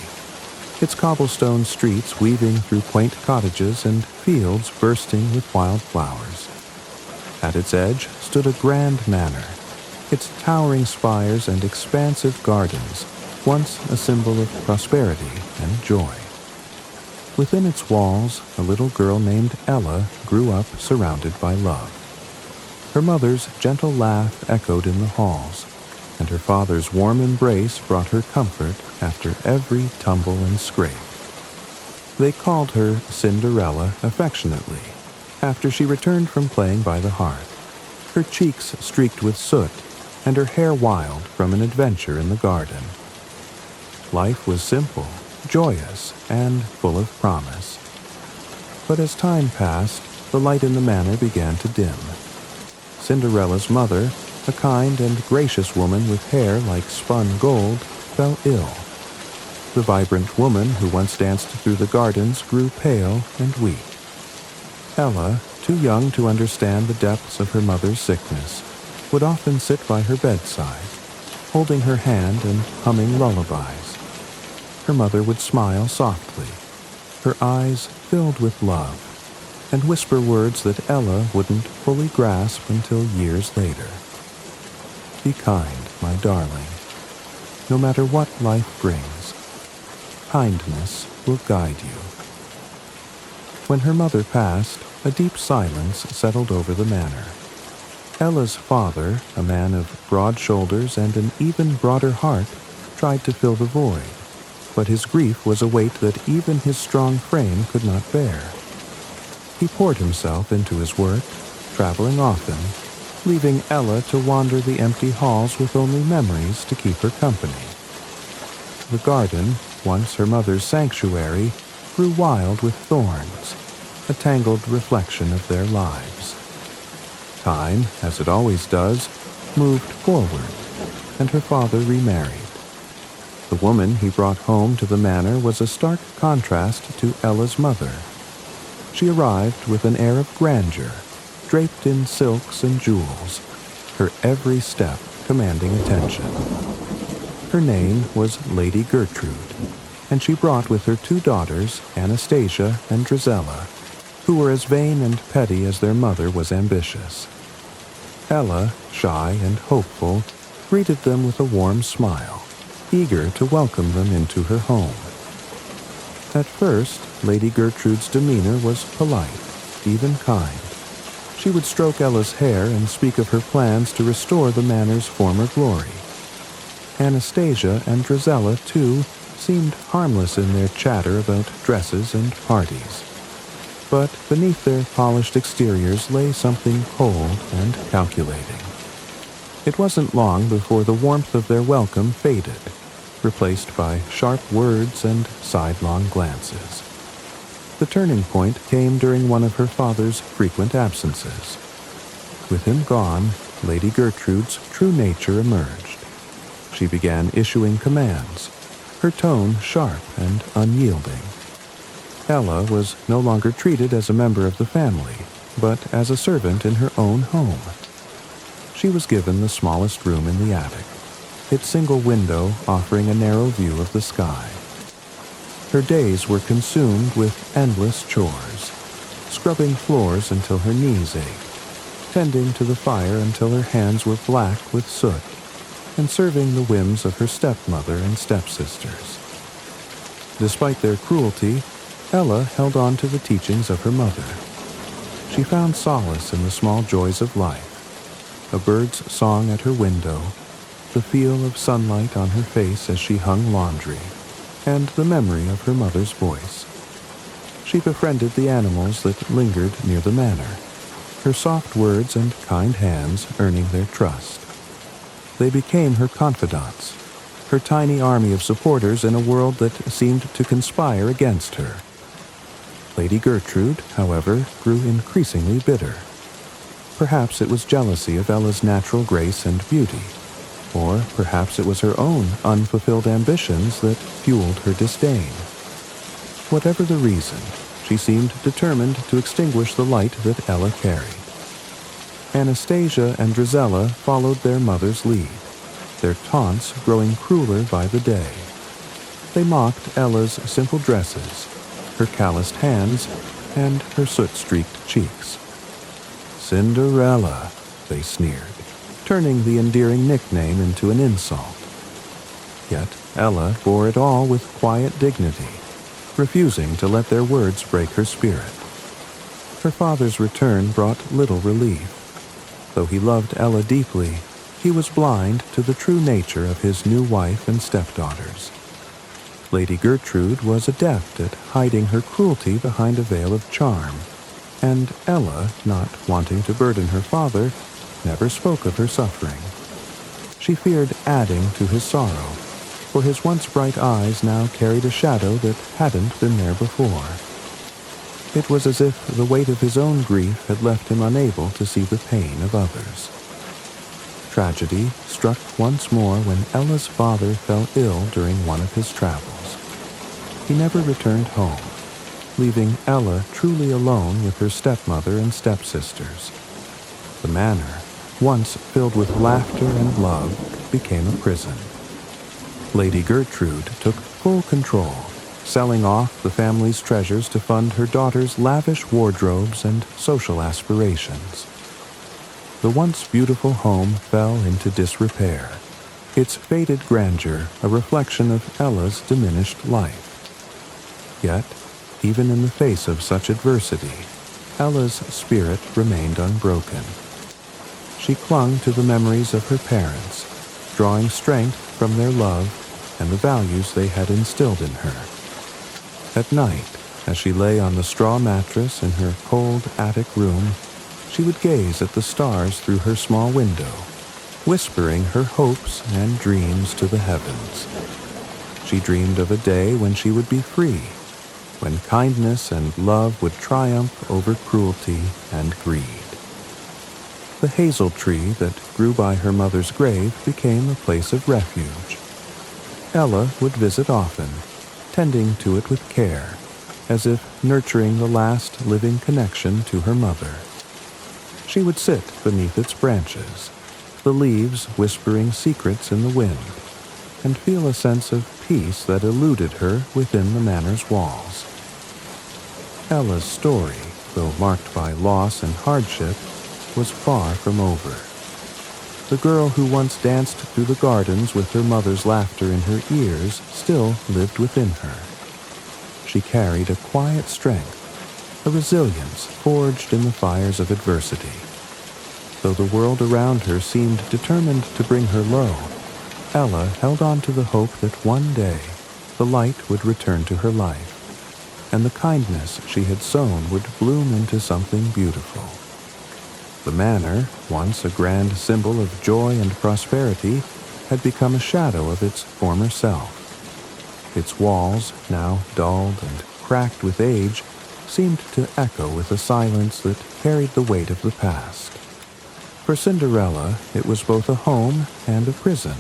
its cobblestone streets weaving through quaint cottages and fields bursting with wild flowers. At its edge stood a grand manor, its towering spires and expansive gardens, once a symbol of prosperity and joy. Within its walls, a little girl named Ella grew up surrounded by love. Her mother's gentle laugh echoed in the halls, and her father's warm embrace brought her comfort after every tumble and scrape. They called her Cinderella affectionately, after she returned from playing by the hearth, her cheeks streaked with soot and her hair wild from an adventure in the garden. Life was simple, joyous, and full of promise. But as time passed, the light in the manor began to dim. Cinderella's mother, a kind and gracious woman with hair like spun gold, fell ill. The vibrant woman who once danced through the gardens grew pale and weak. Ella, too young to understand the depths of her mother's sickness, would often sit by her bedside, holding her hand and humming lullabies. Her mother would smile softly, her eyes filled with love, and whisper words that Ella wouldn't fully grasp until years later. Be kind, my darling. No matter what life brings, kindness will guide you. When her mother passed, a deep silence settled over the manor. Ella's father, a man of broad shoulders and an even broader heart, tried to fill the void, but his grief was a weight that even his strong frame could not bear. He poured himself into his work, traveling often, leaving Ella to wander the empty halls with only memories to keep her company. The garden, once her mother's sanctuary, grew wild with thorns, a tangled reflection of their lives. Time, as it always does, moved forward, and her father remarried. The woman he brought home to the manor was a stark contrast to Ella's mother. She arrived with an air of grandeur, draped in silks and jewels, her every step commanding attention. Her name was Lady Gertrude, and she brought with her 2 daughters, Anastasia and Drizella, who were as vain and petty as their mother was ambitious. Ella, shy and hopeful, greeted them with a warm smile, eager to welcome them into her home. At first, Lady Gertrude's demeanor was polite, even kind. She would stroke Ella's hair and speak of her plans to restore the manor's former glory. Anastasia and Drizella, too, seemed harmless in their chatter about dresses and parties. But beneath their polished exteriors lay something cold and calculating. It wasn't long before the warmth of their welcome faded, replaced by sharp words and sidelong glances. The turning point came during one of her father's frequent absences. With him gone, Lady Gertrude's true nature emerged. She began issuing commands, her tone sharp and unyielding. Ella was no longer treated as a member of the family, but as a servant in her own home. She was given the smallest room in the attic, its single window offering a narrow view of the sky. Her days were consumed with endless chores, scrubbing floors until her knees ached, tending to the fire until her hands were black with soot, and serving the whims of her stepmother and stepsisters. Despite their cruelty, Ella held on to the teachings of her mother. She found solace in the small joys of life, a bird's song at her window, the feel of sunlight on her face as she hung laundry, and the memory of her mother's voice. She befriended the animals that lingered near the manor, her soft words and kind hands earning their trust. They became her confidants, her tiny army of supporters in a world that seemed to conspire against her. Lady Gertrude, however, grew increasingly bitter. Perhaps it was jealousy of Ella's natural grace and beauty, or perhaps it was her own unfulfilled ambitions that fueled her disdain. Whatever the reason, she seemed determined to extinguish the light that Ella carried. Anastasia and Drizella followed their mother's lead, their taunts growing crueler by the day. They mocked Ella's simple dresses, her calloused hands, and her soot-streaked cheeks. "Cinderella," they sneered, turning the endearing nickname into an insult. Yet Ella bore it all with quiet dignity, refusing to let their words break her spirit. Her father's return brought little relief. Though he loved Ella deeply, he was blind to the true nature of his new wife and stepdaughters. Lady Gertrude was adept at hiding her cruelty behind a veil of charm, and Ella, not wanting to burden her father, never spoke of her suffering. She feared adding to his sorrow, for his once bright eyes now carried a shadow that hadn't been there before. It was as if the weight of his own grief had left him unable to see the pain of others. Tragedy struck once more when Ella's father fell ill during one of his travels. He never returned home, leaving Ella truly alone with her stepmother and stepsisters. The manor, once filled with laughter and love, became a prison. Lady Gertrude took full control, selling off the family's treasures to fund her daughter's lavish wardrobes and social aspirations. The once beautiful home fell into disrepair, its faded grandeur a reflection of Ella's diminished life. Yet, even in the face of such adversity, Ella's spirit remained unbroken. She clung to the memories of her parents, drawing strength from their love and the values they had instilled in her. At night, as she lay on the straw mattress in her cold attic room, she would gaze at the stars through her small window, whispering her hopes and dreams to the heavens. She dreamed of a day when she would be free, when kindness and love would triumph over cruelty and greed. The hazel tree that grew by her mother's grave became a place of refuge. Ella would visit often, tending to it with care, as if nurturing the last living connection to her mother. She would sit beneath its branches, the leaves whispering secrets in the wind, and feel a sense of peace that eluded her within the manor's walls. Ella's story, though marked by loss and hardship, was far from over. The girl who once danced through the gardens with her mother's laughter in her ears still lived within her. She carried a quiet strength, a resilience forged in the fires of adversity. Though the world around her seemed determined to bring her low, Ella held on to the hope that one day the light would return to her life, and the kindness she had sown would bloom into something beautiful. The manor, once a grand symbol of joy and prosperity, had become a shadow of its former self. Its walls, now dulled and cracked with age, seemed to echo with a silence that carried the weight of the past. For Cinderella, it was both a home and a prison,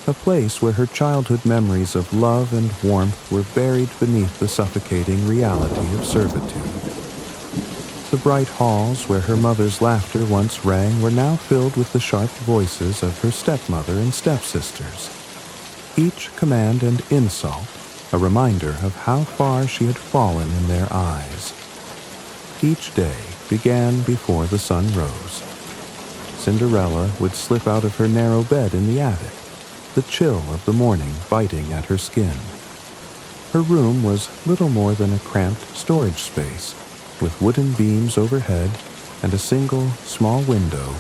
a place where her childhood memories of love and warmth were buried beneath the suffocating reality of servitude. The bright halls where her mother's laughter once rang were now filled with the sharp voices of her stepmother and stepsisters, each command and insult a reminder of how far she had fallen in their eyes. Each day began before the sun rose. Cinderella would slip out of her narrow bed in the attic, the chill of the morning biting at her skin. Her room was little more than a cramped storage space, with wooden beams overhead and a single, small window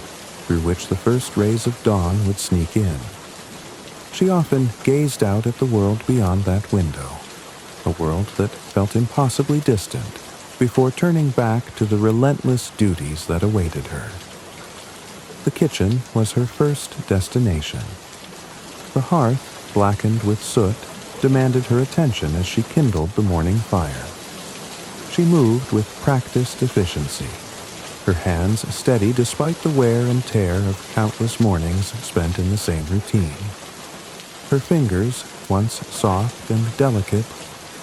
through which the first rays of dawn would sneak in. She often gazed out at the world beyond that window, a world that felt impossibly distant, before turning back to the relentless duties that awaited her. The kitchen was her first destination. The hearth, blackened with soot, demanded her attention as she kindled the morning fire. She moved with practiced efficiency, her hands steady despite the wear and tear of countless mornings spent in the same routine. Her fingers, once soft and delicate,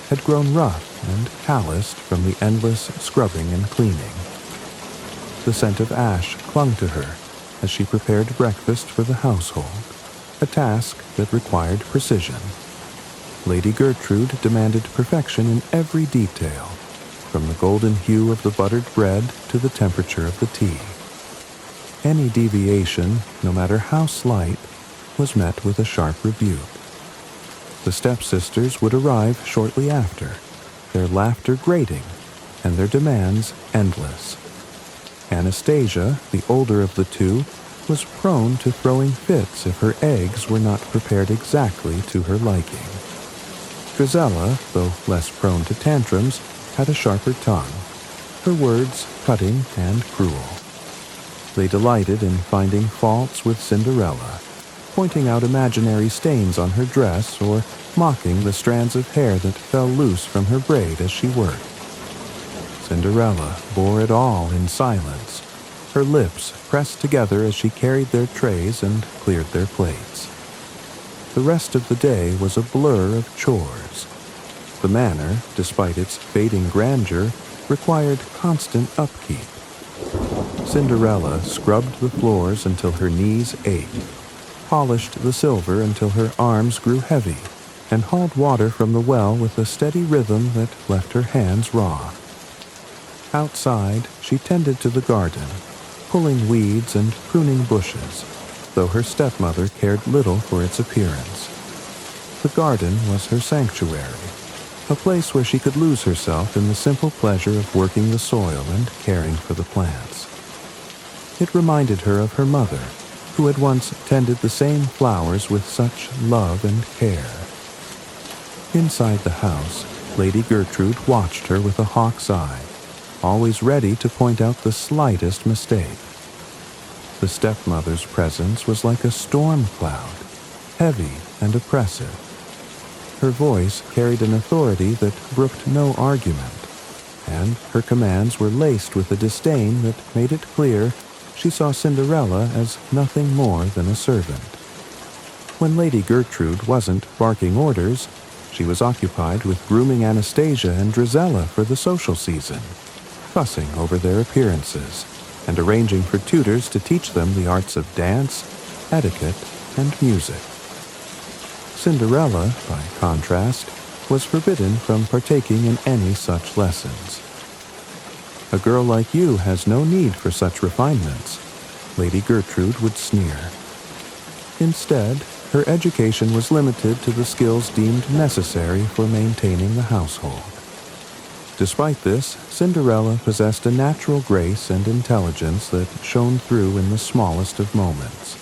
had grown rough and calloused from the endless scrubbing and cleaning. The scent of ash clung to her as she prepared breakfast for the household, a task that required precision. Lady Gertrude demanded perfection in every detail, from the golden hue of the buttered bread to the temperature of the tea. Any deviation, no matter how slight, was met with a sharp rebuke. The stepsisters would arrive shortly after, their laughter grating and their demands endless. Anastasia, the older of the two, was prone to throwing fits if her eggs were not prepared exactly to her liking. Drizella, though less prone to tantrums, had a sharper tongue, her words cutting and cruel. They delighted in finding faults with Cinderella, pointing out imaginary stains on her dress or mocking the strands of hair that fell loose from her braid as she worked. Cinderella bore it all in silence, her lips pressed together as she carried their trays and cleared their plates. The rest of the day was a blur of chores. The manor, despite its fading grandeur, required constant upkeep. Cinderella scrubbed the floors until her knees ached, polished the silver until her arms grew heavy, and hauled water from the well with a steady rhythm that left her hands raw. Outside, she tended to the garden, pulling weeds and pruning bushes, though her stepmother cared little for its appearance. The garden was her sanctuary, a place where she could lose herself in the simple pleasure of working the soil and caring for the plants. It reminded her of her mother, who had once tended the same flowers with such love and care. Inside the house, Lady Gertrude watched her with a hawk's eye, always ready to point out the slightest mistake. The stepmother's presence was like a storm cloud, heavy and oppressive. Her voice carried an authority that brooked no argument, and her commands were laced with a disdain that made it clear she saw Cinderella as nothing more than a servant. When Lady Gertrude wasn't barking orders, she was occupied with grooming Anastasia and Drizella for the social season, fussing over their appearances, and arranging for tutors to teach them the arts of dance, etiquette, and music. Cinderella, by contrast, was forbidden from partaking in any such lessons. "A girl like you has no need for such refinements," Lady Gertrude would sneer. Instead, her education was limited to the skills deemed necessary for maintaining the household. Despite this, Cinderella possessed a natural grace and intelligence that shone through in the smallest of moments.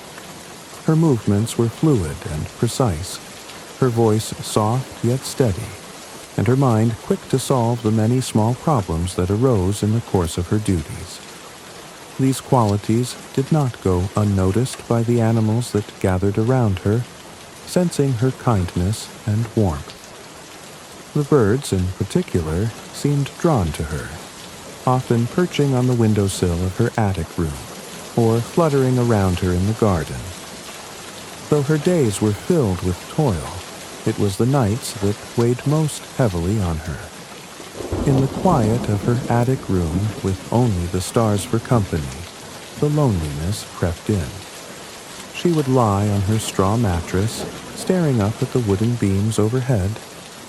Her movements were fluid and precise, her voice soft yet steady, and her mind quick to solve the many small problems that arose in the course of her duties. These qualities did not go unnoticed by the animals that gathered around her, sensing her kindness and warmth. The birds, in particular, seemed drawn to her, often perching on the windowsill of her attic room, or fluttering around her in the garden. Though her days were filled with toil, it was the nights that weighed most heavily on her. In the quiet of her attic room, with only the stars for company, the loneliness crept in. She would lie on her straw mattress, staring up at the wooden beams overhead,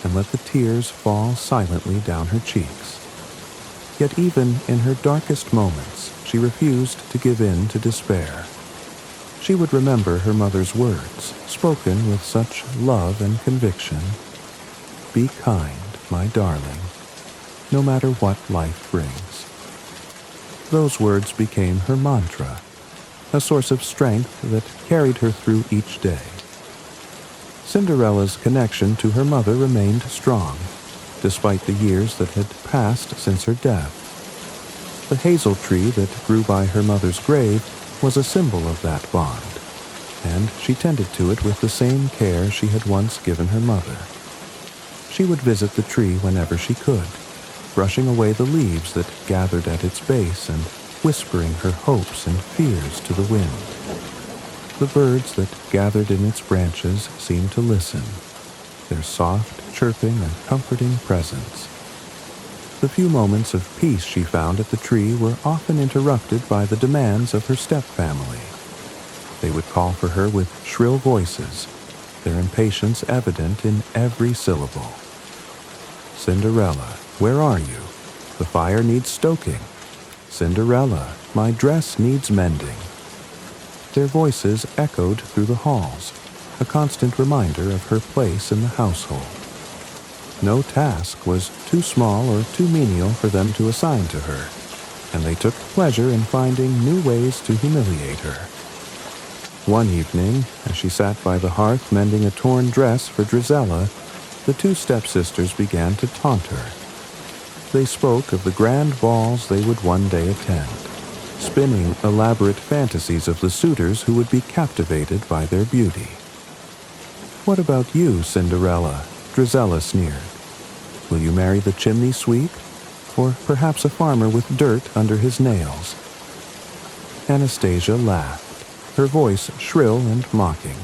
and let the tears fall silently down her cheeks. Yet even in her darkest moments, she refused to give in to despair. She would remember her mother's words, spoken with such love and conviction. "Be kind, my darling, no matter what life brings." Those words became her mantra, a source of strength that carried her through each day. Cinderella's connection to her mother remained strong, despite the years that had passed since her death. The hazel tree that grew by her mother's grave was a symbol of that bond, and she tended to it with the same care she had once given her mother. She would visit the tree whenever she could, brushing away the leaves that gathered at its base and whispering her hopes and fears to the wind. The birds that gathered in its branches seemed to listen, their soft chirping and comforting presence. The few moments of peace she found at the tree were often interrupted by the demands of her step-family. They would call for her with shrill voices, their impatience evident in every syllable. "Cinderella, where are you? The fire needs stoking. Cinderella, my dress needs mending." Their voices echoed through the halls, a constant reminder of her place in the household. No task was too small or too menial for them to assign to her, and they took pleasure in finding new ways to humiliate her. One evening, as she sat by the hearth mending a torn dress for Drizella, the two stepsisters began to taunt her. They spoke of the grand balls they would one day attend, spinning elaborate fantasies of the suitors who would be captivated by their beauty. "What about you, Cinderella?" Drizella sneered. "Will you marry the chimney sweep? Or perhaps a farmer with dirt under his nails?" Anastasia laughed, her voice shrill and mocking.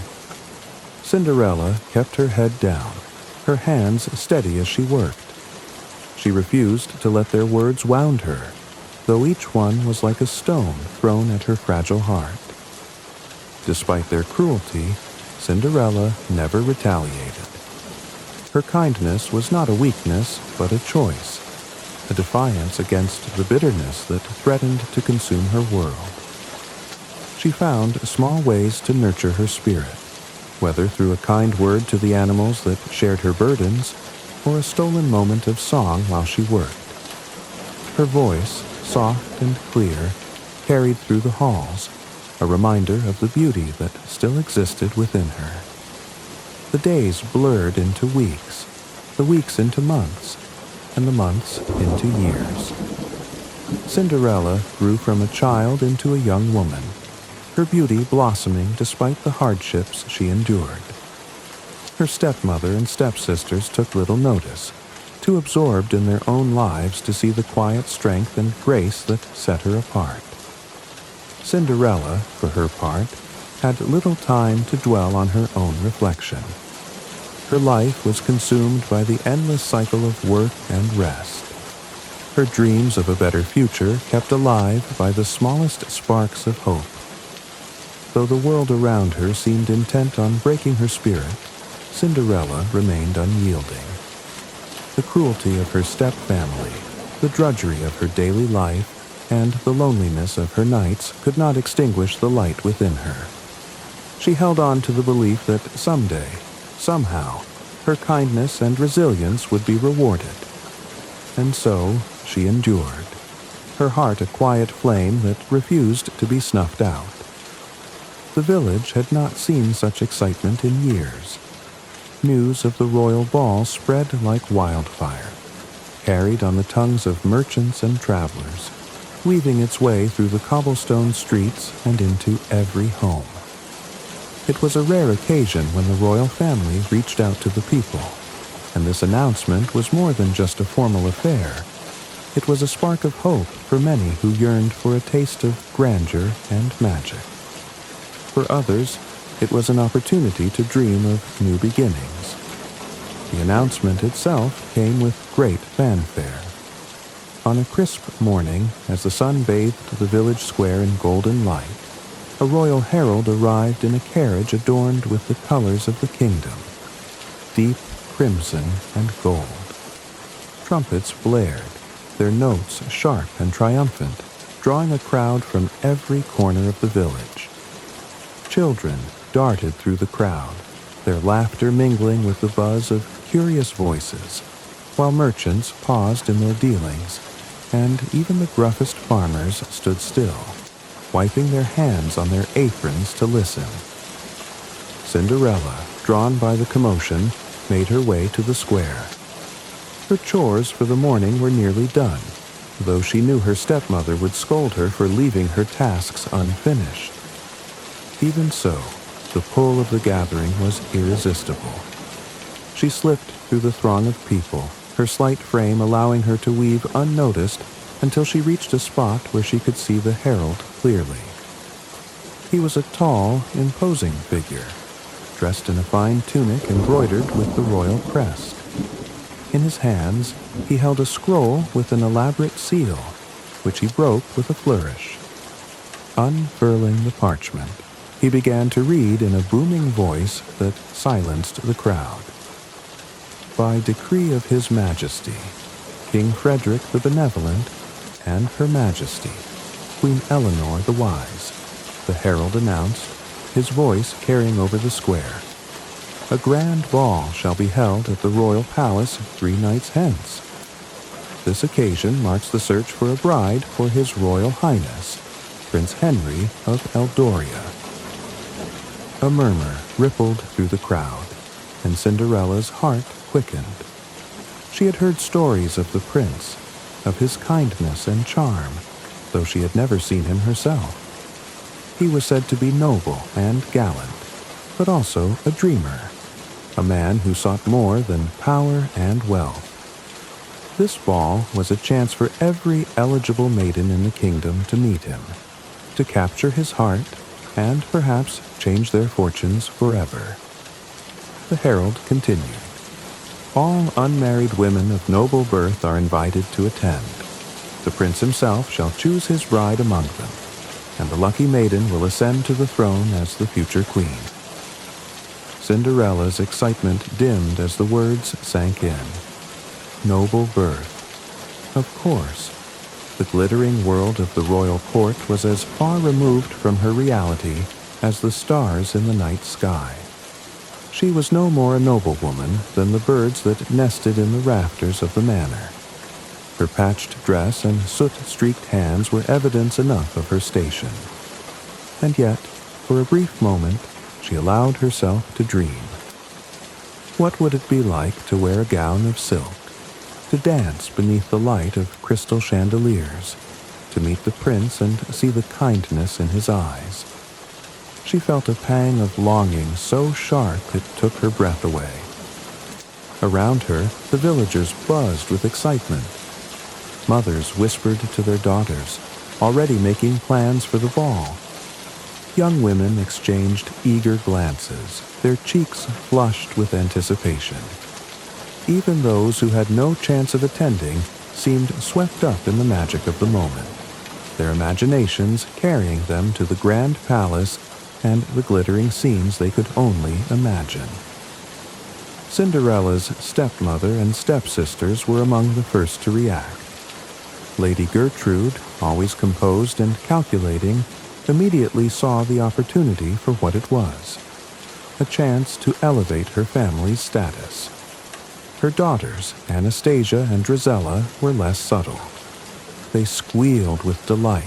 Cinderella kept her head down, her hands steady as she worked. She refused to let their words wound her, though each one was like a stone thrown at her fragile heart. Despite their cruelty, Cinderella never retaliated. Her kindness was not a weakness, but a choice, a defiance against the bitterness that threatened to consume her world. She found small ways to nurture her spirit, whether through a kind word to the animals that shared her burdens, or a stolen moment of song while she worked. Her voice, soft and clear, carried through the halls, a reminder of the beauty that still existed within her. The days blurred into weeks, the weeks into months, and the months into years. Cinderella grew from a child into a young woman, her beauty blossoming despite the hardships she endured. Her stepmother and stepsisters took little notice, too absorbed in their own lives to see the quiet strength and grace that set her apart. Cinderella, for her part, had little time to dwell on her own reflection. Her life was consumed by the endless cycle of work and rest. Her dreams of a better future kept alive by the smallest sparks of hope. Though the world around her seemed intent on breaking her spirit, Cinderella remained unyielding. The cruelty of her step-family, the drudgery of her daily life, and the loneliness of her nights could not extinguish the light within her. She held on to the belief that someday, somehow, her kindness and resilience would be rewarded. And so she endured, her heart a quiet flame that refused to be snuffed out. The village had not seen such excitement in years. News of the royal ball spread like wildfire, carried on the tongues of merchants and travelers, weaving its way through the cobblestone streets and into every home. It was a rare occasion when the royal family reached out to the people, and this announcement was more than just a formal affair. It was a spark of hope for many who yearned for a taste of grandeur and magic. For others, it was an opportunity to dream of new beginnings. The announcement itself came with great fanfare. On a crisp morning, as the sun bathed the village square in golden light, a royal herald arrived in a carriage adorned with the colors of the kingdom, deep crimson and gold. Trumpets blared, their notes sharp and triumphant, drawing a crowd from every corner of the village. Children darted through the crowd, their laughter mingling with the buzz of curious voices, while merchants paused in their dealings, and even the gruffest farmers stood still, wiping their hands on their aprons to listen. Cinderella, drawn by the commotion, made her way to the square. Her chores for the morning were nearly done, though she knew her stepmother would scold her for leaving her tasks unfinished. Even so, the pull of the gathering was irresistible. She slipped through the throng of people, her slight frame allowing her to weave unnoticed until she reached a spot where she could see the herald clearly. He was a tall, imposing figure, dressed in a fine tunic embroidered with the royal crest. In his hands, he held a scroll with an elaborate seal, which he broke with a flourish. Unfurling the parchment, he began to read in a booming voice that silenced the crowd. By decree of His Majesty, King Frederick the Benevolent, and Her Majesty, Queen Eleanor the Wise, the herald announced, his voice carrying over the square. A grand ball shall be held at the royal palace 3 nights hence. This occasion marks the search for a bride for His Royal Highness, Prince Henry of Eldoria. A murmur rippled through the crowd, and Cinderella's heart quickened. She had heard stories of the prince, of his kindness and charm, though she had never seen him herself. He was said to be noble and gallant, but also a dreamer, a man who sought more than power and wealth. This ball was a chance for every eligible maiden in the kingdom to meet him, to capture his heart, and perhaps change their fortunes forever. The herald continued. All unmarried women of noble birth are invited to attend. The prince himself shall choose his bride among them, and the lucky maiden will ascend to the throne as the future queen. Cinderella's excitement dimmed as the words sank in. Noble birth. Of course. The glittering world of the royal court was as far removed from her reality as the stars in the night sky. She was no more a noblewoman than the birds that nested in the rafters of the manor. Her patched dress and soot-streaked hands were evidence enough of her station. And yet, for a brief moment, she allowed herself to dream. What would it be like to wear a gown of silk, to dance beneath the light of crystal chandeliers, to meet the prince and see the kindness in his eyes? She felt a pang of longing so sharp it took her breath away. Around her, the villagers buzzed with excitement. Mothers whispered to their daughters, already making plans for the ball. Young women exchanged eager glances, their cheeks flushed with anticipation. Even those who had no chance of attending seemed swept up in the magic of the moment, their imaginations carrying them to the grand palace and the glittering scenes they could only imagine. Cinderella's stepmother and stepsisters were among the first to react. Lady Gertrude, always composed and calculating, immediately saw the opportunity for what it was, a chance to elevate her family's status. Her daughters, Anastasia and Drizella, were less subtle. They squealed with delight,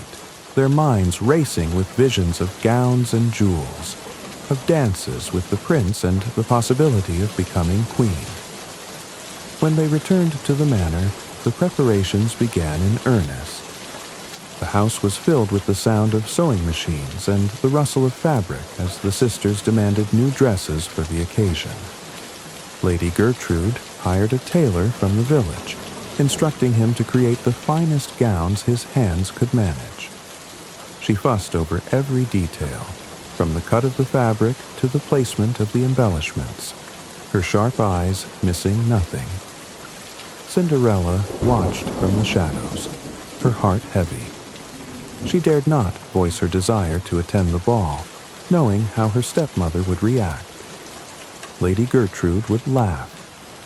their minds racing with visions of gowns and jewels, of dances with the prince and the possibility of becoming queen. When they returned to the manor, the preparations began in earnest. The house was filled with the sound of sewing machines and the rustle of fabric as the sisters demanded new dresses for the occasion. Lady Gertrude hired a tailor from the village, instructing him to create the finest gowns his hands could manage. She fussed over every detail, from the cut of the fabric to the placement of the embellishments, her sharp eyes missing nothing. Cinderella watched from the shadows, her heart heavy. She dared not voice her desire to attend the ball, knowing how her stepmother would react. Lady Gertrude would laugh,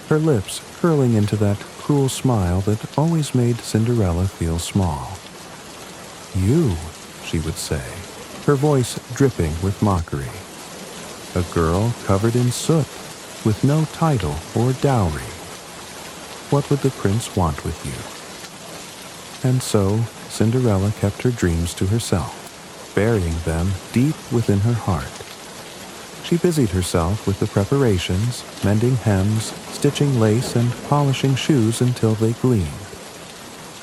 her lips curling into that cruel smile that always made Cinderella feel small. "You," she would say, her voice dripping with mockery. "A girl covered in soot, with no title or dowry. What would the prince want with you?" And so Cinderella kept her dreams to herself, burying them deep within her heart. She busied herself with the preparations, mending hems, stitching lace, and polishing shoes until they gleamed.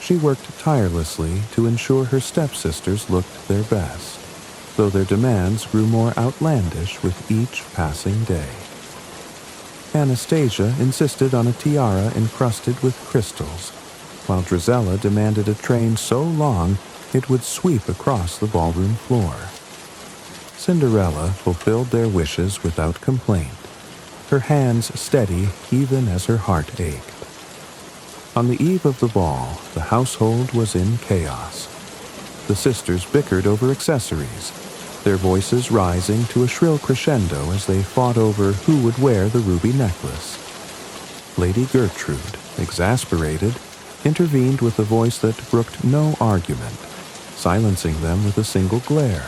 She worked tirelessly to ensure her stepsisters looked their best, though their demands grew more outlandish with each passing day. Anastasia insisted on a tiara encrusted with crystals, while Drizella demanded a train so long it would sweep across the ballroom floor. Cinderella fulfilled their wishes without complaint, her hands steady even as her heart ached. On the eve of the ball, the household was in chaos. The sisters bickered over accessories, their voices rising to a shrill crescendo as they fought over who would wear the ruby necklace. Lady Gertrude, exasperated, intervened with a voice that brooked no argument, silencing them with a single glare.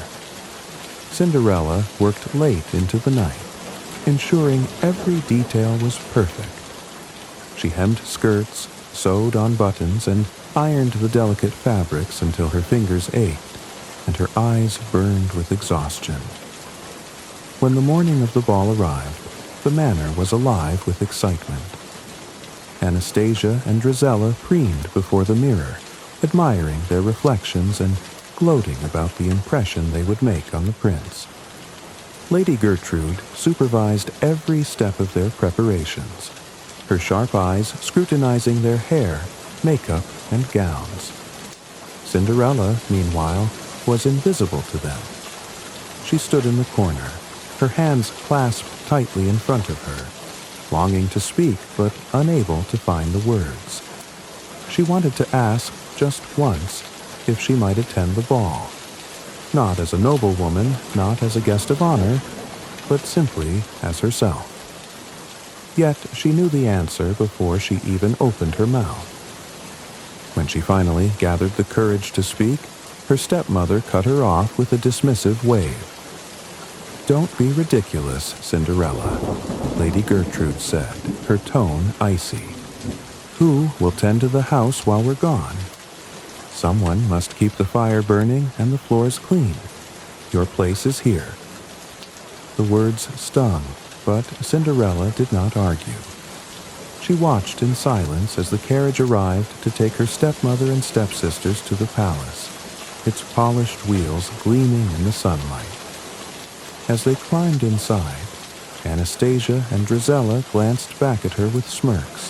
Cinderella worked late into the night, ensuring every detail was perfect. She hemmed skirts, sewed on buttons, and ironed the delicate fabrics until her fingers ached and her eyes burned with exhaustion. When the morning of the ball arrived, the manor was alive with excitement. Anastasia and Drizella preened before the mirror, admiring their reflections and gloating about the impression they would make on the prince. Lady Gertrude supervised every step of their preparations, her sharp eyes scrutinizing their hair, makeup, and gowns. Cinderella, meanwhile, was invisible to them. She stood in the corner, her hands clasped tightly in front of her, longing to speak but unable to find the words. She wanted to ask just once if she might attend the ball, not as a noblewoman, not as a guest of honor, but simply as herself. Yet she knew the answer before she even opened her mouth. When she finally gathered the courage to speak, her stepmother cut her off with a dismissive wave. "Don't be ridiculous, Cinderella," Lady Gertrude said, her tone icy. "Who will tend to the house while we're gone? Someone must keep the fire burning and the floors clean. Your place is here." The words stung, but Cinderella did not argue. She watched in silence as the carriage arrived to take her stepmother and stepsisters to the palace, its polished wheels gleaming in the sunlight. As they climbed inside, Anastasia and Drizella glanced back at her with smirks,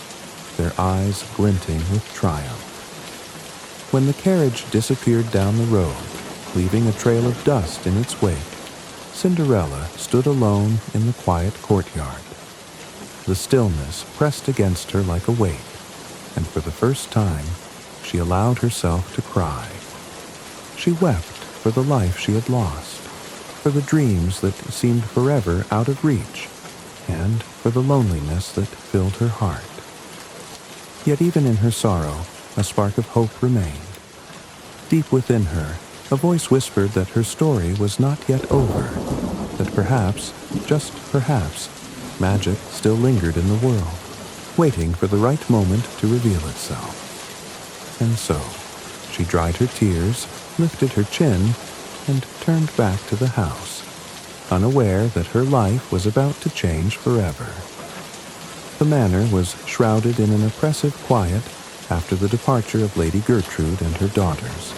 their eyes glinting with triumph. When the carriage disappeared down the road, leaving a trail of dust in its wake, Cinderella stood alone in the quiet courtyard. The stillness pressed against her like a weight, and for the first time, she allowed herself to cry. She wept for the life she had lost, for the dreams that seemed forever out of reach, and for the loneliness that filled her heart. Yet even in her sorrow, a spark of hope remained. Deep within her, a voice whispered that her story was not yet over, that perhaps, just perhaps, magic still lingered in the world, waiting for the right moment to reveal itself. And so, she dried her tears, lifted her chin, and turned back to the house, unaware that her life was about to change forever. The manor was shrouded in an oppressive quiet after the departure of Lady Gertrude and her daughters.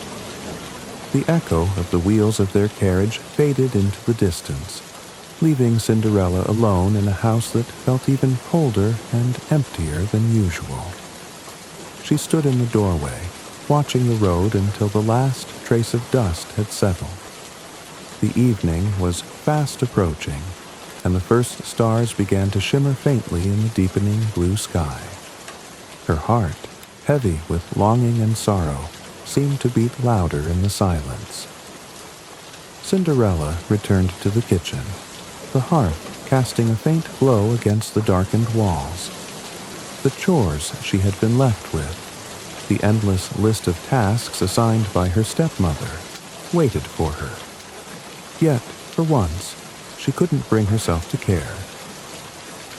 The echo of the wheels of their carriage faded into the distance, leaving Cinderella alone in a house that felt even colder and emptier than usual. She stood in the doorway, watching the road until the last trace of dust had settled. The evening was fast approaching, and the first stars began to shimmer faintly in the deepening blue sky. Her heart, heavy with longing and sorrow, seemed to beat louder in the silence. Cinderella returned to the kitchen, the hearth casting a faint glow against the darkened walls. The chores she had been left with, the endless list of tasks assigned by her stepmother, waited for her. Yet, for once, she couldn't bring herself to care.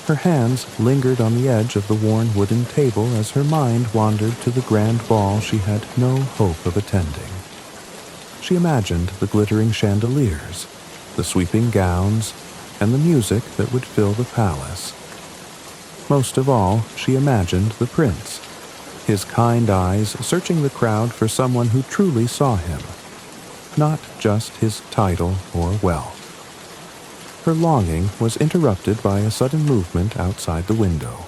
Her hands lingered on the edge of the worn wooden table as her mind wandered to the grand ball she had no hope of attending. She imagined the glittering chandeliers, the sweeping gowns, and the music that would fill the palace. Most of all, she imagined the prince, his kind eyes searching the crowd for someone who truly saw him, not just his title or wealth. Her longing was interrupted by a sudden movement outside the window.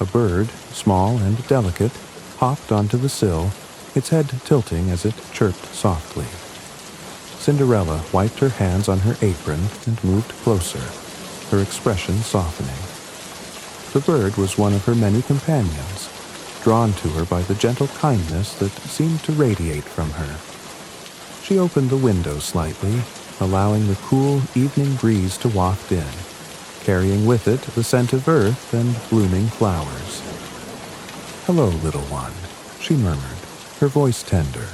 A bird, small and delicate, hopped onto the sill, its head tilting as it chirped softly. Cinderella wiped her hands on her apron and moved closer, her expression softening. The bird was one of her many companions, drawn to her by the gentle kindness that seemed to radiate from her. She opened the window slightly, allowing the cool evening breeze to waft in, carrying with it the scent of earth and blooming flowers. "Hello, little one," she murmured, her voice tender.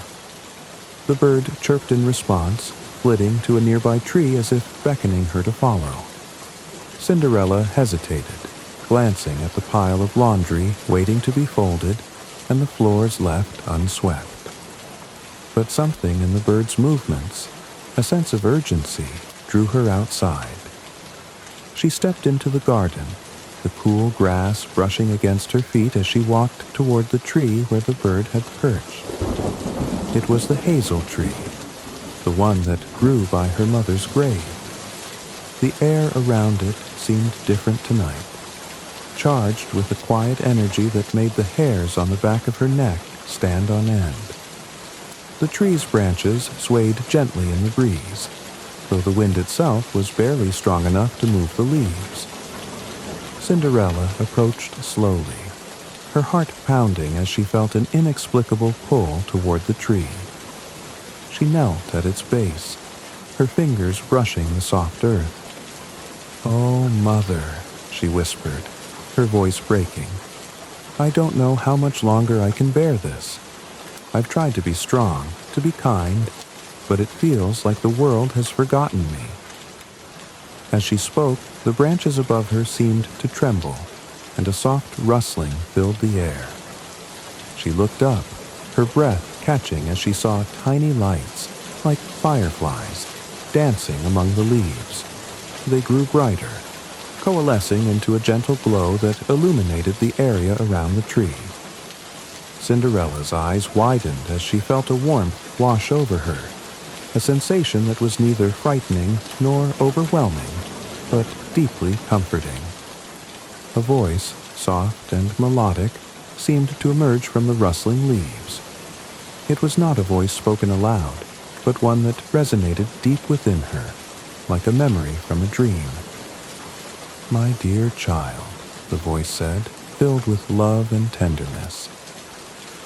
The bird chirped in response, flitting to a nearby tree as if beckoning her to follow. Cinderella hesitated, glancing at the pile of laundry waiting to be folded and the floors left unswept. But something in the bird's movements, a sense of urgency, drew her outside. She stepped into the garden, the cool grass brushing against her feet as she walked toward the tree where the bird had perched. It was the hazel tree, the one that grew by her mother's grave. The air around it seemed different tonight, charged with a quiet energy that made the hairs on the back of her neck stand on end. The tree's branches swayed gently in the breeze, though the wind itself was barely strong enough to move the leaves. Cinderella approached slowly, her heart pounding as she felt an inexplicable pull toward the tree. She knelt at its base, her fingers brushing the soft earth. "Oh, Mother," she whispered, her voice breaking. "I don't know how much longer I can bear this. I've tried to be strong, to be kind, but it feels like the world has forgotten me." As she spoke, the branches above her seemed to tremble, and a soft rustling filled the air. She looked up, her breath catching as she saw tiny lights, like fireflies, dancing among the leaves. They grew brighter, coalescing into a gentle glow that illuminated the area around the tree. Cinderella's eyes widened as she felt a warmth wash over her, a sensation that was neither frightening nor overwhelming, but deeply comforting. A voice, soft and melodic, seemed to emerge from the rustling leaves. It was not a voice spoken aloud, but one that resonated deep within her, like a memory from a dream. "My dear child," the voice said, filled with love and tenderness.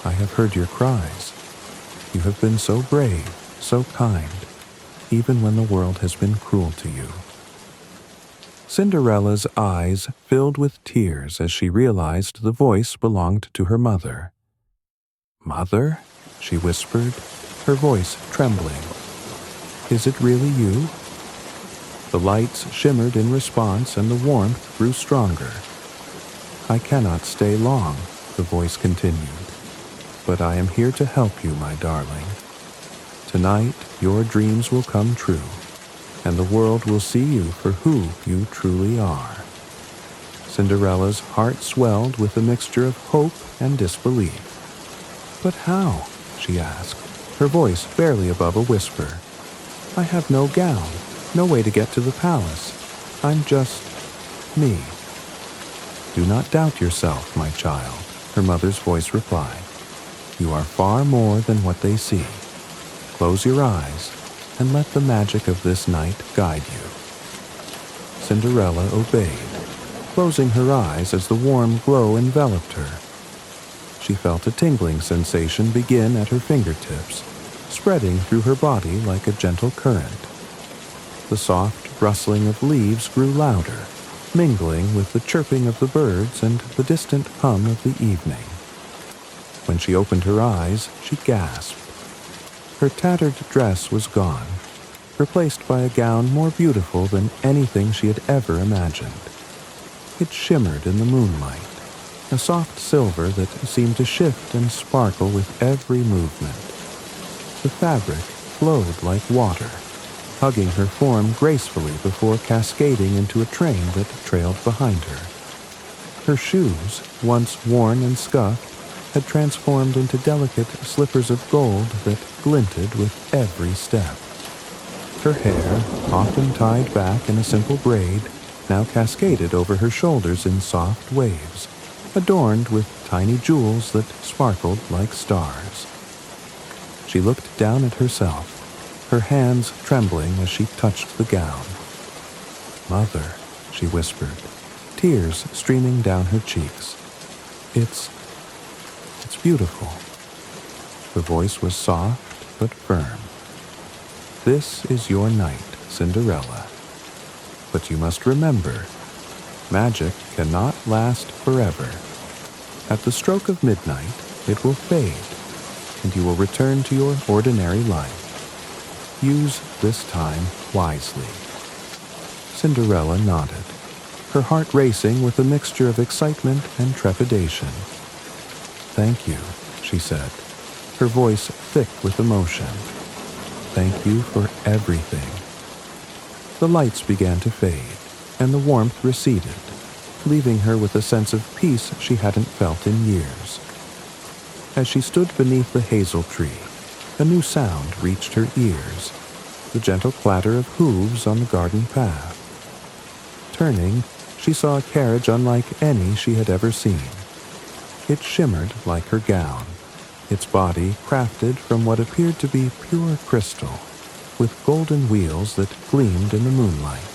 "I have heard your cries. You have been so brave, so kind, even when the world has been cruel to you." Cinderella's eyes filled with tears as she realized the voice belonged to her mother. "Mother?" she whispered, her voice trembling. "Is it really you?" The lights shimmered in response and the warmth grew stronger. "I cannot stay long," the voice continued, "but I am here to help you, my darling. Tonight your dreams will come true, and the world will see you for who you truly are." Cinderella's heart swelled with a mixture of hope and disbelief. "But how?" she asked, her voice barely above a whisper. "I have no gown, no way to get to the palace. I'm just me." "Do not doubt yourself, my child," her mother's voice replied. "You are far more than what they see. Close your eyes and let the magic of this night guide you." Cinderella obeyed, closing her eyes as the warm glow enveloped her. She felt a tingling sensation begin at her fingertips, spreading through her body like a gentle current. The soft rustling of leaves grew louder, mingling with the chirping of the birds and the distant hum of the evening. When she opened her eyes, she gasped. Her tattered dress was gone, replaced by a gown more beautiful than anything she had ever imagined. It shimmered in the moonlight, a soft silver that seemed to shift and sparkle with every movement. The fabric flowed like water, hugging her form gracefully before cascading into a train that trailed behind her. Her shoes, once worn and scuffed, had transformed into delicate slippers of gold that glinted with every step. Her hair, often tied back in a simple braid, now cascaded over her shoulders in soft waves, adorned with tiny jewels that sparkled like stars. She looked down at herself, her hands trembling as she touched the gown. "Mother," she whispered, tears streaming down her cheeks. It's beautiful." The voice was soft but firm. "This is your night, Cinderella. But you must remember, magic cannot last forever. At the stroke of midnight, it will fade, and you will return to your ordinary life. Use this time wisely." Cinderella nodded, her heart racing with a mixture of excitement and trepidation. "Thank you," she said, her voice thick with emotion. "Thank you for everything." The lights began to fade, and the warmth receded, leaving her with a sense of peace she hadn't felt in years. As she stood beneath the hazel tree, a new sound reached her ears, the gentle clatter of hooves on the garden path. Turning, she saw a carriage unlike any she had ever seen. It shimmered like her gown, its body crafted from what appeared to be pure crystal, with golden wheels that gleamed in the moonlight.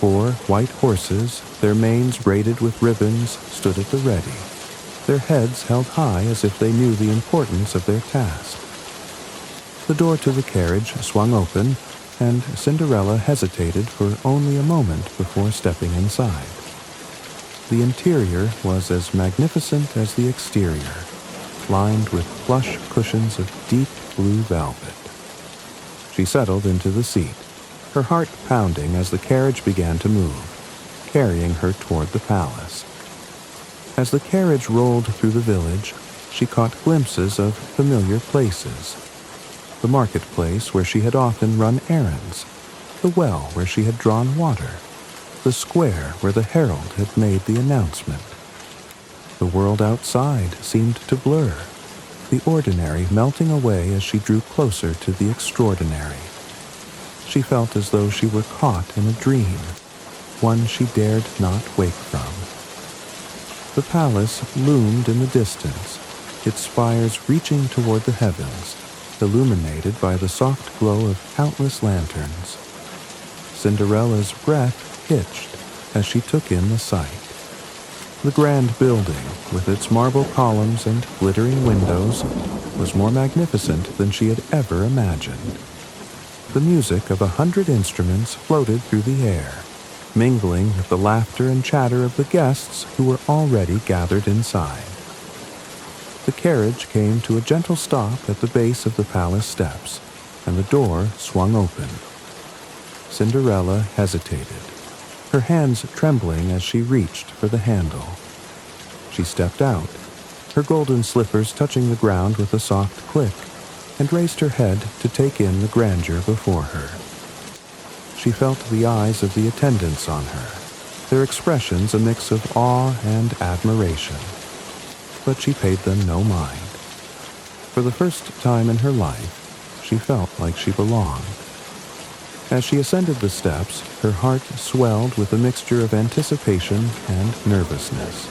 4 white horses, their manes braided with ribbons, stood at the ready, their heads held high as if they knew the importance of their task. The door to the carriage swung open, and Cinderella hesitated for only a moment before stepping inside. The interior was as magnificent as the exterior, lined with plush cushions of deep blue velvet. She settled into the seat, her heart pounding as the carriage began to move, carrying her toward the palace. As the carriage rolled through the village, she caught glimpses of familiar places. The marketplace where she had often run errands, the well where she had drawn water, the square where the herald had made the announcement. The world outside seemed to blur, the ordinary melting away as she drew closer to the extraordinary. She felt as though she were caught in a dream, one she dared not wake from. The palace loomed in the distance, its spires reaching toward the heavens, illuminated by the soft glow of countless lanterns. Cinderella's breath hitched as she took in the sight. The grand building, with its marble columns and glittering windows, was more magnificent than she had ever imagined. The music of 100 instruments floated through the air, mingling with the laughter and chatter of the guests who were already gathered inside. The carriage came to a gentle stop at the base of the palace steps, and the door swung open. Cinderella hesitated, her hands trembling as she reached for the handle. She stepped out, her golden slippers touching the ground with a soft click, and raised her head to take in the grandeur before her. She felt the eyes of the attendants on her, their expressions a mix of awe and admiration. But she paid them no mind. For the first time in her life, she felt like she belonged. As she ascended the steps, her heart swelled with a mixture of anticipation and nervousness.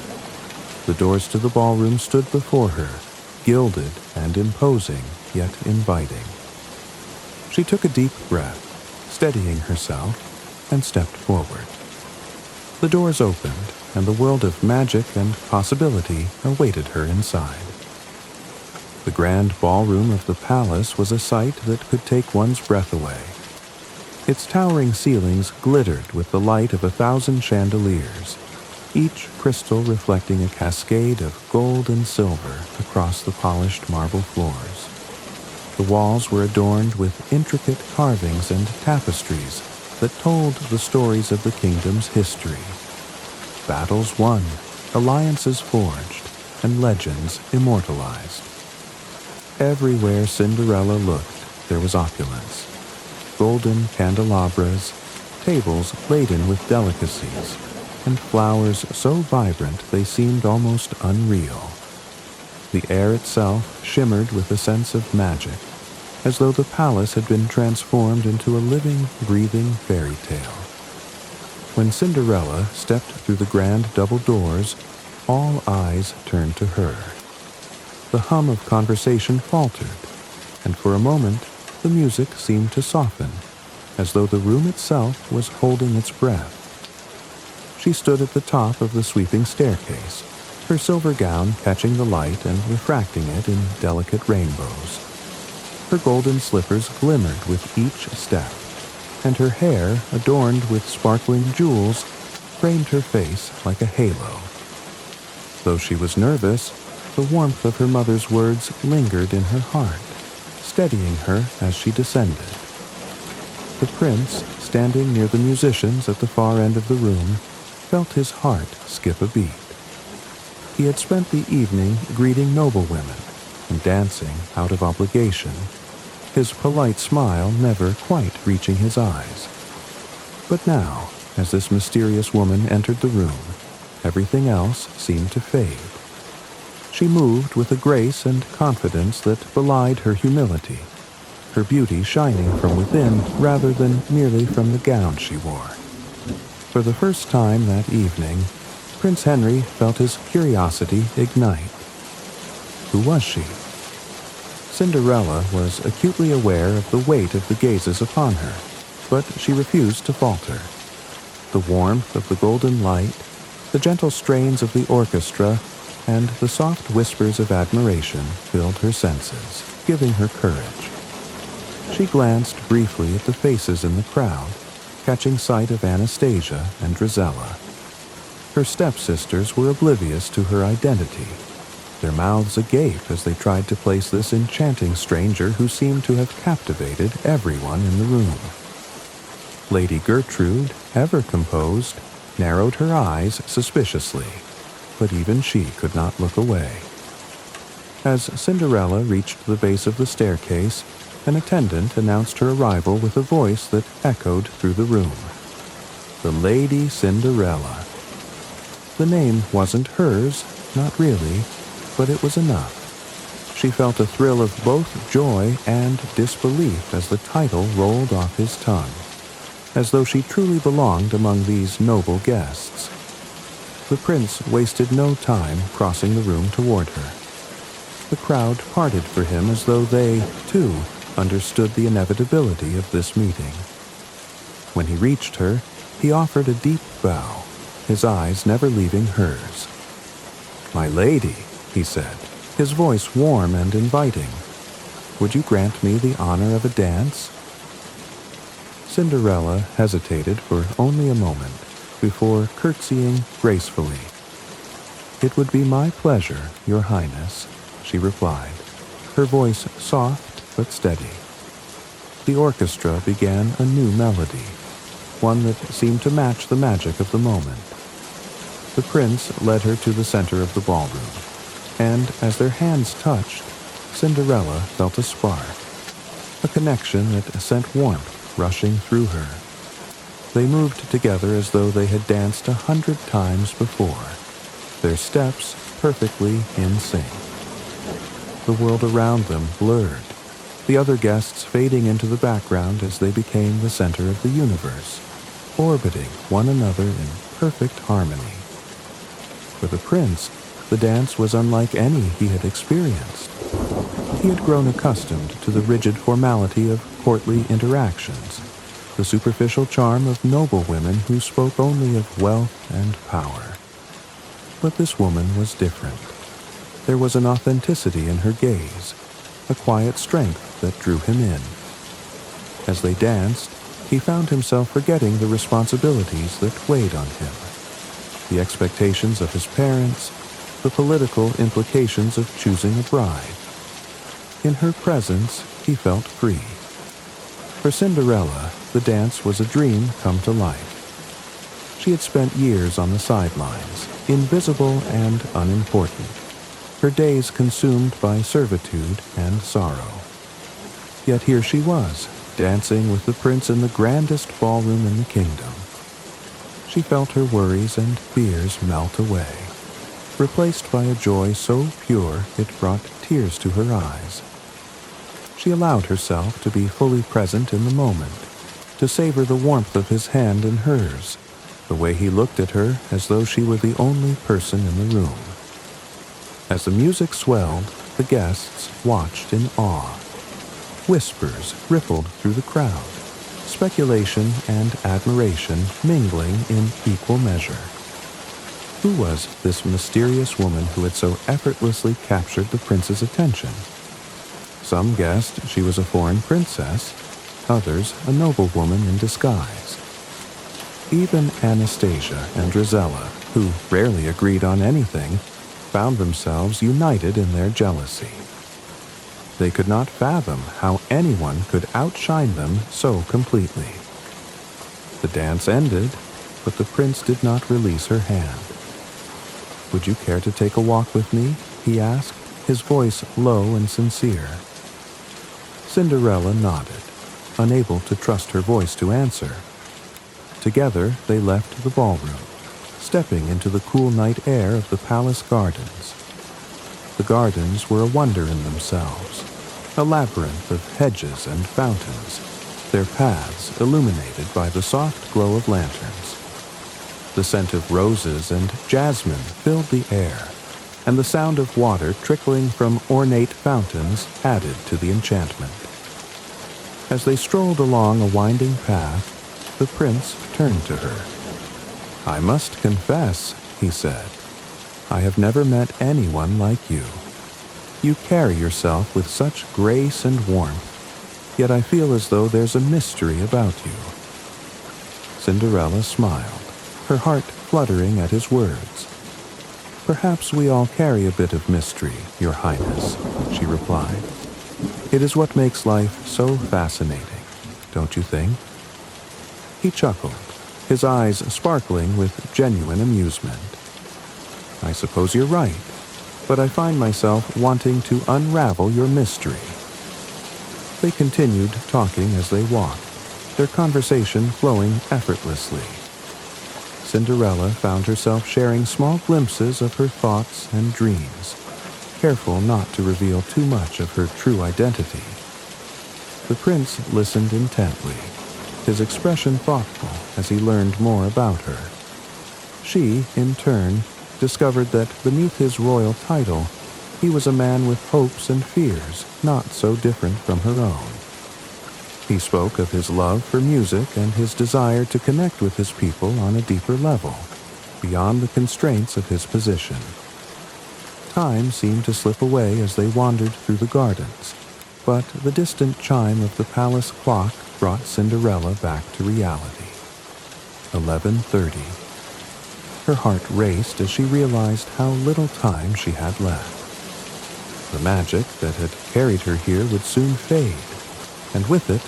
The doors to the ballroom stood before her, gilded and imposing, yet inviting. She took a deep breath, steadying herself, and stepped forward. The doors opened, and the world of magic and possibility awaited her inside. The grand ballroom of the palace was a sight that could take one's breath away. Its towering ceilings glittered with the light of 1,000 chandeliers, each crystal reflecting a cascade of gold and silver across the polished marble floors. The walls were adorned with intricate carvings and tapestries that told the stories of the kingdom's history. Battles won, alliances forged, and legends immortalized. Everywhere Cinderella looked, there was opulence. Golden candelabras, tables laden with delicacies, and flowers so vibrant they seemed almost unreal. The air itself shimmered with a sense of magic, as though the palace had been transformed into a living, breathing fairy tale. When Cinderella stepped through the grand double doors, all eyes turned to her. The hum of conversation faltered, and for a moment the music seemed to soften, as though the room itself was holding its breath. She stood at the top of the sweeping staircase, her silver gown catching the light and refracting it in delicate rainbows. Her golden slippers glimmered with each step, and her hair, adorned with sparkling jewels, framed her face like a halo. Though she was nervous, the warmth of her mother's words lingered in her heart, steadying her as she descended. The prince, standing near the musicians at the far end of the room, felt his heart skip a beat. He had spent the evening greeting noblewomen and dancing out of obligation, his polite smile never quite reaching his eyes. But now, as this mysterious woman entered the room, everything else seemed to fade. She moved with a grace and confidence that belied her humility, her beauty shining from within rather than merely from the gown she wore. For the first time that evening, Prince Henry felt his curiosity ignite. Who was she? Cinderella was acutely aware of the weight of the gazes upon her, but she refused to falter. The warmth of the golden light, the gentle strains of the orchestra, and the soft whispers of admiration filled her senses, giving her courage. She glanced briefly at the faces in the crowd, catching sight of Anastasia and Drizella. Her stepsisters were oblivious to her identity, their mouths agape as they tried to place this enchanting stranger who seemed to have captivated everyone in the room. Lady Gertrude, ever composed, narrowed her eyes suspiciously, but even she could not look away. As Cinderella reached the base of the staircase, an attendant announced her arrival with a voice that echoed through the room. The Lady Cinderella. The name wasn't hers, not really, but it was enough. She felt a thrill of both joy and disbelief as the title rolled off his tongue, as though she truly belonged among these noble guests. The prince wasted no time crossing the room toward her. The crowd parted for him as though they, too, understood the inevitability of this meeting. When he reached her, he offered a deep bow, his eyes never leaving hers. "My lady," he said, his voice warm and inviting, "would you grant me the honor of a dance?" Cinderella hesitated for only a moment before curtsying gracefully. "It would be my pleasure, Your Highness," she replied, her voice soft but steady. The orchestra began a new melody, one that seemed to match the magic of the moment. The prince led her to the center of the ballroom, and as their hands touched, Cinderella felt a spark, a connection that sent warmth rushing through her. They moved together as though they had danced 100 times before, their steps perfectly in sync. The world around them blurred, the other guests fading into the background as they became the center of the universe, orbiting one another in perfect harmony. For the prince, the dance was unlike any he had experienced. He had grown accustomed to the rigid formality of courtly interactions, the superficial charm of noble women who spoke only of wealth and power. But this woman was different. There was an authenticity in her gaze, a quiet strength that drew him in. As they danced, he found himself forgetting the responsibilities that weighed on him, the expectations of his parents, the political implications of choosing a bride. In her presence, he felt free. For Cinderella, the dance was a dream come to life. She had spent years on the sidelines, invisible and unimportant, her days consumed by servitude and sorrow. Yet here she was, dancing with the prince in the grandest ballroom in the kingdom. She felt her worries and fears melt away, replaced by a joy so pure it brought tears to her eyes. She allowed herself to be fully present in the moment, to savor the warmth of his hand in hers, the way he looked at her as though she were the only person in the room. As the music swelled, the guests watched in awe. Whispers rippled through the crowd, speculation and admiration mingling in equal measure. Who was this mysterious woman who had so effortlessly captured the prince's attention? Some guessed she was a foreign princess, others a noblewoman in disguise. Even Anastasia and Drizella, who rarely agreed on anything, found themselves united in their jealousy. They could not fathom how anyone could outshine them so completely. The dance ended, but the prince did not release her hand. "Would you care to take a walk with me?" he asked, his voice low and sincere. Cinderella nodded, unable to trust her voice to answer. Together they left the ballroom, stepping into the cool night air of the palace gardens. The gardens were a wonder in themselves, a labyrinth of hedges and fountains, their paths illuminated by the soft glow of lanterns. The scent of roses and jasmine filled the air, and the sound of water trickling from ornate fountains added to the enchantment. As they strolled along a winding path, the prince turned to her. "I must confess," he said, "I have never met anyone like you. You carry yourself with such grace and warmth. yet I feel as though there's a mystery about you." Cinderella smiled, her heart fluttering at his words. "Perhaps we all carry a bit of mystery, Your Highness," she replied. "It is what makes life so fascinating, don't you think?" He chuckled, his eyes sparkling with genuine amusement. "I suppose you're right, but I find myself wanting to unravel your mystery." They continued talking as they walked, their conversation flowing effortlessly. Cinderella found herself sharing small glimpses of her thoughts and dreams, careful not to reveal too much of her true identity. The prince listened intently, his expression thoughtful as he learned more about her. She, in turn, discovered that beneath his royal title, he was a man with hopes and fears not so different from her own. He spoke of his love for music and his desire to connect with his people on a deeper level, beyond the constraints of his position. Time seemed to slip away as they wandered through the gardens, but the distant chime of the palace clock brought Cinderella back to reality. 11:30. Her heart raced as she realized how little time she had left. The magic that had carried her here would soon fade, and with it,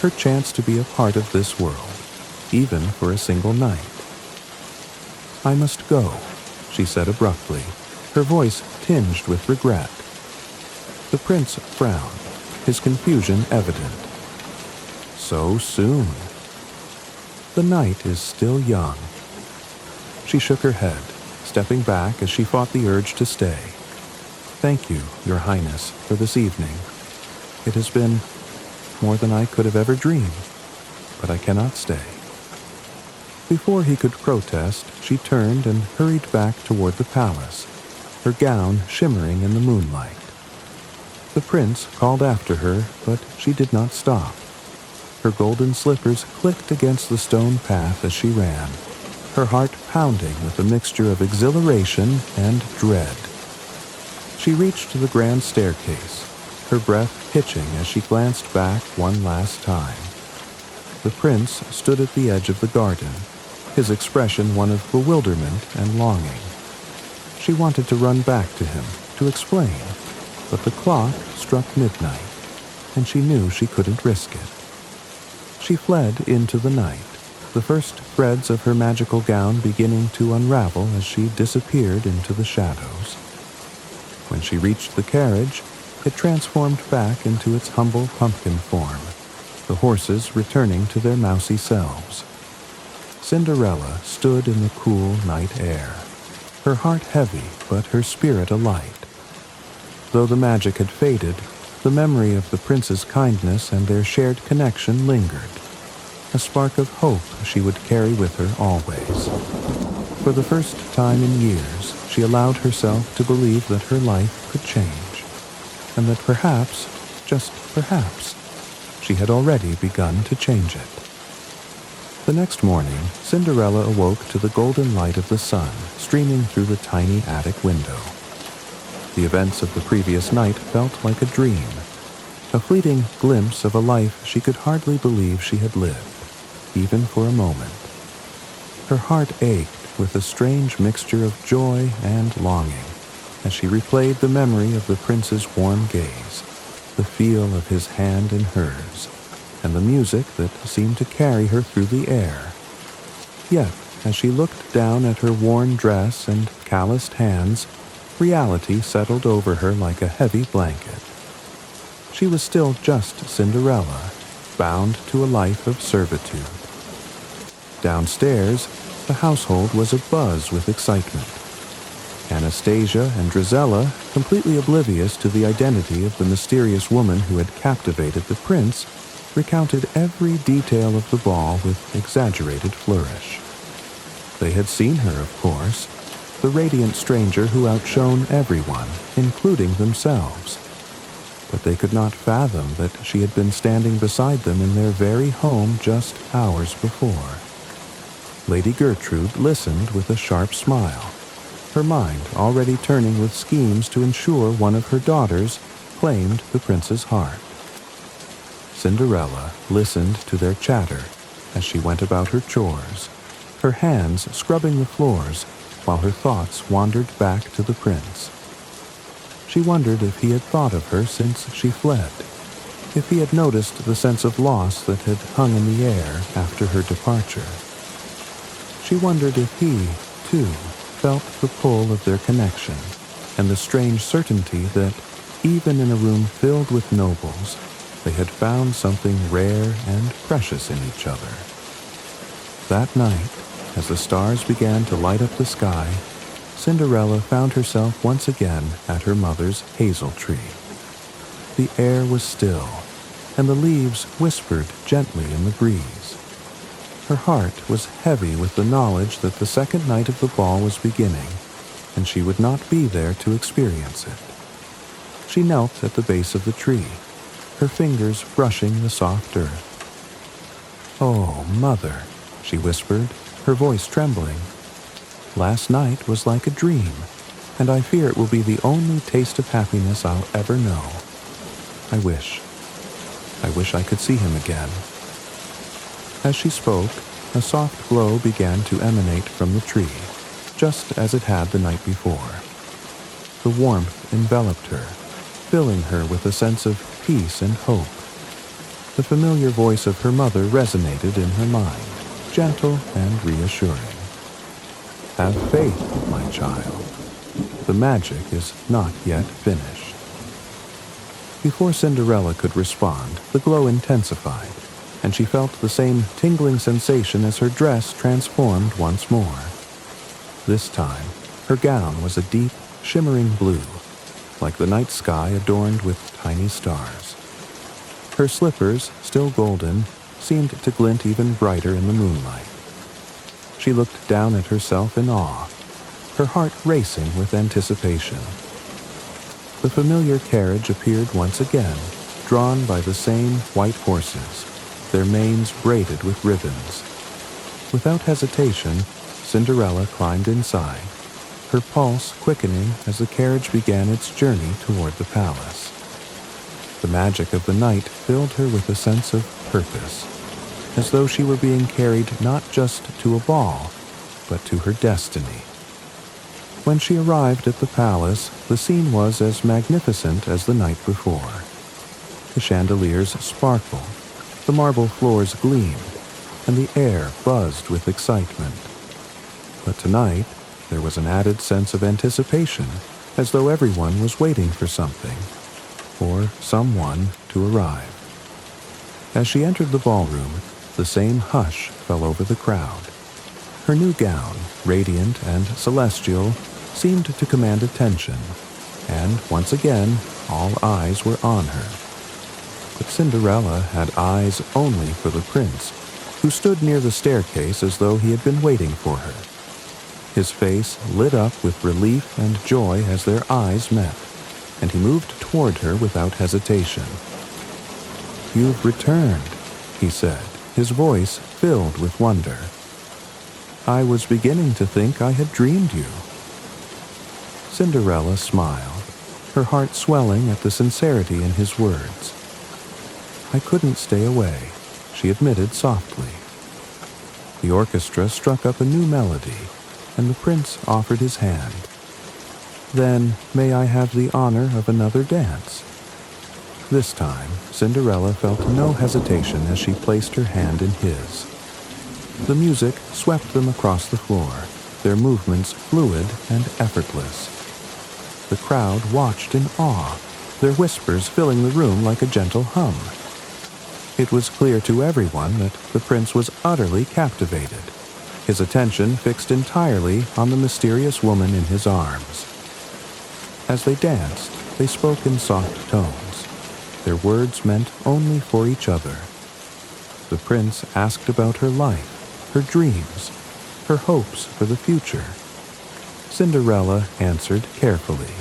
her chance to be a part of this world, even for a single night. "I must go," she said abruptly, her voice tinged with regret. The prince frowned, his confusion evident. "So soon?" "The night is still young." She shook her head, stepping back as she fought the urge to stay. "Thank you, Your Highness, for this evening. It has been more than I could have ever dreamed, but I cannot stay." Before he could protest, she turned and hurried back toward the palace, her gown shimmering in the moonlight. The prince called after her, but she did not stop. Her golden slippers clicked against the stone path as she ran, her heart pounding with a mixture of exhilaration and dread. She reached the grand staircase, her breath hitching as she glanced back one last time. The prince stood at the edge of the garden, his expression one of bewilderment and longing. She wanted to run back to him, to explain, but the clock struck midnight, and she knew she couldn't risk it. She fled into the night, the first threads of her magical gown beginning to unravel as she disappeared into the shadows. When she reached the carriage, it transformed back into its humble pumpkin form, the horses returning to their mousy selves. Cinderella stood in the cool night air, her heart heavy but her spirit alight. Though the magic had faded, the memory of the prince's kindness and their shared connection lingered, a spark of hope she would carry with her always. For the first time in years, she allowed herself to believe that her life could change, and that perhaps, just perhaps, she had already begun to change it. The next morning, Cinderella awoke to the golden light of the sun streaming through the tiny attic window. The events of the previous night felt like a dream, a fleeting glimpse of a life she could hardly believe she had lived, even for a moment. Her heart ached with a strange mixture of joy and longing as she replayed the memory of the prince's warm gaze, the feel of his hand in hers, and the music that seemed to carry her through the air. Yet, as she looked down at her worn dress and calloused hands, reality settled over her like a heavy blanket. She was still just Cinderella, bound to a life of servitude. Downstairs, the household was abuzz with excitement. Anastasia and Drizella, completely oblivious to the identity of the mysterious woman who had captivated the prince, recounted every detail of the ball with exaggerated flourish. They had seen her, of course, the radiant stranger who outshone everyone, including themselves. But they could not fathom that she had been standing beside them in their very home just hours before. Lady Gertrude listened with a sharp smile, her mind already turning with schemes to ensure one of her daughters claimed the prince's heart. Cinderella listened to their chatter as she went about her chores, her hands scrubbing the floors while her thoughts wandered back to the prince. She wondered if he had thought of her since she fled, if he had noticed the sense of loss that had hung in the air after her departure. She wondered if he, too, felt the pull of their connection and the strange certainty that, even in a room filled with nobles, they had found something rare and precious in each other. That night, as the stars began to light up the sky, Cinderella found herself once again at her mother's hazel tree. The air was still, and the leaves whispered gently in the breeze. Her heart was heavy with the knowledge that the second night of the ball was beginning, and she would not be there to experience it. She knelt at the base of the tree, her fingers brushing the soft earth. "Oh, Mother," she whispered, her voice trembling. "Last night was like a dream, and I fear it will be the only taste of happiness I'll ever know. I wish I could see him again." As she spoke, a soft glow began to emanate from the tree, just as it had the night before. The warmth enveloped her, filling her with a sense of peace and hope. The familiar voice of her mother resonated in her mind, gentle and reassuring. "Have faith, my child. The magic is not yet finished." Before Cinderella could respond, the glow intensified, and she felt the same tingling sensation as her dress transformed once more. This time, her gown was a deep, shimmering blue, like the night sky adorned with tiny stars. Her slippers, still golden, seemed to glint even brighter in the moonlight. She looked down at herself in awe, her heart racing with anticipation. The familiar carriage appeared once again, drawn by the same white horses, their manes braided with ribbons. Without hesitation, Cinderella climbed inside, her pulse quickening as the carriage began its journey toward the palace. The magic of the night filled her with a sense of purpose, as though she were being carried not just to a ball, but to her destiny. When she arrived at the palace, the scene was as magnificent as the night before. The chandeliers sparkled, the marble floors gleamed, and the air buzzed with excitement. But tonight, there was an added sense of anticipation, as though everyone was waiting for something, or someone to arrive. As she entered the ballroom, the same hush fell over the crowd. Her new gown, radiant and celestial, seemed to command attention, and once again, all eyes were on her. But Cinderella had eyes only for the prince, who stood near the staircase as though he had been waiting for her. His face lit up with relief and joy as their eyes met, and he moved toward her without hesitation. "You've returned," he said, his voice filled with wonder. "I was beginning to think I had dreamed you." Cinderella smiled, her heart swelling at the sincerity in his words. "I couldn't stay away," she admitted softly. The orchestra struck up a new melody, and the prince offered his hand. "Then may I have the honor of another dance?" This time, Cinderella felt no hesitation as she placed her hand in his. The music swept them across the floor, their movements fluid and effortless. The crowd watched in awe, their whispers filling the room like a gentle hum. It was clear to everyone that the prince was utterly captivated, his attention fixed entirely on the mysterious woman in his arms. As they danced, they spoke in soft tones, their words meant only for each other. The prince asked about her life, her dreams, her hopes for the future. Cinderella answered carefully,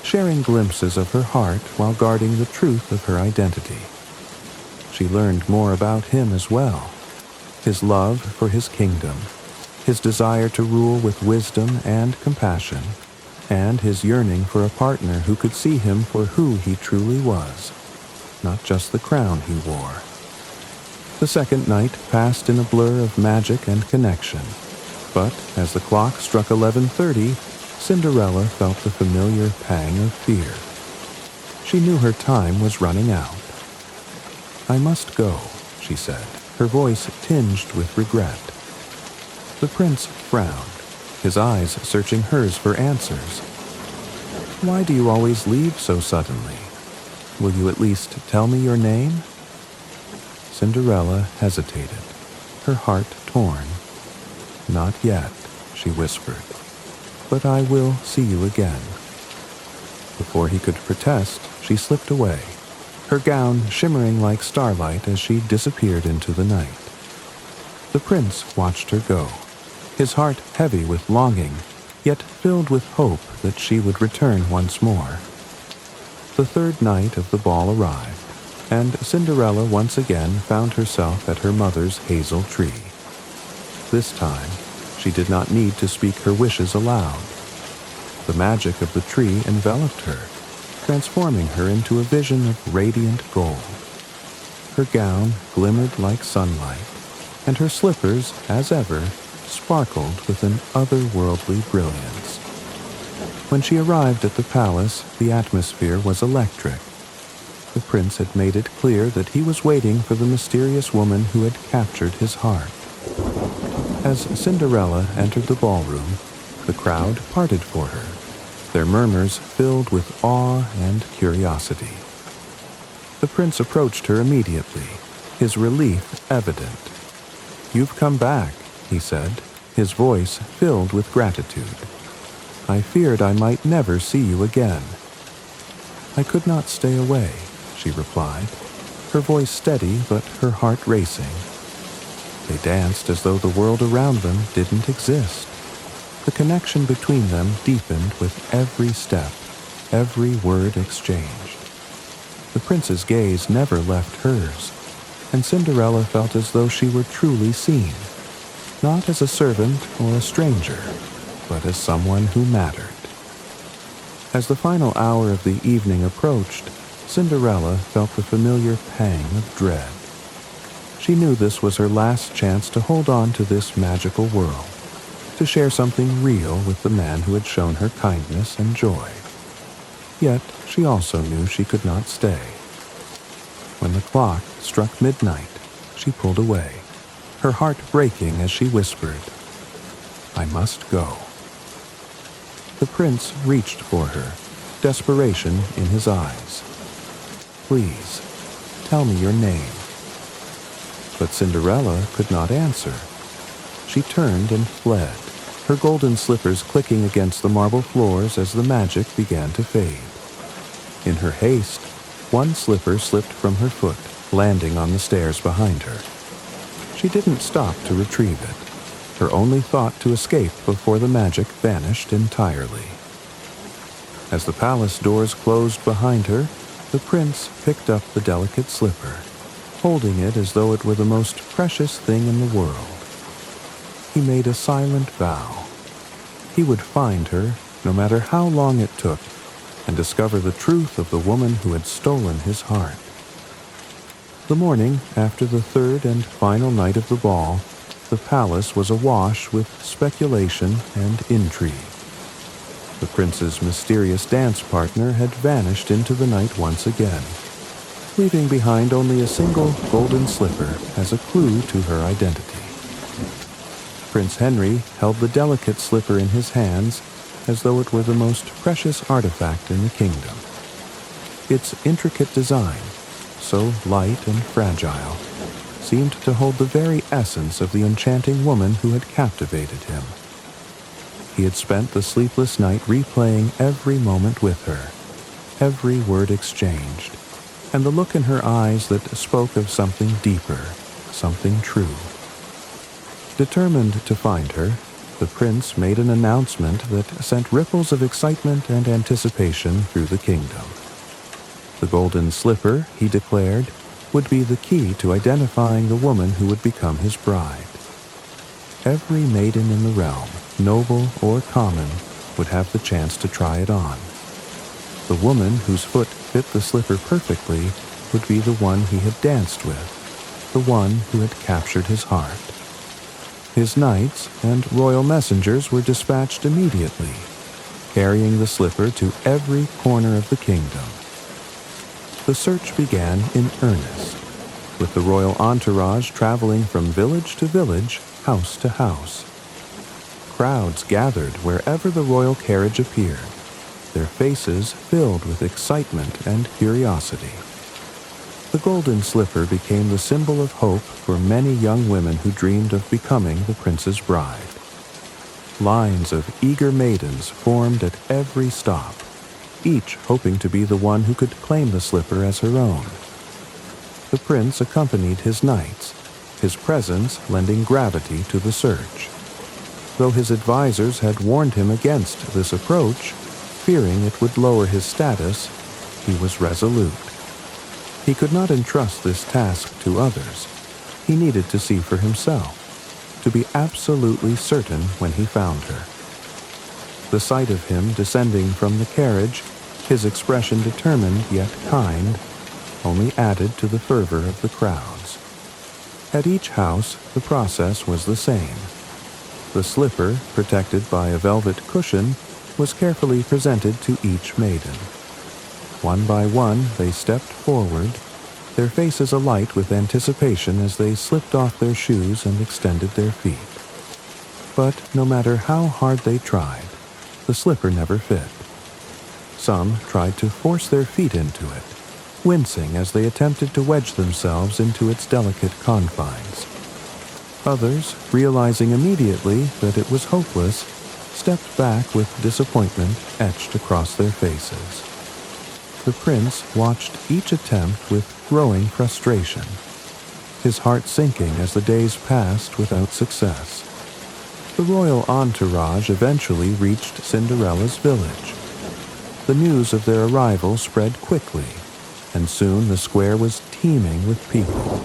sharing glimpses of her heart while guarding the truth of her identity. She learned more about him as well, his love for his kingdom, his desire to rule with wisdom and compassion, and his yearning for a partner who could see him for who he truly was, not just the crown he wore. The second night passed in a blur of magic and connection, but as the clock struck 11:30, Cinderella felt the familiar pang of fear. She knew her time was running out. "I must go," she said, her voice tinged with regret. The prince frowned, his eyes searching hers for answers. "Why do you always leave so suddenly? Will you at least tell me your name?" Cinderella hesitated, her heart torn. "Not yet," she whispered, "but I will see you again." Before he could protest, she slipped away, her gown shimmering like starlight as she disappeared into the night. The prince watched her go, his heart heavy with longing, yet filled with hope that she would return once more. The third night of the ball arrived, and Cinderella once again found herself at her mother's hazel tree. This time, she did not need to speak her wishes aloud. The magic of the tree enveloped her, transforming her into a vision of radiant gold. Her gown glimmered like sunlight, and her slippers, as ever, sparkled with an otherworldly brilliance. When she arrived at the palace, the atmosphere was electric. The prince had made it clear that he was waiting for the mysterious woman who had captured his heart. As Cinderella entered the ballroom, the crowd parted for her, their murmurs filled with awe and curiosity. The prince approached her immediately, his relief evident. "You've come back," he said, his voice filled with gratitude. "I feared I might never see you again." "I could not stay away," she replied, her voice steady but her heart racing. They danced as though the world around them didn't exist. The connection between them deepened with every step, every word exchanged. The prince's gaze never left hers, and Cinderella felt as though she were truly seen, not as a servant or a stranger, but as someone who mattered. As the final hour of the evening approached, Cinderella felt the familiar pang of dread. She knew this was her last chance to hold on to this magical world, to share something real with the man who had shown her kindness and joy. Yet she also knew she could not stay. When the clock struck midnight, she pulled away, her heart breaking as she whispered, "I must go." The prince reached for her, desperation in his eyes. "Please, tell me your name." But Cinderella could not answer. She turned and fled, her golden slippers clicking against the marble floors as the magic began to fade. In her haste, one slipper slipped from her foot, landing on the stairs behind her. She didn't stop to retrieve it, her only thought to escape before the magic vanished entirely. As the palace doors closed behind her, the prince picked up the delicate slipper, holding it as though it were the most precious thing in the world. He made a silent vow. He would find her, no matter how long it took, and discover the truth of the woman who had stolen his heart. The morning after the third and final night of the ball, the palace was awash with speculation and intrigue. The prince's mysterious dance partner had vanished into the night once again, leaving behind only a single golden slipper as a clue to her identity. Prince Henry held the delicate slipper in his hands as though it were the most precious artifact in the kingdom. Its intricate design, so light and fragile, seemed to hold the very essence of the enchanting woman who had captivated him. He had spent the sleepless night replaying every moment with her, every word exchanged, and the look in her eyes that spoke of something deeper, something true. Determined to find her, the prince made an announcement that sent ripples of excitement and anticipation through the kingdom. The golden slipper, he declared, would be the key to identifying the woman who would become his bride. Every maiden in the realm, noble or common, would have the chance to try it on. The woman whose foot fit the slipper perfectly would be the one he had danced with, the one who had captured his heart. His knights and royal messengers were dispatched immediately, carrying the slipper to every corner of the kingdom. The search began in earnest, with the royal entourage traveling from village to village, house to house. Crowds gathered wherever the royal carriage appeared, their faces filled with excitement and curiosity. The golden slipper became the symbol of hope for many young women who dreamed of becoming the prince's bride. Lines of eager maidens formed at every stop, each hoping to be the one who could claim the slipper as her own. The prince accompanied his knights, his presence lending gravity to the search. Though his advisors had warned him against this approach, fearing it would lower his status, he was resolute. He could not entrust this task to others. He needed to see for himself, to be absolutely certain when he found her. The sight of him descending from the carriage, his expression determined yet kind, only added to the fervor of the crowds. At each house, the process was the same. The slipper, protected by a velvet cushion, was carefully presented to each maiden. One by one, they stepped forward, their faces alight with anticipation as they slipped off their shoes and extended their feet. But no matter how hard they tried, the slipper never fit. Some tried to force their feet into it, wincing as they attempted to wedge themselves into its delicate confines. Others, realizing immediately that it was hopeless, stepped back with disappointment etched across their faces. The prince watched each attempt with growing frustration, his heart sinking as the days passed without success. The royal entourage eventually reached Cinderella's village. The news of their arrival spread quickly, and soon the square was teeming with people.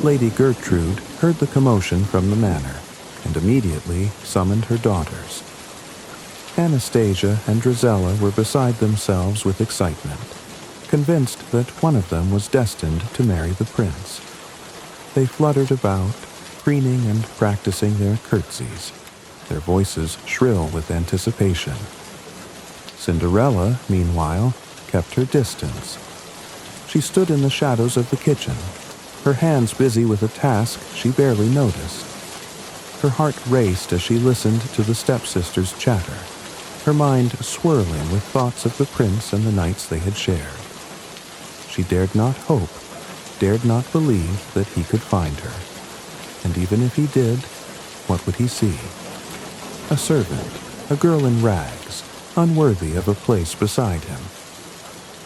Lady Gertrude heard the commotion from the manor, and immediately summoned her daughters. Anastasia and Drizella were beside themselves with excitement, convinced that one of them was destined to marry the prince. They fluttered about, preening and practicing their curtsies, their voices shrill with anticipation. Cinderella, meanwhile, kept her distance. She stood in the shadows of the kitchen, her hands busy with a task she barely noticed. Her heart raced as she listened to the stepsisters' chatter, her mind swirling with thoughts of the prince and the nights they had shared. She dared not hope, dared not believe that he could find her. And even if he did, what would he see? A servant, a girl in rags, unworthy of a place beside him.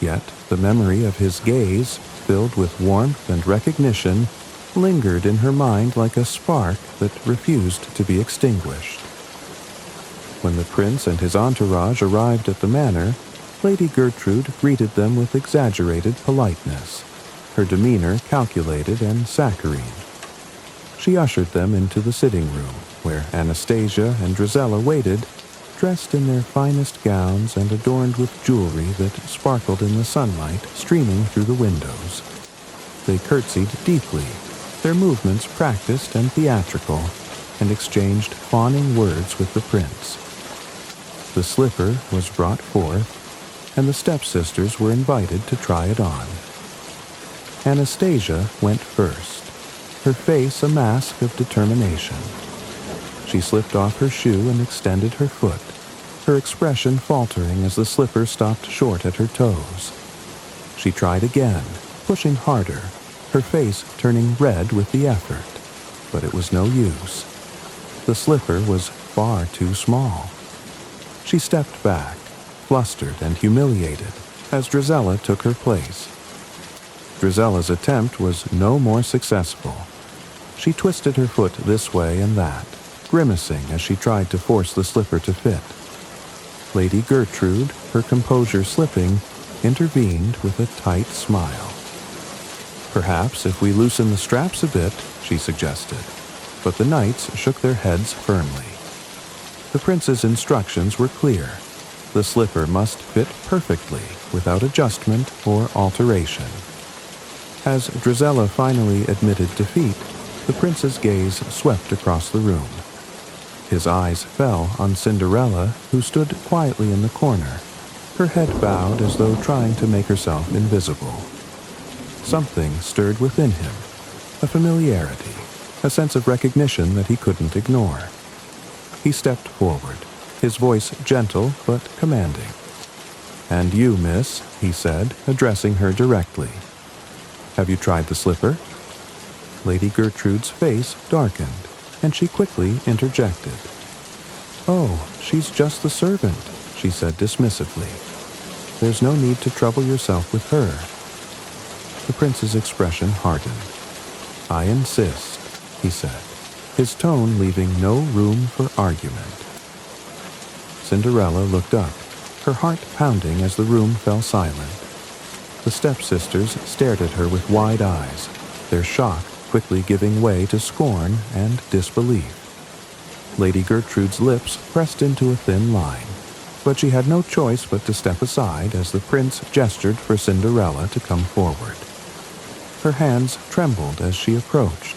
Yet the memory of his gaze, filled with warmth and recognition, lingered in her mind like a spark that refused to be extinguished. When the prince and his entourage arrived at the manor, Lady Gertrude greeted them with exaggerated politeness, her demeanor calculated and saccharine. She ushered them into the sitting room, where Anastasia and Drizella waited, dressed in their finest gowns and adorned with jewelry that sparkled in the sunlight streaming through the windows. They curtsied deeply, their movements practiced and theatrical, and exchanged fawning words with the prince. The slipper was brought forth, and the stepsisters were invited to try it on. Anastasia went first, her face a mask of determination. She slipped off her shoe and extended her foot, her expression faltering as the slipper stopped short at her toes. She tried again, pushing harder, her face turning red with the effort, but it was no use. The slipper was far too small. She stepped back, flustered and humiliated, as Drizella took her place. Drizella's attempt was no more successful. She twisted her foot this way and that, grimacing as she tried to force the slipper to fit. Lady Gertrude, her composure slipping, intervened with a tight smile. "Perhaps if we loosen the straps a bit," she suggested, but the knights shook their heads firmly. The prince's instructions were clear. The slipper must fit perfectly, without adjustment or alteration. As Drizella finally admitted defeat, the prince's gaze swept across the room. His eyes fell on Cinderella, who stood quietly in the corner, her head bowed as though trying to make herself invisible. Something stirred within him, a familiarity, a sense of recognition that he couldn't ignore. He stepped forward, his voice gentle but commanding. "And you, miss," he said, addressing her directly. "Have you tried the slipper?" Lady Gertrude's face darkened, and she quickly interjected. "Oh, she's just the servant," she said dismissively. "There's no need to trouble yourself with her." The prince's expression hardened. "I insist," he said, his tone leaving no room for argument. Cinderella looked up, her heart pounding as the room fell silent. The stepsisters stared at her with wide eyes, their shock quickly giving way to scorn and disbelief. Lady Gertrude's lips pressed into a thin line, but she had no choice but to step aside as the prince gestured for Cinderella to come forward. Her hands trembled as she approached,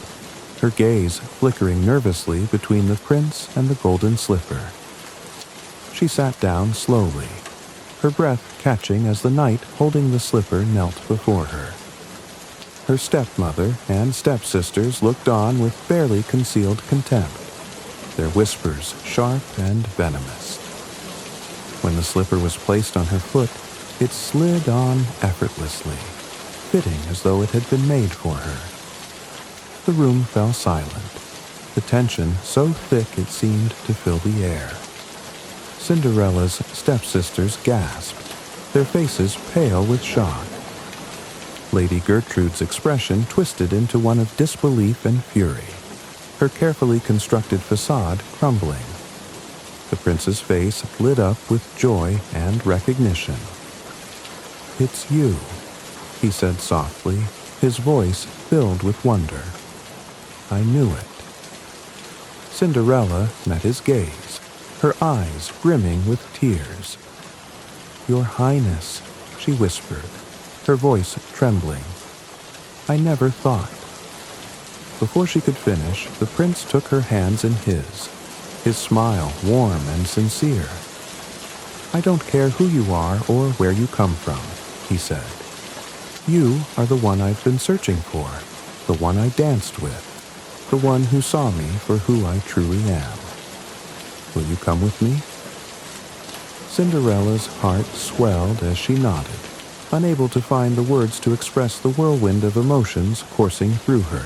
her gaze flickering nervously between the prince and the golden slipper. She sat down slowly, her breath catching as the knight holding the slipper knelt before her. Her stepmother and stepsisters looked on with barely concealed contempt, their whispers sharp and venomous. When the slipper was placed on her foot, it slid on effortlessly, fitting as though it had been made for her. The room fell silent, the tension so thick it seemed to fill the air. Cinderella's stepsisters gasped, their faces pale with shock. Lady Gertrude's expression twisted into one of disbelief and fury, her carefully constructed facade crumbling. The prince's face lit up with joy and recognition. "It's you," he said softly, his voice filled with wonder. "I knew it." Cinderella met his gaze, her eyes brimming with tears. "Your Highness," she whispered, her voice trembling. "I never thought." Before she could finish, the prince took her hands in his smile warm and sincere. "I don't care who you are or where you come from," he said. "You are the one I've been searching for, the one I danced with, the one who saw me for who I truly am. Will you come with me?" Cinderella's heart swelled as she nodded, unable to find the words to express the whirlwind of emotions coursing through her.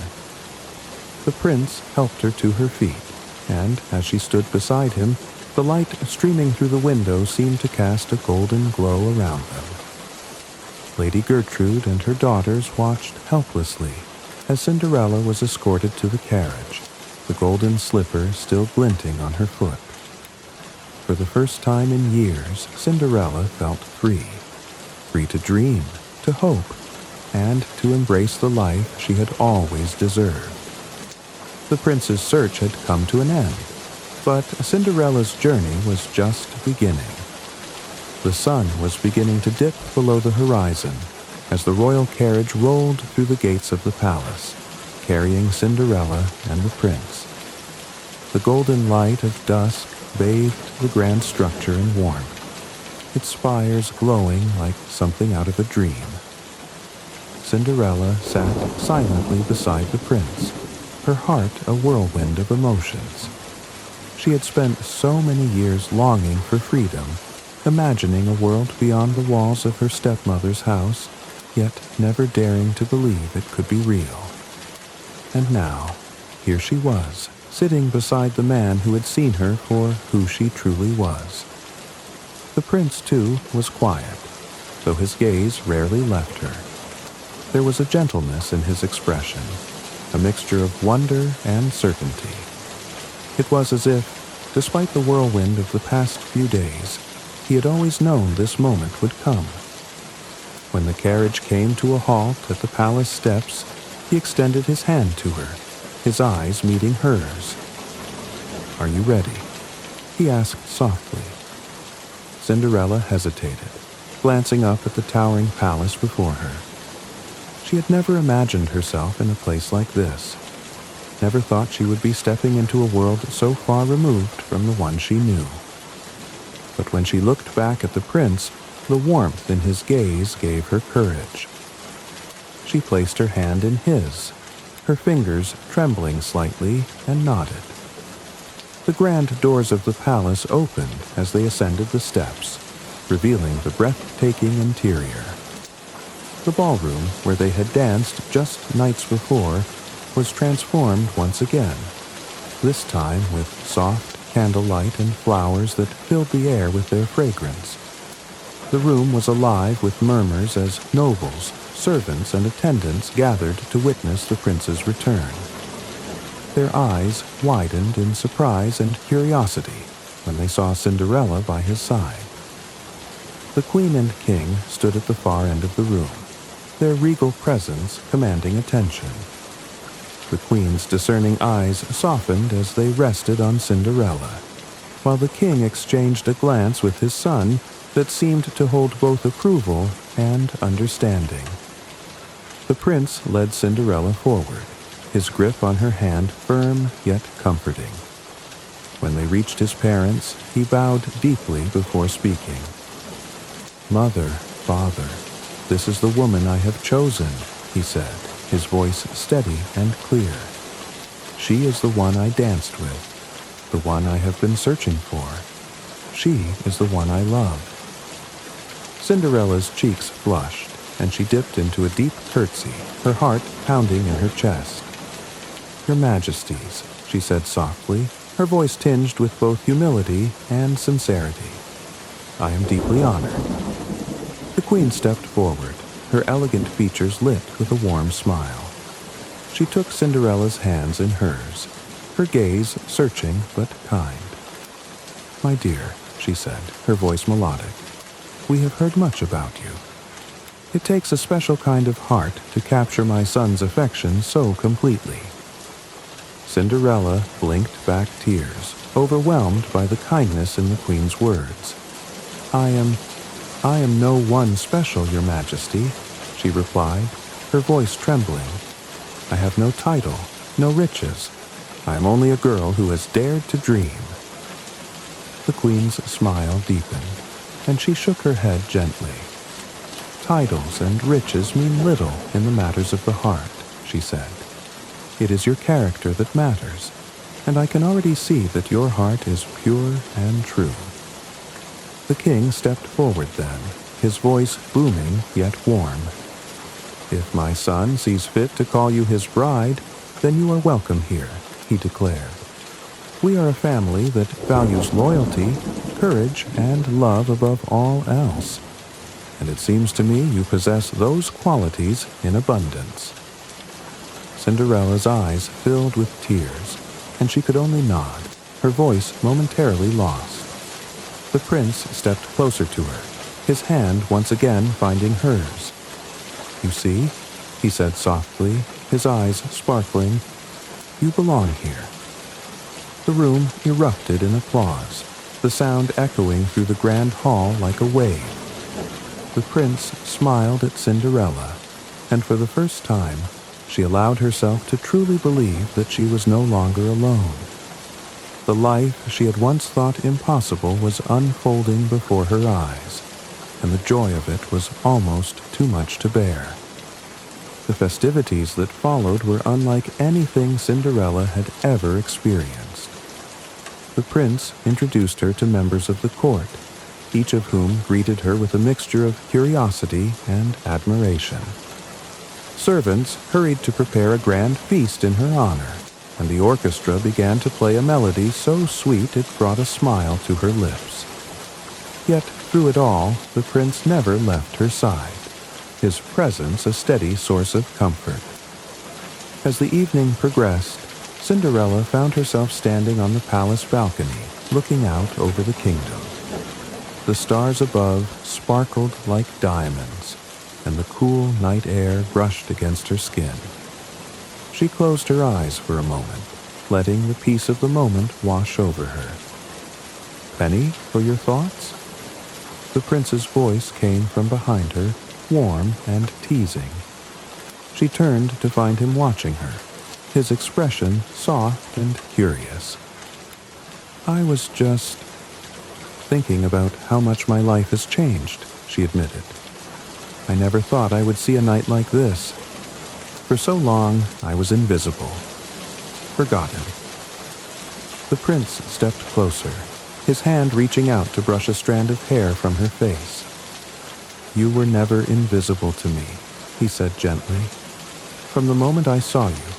The prince helped her to her feet, and as she stood beside him, the light streaming through the window seemed to cast a golden glow around them. Lady Gertrude and her daughters watched helplessly as Cinderella was escorted to the carriage, the golden slipper still glinting on her foot. For the first time in years, Cinderella felt free to dream, to hope, and to embrace the life she had always deserved. The prince's search had come to an end, but Cinderella's journey was just beginning. The sun was beginning to dip below the horizon as the royal carriage rolled through the gates of the palace, carrying Cinderella and the prince. The golden light of dusk bathed the grand structure in warmth, its spires glowing like something out of a dream. Cinderella sat silently beside the prince, her heart a whirlwind of emotions. She had spent so many years longing for freedom, imagining a world beyond the walls of her stepmother's house, yet never daring to believe it could be real. And now, here she was, sitting beside the man who had seen her for who she truly was. The prince, too, was quiet, though his gaze rarely left her. There was a gentleness in his expression, a mixture of wonder and certainty. It was as if, despite the whirlwind of the past few days, he had always known this moment would come. When the carriage came to a halt at the palace steps, he extended his hand to her, his eyes meeting hers. "Are you ready?" he asked softly. Cinderella hesitated, glancing up at the towering palace before her. She had never imagined herself in a place like this, never thought she would be stepping into a world so far removed from the one she knew. But when she looked back at the prince, the warmth in his gaze gave her courage. She placed her hand in his, her fingers trembling slightly, and nodded. The grand doors of the palace opened as they ascended the steps, revealing the breathtaking interior. The ballroom, where they had danced just nights before, was transformed once again, this time with soft candlelight and flowers that filled the air with their fragrance. The room was alive with murmurs as nobles, servants, and attendants gathered to witness the prince's return. Their eyes widened in surprise and curiosity when they saw Cinderella by his side. The queen and king stood at the far end of the room, their regal presence commanding attention. The queen's discerning eyes softened as they rested on Cinderella, while the king exchanged a glance with his son that seemed to hold both approval and understanding. The prince led Cinderella forward, his grip on her hand firm yet comforting. When they reached his parents, he bowed deeply before speaking. "Mother, father, this is the woman I have chosen," he said, his voice steady and clear. "She is the one I danced with, the one I have been searching for. She is the one I love." Cinderella's cheeks flushed, and she dipped into a deep curtsy, her heart pounding in her chest. "Your Majesties," she said softly, her voice tinged with both humility and sincerity. "I am deeply honored." The queen stepped forward, her elegant features lit with a warm smile. She took Cinderella's hands in hers, her gaze searching but kind. "My dear," she said, her voice melodic, "we have heard much about you. It takes a special kind of heart to capture my son's affection so completely." Cinderella blinked back tears, overwhelmed by the kindness in the queen's words. I am no one special, Your Majesty," she replied, her voice trembling. "I have no title, no riches. I am only a girl who has dared to dream." The queen's smile deepened, and she shook her head gently. "Titles and riches mean little in the matters of the heart," she said. "It is your character that matters, and I can already see that your heart is pure and true." The king stepped forward then, his voice booming yet warm. "If my son sees fit to call you his bride, then you are welcome here," he declared. "We are a family that values loyalty, courage, and love above all else, and it seems to me you possess those qualities in abundance." Cinderella's eyes filled with tears, and she could only nod, her voice momentarily lost. The prince stepped closer to her, his hand once again finding hers. "You see," he said softly, his eyes sparkling, "you belong here." The room erupted in applause, the sound echoing through the grand hall like a wave. The prince smiled at Cinderella, and for the first time, she allowed herself to truly believe that she was no longer alone. The life she had once thought impossible was unfolding before her eyes, and the joy of it was almost too much to bear. The festivities that followed were unlike anything Cinderella had ever experienced. The prince introduced her to members of the court, each of whom greeted her with a mixture of curiosity and admiration. Servants hurried to prepare a grand feast in her honor, and the orchestra began to play a melody so sweet it brought a smile to her lips. Yet through it all, the prince never left her side, his presence a steady source of comfort. As the evening progressed, Cinderella found herself standing on the palace balcony, looking out over the kingdom. The stars above sparkled like diamonds, and the cool night air brushed against her skin. She closed her eyes for a moment, letting the peace of the moment wash over her. "Penny, for your thoughts?" The prince's voice came from behind her, warm and teasing. She turned to find him watching her, his expression soft and curious. "I was just thinking about how much my life has changed," she admitted. "I never thought I would see a night like this. For so long, I was invisible, forgotten." The prince stepped closer, his hand reaching out to brush a strand of hair from her face. "You were never invisible to me," he said gently. "From the moment I saw you,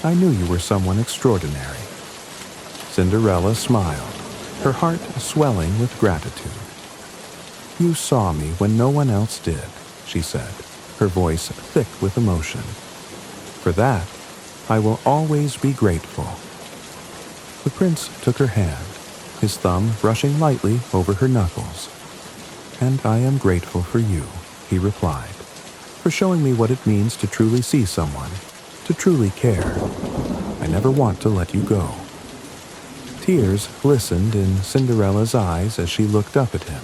I knew you were someone extraordinary." Cinderella smiled, her heart swelling with gratitude. "You saw me when no one else did," she said, her voice thick with emotion. "For that, I will always be grateful." The prince took her hand, his thumb brushing lightly over her knuckles. "And I am grateful for you," he replied, "for showing me what it means to truly see someone, to truly care. I never want to let you go." Tears glistened in Cinderella's eyes as she looked up at him.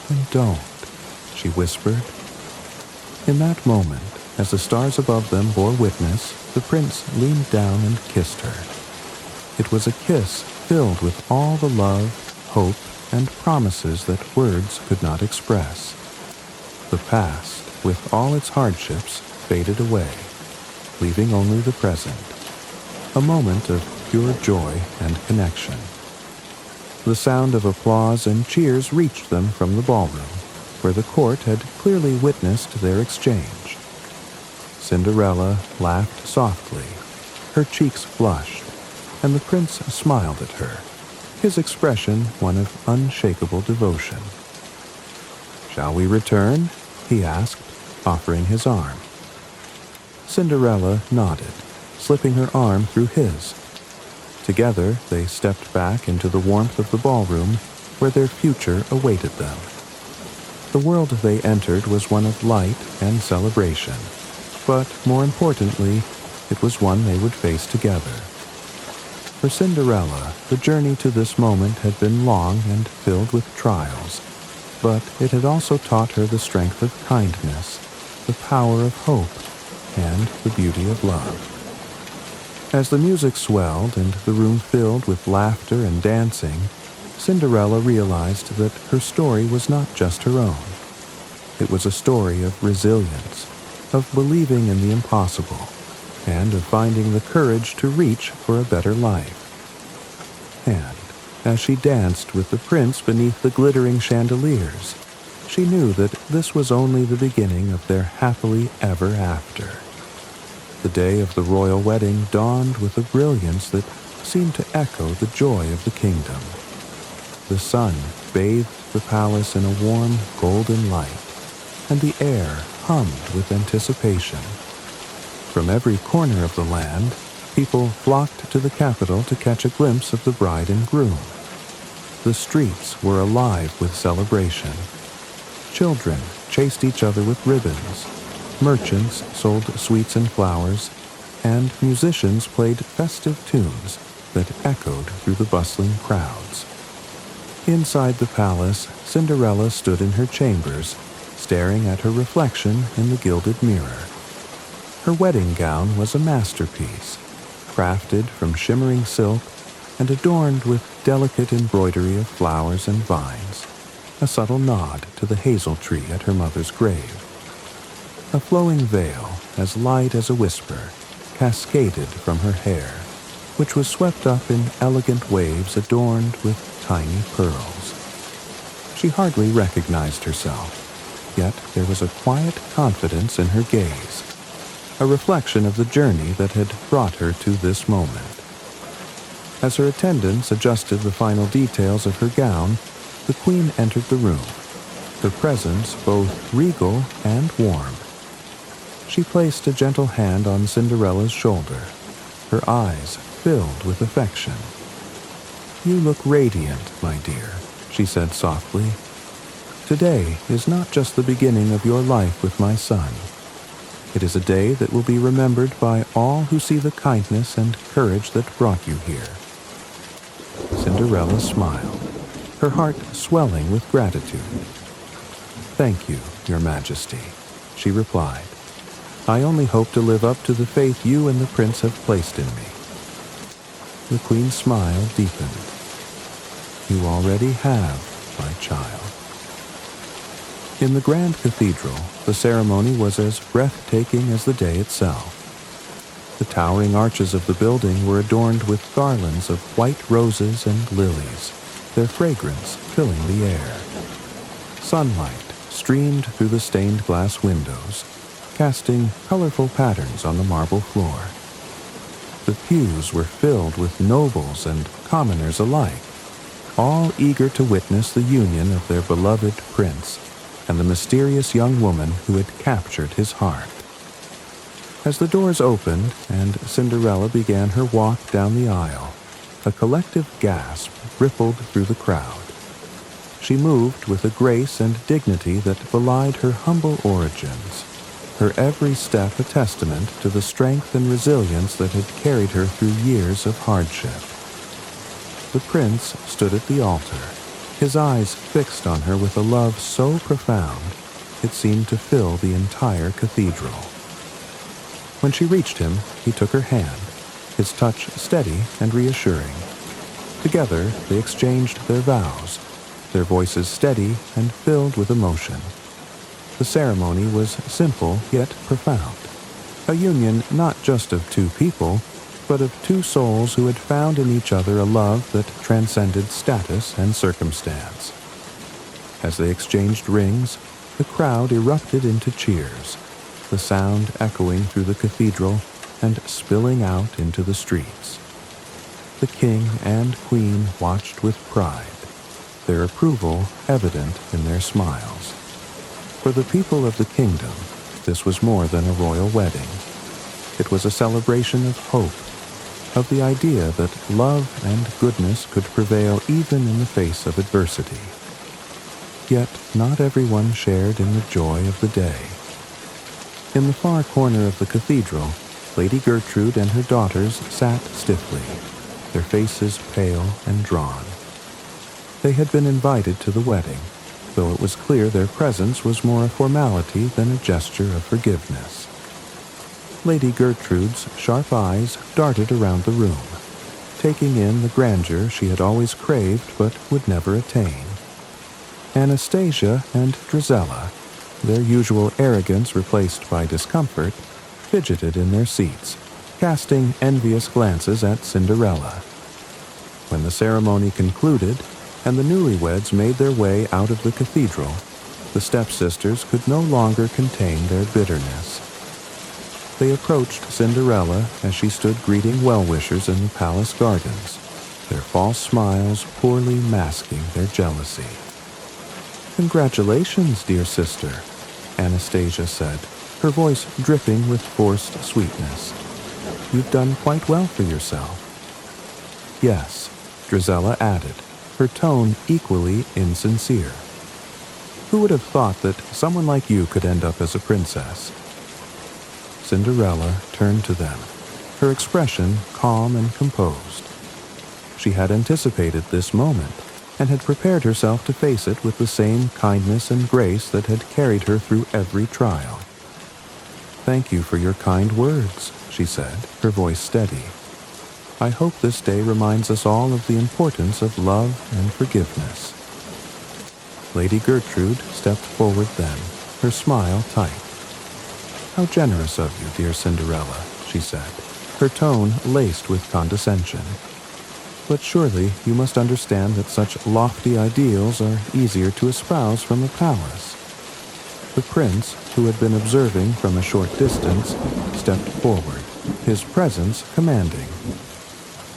"Then don't," she whispered. In that moment, as the stars above them bore witness, the prince leaned down and kissed her. It was a kiss filled with all the love, hope, and promises that words could not express. The past, with all its hardships, faded away, leaving only the present, a moment of pure joy and connection. The sound of applause and cheers reached them from the ballroom, where the court had clearly witnessed their exchange. Cinderella laughed softly, her cheeks flushed, and the prince smiled at her, his expression one of unshakable devotion. "Shall we return?" he asked, offering his arm. Cinderella nodded, slipping her arm through his. Together, they stepped back into the warmth of the ballroom, where their future awaited them. The world they entered was one of light and celebration, but more importantly, it was one they would face together. For Cinderella, the journey to this moment had been long and filled with trials, but it had also taught her the strength of kindness, the power of hope, and the beauty of love. As the music swelled and the room filled with laughter and dancing, Cinderella realized that her story was not just her own. It was a story of resilience, of believing in the impossible, and of finding the courage to reach for a better life. And, as she danced with the prince beneath the glittering chandeliers, she knew that this was only the beginning of their happily ever after. The day of the royal wedding dawned with a brilliance that seemed to echo the joy of the kingdom. The sun bathed the palace in a warm, golden light, and the air hummed with anticipation. From every corner of the land, people flocked to the capital to catch a glimpse of the bride and groom. The streets were alive with celebration. Children chased each other with ribbons. Merchants sold sweets and flowers, and musicians played festive tunes that echoed through the bustling crowds. Inside the palace, Cinderella stood in her chambers, staring at her reflection in the gilded mirror. Her wedding gown was a masterpiece, crafted from shimmering silk and adorned with delicate embroidery of flowers and vines, a subtle nod to the hazel tree at her mother's grave. A flowing veil, as light as a whisper, cascaded from her hair, which was swept up in elegant waves adorned with tiny pearls. She hardly recognized herself, yet there was a quiet confidence in her gaze, a reflection of the journey that had brought her to this moment. As her attendants adjusted the final details of her gown, the queen entered the room, her presence both regal and warm. She placed a gentle hand on Cinderella's shoulder, her eyes filled with affection. "You look radiant, my dear," she said softly. "Today is not just the beginning of your life with my son. It is a day that will be remembered by all who see the kindness and courage that brought you here." Cinderella smiled, her heart swelling with gratitude. "Thank you, Your Majesty," she replied. I only hope to live up to the faith you and the prince have placed in me." The queen's smile deepened. "You already have, my child." In the grand cathedral, the ceremony was as breathtaking as the day itself. The towering arches of the building were adorned with garlands of white roses and lilies, their fragrance filling the air. Sunlight streamed through the stained glass windows, casting colorful patterns on the marble floor. The pews were filled with nobles and commoners alike, all eager to witness the union of their beloved prince and the mysterious young woman who had captured his heart. As the doors opened and Cinderella began her walk down the aisle, a collective gasp rippled through the crowd. She moved with a grace and dignity that belied her humble origins, her every step a testament to the strength and resilience that had carried her through years of hardship. The prince stood at the altar, his eyes fixed on her with a love so profound it seemed to fill the entire cathedral. When she reached him, he took her hand, his touch steady and reassuring. Together, they exchanged their vows, their voices steady and filled with emotion. The ceremony was simple yet profound, a union not just of two people, but of two souls who had found in each other a love that transcended status and circumstance. As they exchanged rings, the crowd erupted into cheers, the sound echoing through the cathedral and spilling out into the streets. The king and queen watched with pride, their approval evident in their smiles. For the people of the kingdom, this was more than a royal wedding. It was a celebration of hope, of the idea that love and goodness could prevail even in the face of adversity. Yet not everyone shared in the joy of the day. In the far corner of the cathedral, Lady Gertrude and her daughters sat stiffly, their faces pale and drawn. They had been invited to the wedding, though it was clear their presence was more a formality than a gesture of forgiveness. Lady Gertrude's sharp eyes darted around the room, taking in the grandeur she had always craved but would never attain. Anastasia and Drizella, their usual arrogance replaced by discomfort, fidgeted in their seats, casting envious glances at Cinderella. When the ceremony concluded, and the newlyweds made their way out of the cathedral, the stepsisters could no longer contain their bitterness. They approached Cinderella as she stood greeting well-wishers in the palace gardens, their false smiles poorly masking their jealousy. "Congratulations, dear sister," Anastasia said, her voice dripping with forced sweetness. "You've done quite well for yourself." "Yes," Drizella added, her tone equally insincere. "Who would have thought that someone like you could end up as a princess?" Cinderella turned to them, her expression calm and composed. She had anticipated this moment and had prepared herself to face it with the same kindness and grace that had carried her through every trial. "Thank you for your kind words," she said, her voice steady. "I hope this day reminds us all of the importance of love and forgiveness." Lady Gertrude stepped forward then, her smile tight. "How generous of you, dear Cinderella," she said, her tone laced with condescension. "But surely you must understand that such lofty ideals are easier to espouse from a palace." The prince, who had been observing from a short distance, stepped forward, his presence commanding.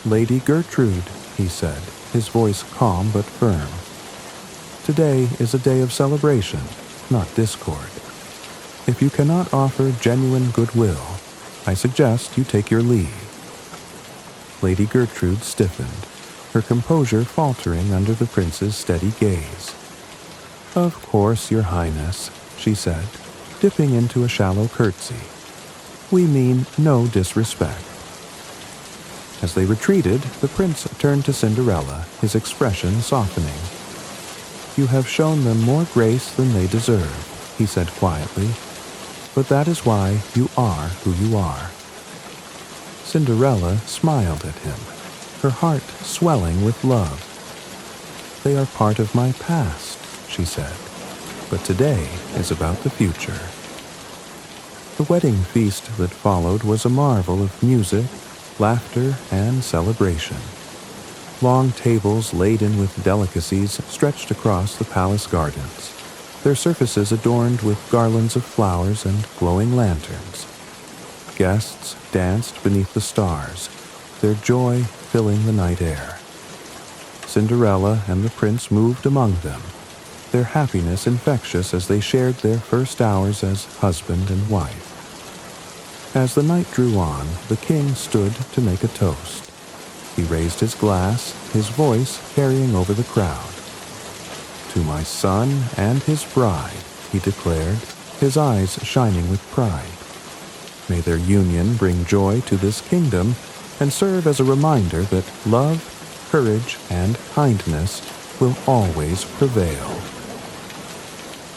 "Lady Gertrude," he said, his voice calm but firm. "Today is a day of celebration, not discord. If you cannot offer genuine goodwill, I suggest you take your leave." Lady Gertrude stiffened, her composure faltering under the prince's steady gaze. "Of course, Your Highness," she said, dipping into a shallow curtsy. "We mean no disrespect." As they retreated, the prince turned to Cinderella, his expression softening. "You have shown them more grace than they deserve," he said quietly. but that is why you are who you are." Cinderella smiled at him, her heart swelling with love. "They are part of my past," she said, "but today is about the future." The wedding feast that followed was a marvel of music, laughter, and celebration. Long tables laden with delicacies stretched across the palace gardens, their surfaces adorned with garlands of flowers and glowing lanterns. Guests danced beneath the stars, their joy filling the night air. Cinderella and the prince moved among them, their happiness infectious as they shared their first hours as husband and wife. As the night drew on, the king stood to make a toast. He raised his glass, his voice carrying over the crowd. "To my son and his bride," he declared, his eyes shining with pride. "May their union bring joy to this kingdom and serve as a reminder that love, courage, and kindness will always prevail."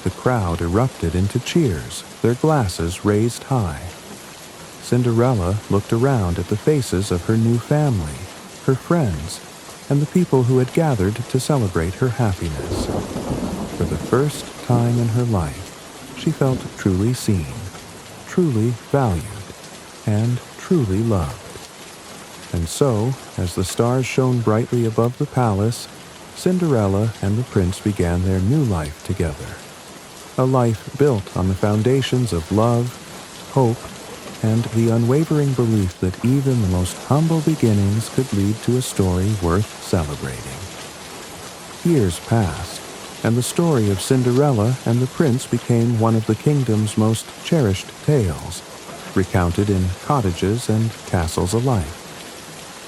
The crowd erupted into cheers, their glasses raised high. Cinderella looked around at the faces of her new family, her friends, and the people who had gathered to celebrate her happiness. For the first time in her life, she felt truly seen, truly valued, and truly loved. And so, as the stars shone brightly above the palace, Cinderella and the prince began their new life together. A life built on the foundations of love, hope, and the unwavering belief that even the most humble beginnings could lead to a story worth celebrating. Years passed, and the story of Cinderella and the prince became one of the kingdom's most cherished tales, recounted in cottages and castles alike.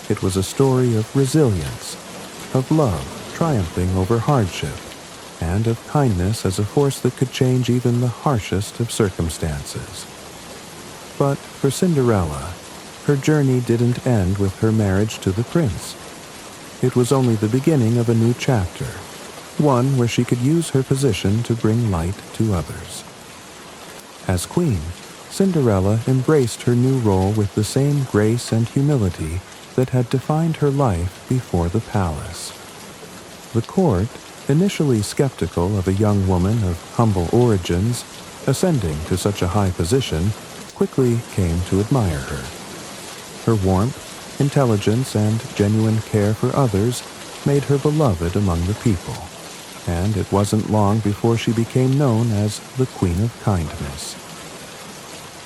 It was a story of resilience, of love triumphing over hardship, and of kindness as a force that could change even the harshest of circumstances. But for Cinderella, her journey didn't end with her marriage to the prince. It was only the beginning of a new chapter, one where she could use her position to bring light to others. As queen, Cinderella embraced her new role with the same grace and humility that had defined her life before the palace. The court, initially skeptical of a young woman of humble origins ascending to such a high position, quickly came to admire her. Her warmth, intelligence, and genuine care for others made her beloved among the people, and it wasn't long before she became known as the Queen of Kindness.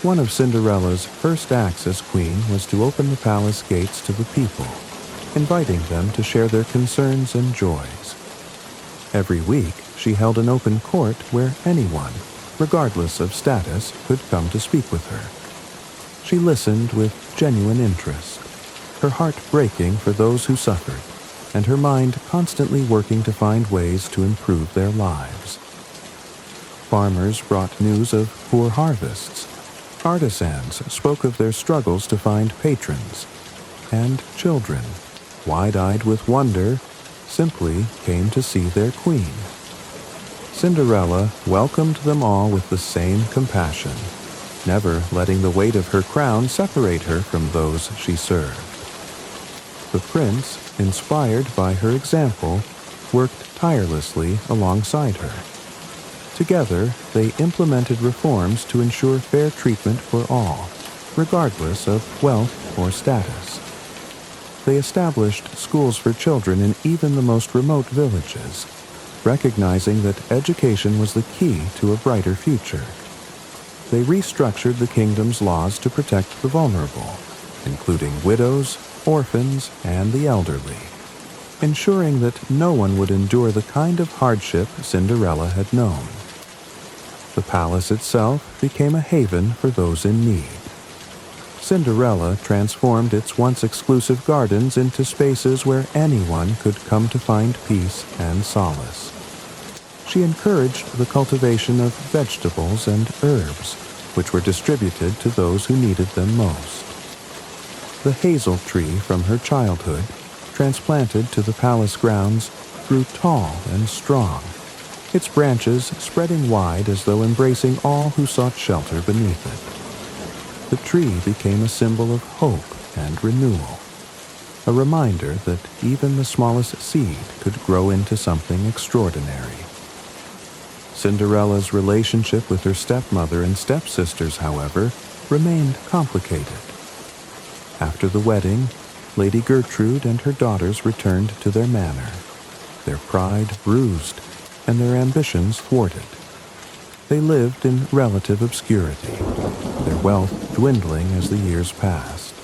One of Cinderella's first acts as queen was to open the palace gates to the people, inviting them to share their concerns and joys. Every week, she held an open court where anyone, regardless of status, could come to speak with her. She listened with genuine interest, her heart breaking for those who suffered, and her mind constantly working to find ways to improve their lives. Farmers brought news of poor harvests. Artisans spoke of their struggles to find patrons, and children, wide-eyed with wonder, simply came to see their queen. Cinderella welcomed them all with the same compassion, never letting the weight of her crown separate her from those she served. The prince, inspired by her example, worked tirelessly alongside her. Together, they implemented reforms to ensure fair treatment for all, regardless of wealth or status. They established schools for children in even the most remote villages, recognizing that education was the key to a brighter future. They restructured the kingdom's laws to protect the vulnerable, including widows, orphans, and the elderly, ensuring that no one would endure the kind of hardship Cinderella had known. The palace itself became a haven for those in need. Cinderella transformed its once exclusive gardens into spaces where anyone could come to find peace and solace. She encouraged the cultivation of vegetables and herbs, which were distributed to those who needed them most. The hazel tree from her childhood, transplanted to the palace grounds, grew tall and strong, its branches spreading wide as though embracing all who sought shelter beneath it. The tree became a symbol of hope and renewal, a reminder that even the smallest seed could grow into something extraordinary. Cinderella's relationship with her stepmother and stepsisters, however, remained complicated. After the wedding, Lady Gertrude and her daughters returned to their manor, their pride bruised and their ambitions thwarted. They lived in relative obscurity, their wealth dwindling as the years passed.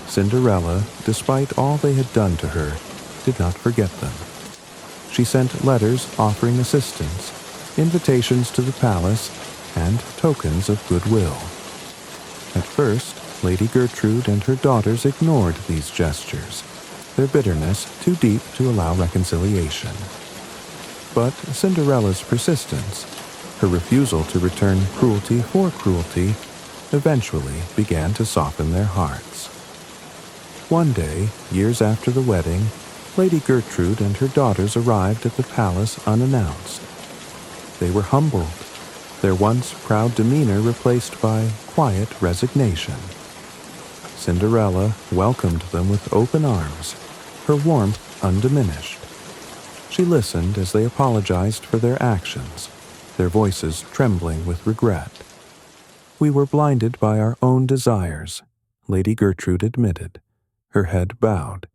Cinderella, despite all they had done to her, did not forget them. She sent letters offering assistance, invitations to the palace, and tokens of goodwill. At first, Lady Gertrude and her daughters ignored these gestures, their bitterness too deep to allow reconciliation. But Cinderella's persistence, her refusal to return cruelty for cruelty, eventually began to soften their hearts. One day, years after the wedding, Lady Gertrude and her daughters arrived at the palace unannounced. They were humbled, their once proud demeanor replaced by quiet resignation. Cinderella welcomed them with open arms, her warmth undiminished. She listened as they apologized for their actions, their voices trembling with regret. "We were blinded by our own desires," Lady Gertrude admitted, her head bowed.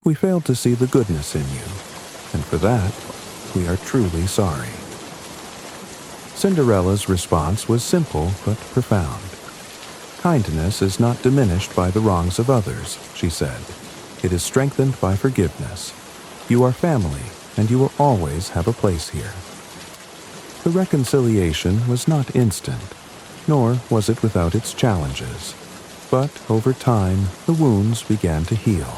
"We failed to see the goodness in you, and for that, we are truly sorry." Cinderella's response was simple but profound. "Kindness is not diminished by the wrongs of others," she said. "It is strengthened by forgiveness. You are family, and you will always have a place here." The reconciliation was not instant, nor was it without its challenges. But over time, the wounds began to heal.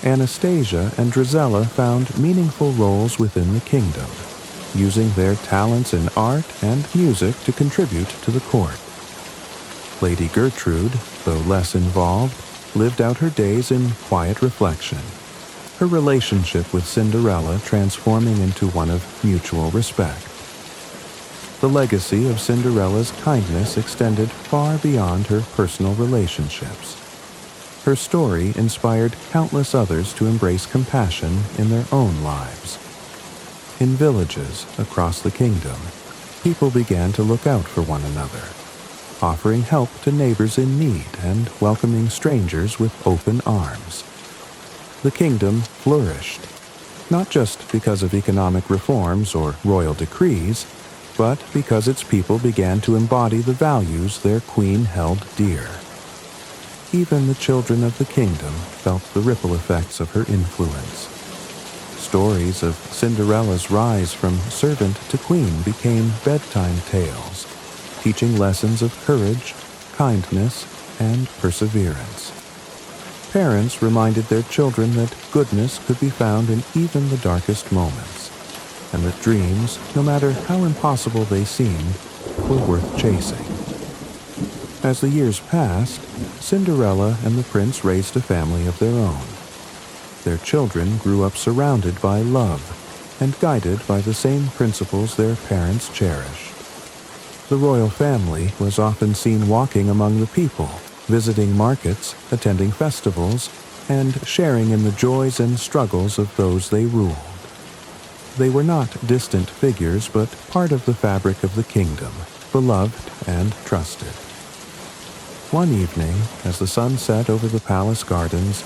Anastasia and Drizella found meaningful roles within the kingdom, using their talents in art and music to contribute to the court. Lady Gertrude, though less involved, lived out her days in quiet reflection, her relationship with Cinderella transforming into one of mutual respect. The legacy of Cinderella's kindness extended far beyond her personal relationships. Her story inspired countless others to embrace compassion in their own lives. In villages across the kingdom, people began to look out for one another, offering help to neighbors in need and welcoming strangers with open arms. The kingdom flourished, not just because of economic reforms or royal decrees, but because its people began to embody the values their queen held dear. Even the children of the kingdom felt the ripple effects of her influence. Stories of Cinderella's rise from servant to queen became bedtime tales, teaching lessons of courage, kindness, and perseverance. Parents reminded their children that goodness could be found in even the darkest moments, and that dreams, no matter how impossible they seemed, were worth chasing. As the years passed, Cinderella and the prince raised a family of their own. Their children grew up surrounded by love and guided by the same principles their parents cherished. The royal family was often seen walking among the people, visiting markets, attending festivals, and sharing in the joys and struggles of those they ruled. They were not distant figures, but part of the fabric of the kingdom, beloved and trusted. One evening, as the sun set over the palace gardens,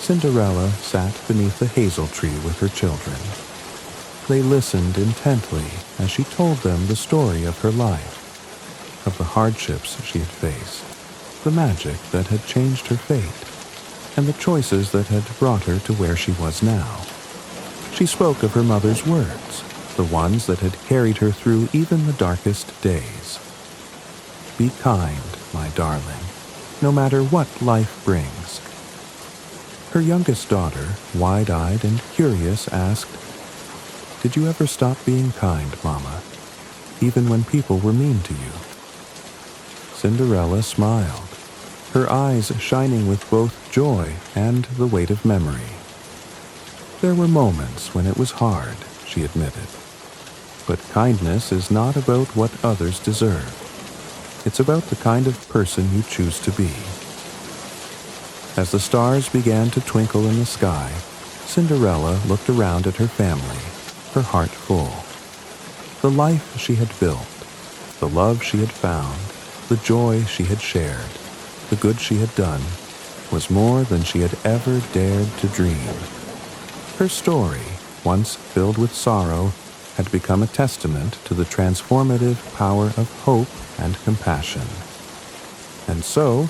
Cinderella sat beneath the hazel tree with her children. They listened intently as she told them the story of her life, of the hardships she had faced, the magic that had changed her fate, and the choices that had brought her to where she was now. She spoke of her mother's words, the ones that had carried her through even the darkest days. "Be kind, my darling, no matter what life brings." Her youngest daughter, wide-eyed and curious, asked, "Did you ever stop being kind, Mama, even when people were mean to you?" Cinderella smiled, her eyes shining with both joy and the weight of memory. "There were moments when it was hard," she admitted, But kindness is not about what others deserve. It's about the kind of person you choose to be. As the stars began to twinkle in the sky, Cinderella looked around at her family, her heart full. The life she had built, the love she had found, the joy she had shared, the good she had done, was more than she had ever dared to dream. Her story, once filled with sorrow, had become a testament to the transformative power of hope and compassion. And so,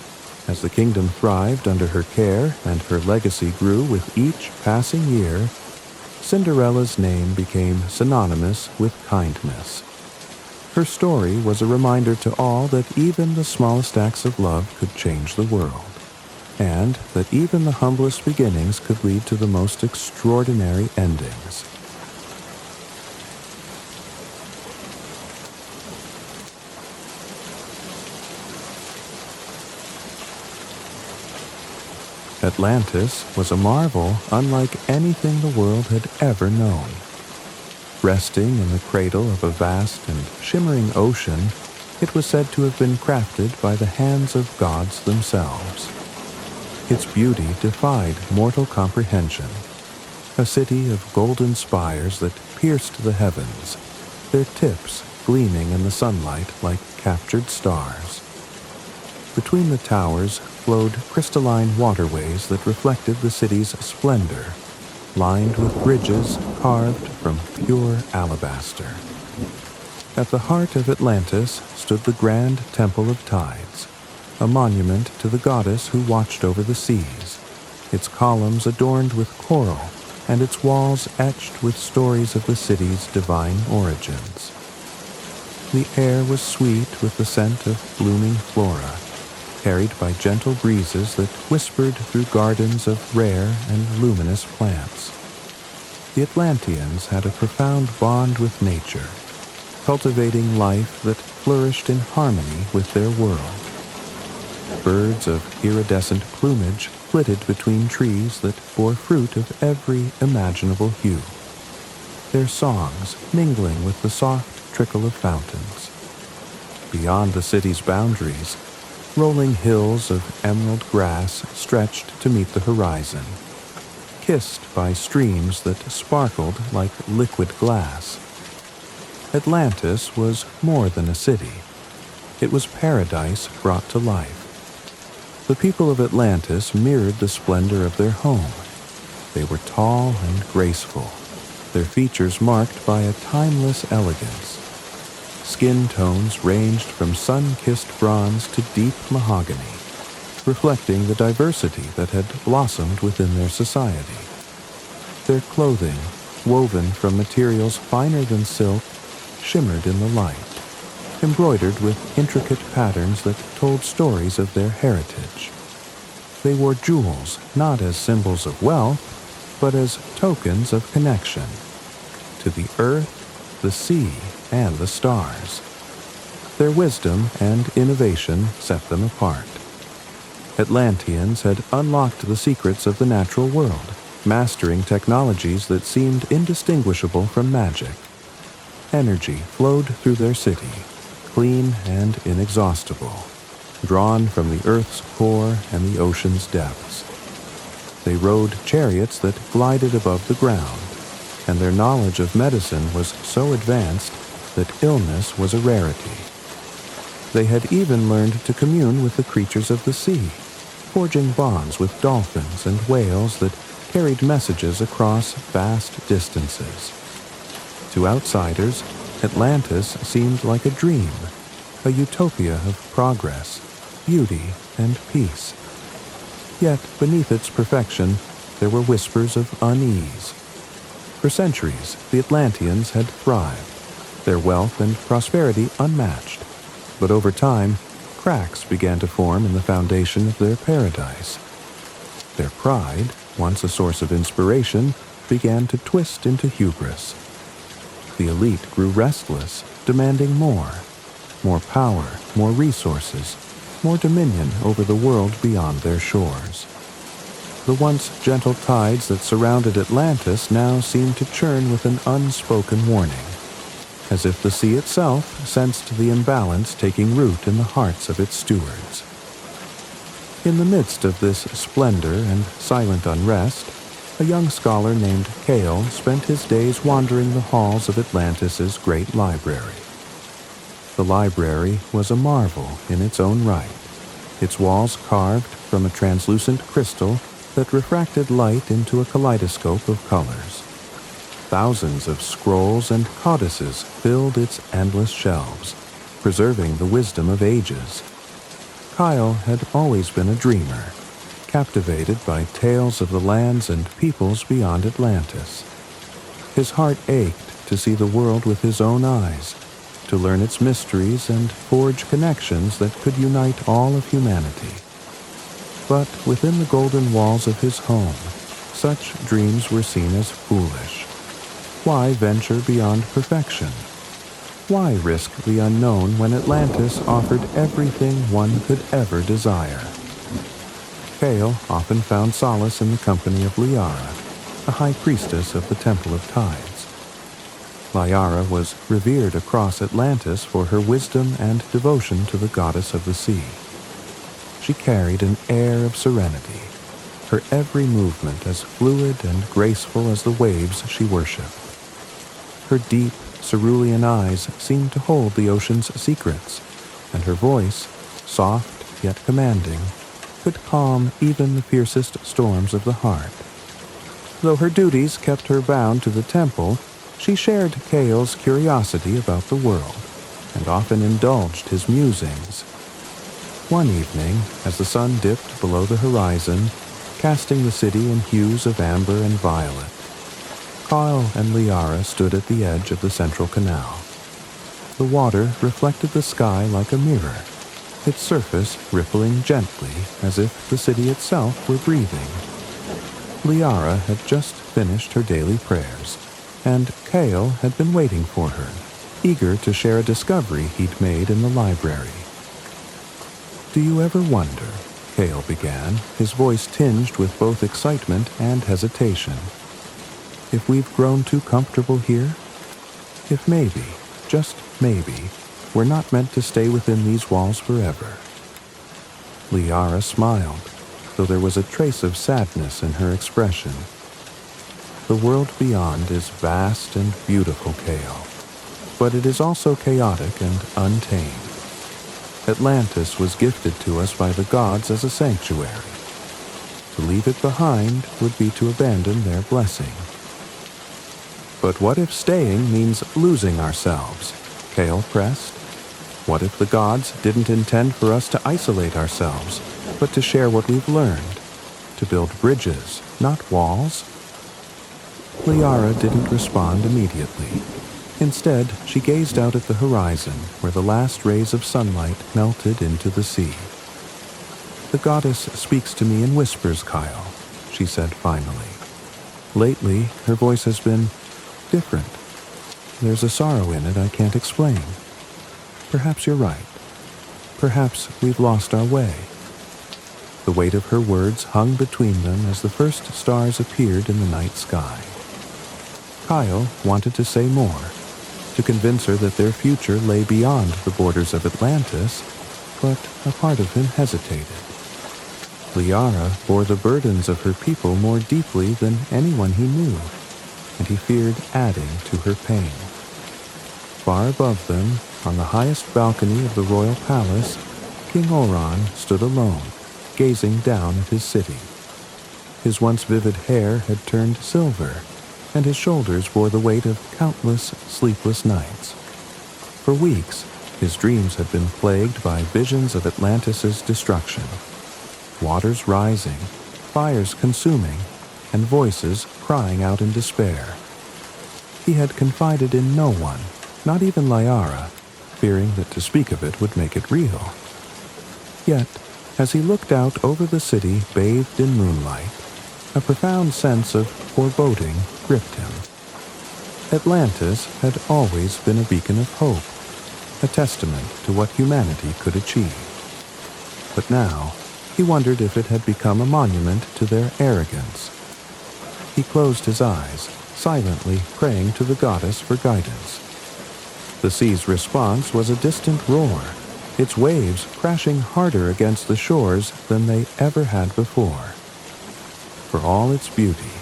as the kingdom thrived under her care and her legacy grew with each passing year, Cinderella's name became synonymous with kindness. Her story was a reminder to all that even the smallest acts of love could change the world, and that even the humblest beginnings could lead to the most extraordinary endings. Atlantis was a marvel unlike anything the world had ever known. Resting in the cradle of a vast and shimmering ocean, it was said to have been crafted by the hands of gods themselves. Its beauty defied mortal comprehension. A city of golden spires that pierced the heavens, their tips gleaming in the sunlight like captured stars. Between the towers flowed crystalline waterways that reflected the city's splendor, lined with bridges carved from pure alabaster. At the heart of Atlantis stood the Grand Temple of Tides, a monument to the goddess who watched over the seas, its columns adorned with coral and its walls etched with stories of the city's divine origins. The air was sweet with the scent of blooming flora, carried by gentle breezes that whispered through gardens of rare and luminous plants. The Atlanteans had a profound bond with nature, cultivating life that flourished in harmony with their world. Birds of iridescent plumage flitted between trees that bore fruit of every imaginable hue, their songs mingling with the soft trickle of fountains. Beyond the city's boundaries, rolling hills of emerald grass stretched to meet the horizon, kissed by streams that sparkled like liquid glass. Atlantis was more than a city. It was paradise brought to life. The people of Atlantis mirrored the splendor of their home. They were tall and graceful, their features marked by a timeless elegance. Skin tones ranged from sun-kissed bronze to deep mahogany, reflecting the diversity that had blossomed within their society. Their clothing, woven from materials finer than silk, shimmered in the light, embroidered with intricate patterns that told stories of their heritage. They wore jewels not as symbols of wealth, but as tokens of connection to the earth, the sea, and the stars. Their wisdom and innovation set them apart. Atlanteans had unlocked the secrets of the natural world, mastering technologies that seemed indistinguishable from magic. Energy flowed through their city, clean and inexhaustible, drawn from the earth's core and the ocean's depths. They rode chariots that glided above the ground, and their knowledge of medicine was so advanced that illness was a rarity. They had even learned to commune with the creatures of the sea, forging bonds with dolphins and whales that carried messages across vast distances. To outsiders, Atlantis seemed like a dream, a utopia of progress, beauty, and peace. Yet beneath its perfection, there were whispers of unease. For centuries, the Atlanteans had thrived, their wealth and prosperity unmatched. But over time, cracks began to form in the foundation of their paradise. Their pride, once a source of inspiration, began to twist into hubris. The elite grew restless, demanding more power, more resources, more dominion over the world beyond their shores. The once gentle tides that surrounded Atlantis now seemed to churn with an unspoken warning. as if the sea itself sensed the imbalance taking root in the hearts of its stewards. In the midst of this splendor and silent unrest, a young scholar named Gaul spent his days wandering the halls of Atlantis's great library. The library was a marvel in its own right, its walls carved from a translucent crystal that refracted light into a kaleidoscope of colors. Thousands of scrolls and codices filled its endless shelves, preserving the wisdom of ages. Kyle had always been a dreamer, captivated by tales of the lands and peoples beyond Atlantis. His heart ached to see the world with his own eyes, to learn its mysteries and forge connections that could unite all of humanity. But within the golden walls of his home, such dreams were seen as foolish. Why venture beyond perfection? Why risk the unknown when Atlantis offered everything one could ever desire? Gaul often found solace in the company of Liara, the high priestess of the Temple of Tides. Liara was revered across Atlantis for her wisdom and devotion to the goddess of the sea. She carried an air of serenity, her every movement as fluid and graceful as the waves she worshipped. Her deep, cerulean eyes seemed to hold the ocean's secrets, and her voice, soft yet commanding, could calm even the fiercest storms of the heart. Though her duties kept her bound to the temple, she shared Gaul's curiosity about the world, and often indulged his musings. One evening, as the sun dipped below the horizon, casting the city in hues of amber and violet, Kyle and Liara stood at the edge of the central canal. The water reflected the sky like a mirror, its surface rippling gently as if the city itself were breathing. Liara had just finished her daily prayers, and Gaul had been waiting for her, eager to share a discovery he'd made in the library. "Do you ever wonder," Gaul began, his voice tinged with both excitement and hesitation, "if we've grown too comfortable here? If maybe, just maybe, we're not meant to stay within these walls forever?" Liara smiled, though there was a trace of sadness in her expression. "The world beyond is vast and beautiful, Gaul, but it is also chaotic and untamed. Atlantis was gifted to us by the gods as a sanctuary. To leave it behind would be to abandon their blessing." "But what if staying means losing ourselves?" Gaul pressed. "What if the gods didn't intend for us to isolate ourselves, but to share what we've learned, to build bridges, not walls?" Liara didn't respond immediately. Instead, she gazed out at the horizon, where the last rays of sunlight melted into the sea. "The goddess speaks to me in whispers, Kyle," she said finally. "Lately, her voice has been different. There's a sorrow in it I can't explain. Perhaps you're right. Perhaps we've lost our way." The weight of her words hung between them as the first stars appeared in the night sky. Kyle wanted to say more, to convince her that their future lay beyond the borders of Atlantis, but a part of him hesitated. Liara bore the burdens of her people more deeply than anyone he knew, and he feared adding to her pain. Far above them, on the highest balcony of the royal palace, King Oran stood alone, gazing down at his city. His once vivid hair had turned silver, and his shoulders bore the weight of countless sleepless nights. For weeks, his dreams had been plagued by visions of Atlantis's destruction. Waters rising, fires consuming, and voices crying out in despair. He had confided in no one, not even Liara, fearing that to speak of it would make it real. Yet, as he looked out over the city bathed in moonlight, a profound sense of foreboding gripped him. Atlantis had always been a beacon of hope, a testament to what humanity could achieve. But now, he wondered if it had become a monument to their arrogance. He closed his eyes, silently praying to the goddess for guidance. The sea's response was a distant roar, its waves crashing harder against the shores than they ever had before. For all its beauty,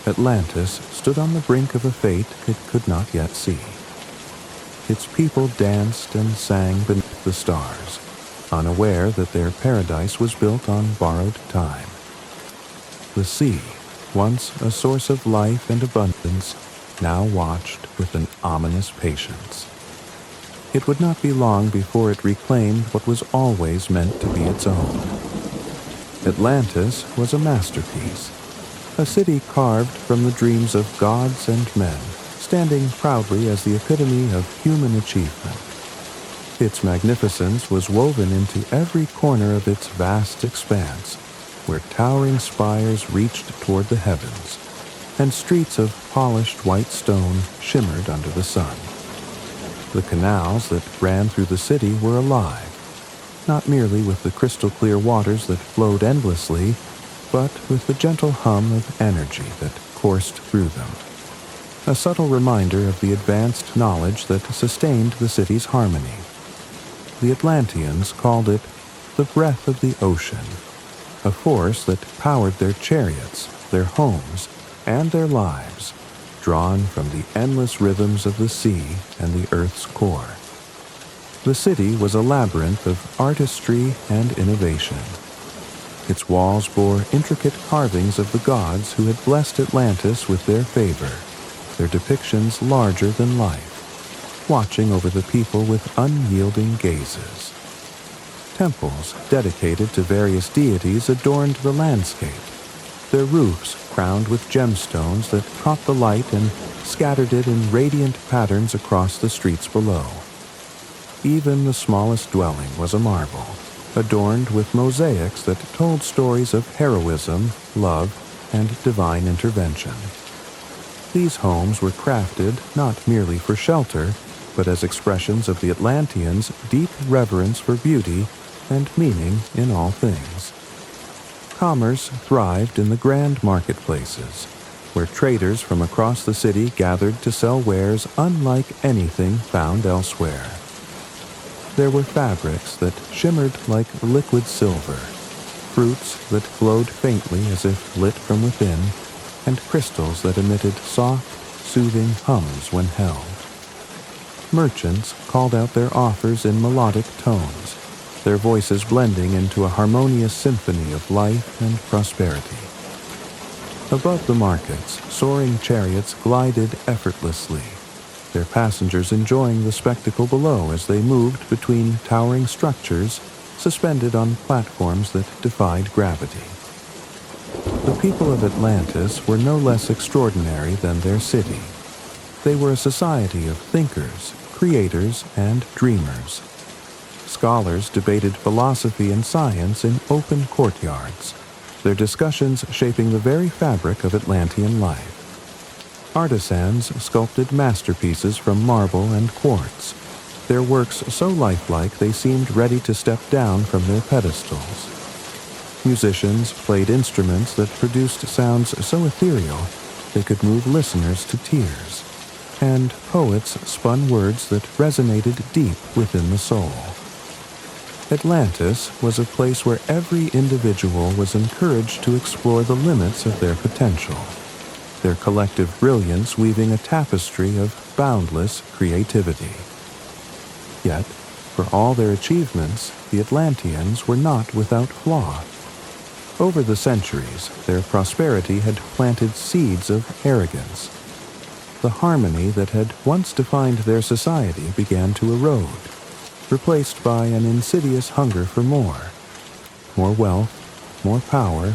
Atlantis stood on the brink of a fate it could not yet see. Its people danced and sang beneath the stars, unaware that their paradise was built on borrowed time. The sea, once a source of life and abundance, now watched with an ominous patience. It would not be long before it reclaimed what was always meant to be its own. Atlantis was a masterpiece, a city carved from the dreams of gods and men, standing proudly as the epitome of human achievement. Its magnificence was woven into every corner of its vast expanse, where towering spires reached toward the heavens, and streets of polished white stone shimmered under the sun. The canals that ran through the city were alive, not merely with the crystal-clear waters that flowed endlessly, but with the gentle hum of energy that coursed through them, a subtle reminder of the advanced knowledge that sustained the city's harmony. The Atlanteans called it the breath of the ocean, a force that powered their chariots, their homes, and their lives, drawn from the endless rhythms of the sea and the earth's core. The city was a labyrinth of artistry and innovation. Its walls bore intricate carvings of the gods who had blessed Atlantis with their favor, their depictions larger than life, watching over the people with unyielding gazes. Temples dedicated to various deities adorned the landscape, their roofs crowned with gemstones that caught the light and scattered it in radiant patterns across the streets below. Even the smallest dwelling was a marvel, adorned with mosaics that told stories of heroism, love, and divine intervention. These homes were crafted not merely for shelter, but as expressions of the Atlanteans' deep reverence for beauty and meaning in all things. Commerce thrived in the grand marketplaces, where traders from across the city gathered to sell wares unlike anything found elsewhere. There were fabrics that shimmered like liquid silver, fruits that glowed faintly as if lit from within, and crystals that emitted soft, soothing hums when held. Merchants called out their offers in melodic tones, their voices blending into a harmonious symphony of life and prosperity. Above the markets, soaring chariots glided effortlessly, their passengers enjoying the spectacle below as they moved between towering structures suspended on platforms that defied gravity. The people of Atlantis were no less extraordinary than their city. They were a society of thinkers, creators, and dreamers. Scholars debated philosophy and science in open courtyards, their discussions shaping the very fabric of Atlantean life. Artisans sculpted masterpieces from marble and quartz, their works so lifelike they seemed ready to step down from their pedestals. Musicians played instruments that produced sounds so ethereal they could move listeners to tears, and poets spun words that resonated deep within the soul. Atlantis was a place where every individual was encouraged to explore the limits of their potential, their collective brilliance weaving a tapestry of boundless creativity. Yet, for all their achievements, the Atlanteans were not without flaw. Over the centuries, their prosperity had planted seeds of arrogance. The harmony that had once defined their society began to erode, replaced by an insidious hunger for more wealth, more power,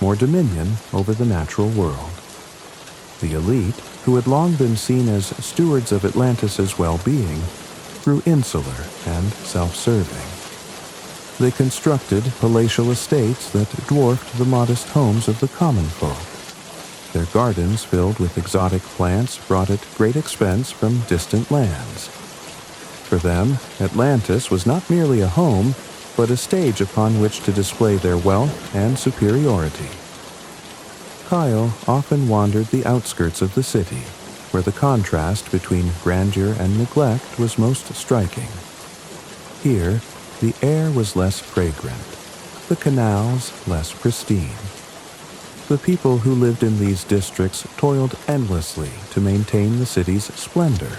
more dominion over the natural world. The elite, who had long been seen as stewards of Atlantis' well-being, grew insular and self-serving. They constructed palatial estates that dwarfed the modest homes of the common folk. Their gardens filled with exotic plants brought at great expense from distant lands. For them, Atlantis was not merely a home, but a stage upon which to display their wealth and superiority. Kyle often wandered the outskirts of the city, where the contrast between grandeur and neglect was most striking. Here, the air was less fragrant, the canals less pristine. The people who lived in these districts toiled endlessly to maintain the city's splendor,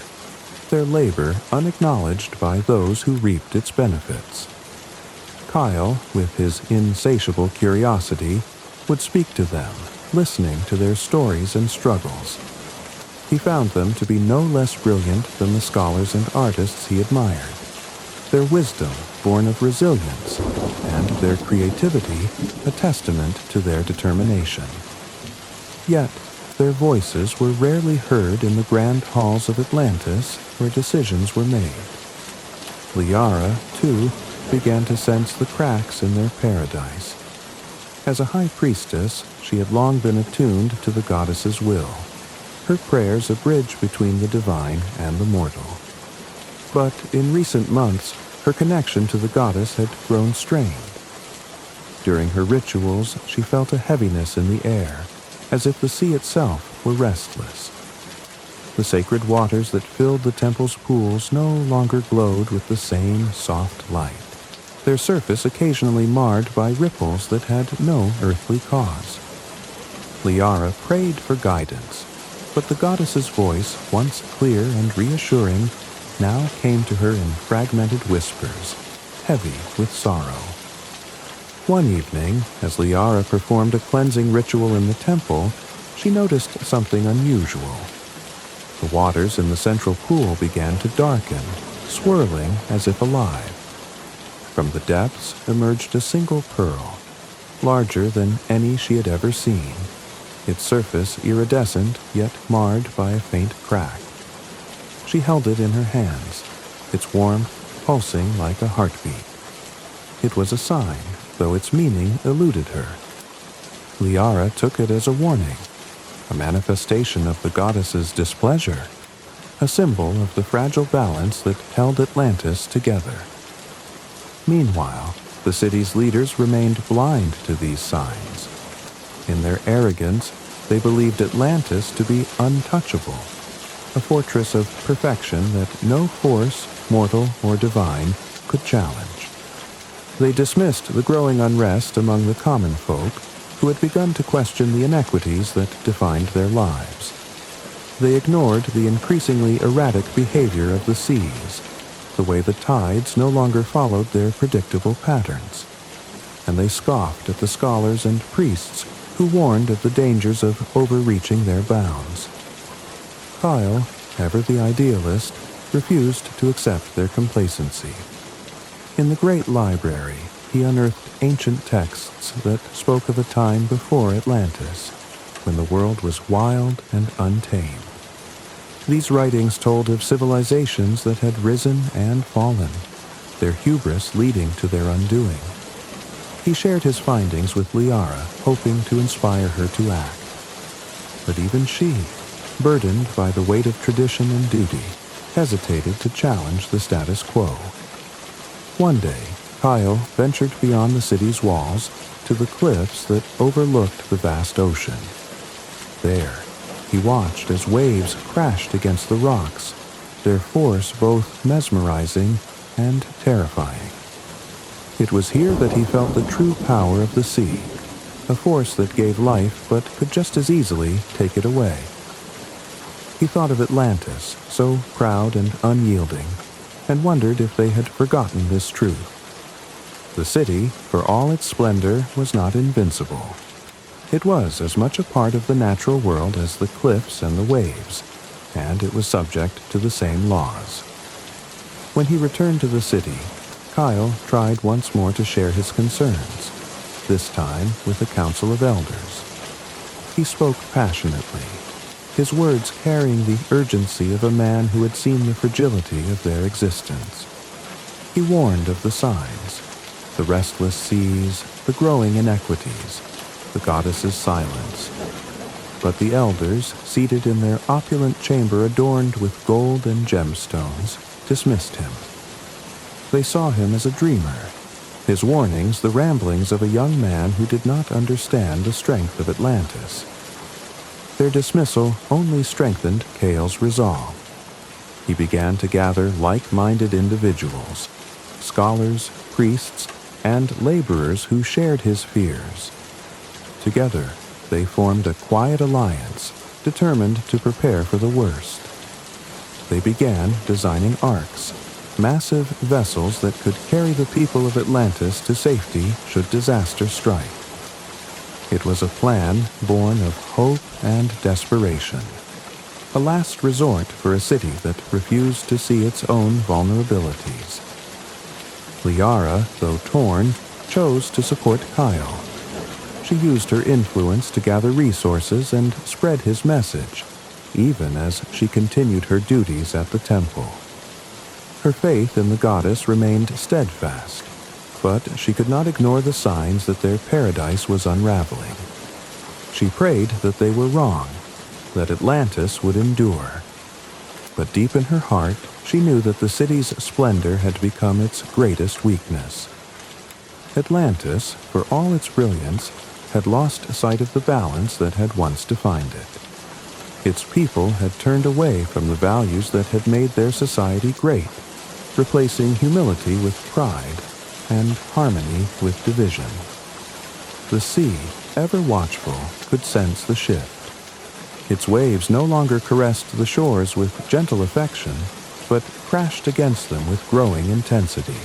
their labor unacknowledged by those who reaped its benefits. Kyle, with his insatiable curiosity, would speak to them, listening to their stories and struggles. He found them to be no less brilliant than the scholars and artists he admired, their wisdom born of resilience, and their creativity a testament to their determination. Yet, their voices were rarely heard in the grand halls of Atlantis where decisions were made. Liara, too, began to sense the cracks in their paradise. As a high priestess, she had long been attuned to the goddess's will, her prayers a bridge between the divine and the mortal. But in recent months, her connection to the goddess had grown strained. During her rituals, she felt a heaviness in the air, as if the sea itself were restless. The sacred waters that filled the temple's pools no longer glowed with the same soft light, their surface occasionally marred by ripples that had no earthly cause. Liara prayed for guidance, but the goddess's voice, once clear and reassuring, now came to her in fragmented whispers, heavy with sorrow. One evening, as Liara performed a cleansing ritual in the temple, she noticed something unusual. The waters in the central pool began to darken, swirling as if alive. From the depths emerged a single pearl, larger than any she had ever seen, its surface iridescent yet marred by a faint crack. She held it in her hands, its warmth pulsing like a heartbeat. It was a sign, though its meaning eluded her. Liara took it as a warning, a manifestation of the goddess's displeasure, a symbol of the fragile balance that held Atlantis together. Meanwhile, the city's leaders remained blind to these signs. In their arrogance, they believed Atlantis to be untouchable, a fortress of perfection that no force, mortal or divine, could challenge. They dismissed the growing unrest among the common folk, who had begun to question the inequities that defined their lives. They ignored the increasingly erratic behavior of the seas, the way the tides no longer followed their predictable patterns, and they scoffed at the scholars and priests who warned of the dangers of overreaching their bounds. Kyle, ever the idealist, refused to accept their complacency. In the great library, he unearthed ancient texts that spoke of a time before Atlantis, when the world was wild and untamed. These writings told of civilizations that had risen and fallen, their hubris leading to their undoing. He shared his findings with Liara, hoping to inspire her to act. But even she, burdened by the weight of tradition and duty, hesitated to challenge the status quo. One day, Kyle ventured beyond the city's walls to the cliffs that overlooked the vast ocean. There, he watched as waves crashed against the rocks, their force both mesmerizing and terrifying. It was here that he felt the true power of the sea, a force that gave life but could just as easily take it away. He thought of Atlantis, so proud and unyielding, and wondered if they had forgotten this truth. The city, for all its splendor, was not invincible. It was as much a part of the natural world as the cliffs and the waves, and it was subject to the same laws. When he returned to the city, Kyle tried once more to share his concerns, this time with a council of elders. He spoke passionately, his words carrying the urgency of a man who had seen the fragility of their existence. He warned of the signs, the restless seas, the growing inequities, the goddess's silence. But the elders, seated in their opulent chamber adorned with gold and gemstones, dismissed him. They saw him as a dreamer, his warnings the ramblings of a young man who did not understand the strength of Atlantis. Their dismissal only strengthened Cale's resolve. He began to gather like-minded individuals, scholars, priests, and laborers who shared his fears. Together, they formed a quiet alliance, determined to prepare for the worst. They began designing arks, massive vessels that could carry the people of Atlantis to safety should disaster strike. It was a plan born of hope and desperation, a last resort for a city that refused to see its own vulnerabilities. Liara, though torn, chose to support Kyle. She used her influence to gather resources and spread his message, even as she continued her duties at the temple. Her faith in the goddess remained steadfast, but she could not ignore the signs that their paradise was unraveling. She prayed that they were wrong, that Atlantis would endure. But deep in her heart, she knew that the city's splendor had become its greatest weakness. Atlantis, for all its brilliance, had lost sight of the balance that had once defined it. Its people had turned away from the values that had made their society great, replacing humility with pride and harmony with division. The sea, ever watchful, could sense the shift. Its waves no longer caressed the shores with gentle affection, but crashed against them with growing intensity.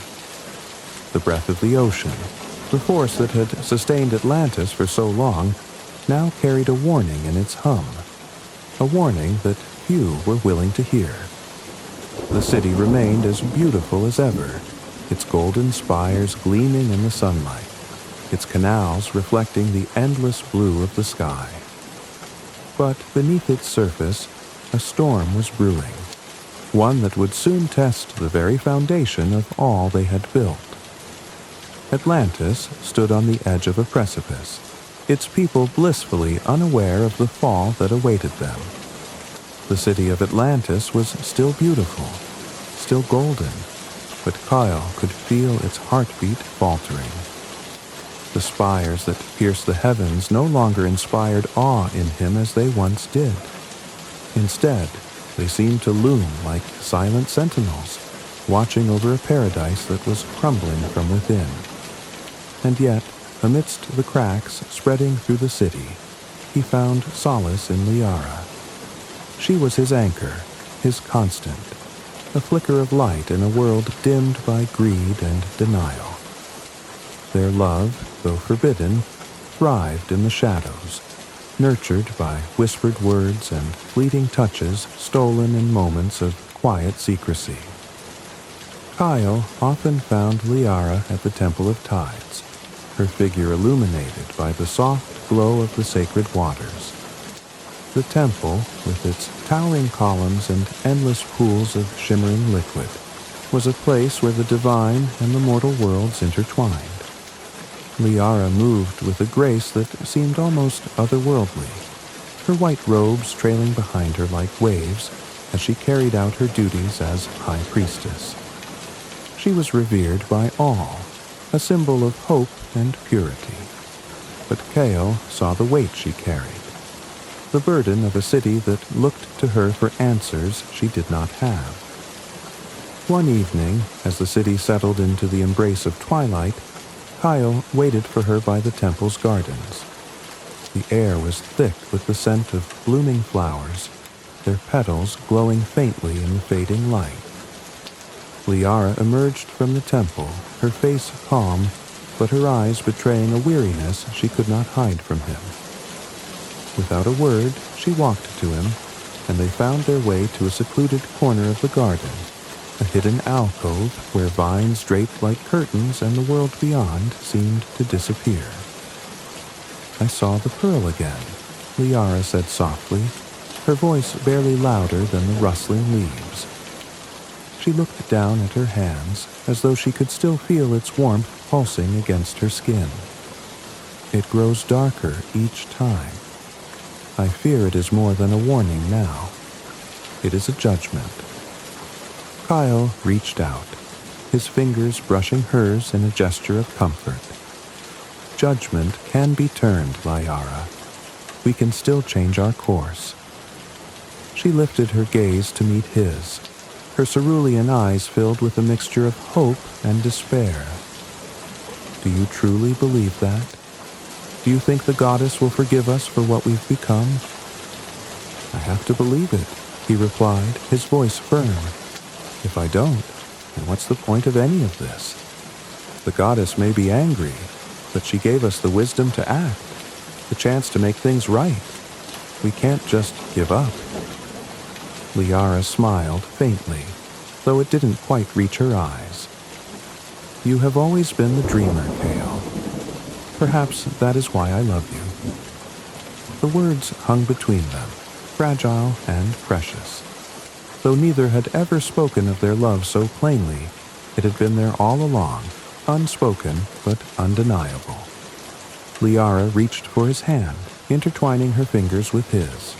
The breath of the ocean, the force that had sustained Atlantis for so long, now carried a warning in its hum, a warning that few were willing to hear. The city remained as beautiful as ever, its golden spires gleaming in the sunlight, its canals reflecting the endless blue of the sky. But beneath its surface, a storm was brewing, one that would soon test the very foundation of all they had built. Atlantis stood on the edge of a precipice, its people blissfully unaware of the fall that awaited them. The city of Atlantis was still beautiful, still golden, but Kyle could feel its heartbeat faltering. The spires that pierced the heavens no longer inspired awe in him as they once did. Instead, they seemed to loom like silent sentinels, watching over a paradise that was crumbling from within. And yet, amidst the cracks spreading through the city, he found solace in Liara. She was his anchor, his constant, a flicker of light in a world dimmed by greed and denial. Their love, though forbidden, thrived in the shadows, nurtured by whispered words and fleeting touches stolen in moments of quiet secrecy. Kyle often found Liara at the Temple of Tides, her figure illuminated by the soft glow of the sacred waters. The temple, with its towering columns and endless pools of shimmering liquid, was a place where the divine and the mortal worlds intertwined. Liara moved with a grace that seemed almost otherworldly, her white robes trailing behind her like waves as she carried out her duties as High Priestess. She was revered by all, a symbol of hope and purity. But Kale saw the weight she carried, the burden of a city that looked to her for answers she did not have. One evening, as the city settled into the embrace of twilight, Kyle waited for her by the temple's gardens. The air was thick with the scent of blooming flowers, their petals glowing faintly in the fading light. Liara emerged from the temple, her face calm, but her eyes betraying a weariness she could not hide from him. Without a word, she walked to him, and they found their way to a secluded corner of the garden, a hidden alcove where vines draped like curtains and the world beyond seemed to disappear. "I saw the pearl again," Liara said softly, her voice barely louder than the rustling leaves. She looked down at her hands as though she could still feel its warmth pulsing against her skin. "It grows darker each time. I fear it is more than a warning now. It is a judgment." Kyle reached out, his fingers brushing hers in a gesture of comfort. "Judgment can be turned, Liara. we can still change our course." She lifted her gaze to meet his, her cerulean eyes filled with a mixture of hope and despair. "Do you truly believe that? Do you think the goddess will forgive us for what we've become?" "I have to believe it," he replied, his voice firm. "If I don't, then what's the point of any of this? The goddess may be angry, but she gave us the wisdom to act, the chance to make things right. We can't just give up." Liara smiled faintly, though it didn't quite reach her eyes. "You have always been the dreamer, Kale. Perhaps that is why I love you." The words hung between them, fragile and precious. Though neither had ever spoken of their love so plainly, it had been there all along, unspoken but undeniable. Liara reached for his hand, intertwining her fingers with his.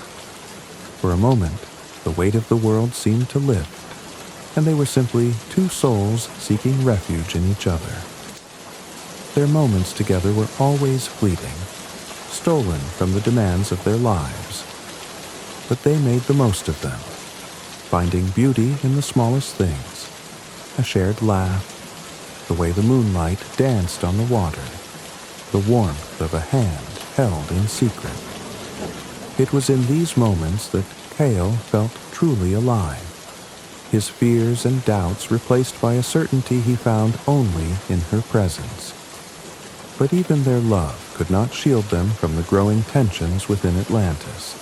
For a moment, the weight of the world seemed to lift, and they were simply two souls seeking refuge in each other. Their moments together were always fleeting, stolen from the demands of their lives. But they made the most of them, finding beauty in the smallest things, a shared laugh, the way the moonlight danced on the water, the warmth of a hand held in secret. It was in these moments that Kale felt truly alive, his fears and doubts replaced by a certainty he found only in her presence. But even their love could not shield them from the growing tensions within Atlantis.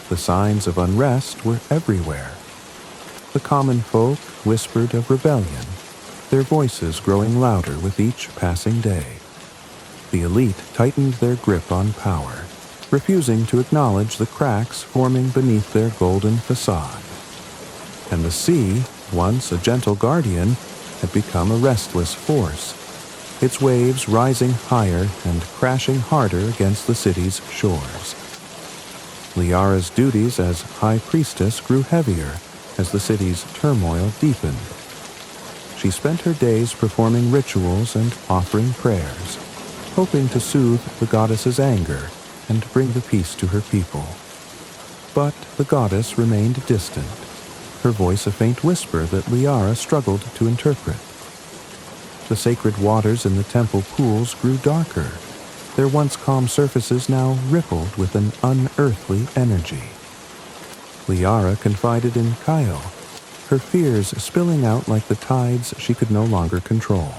The signs of unrest were everywhere. The common folk whispered of rebellion, their voices growing louder with each passing day. The elite tightened their grip on power, refusing to acknowledge the cracks forming beneath their golden facade. And the sea, once a gentle guardian, had become a restless force, its waves rising higher and crashing harder against the city's shores. Liara's duties as High Priestess grew heavier as the city's turmoil deepened. She spent her days performing rituals and offering prayers, hoping to soothe the goddess's anger and bring the peace to her people. But the goddess remained distant, her voice a faint whisper that Liara struggled to interpret. The sacred waters in the temple pools grew darker, their once calm surfaces now rippled with an unearthly energy. Liara confided in Kyle, her fears spilling out like the tides she could no longer control.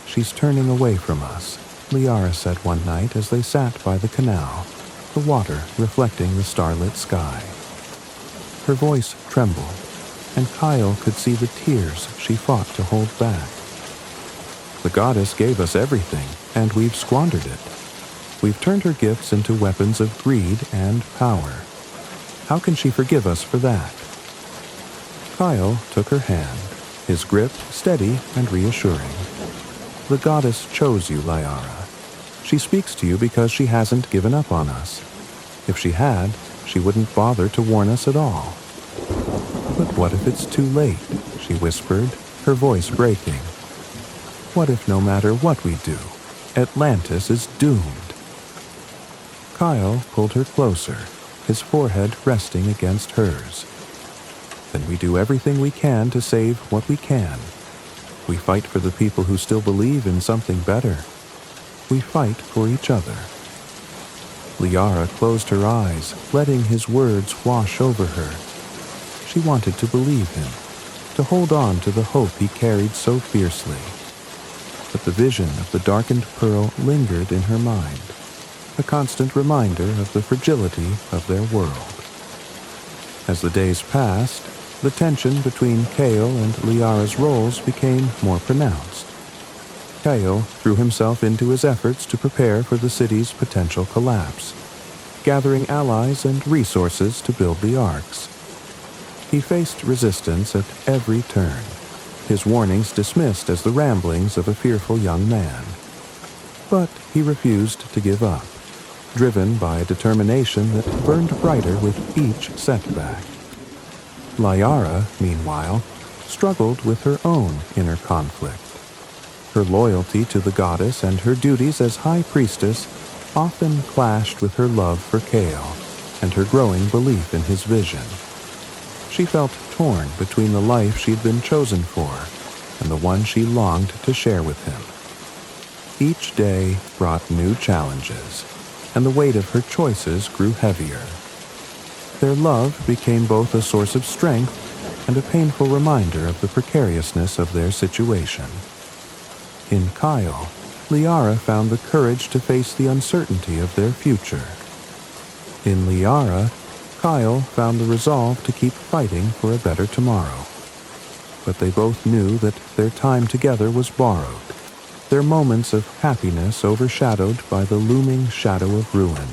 "She's turning away from us," Liara said one night as they sat by the canal, the water reflecting the starlit sky. Her voice trembled, and Kyle could see the tears she fought to hold back. "The goddess gave us everything, and we've squandered it. We've turned her gifts into weapons of greed and power. How can she forgive us for that?" Kyle took her hand, his grip steady and reassuring. "The goddess chose you, Liara. She speaks to you because she hasn't given up on us. If she had, she wouldn't bother to warn us at all." "But what if it's too late?" she whispered, her voice breaking. "What if no matter what we do, Atlantis is doomed?" Kyle pulled her closer, his forehead resting against hers. "Then we do everything we can to save what we can. We fight for the people who still believe in something better. We fight for each other." Liara closed her eyes, letting his words wash over her. She wanted to believe him, to hold on to the hope he carried so fiercely. But the vision of the darkened pearl lingered in her mind, a constant reminder of the fragility of their world. As the days passed, the tension between Kale and Liara's roles became more pronounced. Kale threw himself into his efforts to prepare for the city's potential collapse, gathering allies and resources to build the arcs. He faced resistance at every turn, his warnings dismissed as the ramblings of a fearful young man. But he refused to give up, driven by a determination that burned brighter with each setback. Liara, meanwhile, struggled with her own inner conflict. Her loyalty to the goddess and her duties as High Priestess often clashed with her love for Chaol and her growing belief in his vision. She felt torn between the life she'd been chosen for and the one she longed to share with him. Each day brought new challenges, and the weight of her choices grew heavier. Their love became both a source of strength and a painful reminder of the precariousness of their situation. In Chaol, Liara found the courage to face the uncertainty of their future. In Liara, Chaol found the resolve to keep fighting for a better tomorrow. But they both knew that their time together was borrowed, their moments of happiness overshadowed by the looming shadow of ruin.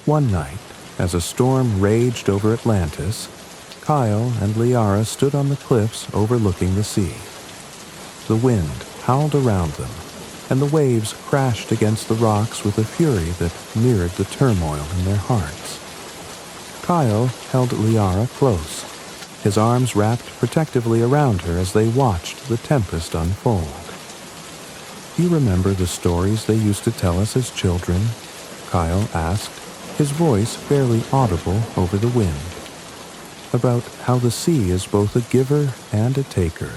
One night, as a storm raged over Atlantis, Chaol and Liara stood on the cliffs overlooking the sea. The wind howled around them, and the waves crashed against the rocks with a fury that mirrored the turmoil in their hearts. Chaol held Liara close, his arms wrapped protectively around her as they watched the tempest unfold. "Do you remember the stories they used to tell us as children?" Chaol asked, his voice barely audible over the wind. "About how the sea is both a giver and a taker.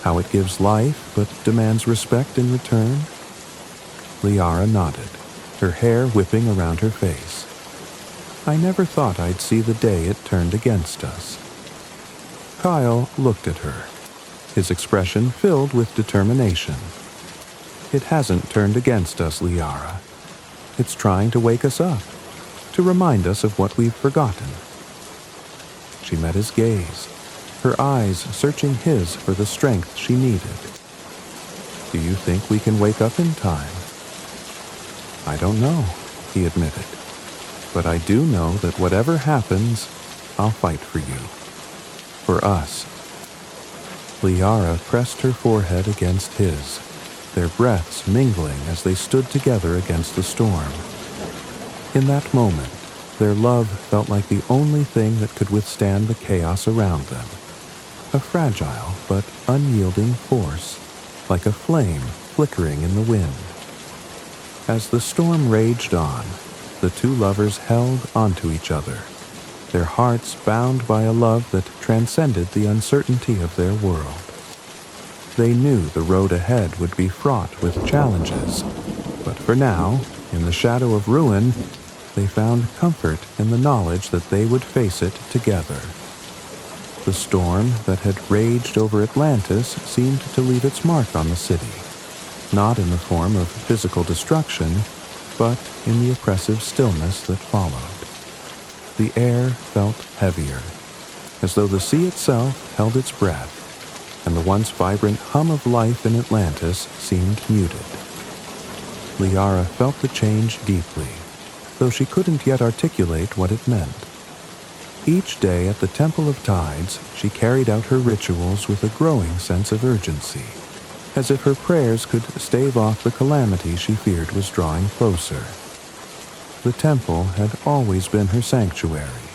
How it gives life but demands respect in return?" Liara nodded, her hair whipping around her face. "I never thought I'd see the day it turned against us." Chaol looked at her, his expression filled with determination. "It hasn't turned against us, Liara. It's trying to wake us up, to remind us of what we've forgotten." She met his gaze, her eyes searching his for the strength she needed. "Do you think we can wake up in time?" "I don't know," he admitted. "But I do know that whatever happens, I'll fight for you. For us." Liara pressed her forehead against his, their breaths mingling as they stood together against the storm. In that moment, their love felt like the only thing that could withstand the chaos around them. A fragile but unyielding force, like a flame flickering in the wind. As the storm raged on, the two lovers held onto each other, their hearts bound by a love that transcended the uncertainty of their world. They knew the road ahead would be fraught with challenges, but for now, in the shadow of ruin, they found comfort in the knowledge that they would face it together. The storm that had raged over Atlantis seemed to leave its mark on the city, not in the form of physical destruction, but in the oppressive stillness that followed. The air felt heavier, as though the sea itself held its breath, and the once vibrant hum of life in Atlantis seemed muted. Liara felt the change deeply, though she couldn't yet articulate what it meant. Each day at the Temple of Tides, she carried out her rituals with a growing sense of urgency, as if her prayers could stave off the calamity she feared was drawing closer. The temple had always been her sanctuary,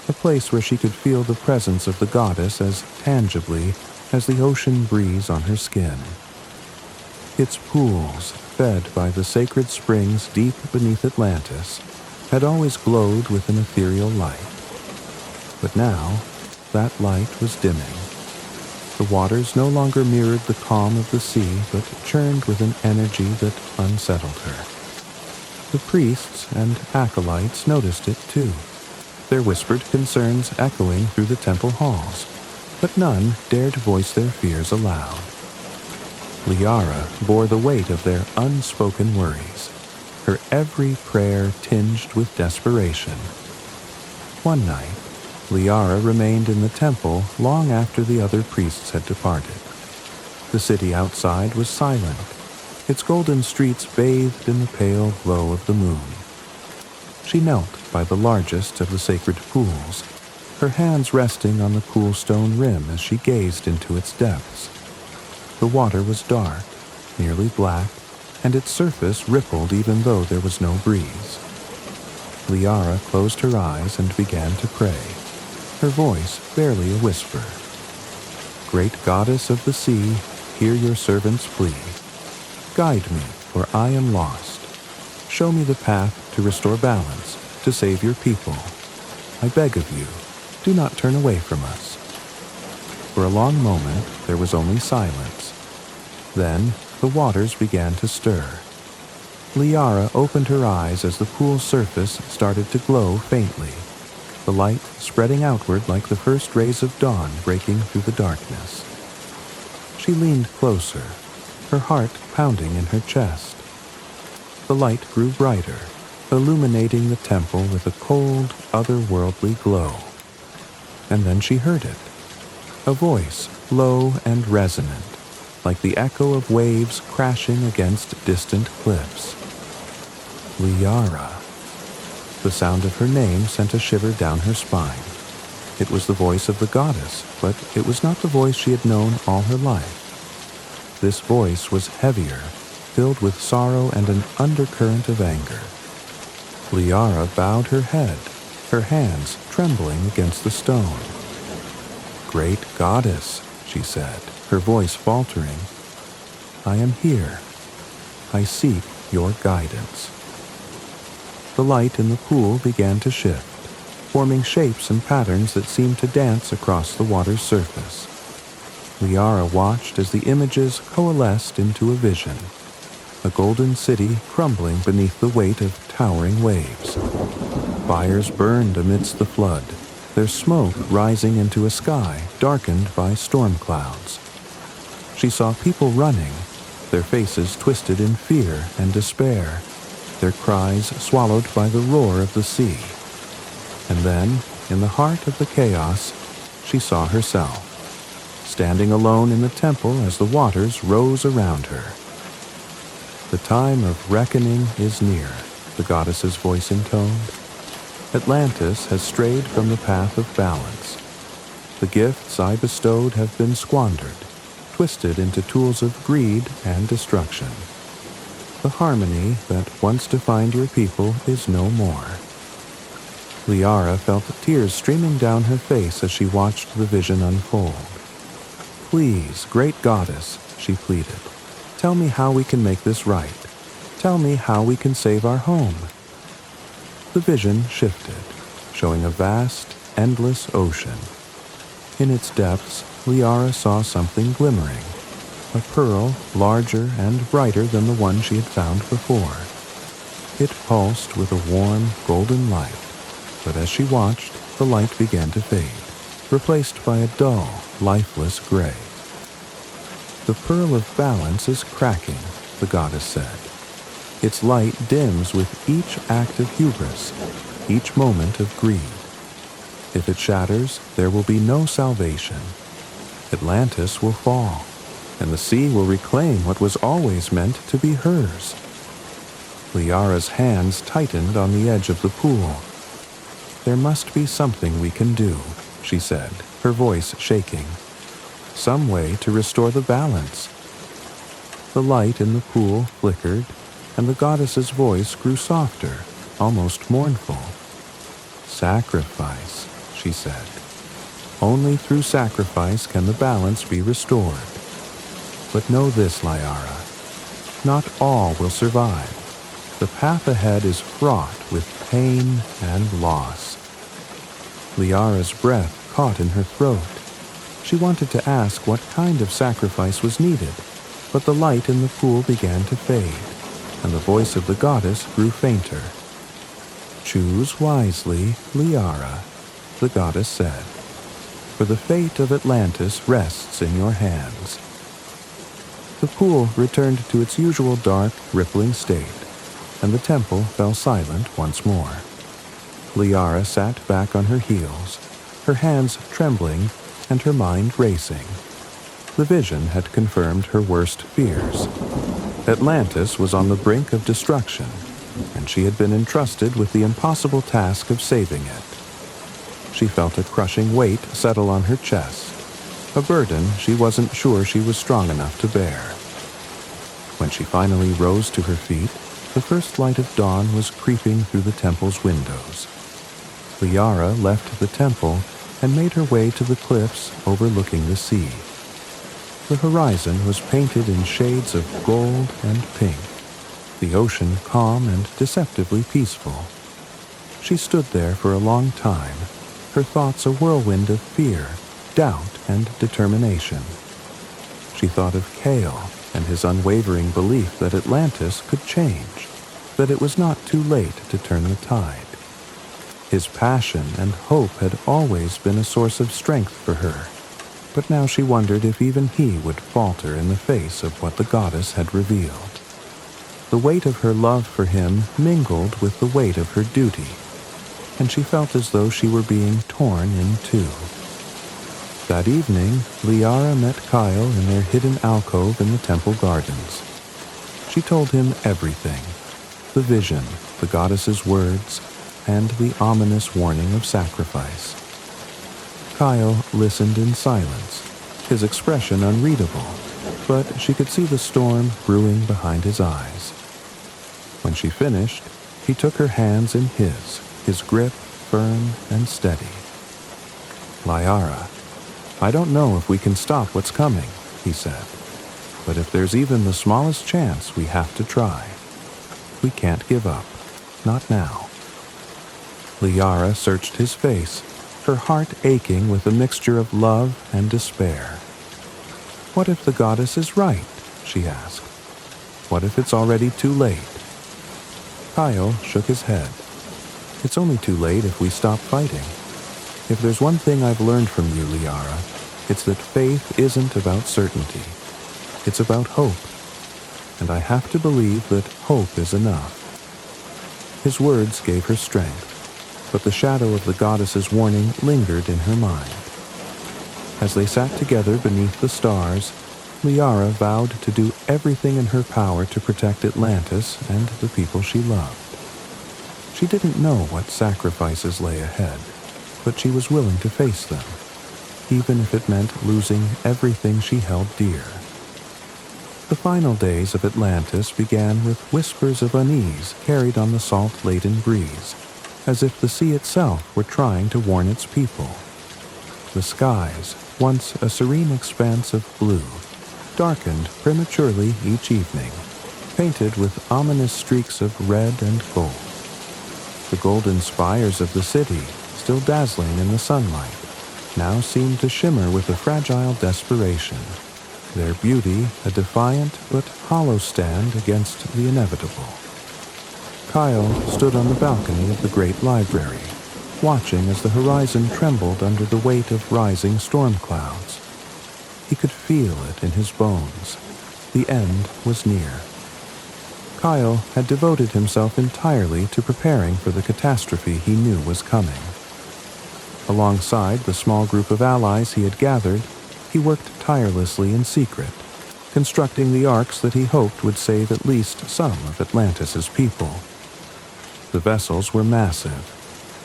a place where she could feel the presence of the goddess as tangibly as the ocean breeze on her skin. Its pools, fed by the sacred springs deep beneath Atlantis, had always glowed with an ethereal light. But now, that light was dimming. The waters no longer mirrored the calm of the sea, but churned with an energy that unsettled her. The priests and acolytes noticed it too, their whispered concerns echoing through the temple halls, but none dared voice their fears aloud. Liara bore the weight of their unspoken worries, her every prayer tinged with desperation. One night, Liara remained in the temple long after the other priests had departed. The city outside was silent, its golden streets bathed in the pale glow of the moon. She knelt by the largest of the sacred pools, her hands resting on the cool stone rim as she gazed into its depths. The water was dark, nearly black, and its surface rippled even though there was no breeze. Liara closed her eyes and began to pray, her voice barely a whisper. "Great goddess of the sea, hear your servant's plea. Guide me, for I am lost. show me the path to restore balance, to save your people. I beg of you, do not turn away from us." For a long moment, there was only silence. Then, the waters began to stir. Liara opened her eyes as the pool's surface started to glow faintly, the light spreading outward like the first rays of dawn breaking through the darkness. She leaned closer, her heart pounding in her chest. The light grew brighter, illuminating the temple with a cold, otherworldly glow. And then she heard it, a voice low and resonant, like the echo of waves crashing against distant cliffs. Liara. The sound of her name sent a shiver down her spine. It was the voice of the goddess, but it was not the voice she had known all her life. This voice was heavier, filled with sorrow and an undercurrent of anger. Liara bowed her head, her hands trembling against the stone. "Great goddess," she said, her voice faltering, "I am here. I seek your guidance." The light in the pool began to shift, forming shapes and patterns that seemed to dance across the water's surface. Liara watched as the images coalesced into a vision, a golden city crumbling beneath the weight of towering waves. Fires burned amidst the flood, their smoke rising into a sky darkened by storm clouds. She saw people running, their faces twisted in fear and despair, their cries swallowed by the roar of the sea. And then, in the heart of the chaos, she saw herself, standing alone in the temple as the waters rose around her. "The time of reckoning is near," the goddess's voice intoned. "Atlantis has strayed from the path of balance. The gifts I bestowed have been squandered, twisted into tools of greed and destruction. The harmony that once defined your people is no more." Liara felt tears streaming down her face as she watched the vision unfold. "Please, great goddess," she pleaded, "tell me how we can make this right. Tell me how we can save our home." The vision shifted, showing a vast, endless ocean. In its depths, Liara saw something glimmering, a pearl larger and brighter than the one she had found before. It pulsed with a warm, golden light, but as she watched, the light began to fade, replaced by a dull, lifeless gray. "The pearl of balance is cracking," the goddess said. "Its light dims with each act of hubris, each moment of greed. If it shatters, there will be no salvation. Atlantis will fall, and the sea will reclaim what was always meant to be hers." Liara's hands tightened on the edge of the pool. "There must be something we can do," she said, her voice shaking. "Some way to restore the balance." The light in the pool flickered, and the goddess's voice grew softer, almost mournful. "Sacrifice," she said. "Only through sacrifice can the balance be restored. But know this, Liara. Not all will survive. The path ahead is fraught with pain and loss." Liara's breath caught in her throat. She wanted to ask what kind of sacrifice was needed, but the light in the pool began to fade, and the voice of the goddess grew fainter. "Choose wisely, Liara," the goddess said, "for the fate of Atlantis rests in your hands." The pool returned to its usual dark, rippling state, and the temple fell silent once more. Liara sat back on her heels, her hands trembling and her mind racing. The vision had confirmed her worst fears. Atlantis was on the brink of destruction, and she had been entrusted with the impossible task of saving it. She felt a crushing weight settle on her chest, a burden she wasn't sure she was strong enough to bear. When she finally rose to her feet, the first light of dawn was creeping through the temple's windows. Liara left the temple and made her way to the cliffs overlooking the sea. The horizon was painted in shades of gold and pink, the ocean calm and deceptively peaceful. She stood there for a long time, her thoughts a whirlwind of fear, doubt, and determination. She thought of Gaul and his unwavering belief that Atlantis could change, that it was not too late to turn the tide. His passion and hope had always been a source of strength for her, but now she wondered if even he would falter in the face of what the goddess had revealed. The weight of her love for him mingled with the weight of her duty, and she felt as though she were being torn in two. That evening, Liara met Kyle in their hidden alcove in the temple gardens. She told him everything: the vision, the goddess's words, and the ominous warning of sacrifice. Kyle listened in silence, his expression unreadable, but she could see the storm brewing behind his eyes. When she finished, he took her hands in his grip firm and steady. "Liara, I don't know if we can stop what's coming," he said, "but if there's even the smallest chance, we have to try. We can't give up, not now." Liara searched his face, her heart aching with a mixture of love and despair. "What if the goddess is right?" she asked. "What if it's already too late?" Kyle shook his head. "It's only too late if we stop fighting. If there's one thing I've learned from you, Liara, it's that faith isn't about certainty. It's about hope. And I have to believe that hope is enough." His words gave her strength, but the shadow of the goddess's warning lingered in her mind. As they sat together beneath the stars, Liara vowed to do everything in her power to protect Atlantis and the people she loved. She didn't know what sacrifices lay ahead, but she was willing to face them, even if it meant losing everything she held dear. The final days of Atlantis began with whispers of unease carried on the salt-laden breeze, as if the sea itself were trying to warn its people. The skies, once a serene expanse of blue, darkened prematurely each evening, painted with ominous streaks of red and gold. The golden spires of the city, still dazzling in the sunlight, now seemed to shimmer with a fragile desperation, their beauty a defiant but hollow stand against the inevitable. Kyle stood on the balcony of the great library, watching as the horizon trembled under the weight of rising storm clouds. He could feel it in his bones. The end was near. Kyle had devoted himself entirely to preparing for the catastrophe he knew was coming. Alongside the small group of allies he had gathered, he worked tirelessly in secret, constructing the arks that he hoped would save at least some of Atlantis's people. The vessels were massive,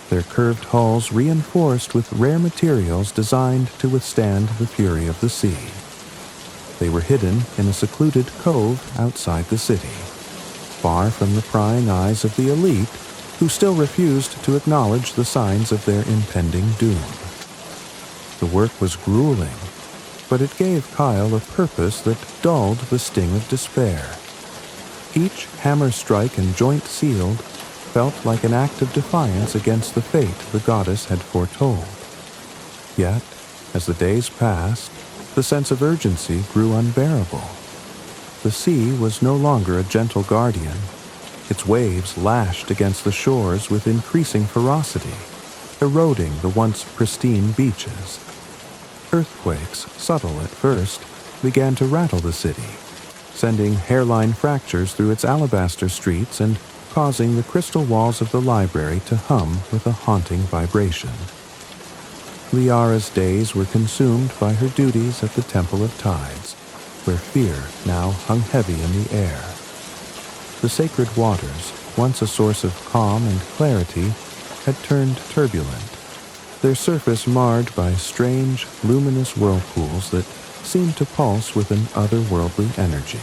their curved hulls reinforced with rare materials designed to withstand the fury of the sea. They were hidden in a secluded cove outside the city, far from the prying eyes of the elite, who still refused to acknowledge the signs of their impending doom. The work was grueling, but it gave Kyle a purpose that dulled the sting of despair. Each hammer strike and joint sealed felt like an act of defiance against the fate the goddess had foretold. Yet, as the days passed, the sense of urgency grew unbearable. The sea was no longer a gentle guardian. Its waves lashed against the shores with increasing ferocity, eroding the once pristine beaches. Earthquakes, subtle at first, began to rattle the city, sending hairline fractures through its alabaster streets and causing the crystal walls of the library to hum with a haunting vibration. Liara's days were consumed by her duties at the Temple of Tides, where fear now hung heavy in the air. The sacred waters, once a source of calm and clarity, had turned turbulent, their surface marred by strange, luminous whirlpools that seemed to pulse with an otherworldly energy.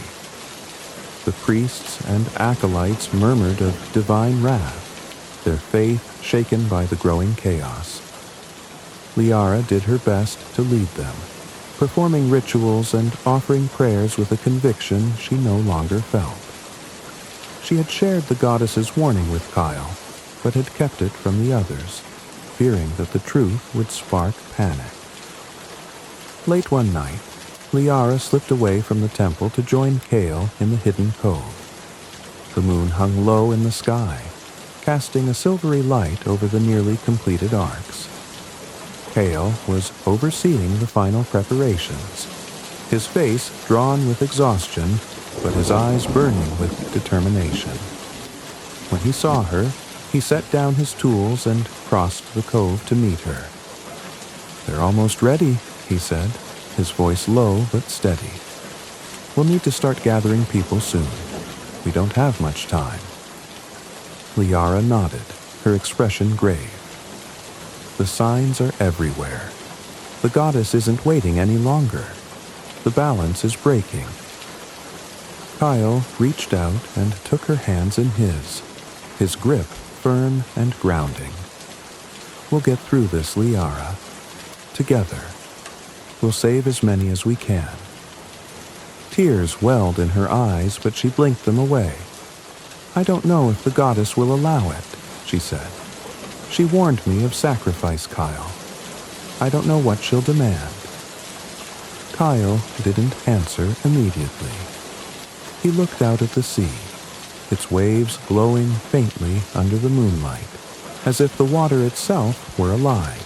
The priests and acolytes murmured of divine wrath, their faith shaken by the growing chaos. Liara did her best to lead them, performing rituals and offering prayers with a conviction she no longer felt. She had shared the goddess's warning with Kyle, but had kept it from the others, fearing that the truth would spark panic. Late one night, Liara slipped away from the temple to join Kale in the hidden cove. The moon hung low in the sky, casting a silvery light over the nearly completed arcs. Kale was overseeing the final preparations, his face drawn with exhaustion, but his eyes burning with determination. When he saw her, he set down his tools and crossed the cove to meet her. "They're almost ready," he said, his voice low but steady. "We'll need to start gathering people soon. We don't have much time." Liara nodded, her expression grave. "The signs are everywhere. The goddess isn't waiting any longer. The balance is breaking." Kyle reached out and took her hands in his grip firm and grounding. "We'll get through this, Liara. Together. We'll save as many as we can." Tears welled in her eyes, but she blinked them away. "I don't know if the goddess will allow it," she said. "She warned me of sacrifice, Kyle. I don't know what she'll demand." Kyle didn't answer immediately. He looked out at the sea, its waves glowing faintly under the moonlight, as if the water itself were alive.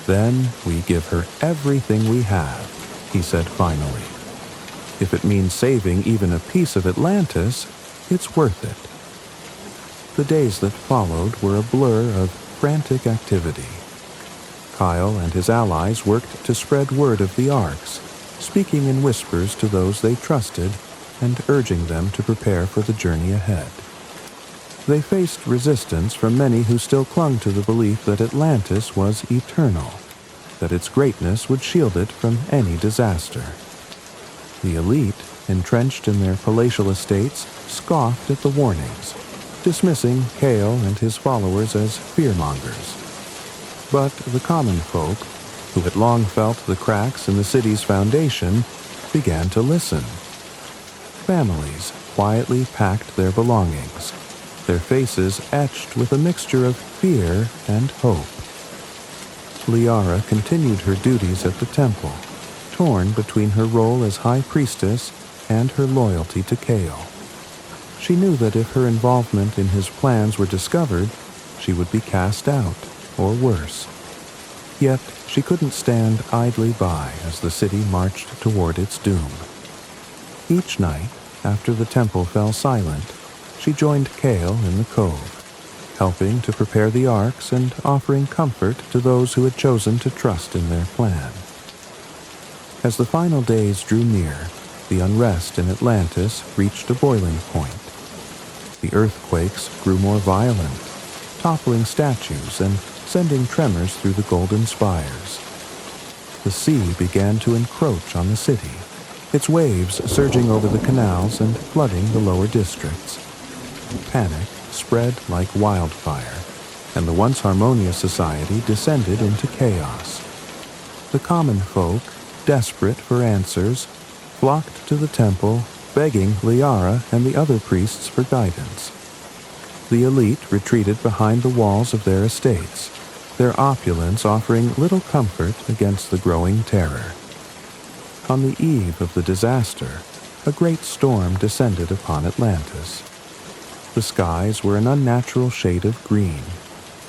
"Then we give her everything we have," he said finally. "If it means saving even a piece of Atlantis, it's worth it." The days that followed were a blur of frantic activity. Kyle and his allies worked to spread word of the arcs, speaking in whispers to those they trusted and urging them to prepare for the journey ahead. They faced resistance from many who still clung to the belief that Atlantis was eternal, that its greatness would shield it from any disaster. The elite, entrenched in their palatial estates, scoffed at the warnings, dismissing Kale and his followers as fearmongers. But the common folk, who had long felt the cracks in the city's foundation, began to listen. Families quietly packed their belongings, their faces etched with a mixture of fear and hope. Liara continued her duties at the temple, torn between her role as high priestess and her loyalty to Kale. She knew that if her involvement in his plans were discovered, she would be cast out, or worse. Yet she couldn't stand idly by as the city marched toward its doom. Each night, after the temple fell silent, she joined Kale in the cove, helping to prepare the arcs and offering comfort to those who had chosen to trust in their plan. As the final days drew near, the unrest in Atlantis reached a boiling point. The earthquakes grew more violent, toppling statues and sending tremors through the golden spires. The sea began to encroach on the city, its waves surging over the canals and flooding the lower districts. Panic spread like wildfire, and the once harmonious society descended into chaos. The common folk, desperate for answers, flocked to the temple, begging Liara and the other priests for guidance. The elite retreated behind the walls of their estates, their opulence offering little comfort against the growing terror. On the eve of the disaster, a great storm descended upon Atlantis. The skies were an unnatural shade of green,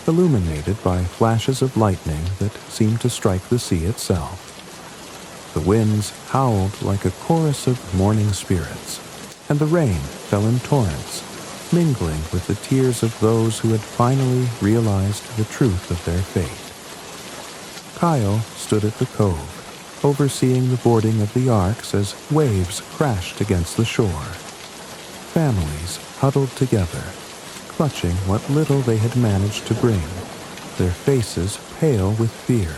illuminated by flashes of lightning that seemed to strike the sea itself. The winds howled like a chorus of mourning spirits, and the rain fell in torrents, mingling with the tears of those who had finally realized the truth of their fate. Kyle stood at the cove, overseeing the boarding of the arcs as waves crashed against the shore. Families huddled together, clutching what little they had managed to bring, their faces pale with fear.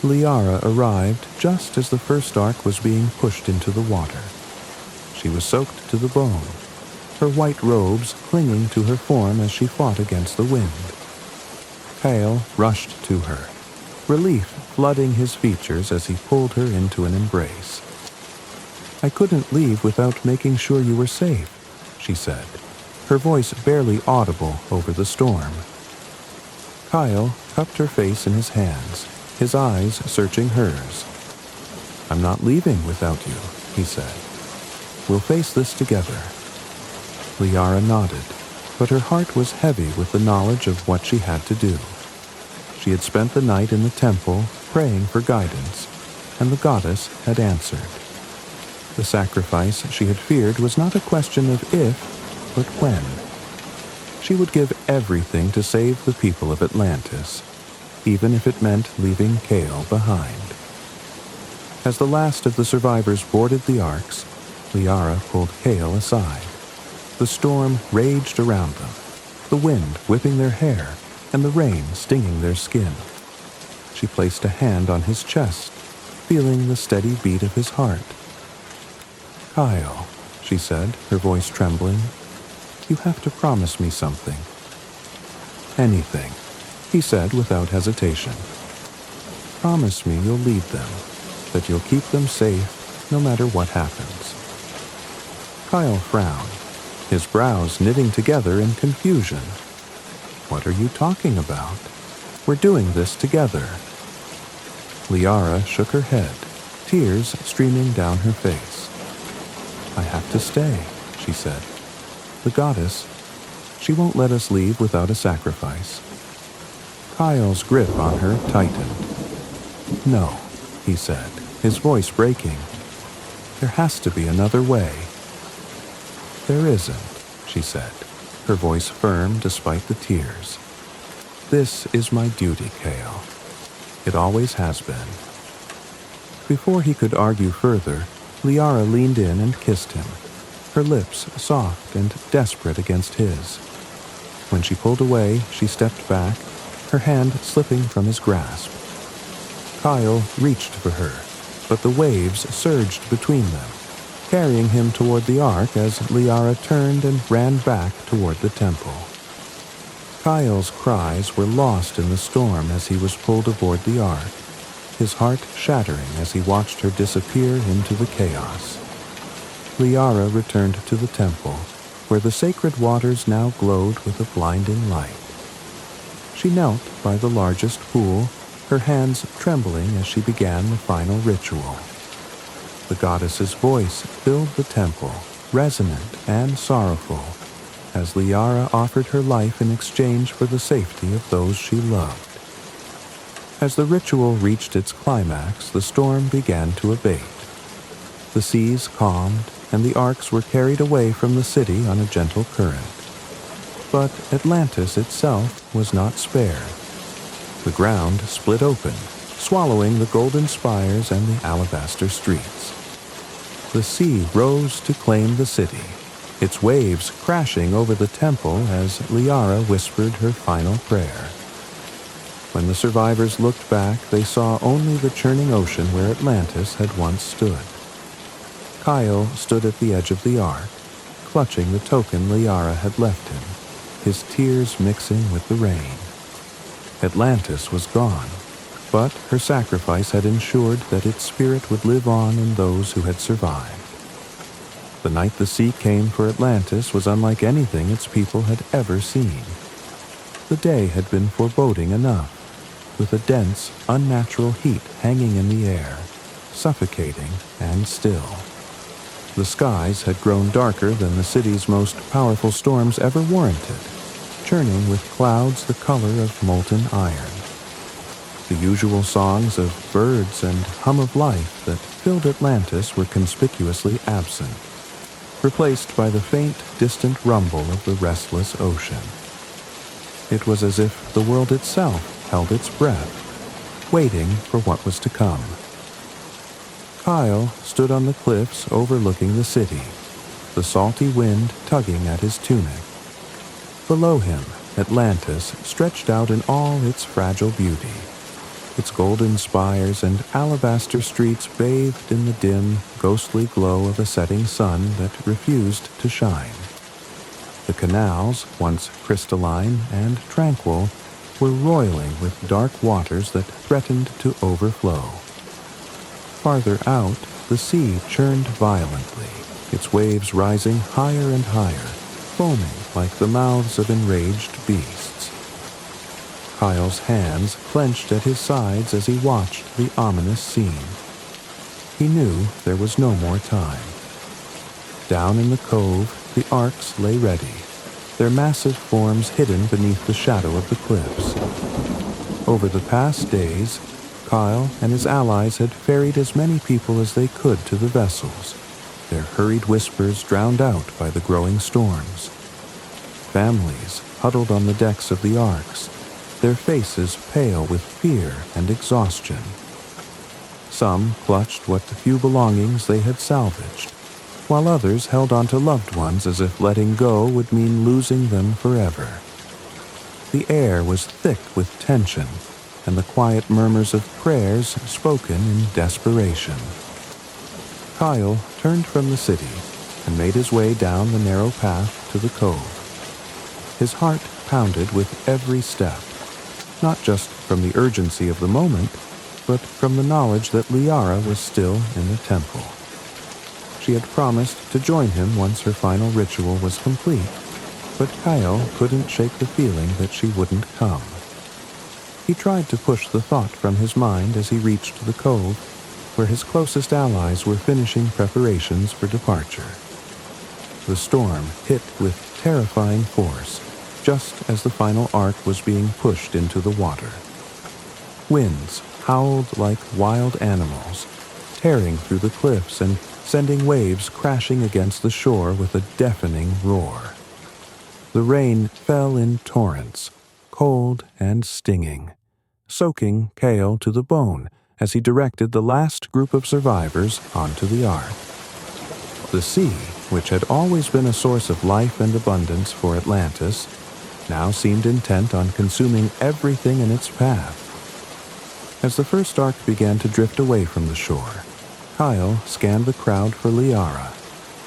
Liara arrived just as the first ark was being pushed into the water. She was soaked to the bone, her white robes clinging to her form as she fought against the wind. Kale rushed to her, relief flooding his features as he pulled her into an embrace. "I couldn't leave without making sure you were safe," she said, her voice barely audible over the storm. Kyle cupped her face in his hands, his eyes searching hers. "I'm not leaving without you," he said. "We'll face this together." Liara nodded, but her heart was heavy with the knowledge of what she had to do. She had spent the night in the temple, praying for guidance, and the goddess had answered. The sacrifice she had feared was not a question of if, but when. She would give everything to save the people of Atlantis, even if it meant leaving Gaul behind. As the last of the survivors boarded the arks, Liara pulled Gaul aside. The storm raged around them, the wind whipping their hair and the rain stinging their skin. She placed a hand on his chest, feeling the steady beat of his heart. "Kyle," she said, her voice trembling, "you have to promise me something." "Anything," he said without hesitation. "Promise me you'll lead them, that you'll keep them safe no matter what happens." Kyle frowned, his brows knitting together in confusion. "What are you talking about? We're doing this together." Liara shook her head, tears streaming down her face. "I have to stay," she said. "The goddess, she won't let us leave without a sacrifice." Kyle's grip on her tightened. "No," he said, his voice breaking. "There has to be another way." "There isn't," she said, her voice firm despite the tears. "This is my duty, Kale. It always has been." Before he could argue further, Liara leaned in and kissed him, her lips soft and desperate against his. When she pulled away, she stepped back, her hand slipping from his grasp. Kyle reached for her, but the waves surged between them, carrying him toward the ark as Liara turned and ran back toward the temple. Kyle's cries were lost in the storm as he was pulled aboard the ark, his heart shattering as he watched her disappear into the chaos. Liara returned to the temple, where the sacred waters now glowed with a blinding light. She knelt by the largest pool, her hands trembling as she began the final ritual. The goddess's voice filled the temple, resonant and sorrowful, as Liara offered her life in exchange for the safety of those she loved. As the ritual reached its climax, the storm began to abate. The seas calmed, and the arks were carried away from the city on a gentle current. But Atlantis itself was not spared. The ground split open, swallowing the golden spires and the alabaster streets. The sea rose to claim the city, its waves crashing over the temple as Liara whispered her final prayer. When the survivors looked back, they saw only the churning ocean where Atlantis had once stood. Kyle stood at the edge of the ark, clutching the token Liara had left him, his tears mixing with the rain. Atlantis was gone, but her sacrifice had ensured that its spirit would live on in those who had survived. The night the sea came for Atlantis was unlike anything its people had ever seen. The day had been foreboding enough, with a dense, unnatural heat hanging in the air, suffocating and still. The skies had grown darker than the city's most powerful storms ever warranted, churning with clouds the color of molten iron. The usual songs of birds and hum of life that filled Atlantis were conspicuously absent, replaced by the faint, distant rumble of the restless ocean. It was as if the world itself held its breath, waiting for what was to come. Kyle stood on the cliffs overlooking the city, the salty wind tugging at his tunic. Below him, Atlantis stretched out in all its fragile beauty, its golden spires and alabaster streets bathed in the dim, ghostly glow of a setting sun that refused to shine. The canals, once crystalline and tranquil, were roiling with dark waters that threatened to overflow. Farther out, the sea churned violently, its waves rising higher and higher, foaming like the mouths of enraged beasts. Kyle's hands clenched at his sides as he watched the ominous scene. He knew there was no more time. Down in the cove, the arcs lay ready, their massive forms hidden beneath the shadow of the cliffs. Over the past days, Kyle and his allies had ferried as many people as they could to the vessels, their hurried whispers drowned out by the growing storms. Families huddled on the decks of the arcs, their faces pale with fear and exhaustion. Some clutched what few belongings they had salvaged, while others held on to loved ones as if letting go would mean losing them forever. The air was thick with tension, and the quiet murmurs of prayers spoken in desperation. Kyle turned from the city and made his way down the narrow path to the cove. His heart pounded with every step, not just from the urgency of the moment, but from the knowledge that Liara was still in the temple. She had promised to join him once her final ritual was complete, but Kyle couldn't shake the feeling that she wouldn't come. He tried to push the thought from his mind as he reached the cove, where his closest allies were finishing preparations for departure. The storm hit with terrifying force, just as the final arc was being pushed into the water. Winds howled like wild animals, tearing through the cliffs and sending waves crashing against the shore with a deafening roar. The rain fell in torrents, cold and stinging, soaking Kale to the bone as he directed the last group of survivors onto the ark. The sea, which had always been a source of life and abundance for Atlantis, now seemed intent on consuming everything in its path. As the first ark began to drift away from the shore, Kyle scanned the crowd for Liara,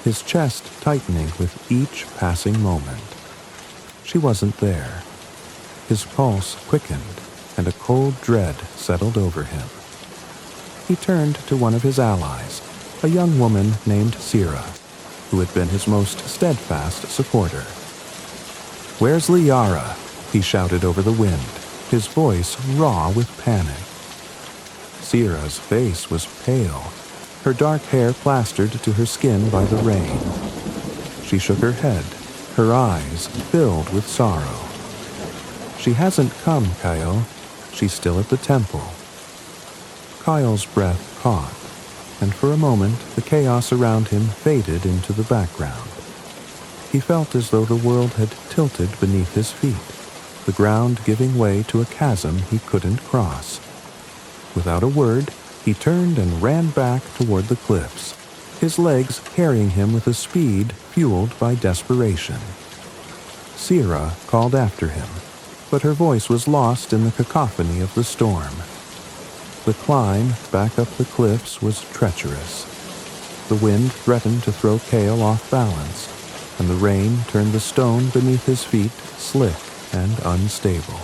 his chest tightening with each passing moment. She wasn't there. His pulse quickened, and a cold dread settled over him. He turned to one of his allies, a young woman named Sira, who had been his most steadfast supporter. "Where's Liara?" he shouted over the wind, his voice raw with panic. Sira's face was pale, her dark hair plastered to her skin by the rain. She shook her head, her eyes filled with sorrow. "She hasn't come, Kyle. She's still at the temple." Kyle's breath caught, and for a moment the chaos around him faded into the background. He felt as though the world had tilted beneath his feet, the ground giving way to a chasm he couldn't cross. Without a word, he turned and ran back toward the cliffs, his legs carrying him with a speed fueled by desperation. Sira called after him, but her voice was lost in the cacophony of the storm. The climb back up the cliffs was treacherous. The wind threatened to throw Kale off balance, and the rain turned the stone beneath his feet slick and unstable.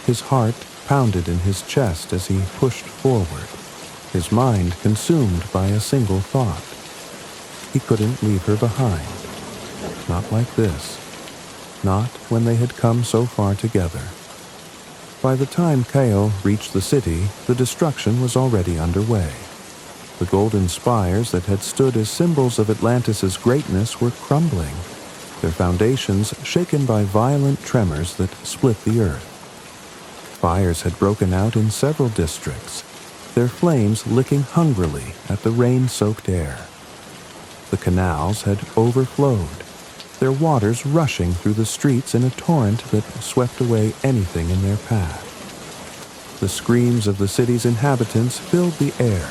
His heart pounded in his chest as he pushed forward, his mind consumed by a single thought. He couldn't leave her behind. Not like this. Not when they had come so far together. By the time Kale reached the city, the destruction was already underway. The golden spires that had stood as symbols of Atlantis' greatness were crumbling, their foundations shaken by violent tremors that split the earth. Fires had broken out in several districts, their flames licking hungrily at the rain-soaked air. The canals had overflowed, their waters rushing through the streets in a torrent that swept away anything in their path. The screams of the city's inhabitants filled the air,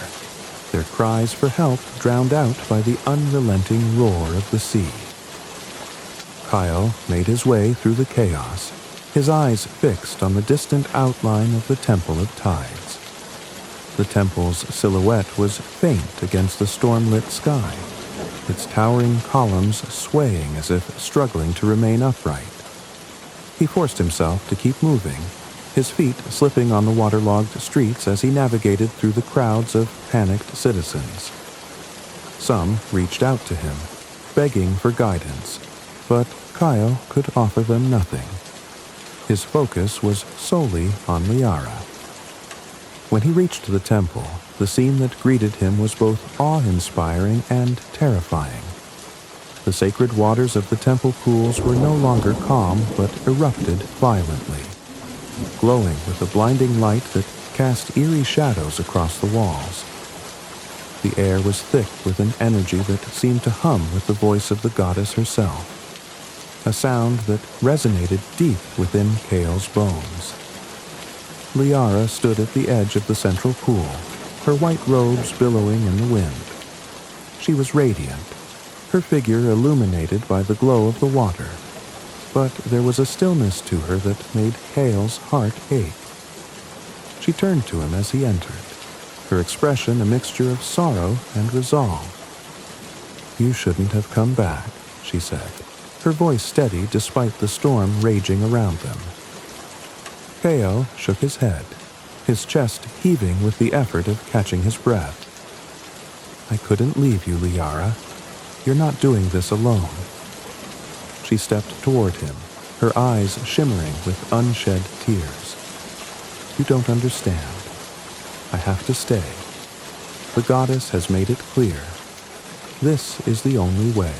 their cries for help drowned out by the unrelenting roar of the sea. Kyle made his way through the chaos, his eyes fixed on the distant outline of the Temple of Tides. The temple's silhouette was faint against the storm-lit sky, its towering columns swaying as if struggling to remain upright. He forced himself to keep moving, his feet slipping on the waterlogged streets as he navigated through the crowds of panicked citizens. Some reached out to him, begging for guidance, but Kyle could offer them nothing. His focus was solely on Liara. When he reached the temple, the scene that greeted him was both awe-inspiring and terrifying. The sacred waters of the temple pools were no longer calm, but erupted violently, glowing with a blinding light that cast eerie shadows across the walls. The air was thick with an energy that seemed to hum with the voice of the goddess herself, a sound that resonated deep within Kale's bones. Liara stood at the edge of the central pool, her white robes billowing in the wind. She was radiant, her figure illuminated by the glow of the water, but there was a stillness to her that made Kale's heart ache. She turned to him as he entered, her expression a mixture of sorrow and resolve. "You shouldn't have come back," she said, her voice steady despite the storm raging around them. Kale shook his head, his chest heaving with the effort of catching his breath. "I couldn't leave you, Liara. You're not doing this alone." She stepped toward him, her eyes shimmering with unshed tears. "You don't understand. I have to stay. The goddess has made it clear. This is the only way."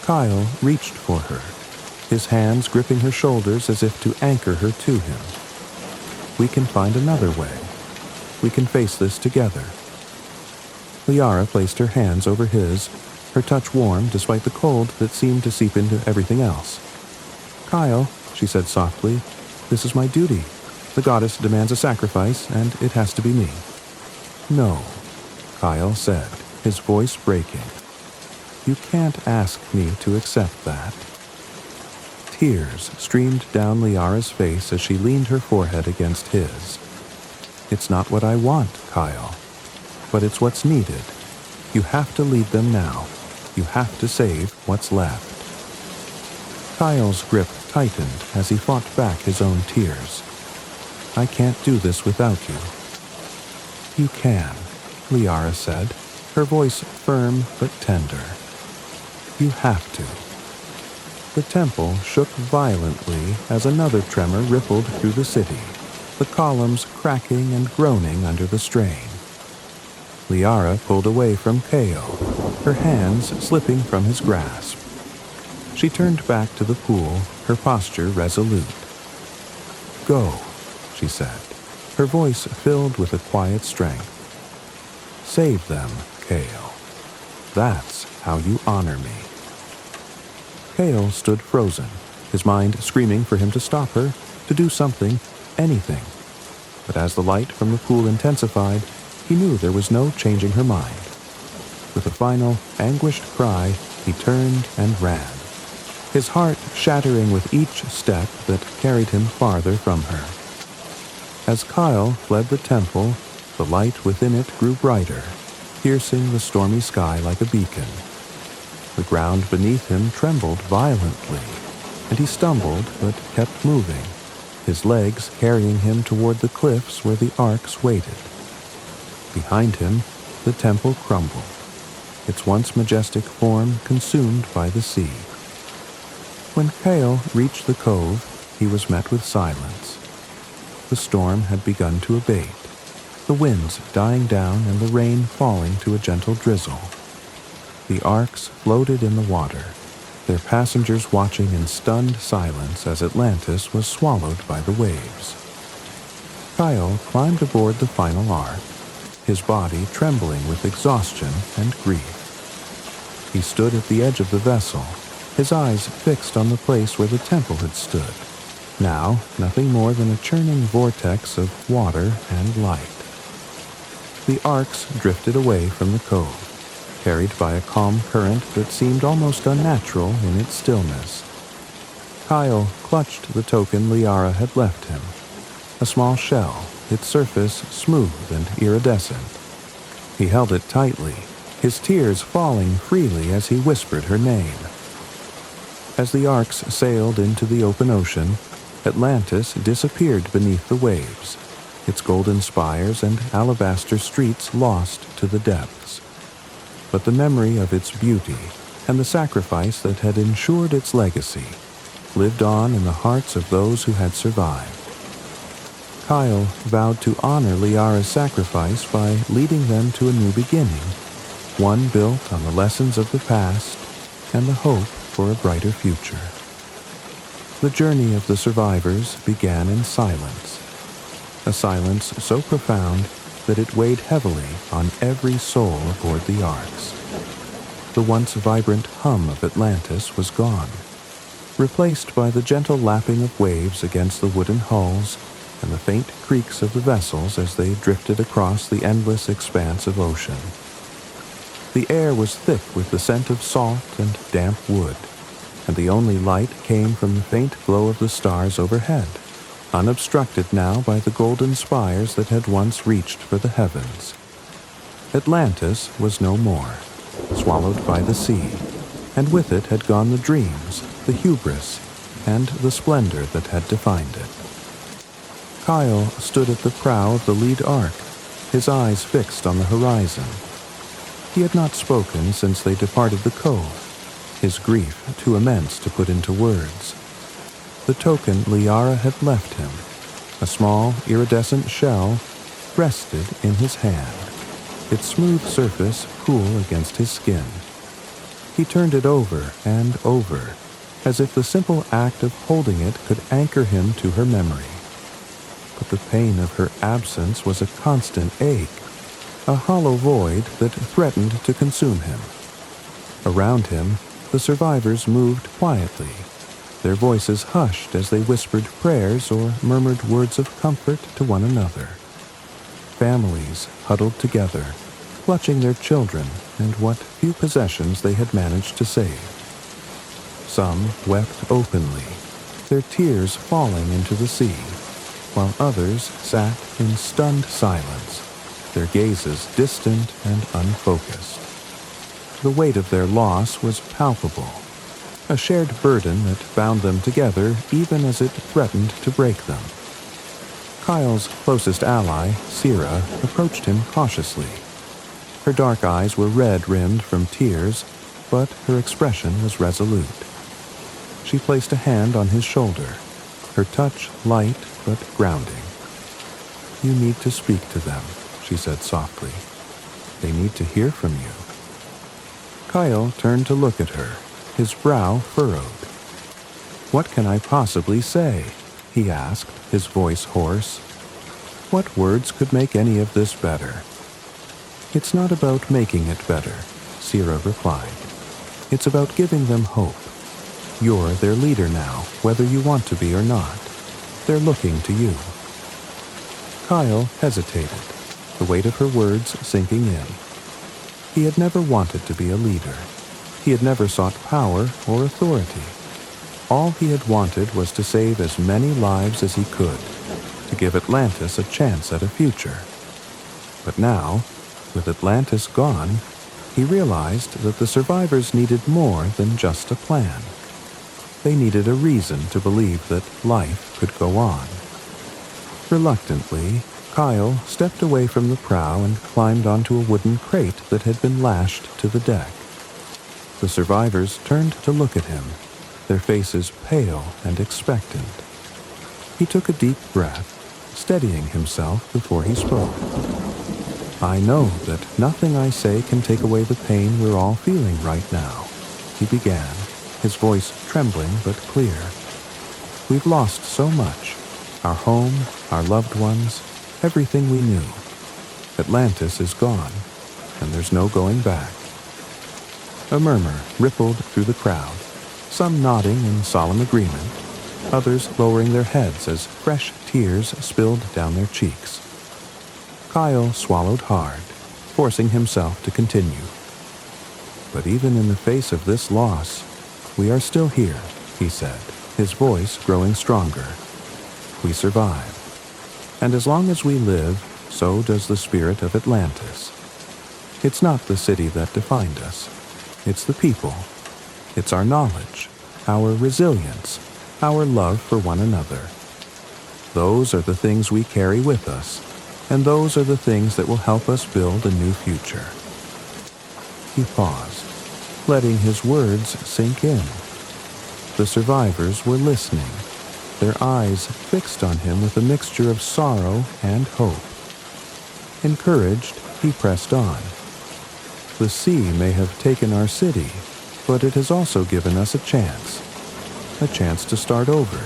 Kyle reached for her, his hands gripping her shoulders as if to anchor her to him. "We can find another way. We can face this together." Liara placed her hands over his, her touch warm despite the cold that seemed to seep into everything else. "Kyle," she said softly, "this is my duty. The goddess demands a sacrifice, and it has to be me." "No," Kyle said, his voice breaking. "You can't ask me to accept that." Tears streamed down Liara's face as she leaned her forehead against his. "It's not what I want, Kyle, but it's what's needed. You have to lead them now. You have to save what's left." Kyle's grip tightened as he fought back his own tears. "I can't do this without you." "You can," Liara said, her voice firm but tender. "You have to." The temple shook violently as another tremor rippled through the city, the columns cracking and groaning under the strain. Liara pulled away from Kale, her hands slipping from his grasp. She turned back to the pool, her posture resolute. "Go," she said, her voice filled with a quiet strength. "Save them, Kale. That's how you honor me." Kale stood frozen, his mind screaming for him to stop her, to do something, anything. But as the light from the pool intensified, he knew there was no changing her mind. With a final, anguished cry, he turned and ran, his heart shattering with each step that carried him farther from her. As Kyle fled the temple, the light within it grew brighter, piercing the stormy sky like a beacon. The ground beneath him trembled violently, and he stumbled but kept moving, his legs carrying him toward the cliffs where the arcs waited. Behind him, the temple crumbled, its once majestic form consumed by the sea. When Kale reached the cove, he was met with silence. The storm had begun to abate, the winds dying down and the rain falling to a gentle drizzle. The arcs floated in the water, their passengers watching in stunned silence as Atlantis was swallowed by the waves. Kyle climbed aboard the final arc, his body trembling with exhaustion and grief. He stood at the edge of the vessel, his eyes fixed on the place where the temple had stood, now nothing more than a churning vortex of water and light. The arcs drifted away from the cove, carried by a calm current that seemed almost unnatural in its stillness. Kyle clutched the token Liara had left him, a small shell, its surface smooth and iridescent. He held it tightly, his tears falling freely as he whispered her name. As the arcs sailed into the open ocean, Atlantis disappeared beneath the waves, its golden spires and alabaster streets lost to the depths. but the memory of its beauty and the sacrifice that had ensured its legacy lived on in the hearts of those who had survived. Kyle vowed to honor Liara's sacrifice by leading them to a new beginning, one built on the lessons of the past and the hope for a brighter future. The journey of the survivors began in silence, a silence so profound that it weighed heavily on every soul aboard the arks. The once vibrant hum of Atlantis was gone, replaced by the gentle lapping of waves against the wooden hulls and the faint creaks of the vessels as they drifted across the endless expanse of ocean. The air was thick with the scent of salt and damp wood, and the only light came from the faint glow of the stars overhead, unobstructed now by the golden spires that had once reached for the heavens. Atlantis was no more, swallowed by the sea, and with it had gone the dreams, the hubris, and the splendor that had defined it. Kyle stood at the prow of the lead ark, his eyes fixed on the horizon. He had not spoken since they departed the cove, his grief too immense to put into words. The token Liara had left him, a small iridescent shell, rested in his hand, its smooth surface cool against his skin. He turned it over and over, as if the simple act of holding it could anchor him to her memory. But the pain of her absence was a constant ache, a hollow void that threatened to consume him. Around him, the survivors moved quietly, their voices hushed as they whispered prayers or murmured words of comfort to one another. Families huddled together, clutching their children and what few possessions they had managed to save. Some wept openly, their tears falling into the sea, while others sat in stunned silence, their gazes distant and unfocused. The weight of their loss was palpable, a shared burden that bound them together even as it threatened to break them. Kyle's closest ally, Sira, approached him cautiously. Her dark eyes were red-rimmed from tears, but her expression was resolute. She placed a hand on his shoulder, her touch light but grounding. "You need to speak to them," she said softly. "They need to hear from you." Kyle turned to look at her, his brow furrowed. "What can I possibly say?" he asked, his voice hoarse. "What words could make any of this better?" "It's not about making it better," Sira replied. "It's about giving them hope. You're their leader now, whether you want to be or not. They're looking to you." Kyle hesitated, the weight of her words sinking in. He had never wanted to be a leader. He had never sought power or authority. All he had wanted was to save as many lives as he could, to give Atlantis a chance at a future. But now, with Atlantis gone, he realized that the survivors needed more than just a plan. They needed a reason to believe that life could go on. Reluctantly, Kyle stepped away from the prow and climbed onto a wooden crate that had been lashed to the deck. The survivors turned to look at him, their faces pale and expectant. He took a deep breath, steadying himself before he spoke. "I know that nothing I say can take away the pain we're all feeling right now," he began, his voice trembling but clear. "We've lost so much, our home, our loved ones, everything we knew. Atlantis is gone, and there's no going back." A murmur rippled through the crowd, some nodding in solemn agreement, others lowering their heads as fresh tears spilled down their cheeks. Kyle swallowed hard, forcing himself to continue. "But even in the face of this loss, we are still here," he said, his voice growing stronger. "We survive. And as long as we live, so does the spirit of Atlantis. It's not the city that defined us. It's the people. It's our knowledge, our resilience, our love for one another. Those are the things we carry with us, and those are the things that will help us build a new future." he paused, letting his words sink in. The survivors were listening, their eyes fixed on him with a mixture of sorrow and hope. Encouraged, he pressed on. The sea may have taken our city, but it has also given us a chance to start over,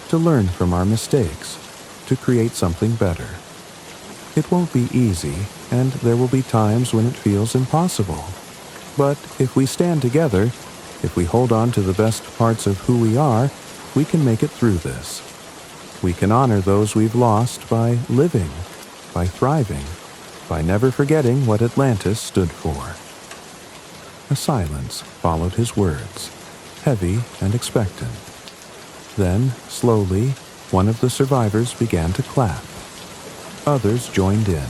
to learn from our mistakes, to create something better. It won't be easy, and there will be times when it feels impossible. But if we stand together, if we hold on to the best parts of who we are, we can make it through this. We can honor those we've lost by living, by thriving, by never forgetting what Atlantis stood for. A silence followed his words, heavy and expectant. Then, slowly, one of the survivors began to clap. Others joined in,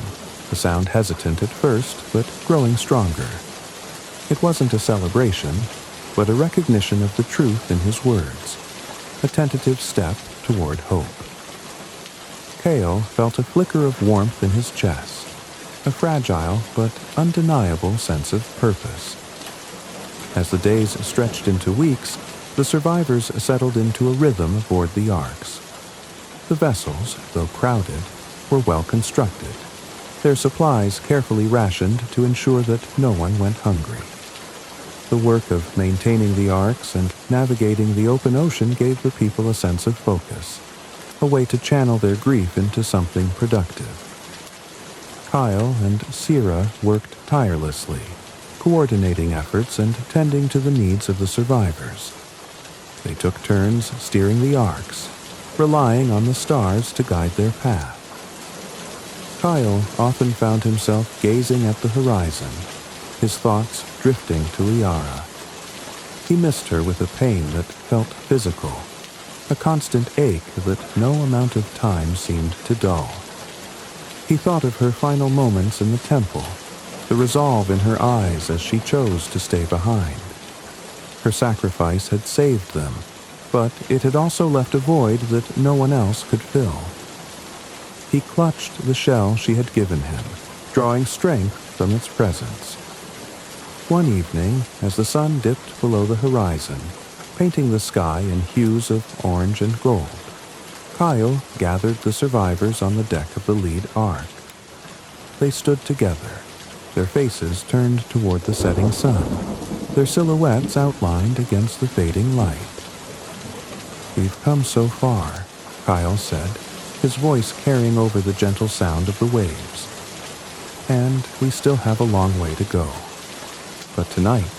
the sound hesitant at first, but growing stronger. It wasn't a celebration, but a recognition of the truth in his words, a tentative step toward hope. Cale felt a flicker of warmth in his chest, a fragile but undeniable sense of purpose. As the days stretched into weeks, the survivors settled into a rhythm aboard the arks. The vessels, though crowded, were well constructed, their supplies carefully rationed to ensure that no one went hungry. The work of maintaining the arks and navigating the open ocean gave the people a sense of focus, a way to channel their grief into something productive. Kyle and Sierra worked tirelessly, coordinating efforts and tending to the needs of the survivors. They took turns steering the arks, relying on the stars to guide their path. Kyle often found himself gazing at the horizon, his thoughts drifting to Liara. He missed her with a pain that felt physical, a constant ache that no amount of time seemed to dull. He thought of her final moments in the temple, the resolve in her eyes as she chose to stay behind. Her sacrifice had saved them, but it had also left a void that no one else could fill. He clutched the shell she had given him, drawing strength from its presence. One evening, as the sun dipped below the horizon, painting the sky in hues of orange and gold, Kyle gathered the survivors on the deck of the lead ark. They stood together, their faces turned toward the setting sun, their silhouettes outlined against the fading light. "We've come so far," Kyle said, his voice carrying over the gentle sound of the waves. "And we still have a long way to go. But tonight,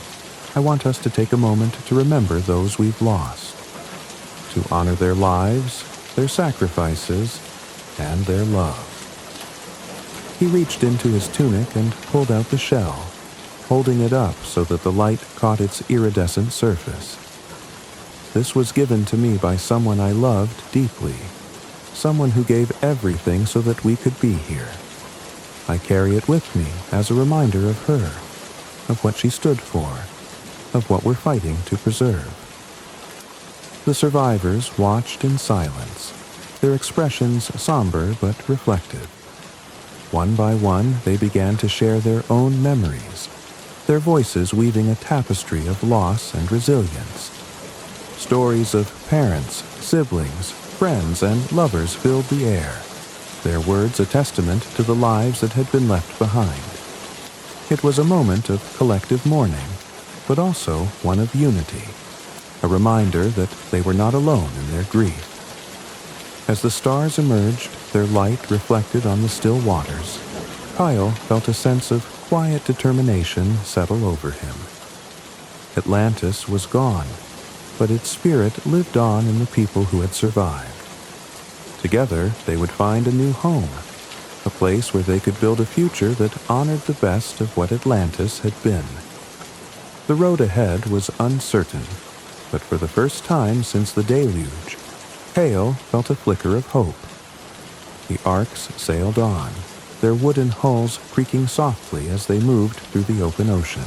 I want us to take a moment to remember those we've lost, to honor their lives, their sacrifices, and their love." He reached into his tunic and pulled out the shell, holding it up so that the light caught its iridescent surface. "This was given to me by someone I loved deeply, someone who gave everything so that we could be here. I carry it with me as a reminder of her, of what she stood for, of what we're fighting to preserve." The survivors watched in silence, their expressions somber but reflective. One by one, they began to share their own memories, their voices weaving a tapestry of loss and resilience. Stories of parents, siblings, friends, and lovers filled the air, their words a testament to the lives that had been left behind. It was a moment of collective mourning, but also one of unity, a reminder that they were not alone in their grief. As the stars emerged, their light reflected on the still waters, Kyle felt a sense of quiet determination settle over him. Atlantis was gone, but its spirit lived on in the people who had survived. Together, they would find a new home, a place where they could build a future that honored the best of what Atlantis had been. The road ahead was uncertain, but for the first time since the deluge, Cale felt a flicker of hope. The arks sailed on, their wooden hulls creaking softly as they moved through the open ocean.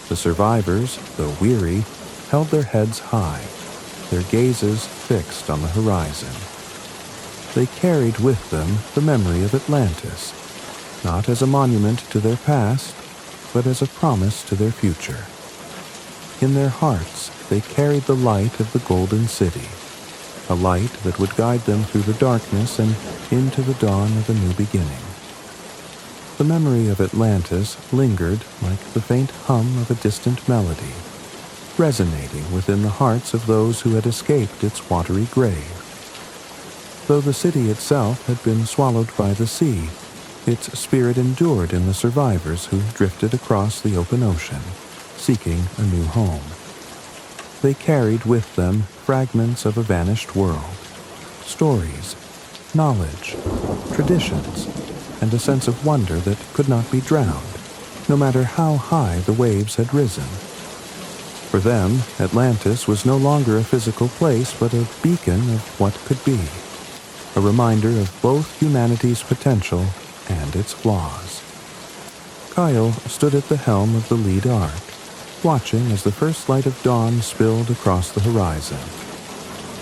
The survivors, though weary, held their heads high, their gazes fixed on the horizon. They carried with them the memory of Atlantis, not as a monument to their past, but as a promise to their future. In their hearts, they carried the light of the Golden City, a light that would guide them through the darkness and into the dawn of a new beginning. The memory of Atlantis lingered like the faint hum of a distant melody, resonating within the hearts of those who had escaped its watery grave. Though the city itself had been swallowed by the sea, its spirit endured in the survivors who drifted across the open ocean, seeking a new home. They carried with them fragments of a vanished world, stories, knowledge, traditions, and a sense of wonder that could not be drowned, no matter how high the waves had risen. For them, Atlantis was no longer a physical place, but a beacon of what could be, a reminder of both humanity's potential and its flaws. Kyle stood at the helm of the lead arc, watching as the first light of dawn spilled across the horizon.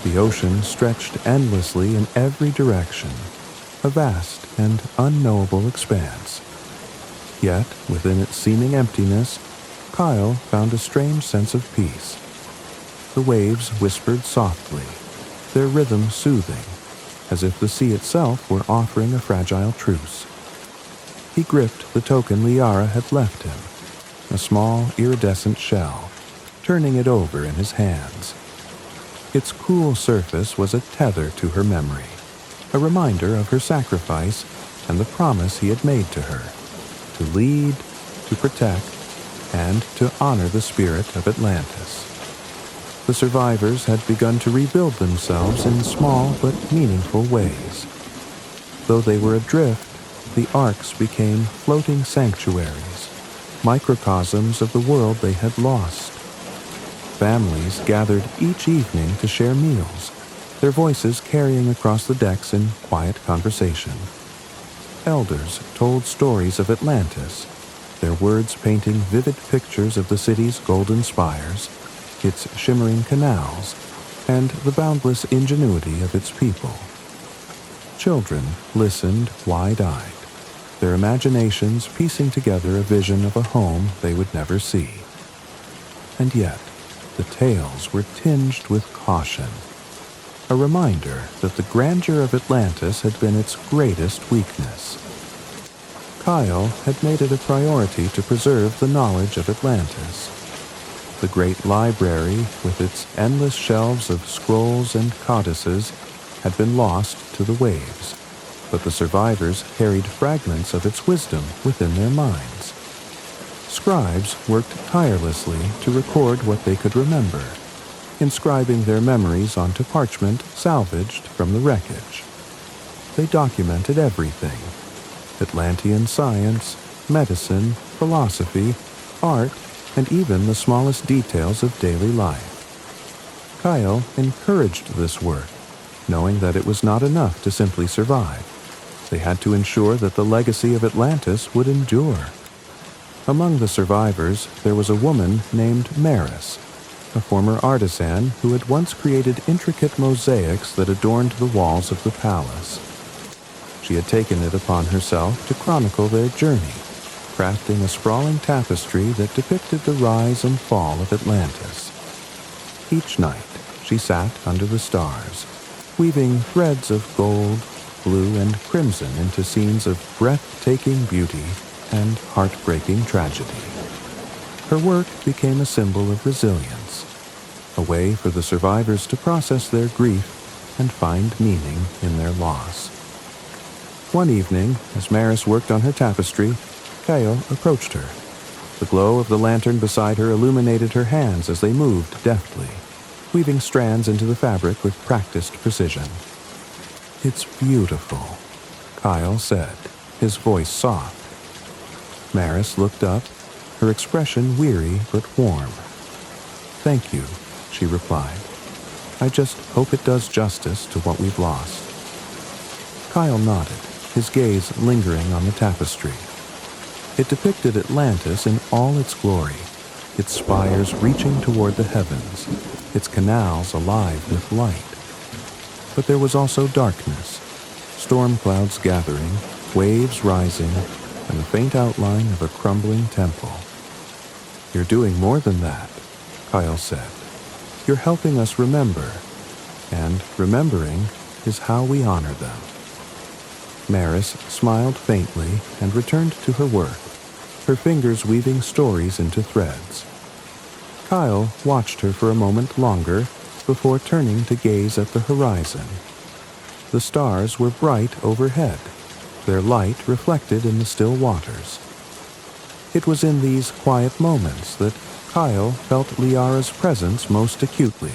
The ocean stretched endlessly in every direction, a vast and unknowable expanse. Yet, within its seeming emptiness, Kyle found a strange sense of peace. The waves whispered softly, their rhythm soothing, as if the sea itself were offering a fragile truce. He gripped the token Liara had left him, a small iridescent shell, turning it over in his hands. Its cool surface was a tether to her memory, a reminder of her sacrifice and the promise he had made to her, to lead, to protect, and to honor the spirit of Atlantis. The survivors had begun to rebuild themselves in small but meaningful ways. Though they were adrift, the arcs became floating sanctuaries, microcosms of the world they had lost. Families gathered each evening to share meals, their voices carrying across the decks in quiet conversation. Elders told stories of Atlantis, their words painting vivid pictures of the city's golden spires, its shimmering canals, and the boundless ingenuity of its people. Children listened wide-eyed, their imaginations piecing together a vision of a home they would never see. And yet, the tales were tinged with caution, a reminder that the grandeur of Atlantis had been its greatest weakness. Kyle had made it a priority to preserve the knowledge of Atlantis. The great library, with its endless shelves of scrolls and codices, had been lost to the waves, but the survivors carried fragments of its wisdom within their minds. Scribes worked tirelessly to record what they could remember, inscribing their memories onto parchment salvaged from the wreckage. They documented everything: Atlantean science, medicine, philosophy, art, and even the smallest details of daily life. Kyle encouraged this work, knowing that it was not enough to simply survive. They had to ensure that the legacy of Atlantis would endure. Among the survivors, there was a woman named Maris, a former artisan who had once created intricate mosaics that adorned the walls of the palace. She had taken it upon herself to chronicle their journey, crafting a sprawling tapestry that depicted the rise and fall of Atlantis. Each night, she sat under the stars, weaving threads of gold, blue, and crimson into scenes of breathtaking beauty and heartbreaking tragedy. Her work became a symbol of resilience, a way for the survivors to process their grief and find meaning in their loss. One evening, as Maris worked on her tapestry, Kyle approached her. The glow of the lantern beside her illuminated her hands as they moved deftly, weaving strands into the fabric with practiced precision. "It's beautiful," Kyle said, his voice soft. Maris looked up, her expression weary but warm. "Thank you," she replied. "I just hope it does justice to what we've lost." Kyle nodded, his gaze lingering on the tapestry. It depicted Atlantis in all its glory, its spires reaching toward the heavens, its canals alive with light. But there was also darkness, storm clouds gathering, waves rising, and the faint outline of a crumbling temple. "You're doing more than that," Kyle said. "You're helping us remember, and remembering is how we honor them." Maris smiled faintly and returned to her work, her fingers weaving stories into threads. Kyle watched her for a moment longer before turning to gaze at the horizon. The stars were bright overhead, their light reflected in the still waters. It was in these quiet moments that Kyle felt Liara's presence most acutely,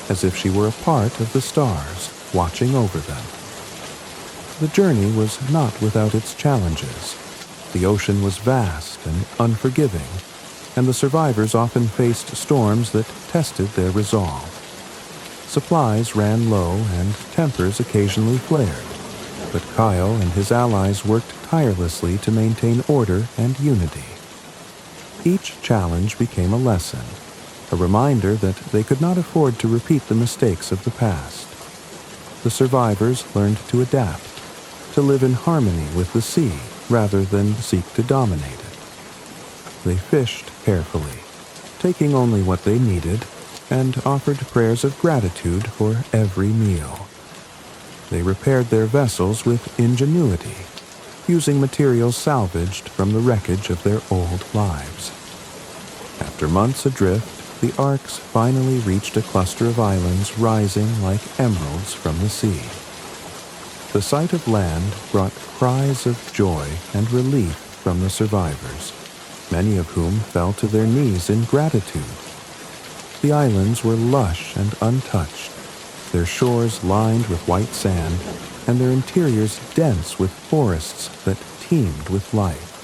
as if she were a part of the stars, watching over them. The journey was not without its challenges. The ocean was vast and unforgiving, and the survivors often faced storms that tested their resolve. Supplies ran low and tempers occasionally flared, but Kyle and his allies worked tirelessly to maintain order and unity. Each challenge became a lesson, a reminder that they could not afford to repeat the mistakes of the past. The survivors learned to adapt, to live in harmony with the sea rather than seek to dominate it. They fished carefully, taking only what they needed, and offered prayers of gratitude for every meal. They repaired their vessels with ingenuity, using materials salvaged from the wreckage of their old lives. After months adrift, the arks finally reached a cluster of islands rising like emeralds from the sea. The sight of land brought cries of joy and relief from the survivors, many of whom fell to their knees in gratitude. The islands were lush and untouched, their shores lined with white sand, and their interiors dense with forests that teemed with life.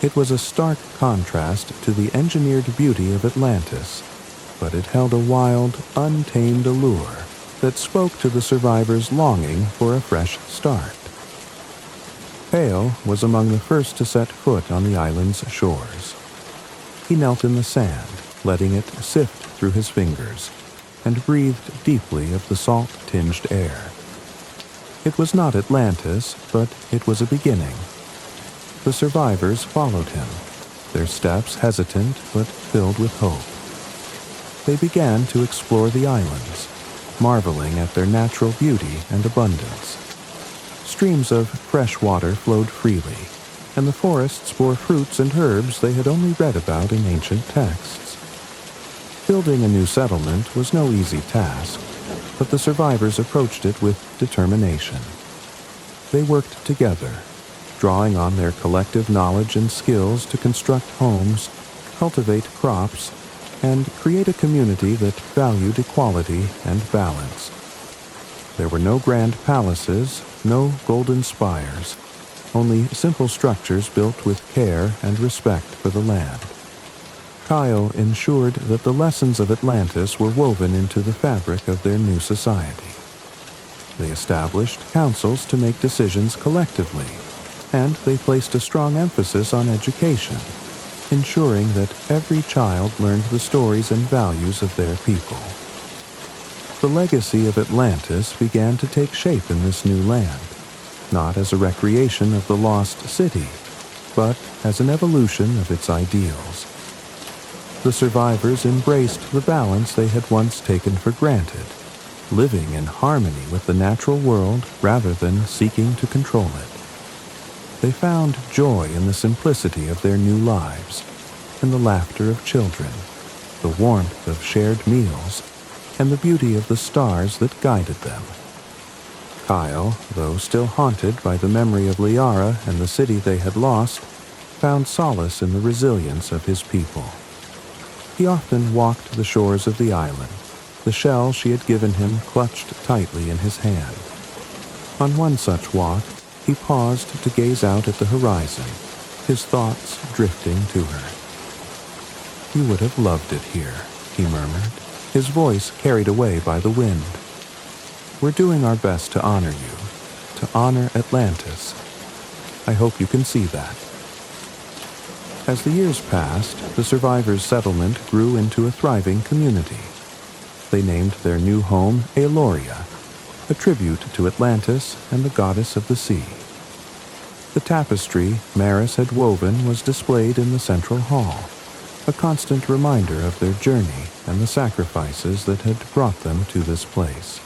It was a stark contrast to the engineered beauty of Atlantis, but it held a wild, untamed allure that spoke to the survivors' longing for a fresh start. Pale was among the first to set foot on the island's shores. He knelt in the sand, letting it sift through his fingers, and breathed deeply of the salt-tinged air. It was not Atlantis, but it was a beginning. The survivors followed him, their steps hesitant but filled with hope. They began to explore the islands, marveling at their natural beauty and abundance. Streams of fresh water flowed freely, and the forests bore fruits and herbs they had only read about in ancient texts. Building a new settlement was no easy task, but the survivors approached it with determination. They worked together, drawing on their collective knowledge and skills to construct homes, cultivate crops, and create a community that valued equality and balance. There were no grand palaces, no golden spires, only simple structures built with care and respect for the land. Kyle ensured that the lessons of Atlantis were woven into the fabric of their new society. They established councils to make decisions collectively, and they placed a strong emphasis on education, ensuring that every child learned the stories and values of their people. The legacy of Atlantis began to take shape in this new land, not as a recreation of the lost city, but as an evolution of its ideals. The survivors embraced the balance they had once taken for granted, living in harmony with the natural world rather than seeking to control it. They found joy in the simplicity of their new lives, in the laughter of children, the warmth of shared meals, and the beauty of the stars that guided them. Kyle, though still haunted by the memory of Liara and the city they had lost, found solace in the resilience of his people. He often walked the shores of the island, the shell she had given him clutched tightly in his hand. On one such walk, he paused to gaze out at the horizon, his thoughts drifting to her. "You would have loved it here," he murmured, his voice carried away by the wind. "We're doing our best to honor you, to honor Atlantis. I hope you can see that." As the years passed, the survivors' settlement grew into a thriving community. They named their new home Aloria, a tribute to Atlantis and the goddess of the sea. The tapestry Maris had woven was displayed in the central hall, a constant reminder of their journey and the sacrifices that had brought them to this place.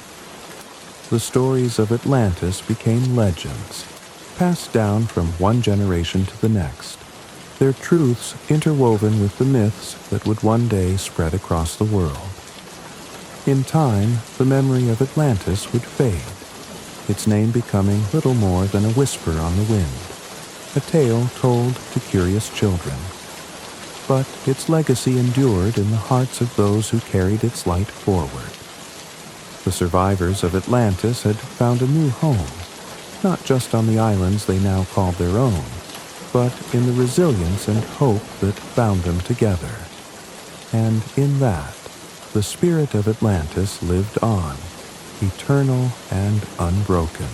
The stories of Atlantis became legends, passed down from one generation to the next, their truths interwoven with the myths that would one day spread across the world. In time, the memory of Atlantis would fade, its name becoming little more than a whisper on the wind, a tale told to curious children. But its legacy endured in the hearts of those who carried its light forward. The survivors of Atlantis had found a new home, not just on the islands they now called their own, but in the resilience and hope that bound them together. And in that, the spirit of Atlantis lived on, eternal and unbroken.